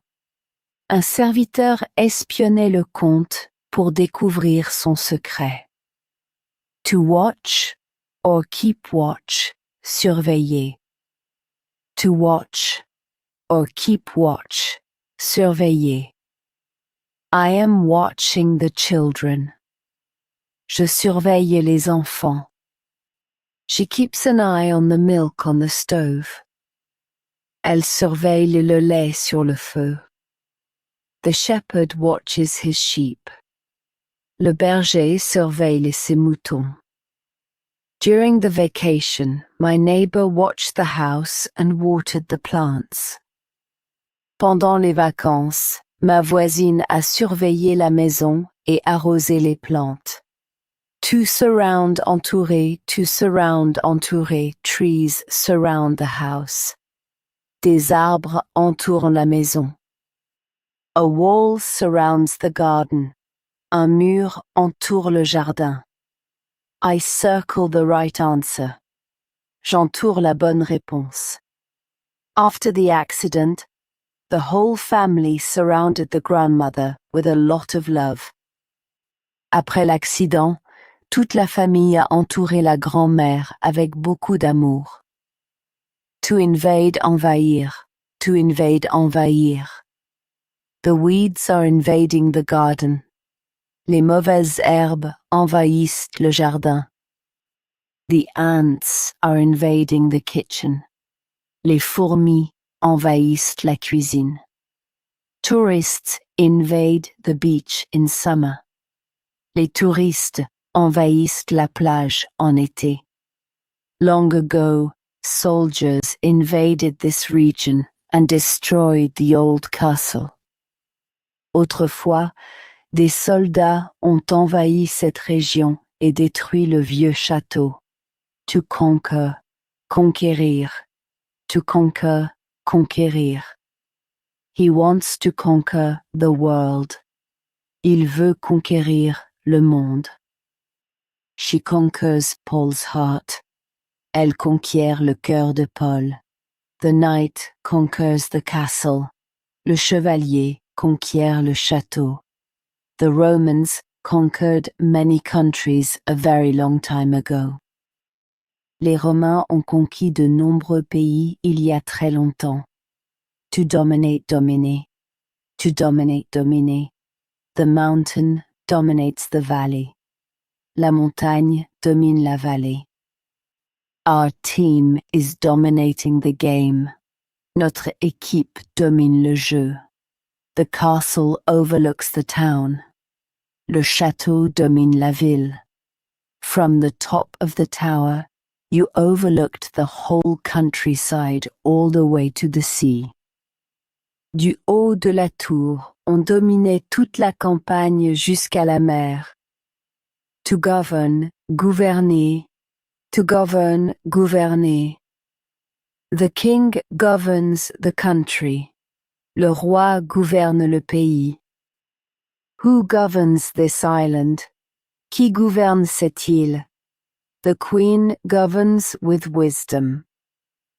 un serviteur espionnait le comte pour découvrir son secret. To watch or keep watch, surveiller. To watch or keep watch, surveiller. I am watching the children. Je surveille les enfants. She keeps an eye on the milk on the stove. Elle surveille le lait sur le feu. The shepherd watches his sheep. Le berger surveille ses moutons. During the vacation, my neighbor watched the house and watered the plants. Pendant les vacances, ma voisine a surveillé la maison et arrosé les plantes. To surround, entourer, trees surround the house. Des arbres entourent la maison. A wall surrounds the garden. Un mur entoure le jardin. I circle the right answer. J'entoure la bonne réponse. After the accident, the whole family surrounded the grandmother with a lot of love. Après l'accident, toute la famille a entouré la grand-mère avec beaucoup d'amour. To invade, envahir. To invade, envahir. The weeds are invading the garden. Les mauvaises herbes envahissent le jardin. The ants are invading the kitchen. Les fourmis envahissent la cuisine. Tourists invade the beach in summer. Les touristes envahissent la plage en été. Long ago, soldiers invaded this region and destroyed the old castle. Autrefois, des soldats ont envahi cette région et détruit le vieux château. To conquer, conquérir. To conquer, conquérir. He wants to conquer the world. Il veut conquérir le monde. She conquers Paul's heart. Elle conquiert le cœur de Paul. The knight conquers the castle. Le chevalier conquiert le château. The Romans conquered many countries a very long time ago. Les Romains ont conquis de nombreux pays il y a très longtemps. To dominate, dominer. To dominate, dominer. The mountain dominates the valley. La montagne domine la vallée. Our team is dominating the game. Notre équipe domine le jeu. The castle overlooks the town. Le château domine la ville. From the top of the tower, you overlooked the whole countryside all the way to the sea. Du haut de la tour, on dominait toute la campagne jusqu'à la mer. To govern, gouverner. To govern, gouverner. The king governs the country. Le roi gouverne le pays. Who governs this island? Qui gouverne cette île? The queen governs with wisdom.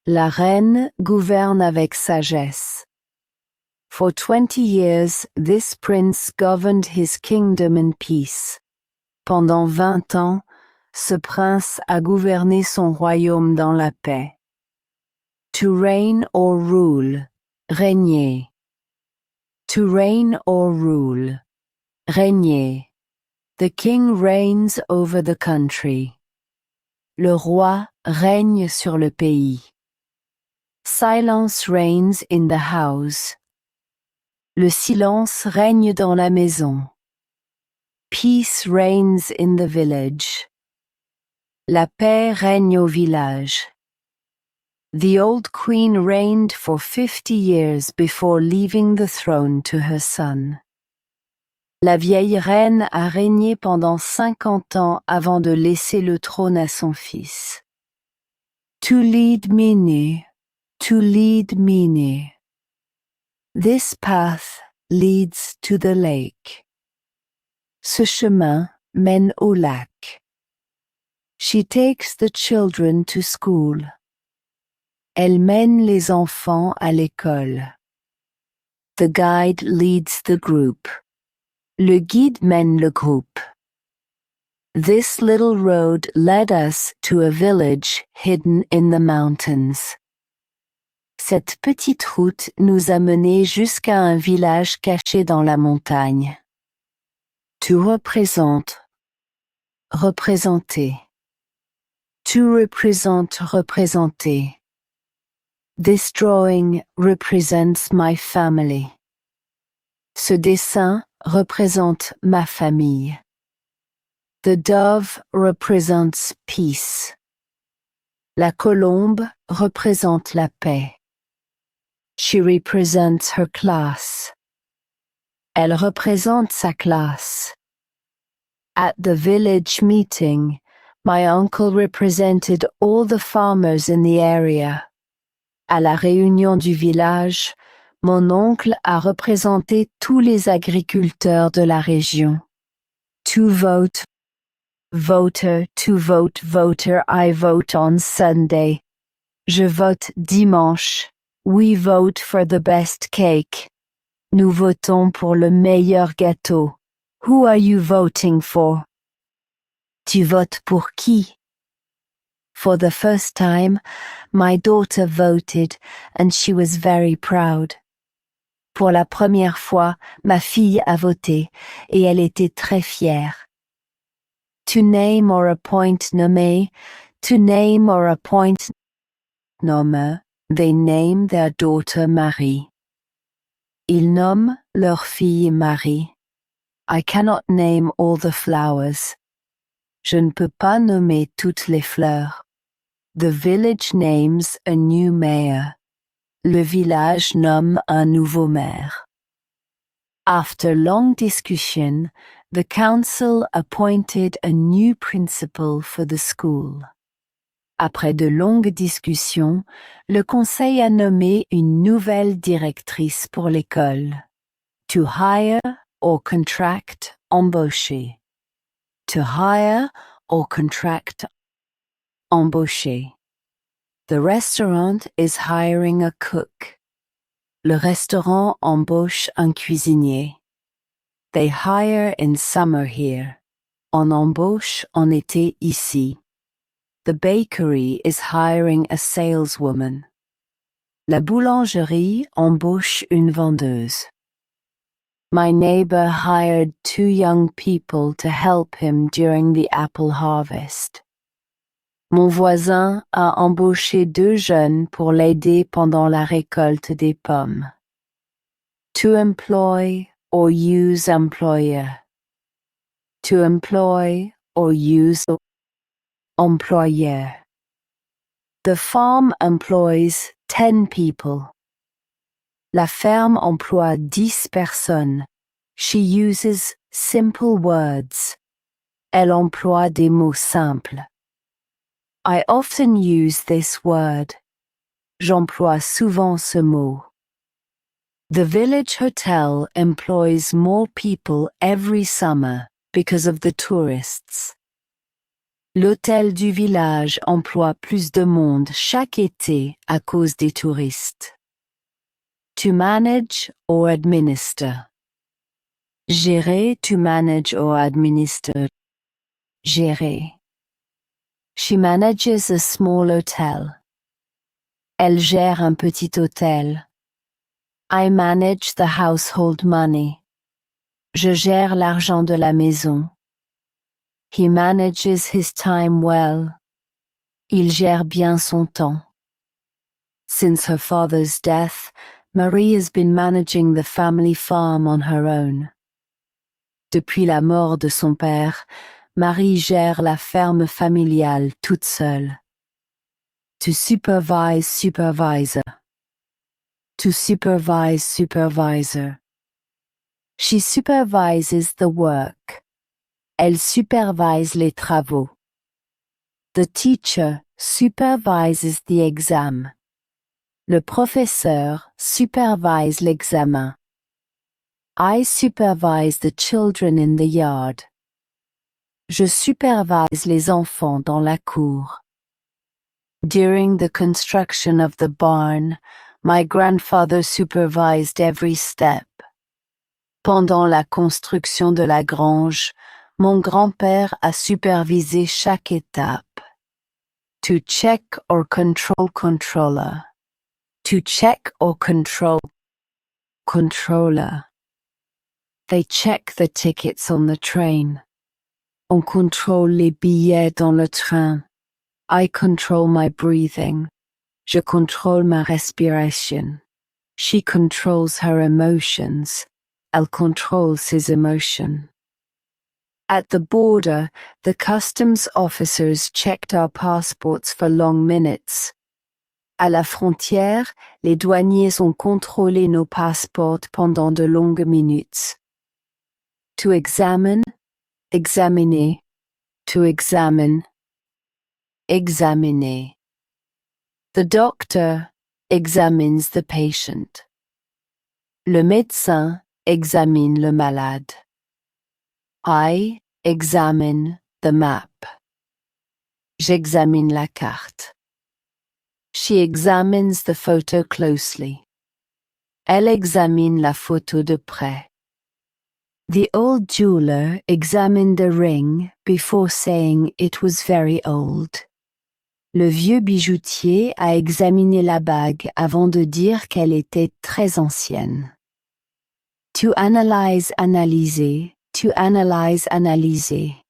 La reine gouverne avec sagesse. For 20 years, this prince governed his kingdom in peace. Pendant 20 ans, ce prince a gouverné son royaume dans la paix. To reign or rule, régner. To reign or rule, régner. The king reigns over the country. Le roi règne sur le pays. Silence reigns in the house. Le silence règne dans la maison. Peace reigns in the village. La paix règne au village. The old queen reigned for 50 years before leaving the throne to her son. La vieille reine a régné pendant 50 ans avant de laisser le trône à son fils. To lead mene, to lead mene. This path leads to the lake. Ce chemin mène au lac. She takes the children to school. Elle mène les enfants à l'école. The guide leads the group. Le guide mène le groupe. This little road led us to a village hidden in the mountains. Cette petite route nous a menés jusqu'à un village caché dans la montagne. To represent, représenter. To represent, représenter. This drawing represents my family. Ce dessin représente ma famille. The dove represents peace. La colombe représente la paix. She represents her class. Elle représente sa classe. At the village meeting, my uncle represented all the farmers in the area. À la réunion du village, mon oncle a représenté tous les agriculteurs de la région. To vote, voter, to vote, voter, I vote on Sunday. Je vote dimanche. We vote for the best cake. Nous votons pour le meilleur gâteau. Who are you voting for? Tu votes pour qui? For the first time, my daughter voted and she was very proud. Pour la première fois, ma fille a voté et elle était très fière. To name or appoint, nommer. To name or appoint, nommer. They name their daughter Marie. Ils nomment leur fille Marie. I cannot name all the flowers. Je ne peux pas nommer toutes les fleurs. The village names a new mayor. Le village nomme un nouveau maire. After long discussion, the council appointed a new principal for the school. Après de longues discussions, le conseil a nommé une nouvelle directrice pour l'école. To hire or contract, embaucher. To hire or contract, embaucher. The restaurant is hiring a cook. Le restaurant embauche un cuisinier. They hire in summer here. On embauche en été ici. The bakery is hiring a saleswoman. La boulangerie embauche une vendeuse. My neighbor hired 2 young people to help him during the apple harvest. Mon voisin a embauché 2 jeunes pour l'aider pendant la récolte des pommes. To employ or use employer. To employ or use employer. The farm employs 10 people. La ferme emploie 10 personnes. She uses simple words. Elle emploie des mots simples. I often use this word. J'emploie souvent ce mot. The village hotel employs more people every summer because of the tourists. L'hôtel du village emploie plus de monde chaque été à cause des touristes. To manage or administer. Gérer, to manage or administer. Gérer. She manages a small hotel. Elle gère un petit hôtel. I manage the household money. Je gère l'argent de la maison. He manages his time well. Il gère bien son temps. Since her father's death, Marie has been managing the family farm on her own. Depuis la mort de son père, Marie gère la ferme familiale toute seule. To supervise, supervisor. To supervise, supervisor. She supervises the work. Elle supervise les travaux. The teacher supervises the exam. Le professeur supervise l'examen. I supervise the children in the yard. Je supervise les enfants dans la cour. During the construction of the barn, my grandfather supervised every step. Pendant la construction de la grange, mon grand-père a supervisé chaque étape. To check or control, controller. To check or control, controller. They check the tickets on the train. On contrôle les billets dans le train. I control my breathing. Je contrôle ma respiration. She controls her emotions. Elle controls his emotion. At the border, the customs officers checked our passports for long minutes. À la frontière, les douaniers ont contrôlé nos passeports pendant de longues minutes. To examine, examiner. To examine, examiner. The doctor examines the patient. Le médecin examine le malade. I examine the map. J'examine la carte. She examines the photo closely. Elle examine la photo de près. The old jeweler examined the ring before saying it was very old. Le vieux bijoutier a examiné la bague avant de dire qu'elle était très ancienne. To analyze, analyser. To analyze, analyser.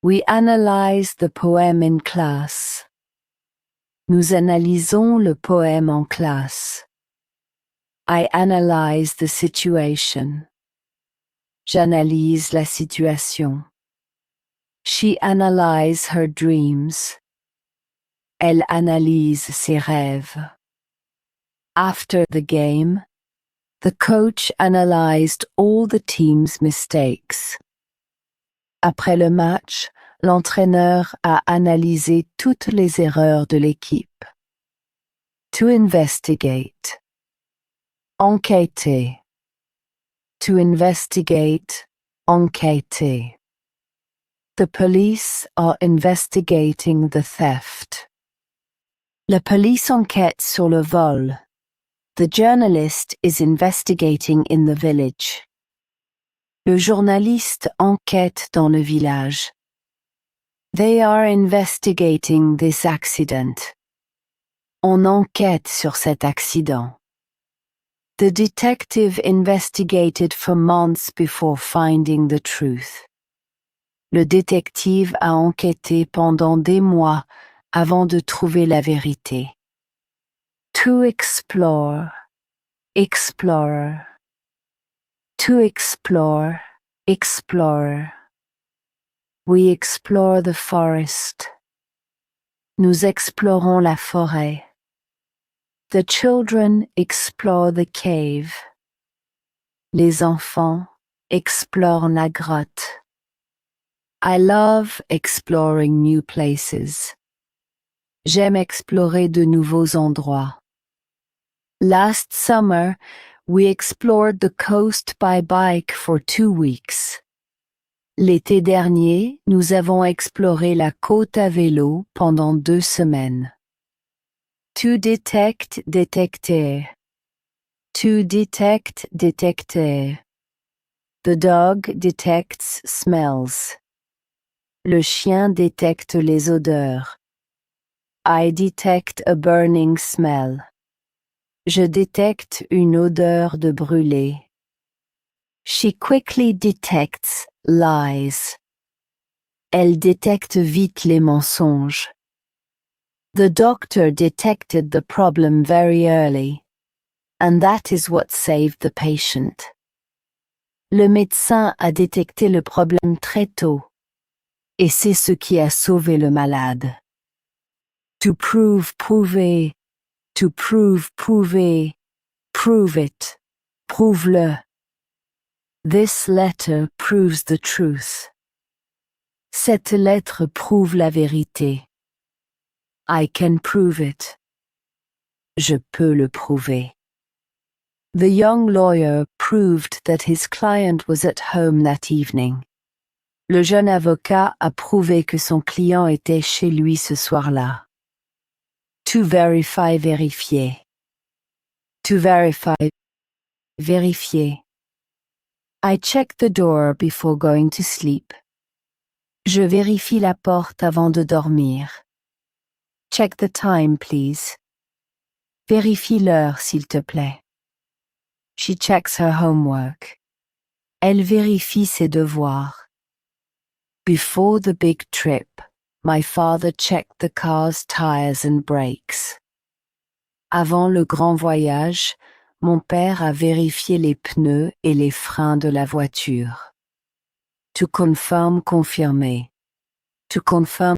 We analyzed the poem in class. Nous analysons le poème en classe. I analyze the situation. J'analyse la situation. She analyzes her dreams. Elle analyse ses rêves. After the game, the coach analyzed all the team's mistakes. Après le match, l'entraîneur a analysé toutes les erreurs de l'équipe. To investigate. Enquêter. To investigate, enquêter. The police are investigating the theft. La police enquête sur le vol. The journalist is investigating in the village. Le journaliste enquête dans le village. They are investigating this accident. On enquête sur cet accident. The detective investigated for months before finding the truth. Le détective a enquêté pendant des mois avant de trouver la vérité. To explore, explorer. To explore, explorer. We explore the forest. Nous explorons la forêt. The children explore the cave. Les enfants explorent la grotte. I love exploring new places. J'aime explorer de nouveaux endroits. Last summer, we explored the coast by bike for 2 weeks. L'été dernier, nous avons exploré la côte à vélo pendant 2 semaines. To detect, détecter. To detect, détecter. The dog detects smells. Le chien détecte les odeurs. I detect a burning smell. Je détecte une odeur de brûlé. She quickly detects lies. Elle détecte vite les mensonges. The doctor detected the problem very early, and that is what saved the patient. Le médecin a détecté le problème très tôt, et c'est ce qui a sauvé le malade. To prove, prouver. To prove, prouver. Prove it. Prouve-le. This letter proves the truth. Cette lettre prouve la vérité. I can prove it. Je peux le prouver. The young lawyer proved that his client was at home that evening. Le jeune avocat a prouvé que son client était chez lui ce soir-là. To verify, vérifier. To verify, vérifier. I check the door before going to sleep. Je vérifie la porte avant de dormir. Check the time, please. Vérifie l'heure, s'il te plaît. She checks her homework. Elle vérifie ses devoirs. Before the big trip, my father checked the car's tires and brakes. Avant le grand voyage, mon père a vérifié les pneus et les freins de la voiture. To confirm, confirmer. To confirm,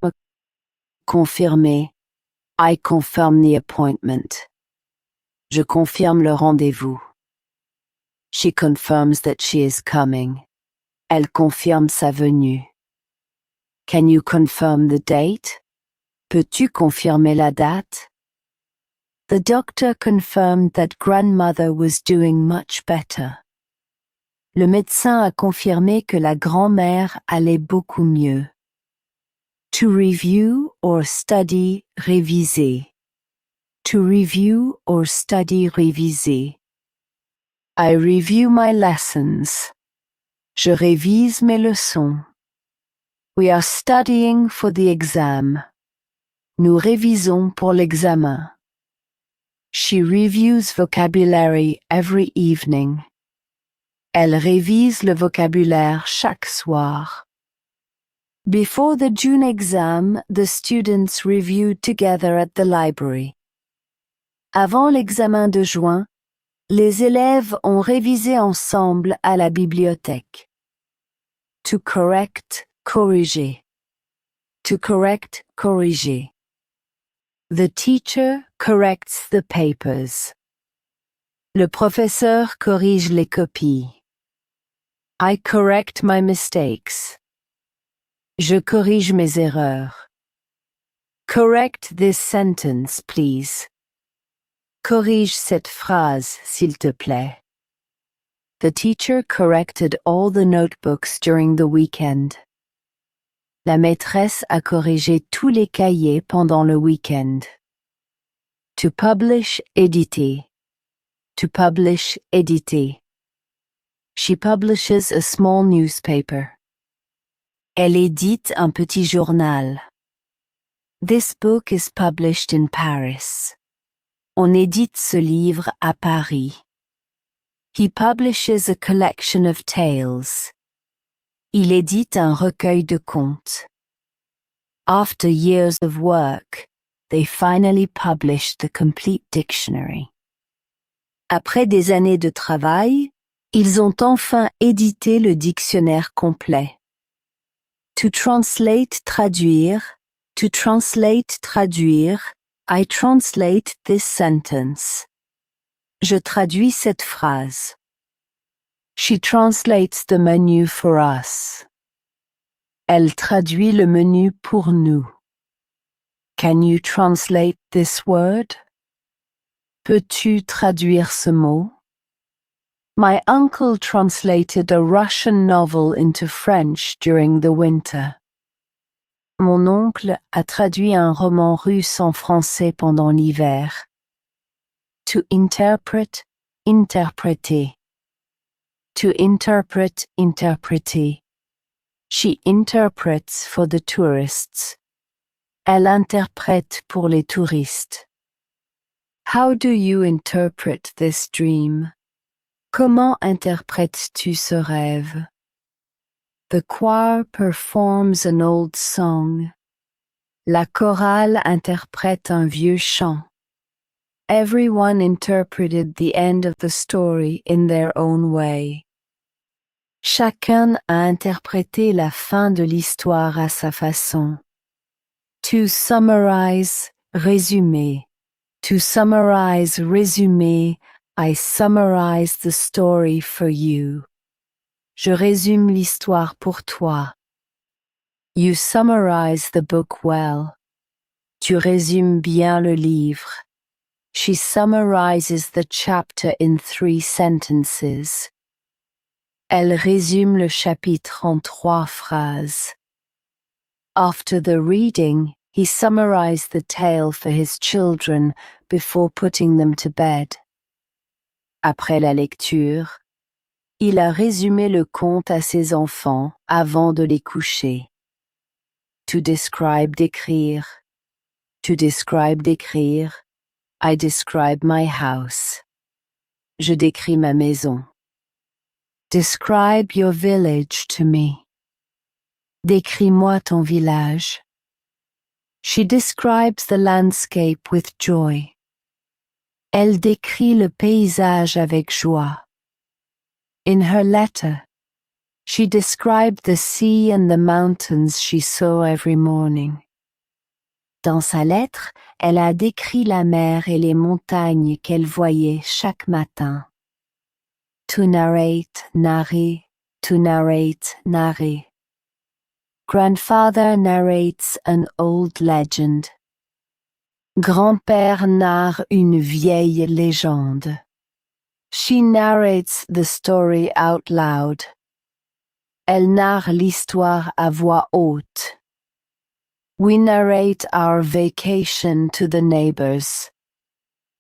confirmer. I confirm the appointment. Je confirme le rendez-vous. She confirms that she is coming. Elle confirme sa venue. Can you confirm the date? Peux-tu confirmer la date? The doctor confirmed that grandmother was doing much better. Le médecin a confirmé que la grand-mère allait beaucoup mieux. To review or study, réviser. To review or study, réviser. I review my lessons. Je révise mes leçons. We are studying for the exam. Nous révisons pour l'examen. She reviews vocabulary every evening. Elle révise le vocabulaire chaque soir. Before the June exam, the students reviewed together at the library. Avant l'examen de juin, les élèves ont révisé ensemble à la bibliothèque. To correct, corriger. To correct, corriger. The teacher corrects the papers. Le professeur corrige les copies. I correct my mistakes. Je corrige mes erreurs. Correct this sentence, please. Corrige cette phrase, s'il te plaît. The teacher corrected all the notebooks during the weekend. La maîtresse a corrigé tous les cahiers pendant le week-end. To publish, éditer. To publish, éditer. She publishes a small newspaper. Elle édite un petit journal. This book is published in Paris. On édite ce livre à Paris. He publishes a collection of tales. Il édite un recueil de contes. After years of work, they finally published the complete dictionary. Après des années de travail, ils ont enfin édité le dictionnaire complet. To translate, traduire. To translate, traduire. I translate this sentence. Je traduis cette phrase. She translates the menu for us. Elle traduit le menu pour nous. Can you translate this word? Peux-tu traduire ce mot? My uncle translated a Russian novel into French during the winter. Mon oncle a traduit un roman russe en français pendant l'hiver. To interpret, interpréter. To interpret, interpréter. She interprets for the tourists. Elle interprète pour les touristes. How do you interpret this dream? Comment interprètes-tu ce rêve? The choir performs an old song. La chorale interprète un vieux chant. Everyone interpreted the end of the story in their own way. Chacun a interprété la fin de l'histoire à sa façon. To summarize, résumer. To summarize, résumer, I summarize the story for you. Je résume l'histoire pour toi. You summarize the book well. Tu résumes bien le livre. She summarizes the chapter in 3 sentences. Elle résume le chapitre en 3 phrases. After the reading, he summarized the tale for his children before putting them to bed. Après la lecture, il a résumé le conte à ses enfants avant de les coucher. To describe, d'écrire. To describe, d'écrire. I describe my house. Je décris ma maison. Describe your village to me. Décris-moi ton village. She describes the landscape with joy. Elle décrit le paysage avec joie. In her letter, she described the sea and the mountains she saw every morning. Dans sa lettre, elle a décrit la mer et les montagnes qu'elle voyait chaque matin. To narrate, narrer, to narrate, narrer. Grandfather narrates an old legend. Grand-père narre une vieille légende. She narrates the story out loud. Elle narre l'histoire à voix haute. We narrate our vacation to the neighbors.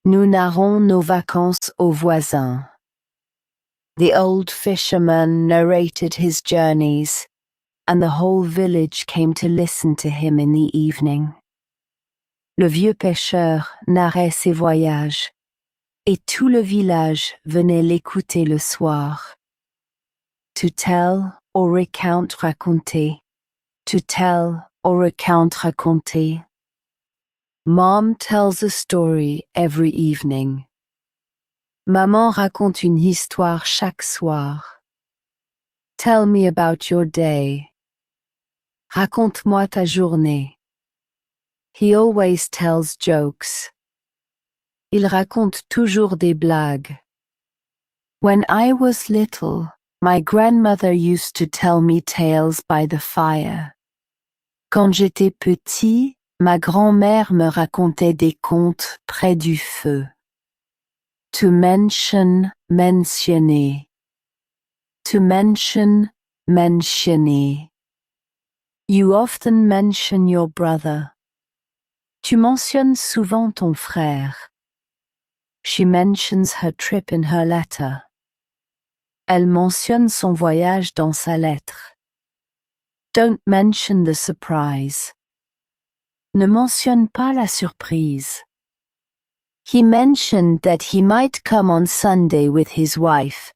Nous narrons nos vacances aux voisins. The old fisherman narrated his journeys, and the whole village came to listen to him in the evening. Le vieux pêcheur narrait ses voyages, et tout le village venait l'écouter le soir. To tell or recount, raconter. to tell or raconter. Mom tells a story every evening. Maman raconte une histoire chaque soir. Tell me about your day. Raconte-moi ta journée. He always tells jokes. Il raconte toujours des blagues. When I was little, my grandmother used to tell me tales by the fire. Quand j'étais petit, ma grand-mère me racontait des contes près du feu. To mention, mentionner. To mention, mentionner. You often mention your brother. Tu mentionnes souvent ton frère. She mentions her trip in her letter. Elle mentionne son voyage dans sa lettre. Don't mention the surprise. Ne mentionne pas la surprise. He mentioned that he might come on Sunday with his wife.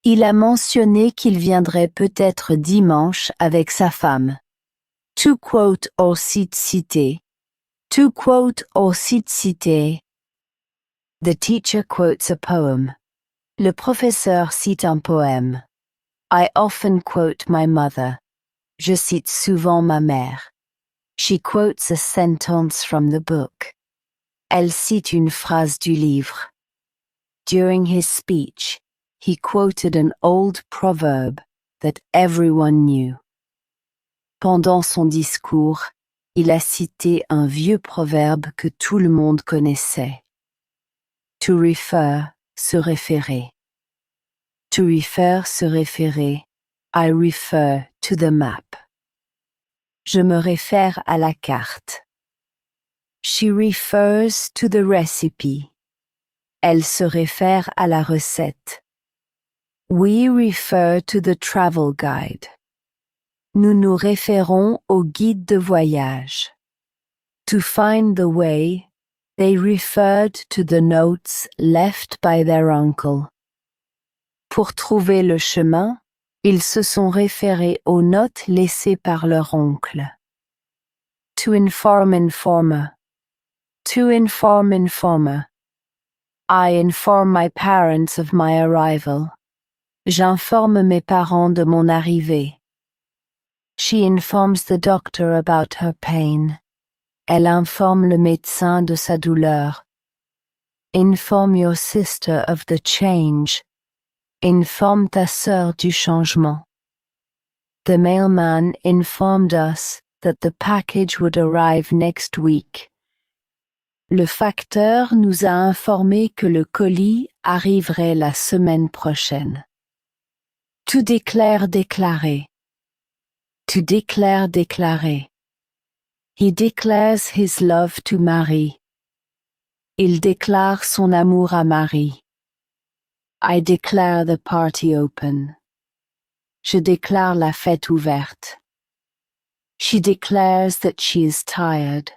Il a mentionné qu'il viendrait peut-être dimanche avec sa femme. To quote or citer. To quote or citer. The teacher quotes a poem. Le professeur cite un poème. I often quote my mother. Je cite souvent ma mère. She quotes a sentence from the book. Elle cite une phrase du livre. During his speech, he quoted an old proverb that everyone knew. Pendant son discours, il a cité un vieux proverbe que tout le monde connaissait. To refer, se référer. To refer, se référer. I refer to the map. Je me réfère à la carte. She refers to the recipe. Elle se réfère à la recette. We refer to the travel guide. Nous nous référons au guide de voyage. To find the way, they referred to the notes left by their uncle. Pour trouver le chemin, ils se sont référés aux notes laissées par leur oncle. To inform informer. To inform informer. I inform my parents of my arrival. J'informe mes parents de mon arrivée. She informs the doctor about her pain. Elle informe le médecin de sa douleur. Inform your sister of the change. Informe ta sœur du changement. The mailman informed us that the package would arrive next week. Le facteur nous a informé que le colis arriverait la semaine prochaine. To declare, déclarer. To declare, déclarer. He declares his love to Marie. Il déclare son amour à Marie. I declare the party open. Je déclare la fête ouverte. She declares that she is tired.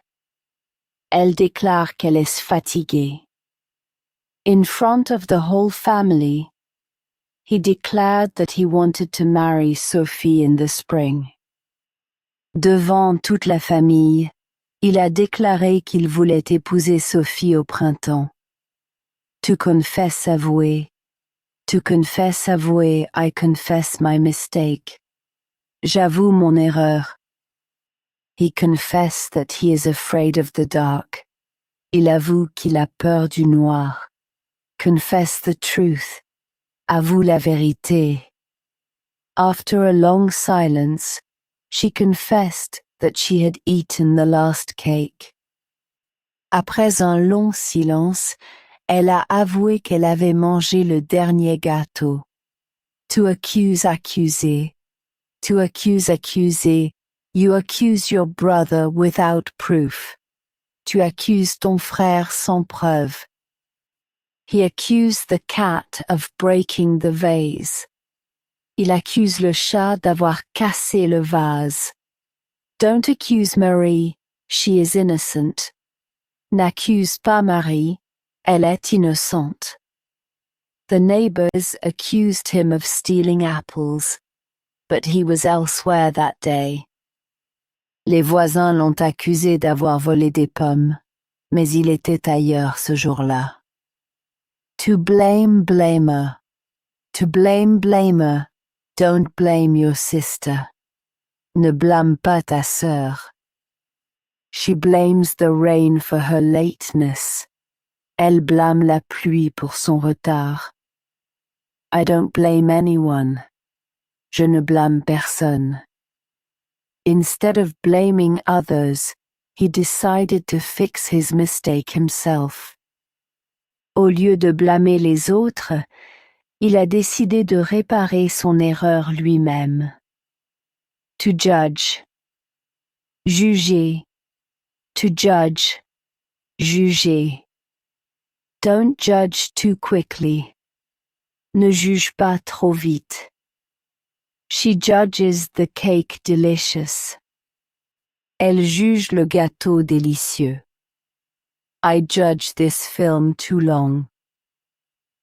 Elle déclare qu'elle est fatiguée. In front of the whole family, he declared that he wanted to marry Sophie in the spring. Devant toute la famille, il a déclaré qu'il voulait épouser Sophie au printemps. To confess, avouer. To confess, avouer, I confess my mistake. J'avoue mon erreur. He confessed that he is afraid of the dark. Il avoue qu'il a peur du noir. Confess the truth. Avoue la vérité. After a long silence, she confessed that she had eaten the last cake. Après un long silence, elle a avoué qu'elle avait mangé le dernier gâteau. To accuse, accuser. To accuse, accuser. You accuse your brother without proof. Tu accuses ton frère sans preuve. He accused the cat of breaking the vase. Il accuse le chat d'avoir cassé le vase. Don't accuse Marie, she is innocent. N'accuse pas Marie, elle est innocente. The neighbors accused him of stealing apples, but he was elsewhere that day. Les voisins l'ont accusé d'avoir volé des pommes, mais il était ailleurs ce jour-là. To blame blamer. To blame blamer. Don't blame your sister. Ne blâme pas ta sœur. She blames the rain for her lateness. Elle blâme la pluie pour son retard. I don't blame anyone. Je ne blâme personne. Instead of blaming others, he decided to fix his mistake himself. Au lieu de blâmer les autres, il a décidé de réparer son erreur lui-même. To judge. Juger. To judge. Juger. Don't judge too quickly. Ne juge pas trop vite. She judges the cake delicious. Elle juge le gâteau délicieux. I judge this film too long.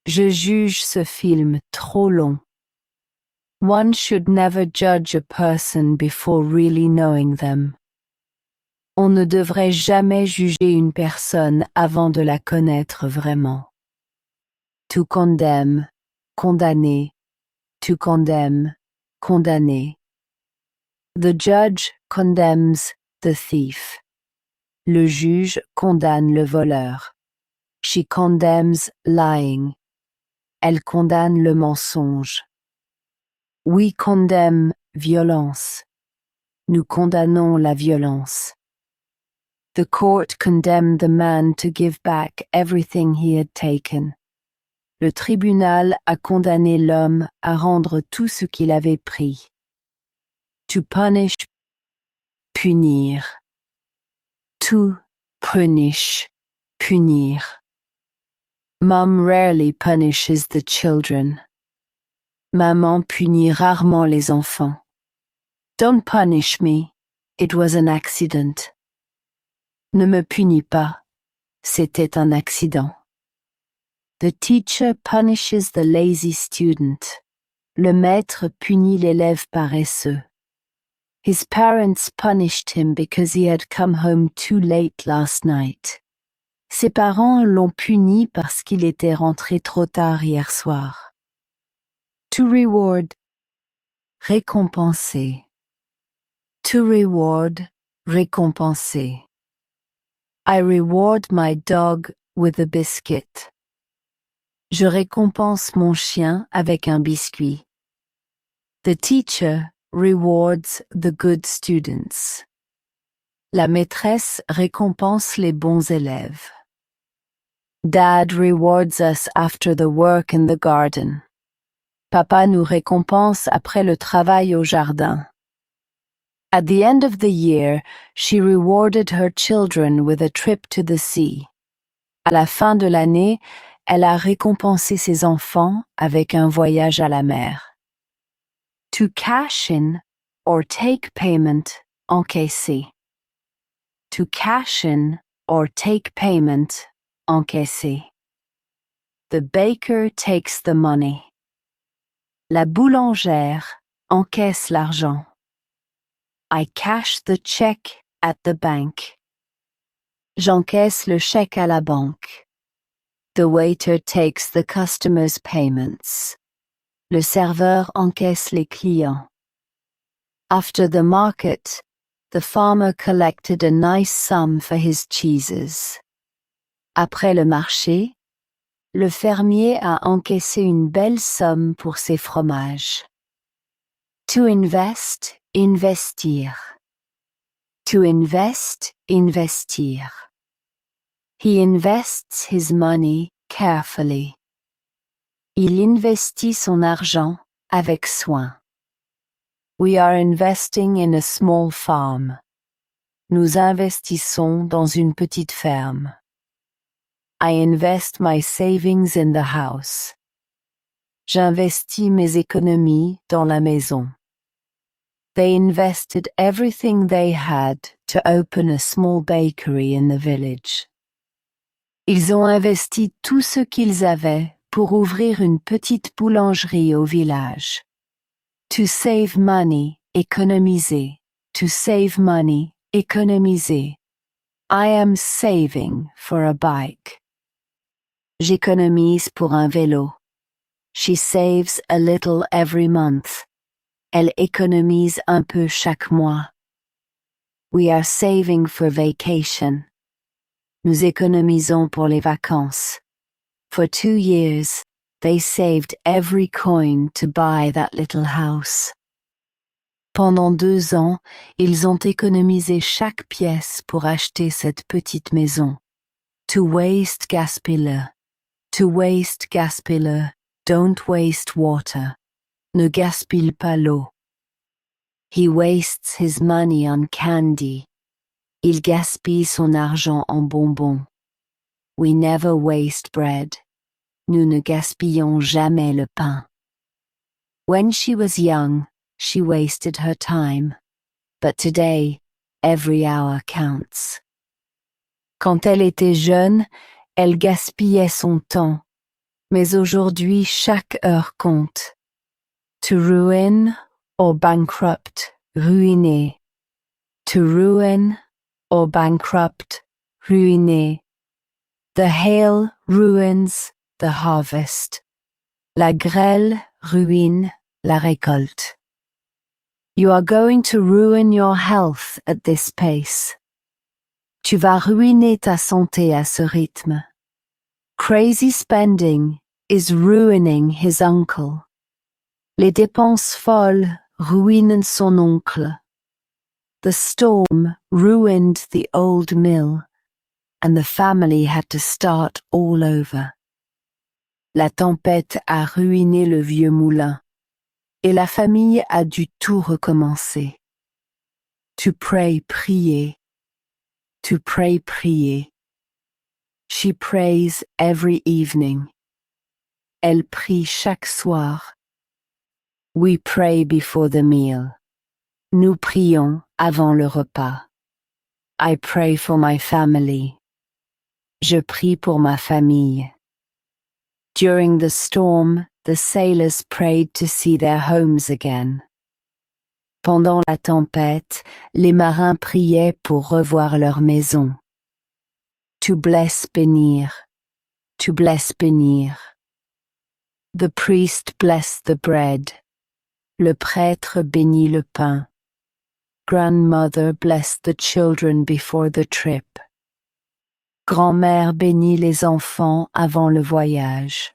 Je juge ce film trop long. One should never judge a person before really knowing them. On ne devrait jamais juger une personne avant de la connaître vraiment. To condemn, condamner. To condemn, condamner. The judge condemns the thief. Le juge condamne le voleur. She condemns lying. Elle condamne le mensonge. We condemn violence. Nous condamnons la violence. The court condemned the man to give back everything he had taken. Le tribunal a condamné l'homme à rendre tout ce qu'il avait pris. To punish, punir. To punish, punir. Mom rarely punishes the children. Maman punit rarement les enfants. Don't punish me. It was an accident. Ne me punis pas. C'était un accident. The teacher punishes the lazy student. Le maître punit l'élève paresseux. His parents punished him because he had come home too late last night. Ses parents l'ont puni parce qu'il était rentré trop tard hier soir. To reward. Récompenser. To reward. Récompenser. I reward my dog with a biscuit. Je récompense mon chien avec un biscuit. The teacher rewards the good students. La maîtresse récompense les bons élèves. Dad rewards us after the work in the garden. Papa nous récompense après le travail au jardin. At the end of the year, she rewarded her children with a trip to the sea. À la fin de l'année, elle a récompensé ses enfants avec un voyage à la mer. To cash in or take payment, encaisser. To cash in or take payment, encaisser. The baker takes the money. La boulangère encaisse l'argent. I cash the check at the bank. J'encaisse le chèque à la banque. The waiter takes the customer's payments. Le serveur encaisse les clients. After the market, the farmer collected a nice sum for his cheeses. Après le marché, le fermier a encaissé une belle somme pour ses fromages. To invest, investir. To invest, investir. He invests his money carefully. Il investit son argent avec soin. We are investing in a small farm. Nous investissons dans une petite ferme. I invest my savings in the house. J'investis mes économies dans la maison. They invested everything they had to open a small bakery in the village. Ils ont investi tout ce qu'ils avaient pour ouvrir une petite boulangerie au village. To save money, économiser. to save money, économiser. I am saving for a bike. J'économise pour un vélo. She saves a little every month. Elle économise un peu chaque mois. We are saving for vacation. Nous économisons pour les vacances. For 2 years, they saved every coin to buy that little house. Pendant 2 ans, ils ont économisé chaque pièce pour acheter cette petite maison. To waste, gaspille-le. To waste, gaspille-le. Don't waste water. Ne gaspille pas l'eau. He wastes his money on candy. Il gaspille son argent en bonbons. We never waste bread. Nous ne gaspillons jamais le pain. When she was young, she wasted her time. But today, every hour counts. Quand elle était jeune, elle gaspillait son temps. Mais aujourd'hui, chaque heure compte. To ruin or bankrupt, ruiner. To ruin or bankrupt, ruiner. The hail ruins the harvest. La grêle ruine la récolte. You are going to ruin your health at this pace. Tu vas ruiner ta santé à ce rythme. Crazy spending is ruining his uncle. Les dépenses folles ruinent son oncle. The storm ruined the old mill, and the family had to start all over. La tempête a ruiné le vieux moulin, et la famille a dû tout recommencer. To pray, prier. To pray, prier. She prays every evening. Elle prie chaque soir. We pray before the meal. Nous prions avant le repas. I pray for my family. Je prie pour ma famille. During the storm, the sailors prayed to see their homes again. Pendant la tempête, les marins priaient pour revoir leur maison. To bless, bénir. To bless, bénir. The priest blessed the bread. Le prêtre bénit le pain. Grandmother blessed the children before the trip. Grand-mère bénit les enfants avant le voyage.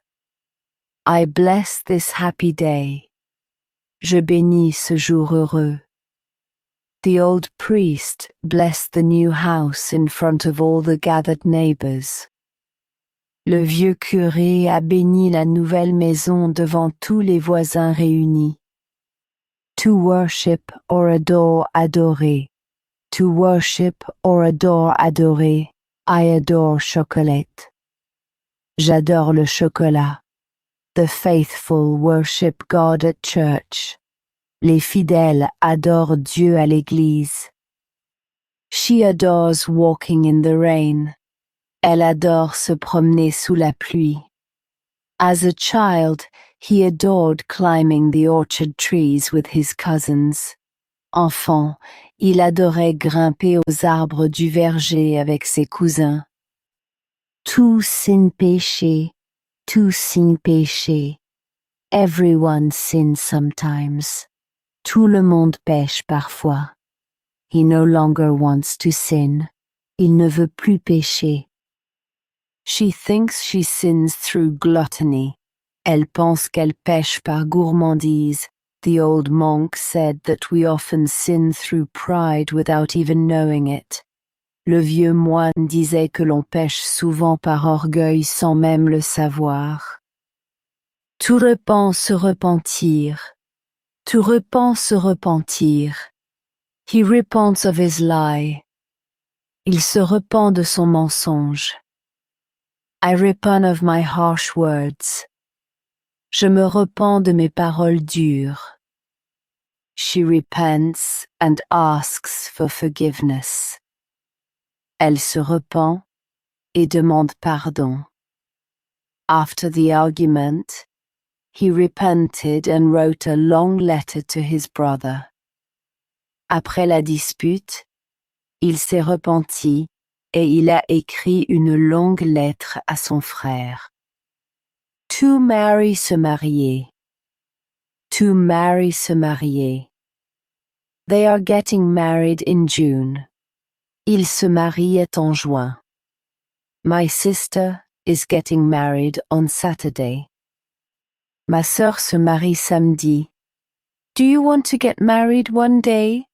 I bless this happy day. Je bénis ce jour heureux. The old priest blessed the new house in front of all the gathered neighbors. Le vieux curé a béni la nouvelle maison devant tous les voisins réunis. To worship or adore, adorer. To worship or adore, adorer. I adore chocolate. J'adore le chocolat. The faithful worship God at church. Les fidèles adorent Dieu à l'église. She adores walking in the rain. Elle adore se promener sous la pluie. As a child, he adored climbing the orchard trees with his cousins. Enfant, il adorait grimper aux arbres du verger avec ses cousins. Tous sin péché, tous sin péché. Everyone sins sometimes. Tout le monde pêche parfois. He no longer wants to sin. Il ne veut plus pécher. She thinks she sins through gluttony. Elle pense qu'elle pêche par gourmandise. The old monk said that we often sin through pride without even knowing it. Le vieux moine disait que l'on pêche souvent par orgueil sans même le savoir. Tout repent se repentir. Tout repent se repentir. He repents of his lie. Il se repent de son mensonge. I repent of my harsh words. Je me repens de mes paroles dures. She repents and asks for forgiveness. Elle se repent et demande pardon. After the argument, he repented and wrote a long letter to his brother. Après la dispute, il s'est repenti et il a écrit une longue lettre à son frère. To marry, se marier. To marry, se marier. They are getting married in June. Ils se marient en juin. My sister is getting married on Saturday. Ma sœur se marie samedi. Do you want to get married one day?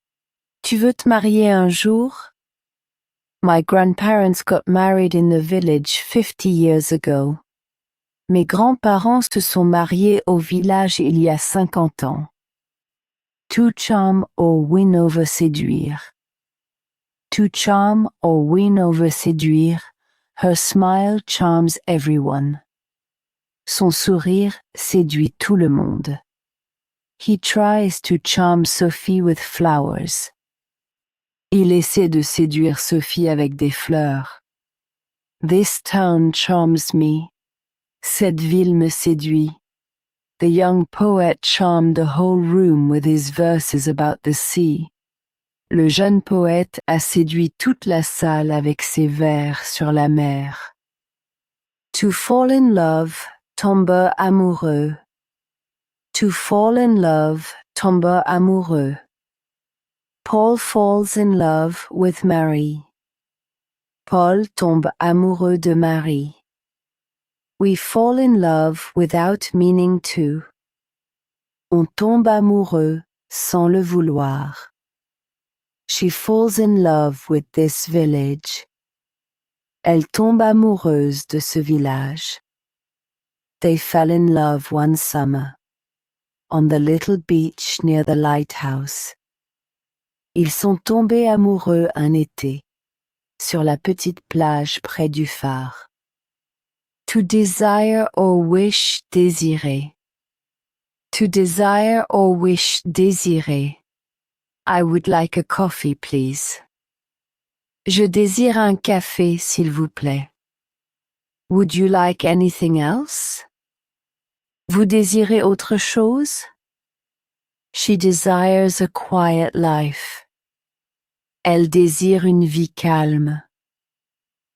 Tu veux te marier un jour? My grandparents got married in the village 50 years ago. Mes grands-parents se sont mariés au village il y a 50 ans. To charm or win over séduire. To charm or win over séduire, her smile charms everyone. Son sourire séduit tout le monde. He tries to charm Sophie with flowers. Il essaie de séduire Sophie avec des fleurs. This town charms me. Cette ville me séduit. The young poet charmed the whole room with his verses about the sea. Le jeune poète a séduit toute la salle avec ses vers sur la mer. To fall in love, tomber amoureux. To fall in love, tomber amoureux. Paul falls in love with Mary. Paul tombe amoureux de Marie. We fall in love without meaning to. On tombe amoureux sans le vouloir. She falls in love with this village. Elle tombe amoureuse de ce village. They fell in love one summer, on the little beach near the lighthouse. Ils sont tombés amoureux un été, sur la petite plage près du phare. To desire or wish, désirer. To desire or wish, désirer. I would like a coffee, please. Je désire un café, s'il vous plaît. Would you like anything else? Vous désirez autre chose? She desires a quiet life. Elle désire une vie calme.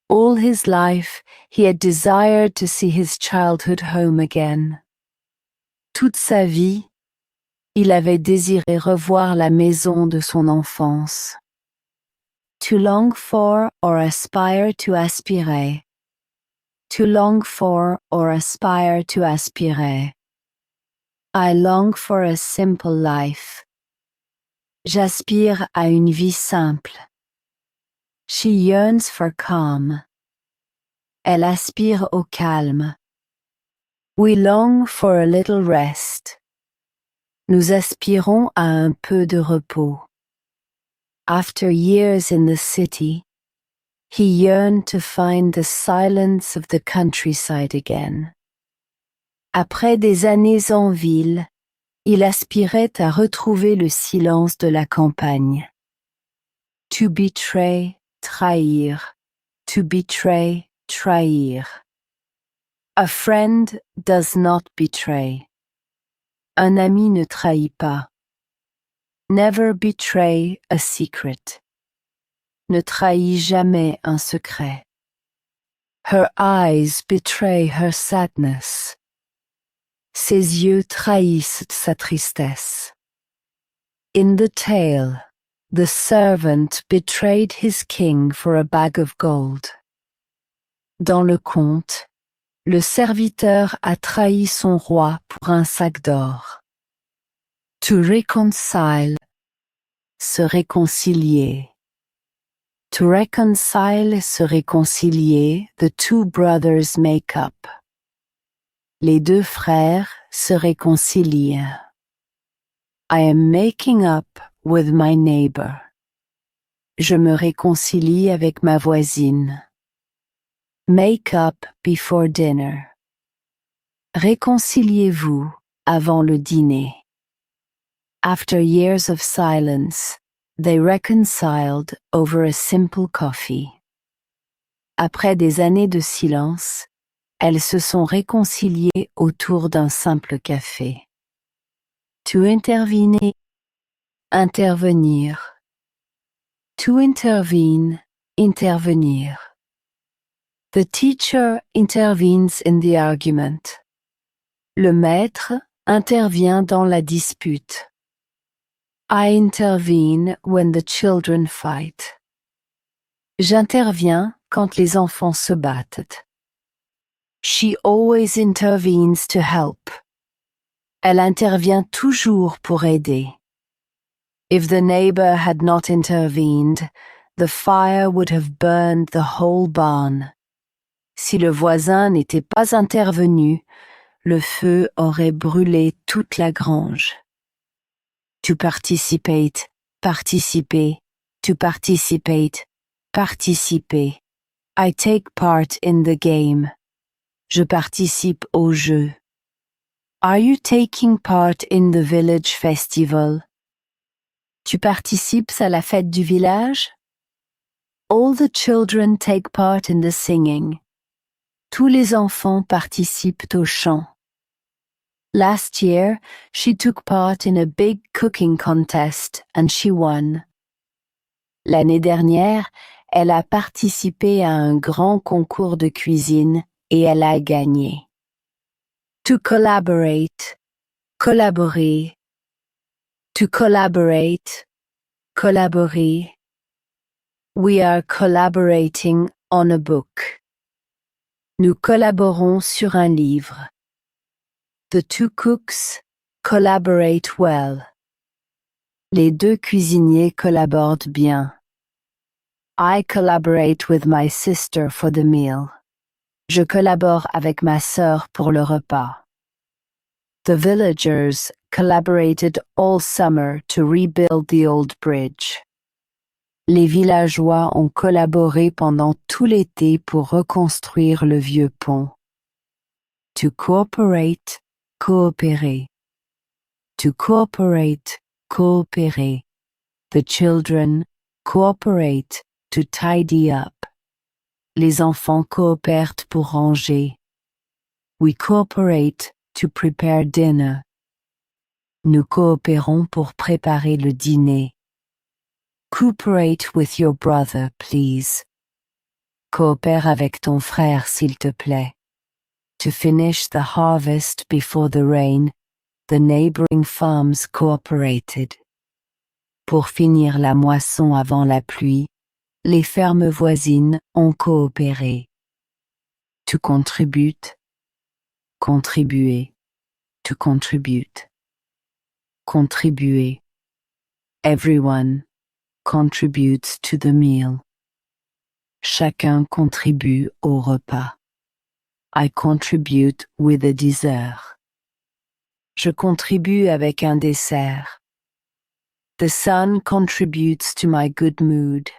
All his life, he had desired to see his childhood home again. Toute sa vie, il avait désiré revoir la maison de son enfance. To long for or aspire to aspirer. To long for or aspire to aspirer. I long for a simple life. J'aspire à une vie simple. She yearns for calm. Elle aspire au calme. We long for a little rest. Nous aspirons à un peu de repos. After years in the city, he yearned to find the silence of the countryside again. Après des années en ville, il aspirait à retrouver le silence de la campagne. To betray, trahir. To betray, trahir. A friend does not betray. Un ami ne trahit pas. Never betray a secret. Ne trahis jamais un secret. Her eyes betray her sadness. Ses yeux trahissent sa tristesse. In the tale, the servant betrayed his king for a bag of gold. Dans le conte, le serviteur a trahi son roi pour un sac d'or. To reconcile, se réconcilier. To reconcile, se réconcilier, the two brothers make up. Les deux frères se réconcilient. I am making up with my neighbor. Je me réconcilie avec ma voisine. Make up before dinner. Réconciliez-vous avant le dîner. After years of silence, they reconciled over a simple coffee. Après des années de silence, elles se sont réconciliées autour d'un simple café. To intervenir, intervenir. To intervene, intervenir. The teacher intervenes in the argument. Le maître intervient dans la dispute. I intervene when the children fight. J'interviens quand les enfants se battent. She always intervenes to help. Elle intervient toujours pour aider. If the neighbor had not intervened, the fire would have burned the whole barn. Si le voisin n'était pas intervenu, le feu aurait brûlé toute la grange. To participate, participer. To participate, participer. I take part in the game. Je participe au jeu. Are you taking part in the village festival? Tu participes à la fête du village? All the children take part in the singing. Tous les enfants participent au chant. Last year, she took part in a big cooking contest and she won. L'année dernière, elle a participé à un grand concours de cuisine et elle a gagné. To collaborate, collaborer. To collaborate, collaborer. We are collaborating on a book. Nous collaborons sur un livre. The two cooks collaborate well. Les deux cuisiniers collaborent bien. I collaborate with my sister for the meal. Je collabore avec ma sœur pour le repas. The villagers collaborated all summer to rebuild the old bridge. Les villageois ont collaboré pendant tout l'été pour reconstruire le vieux pont. To cooperate, coopérer. To cooperate, coopérer. The children cooperate to tidy up. Les enfants coopèrent pour ranger. We cooperate to prepare dinner. Nous coopérons pour préparer le dîner. Cooperate with your brother, please. Coopère avec ton frère, s'il te plaît. To finish the harvest before the rain, the neighboring farms cooperated. Pour finir la moisson avant la pluie, les fermes voisines ont coopéré. To contribute, contribuer. To contribute. Contribuer. Everyone contributes to the meal. Chacun contribue au repas. I contribute with a dessert. Je contribue avec un dessert. The sun contributes to my good mood.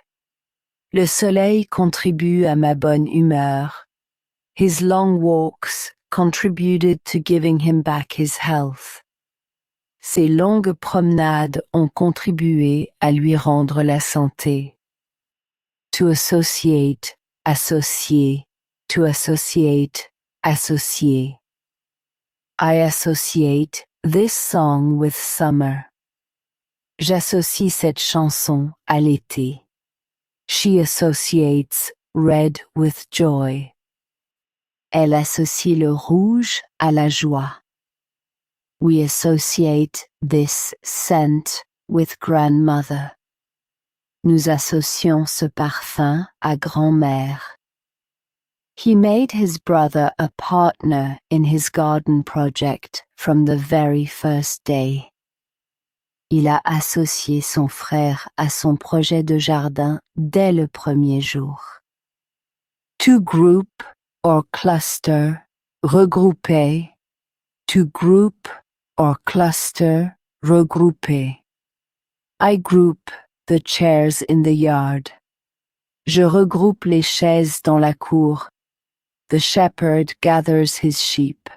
Le soleil contribue à ma bonne humeur. His long walks contributed to giving him back his health. Ses longues promenades ont contribué à lui rendre la santé. To associate, associer. To associate, associer. I associate this song with summer. J'associe cette chanson à l'été. She associates red with joy. Elle associe le rouge à la joie. We associate this scent with grandmother. Nous associons ce parfum à grand-mère. He made his brother a partner in his garden project from the very first day. Il a associé son frère à son projet de jardin dès le premier jour. To group or cluster, regrouper. To group or cluster, regrouper. I group the chairs in the yard. Je regroupe les chaises dans la cour. The shepherd gathers his sheep.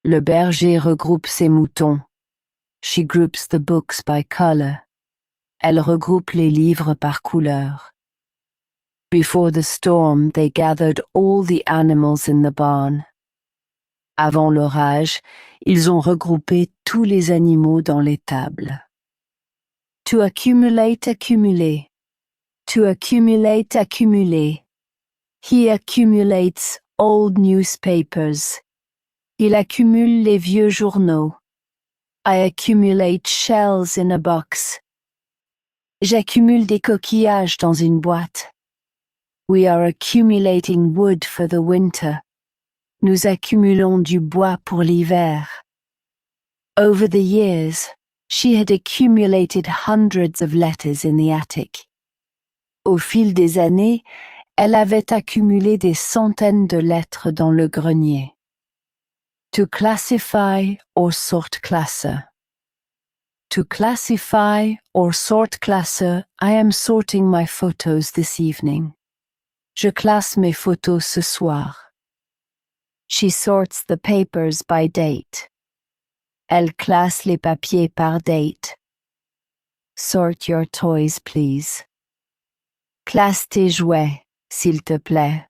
Le berger regroupe ses moutons. She groups the books by color. Elle regroupe les livres par couleur. Before the storm, they gathered all the animals in the barn. Avant l'orage, ils ont regroupé tous les animaux dans l'étable. To accumulate, accumuler. To accumulate, accumuler. He accumulates old newspapers. Il accumule les vieux journaux. I accumulate shells in a box. J'accumule des coquillages dans une boîte. We are accumulating wood for the winter. Nous accumulons du bois pour l'hiver. Over the years, she had accumulated hundreds of letters in the attic. Au fil des années, elle avait accumulé des centaines de lettres dans le grenier. To classify or sort classe. To classify or sort classe, I am sorting my photos this evening. Je classe mes photos ce soir. She sorts the papers by date. Elle classe les papiers par date. Sort your toys, please. Classe tes jouets, s'il te plaît.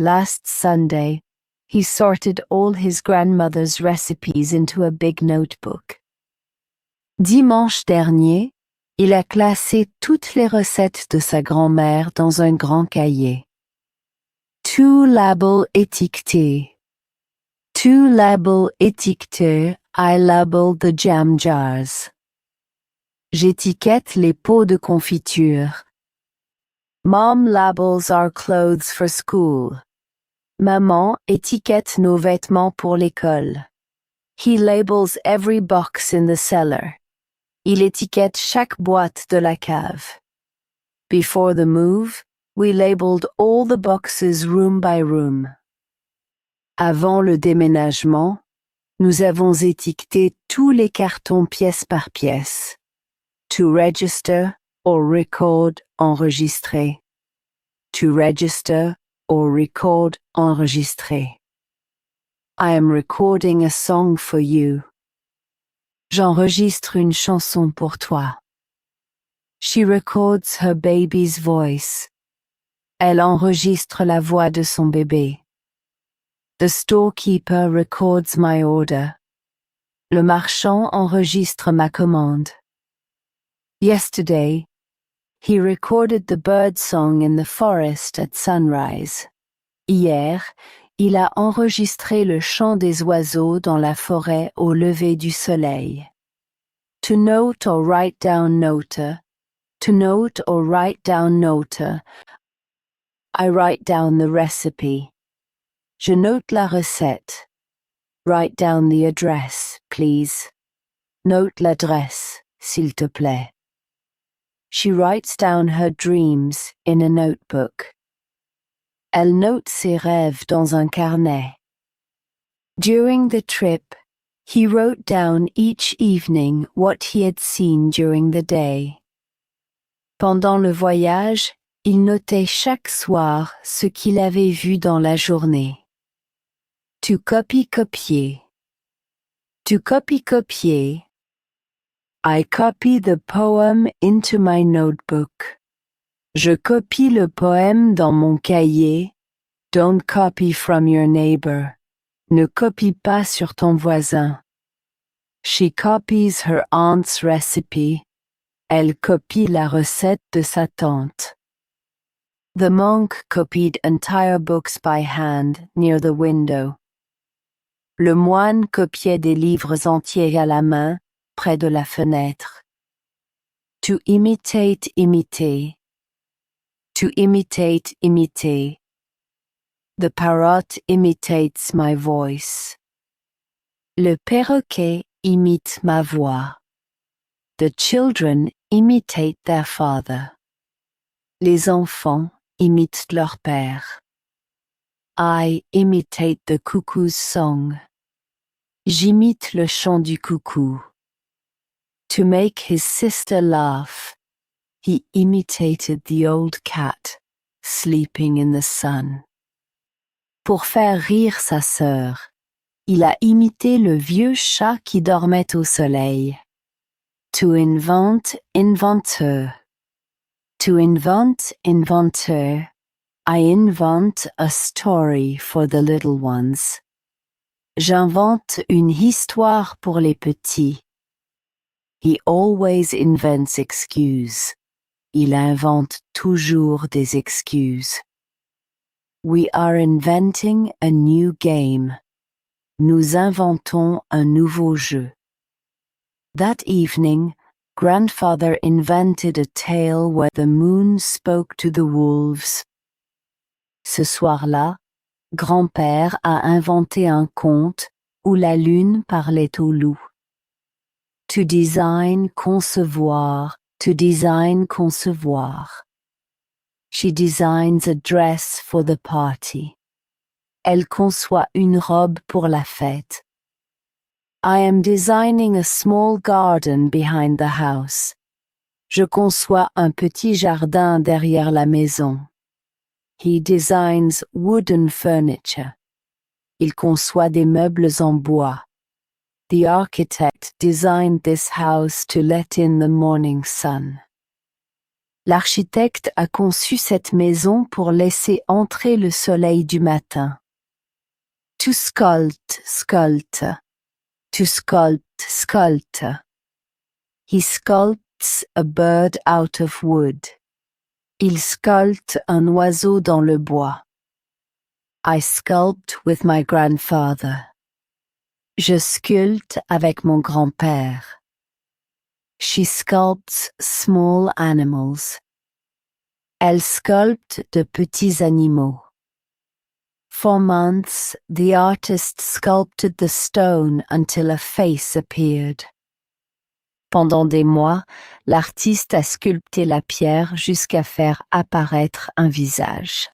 Last Sunday, he sorted all his grandmother's recipes into a big notebook. Dimanche dernier, il a classé toutes les recettes de sa grand-mère dans un grand cahier. To label étiqueté. To label étiqueté, I label the jam jars. J'étiquette les pots de confiture. Mom labels our clothes for school. Maman étiquette nos vêtements pour l'école. He labels every box in the cellar. Il étiquette chaque boîte de la cave. Before the move, we labeled all the boxes room by room. Avant le déménagement, nous avons étiqueté tous les cartons pièce par pièce. To register or record, enregistrer. To register or record, enregistrer. I am recording a song for you. J'enregistre une chanson pour toi. She records her baby's voice. Elle enregistre la voix de son bébé. The storekeeper records my order. Le marchand enregistre ma commande. Yesterday, he recorded the bird song in the forest at sunrise. Hier, il a enregistré le chant des oiseaux dans la forêt au lever du soleil. To note or write down note. To note or write down note. I write down the recipe. Je note la recette. Write down the address, please. Note l'adresse, s'il te plaît. She writes down her dreams in a notebook. Elle note ses rêves dans un carnet. During the trip, he wrote down each evening what he had seen during the day. Pendant le voyage, il notait chaque soir ce qu'il avait vu dans la journée. To copy-copier. To copy-copier. I copy the poem into my notebook. Je copie le poème dans mon cahier. Don't copy from your neighbor. Ne copie pas sur ton voisin. She copies her aunt's recipe. Elle copie la recette de sa tante. The monk copied entire books by hand near the window. Le moine copiait des livres entiers à la main près de la fenêtre. To imitate, imiter. To imitate, imiter. The parrot imitates my voice. Le perroquet imite ma voix. The children imitate their father. Les enfants imitent leur père. I imitate the cuckoo's song. J'imite le chant du coucou. To make his sister laugh, he imitated the old cat sleeping in the sun. Pour faire rire sa sœur, il a imité le vieux chat qui dormait au soleil. To invent, inventeur. To invent, inventeur. I invent a story for the little ones. J'invente une histoire pour les petits. He always invents excuse. Il invente toujours des excuses. We are inventing a new game. Nous inventons un nouveau jeu. That evening, grandfather invented a tale where the moon spoke to the wolves. Ce soir-là, grand-père a inventé un conte où la lune parlait aux loups. To design, concevoir, to design, concevoir. She designs a dress for the party. Elle conçoit une robe pour la fête. I am designing a small garden behind the house. Je conçois un petit jardin derrière la maison. He designs wooden furniture. Il conçoit des meubles en bois. The architect designed this house to let in the morning sun. L'architecte a conçu cette maison pour laisser entrer le soleil du matin. To sculpt, sculpte. To sculpt, sculpte. He sculpts a bird out of wood. Il sculpte un oiseau dans le bois. I sculpt with my grandfather. Je sculpte avec mon grand-père. She sculpts small animals. Elle sculpte de petits animaux. For months, the artist sculpted the stone until a face appeared. Pendant des mois, l'artiste a sculpté la pierre jusqu'à faire apparaître un visage.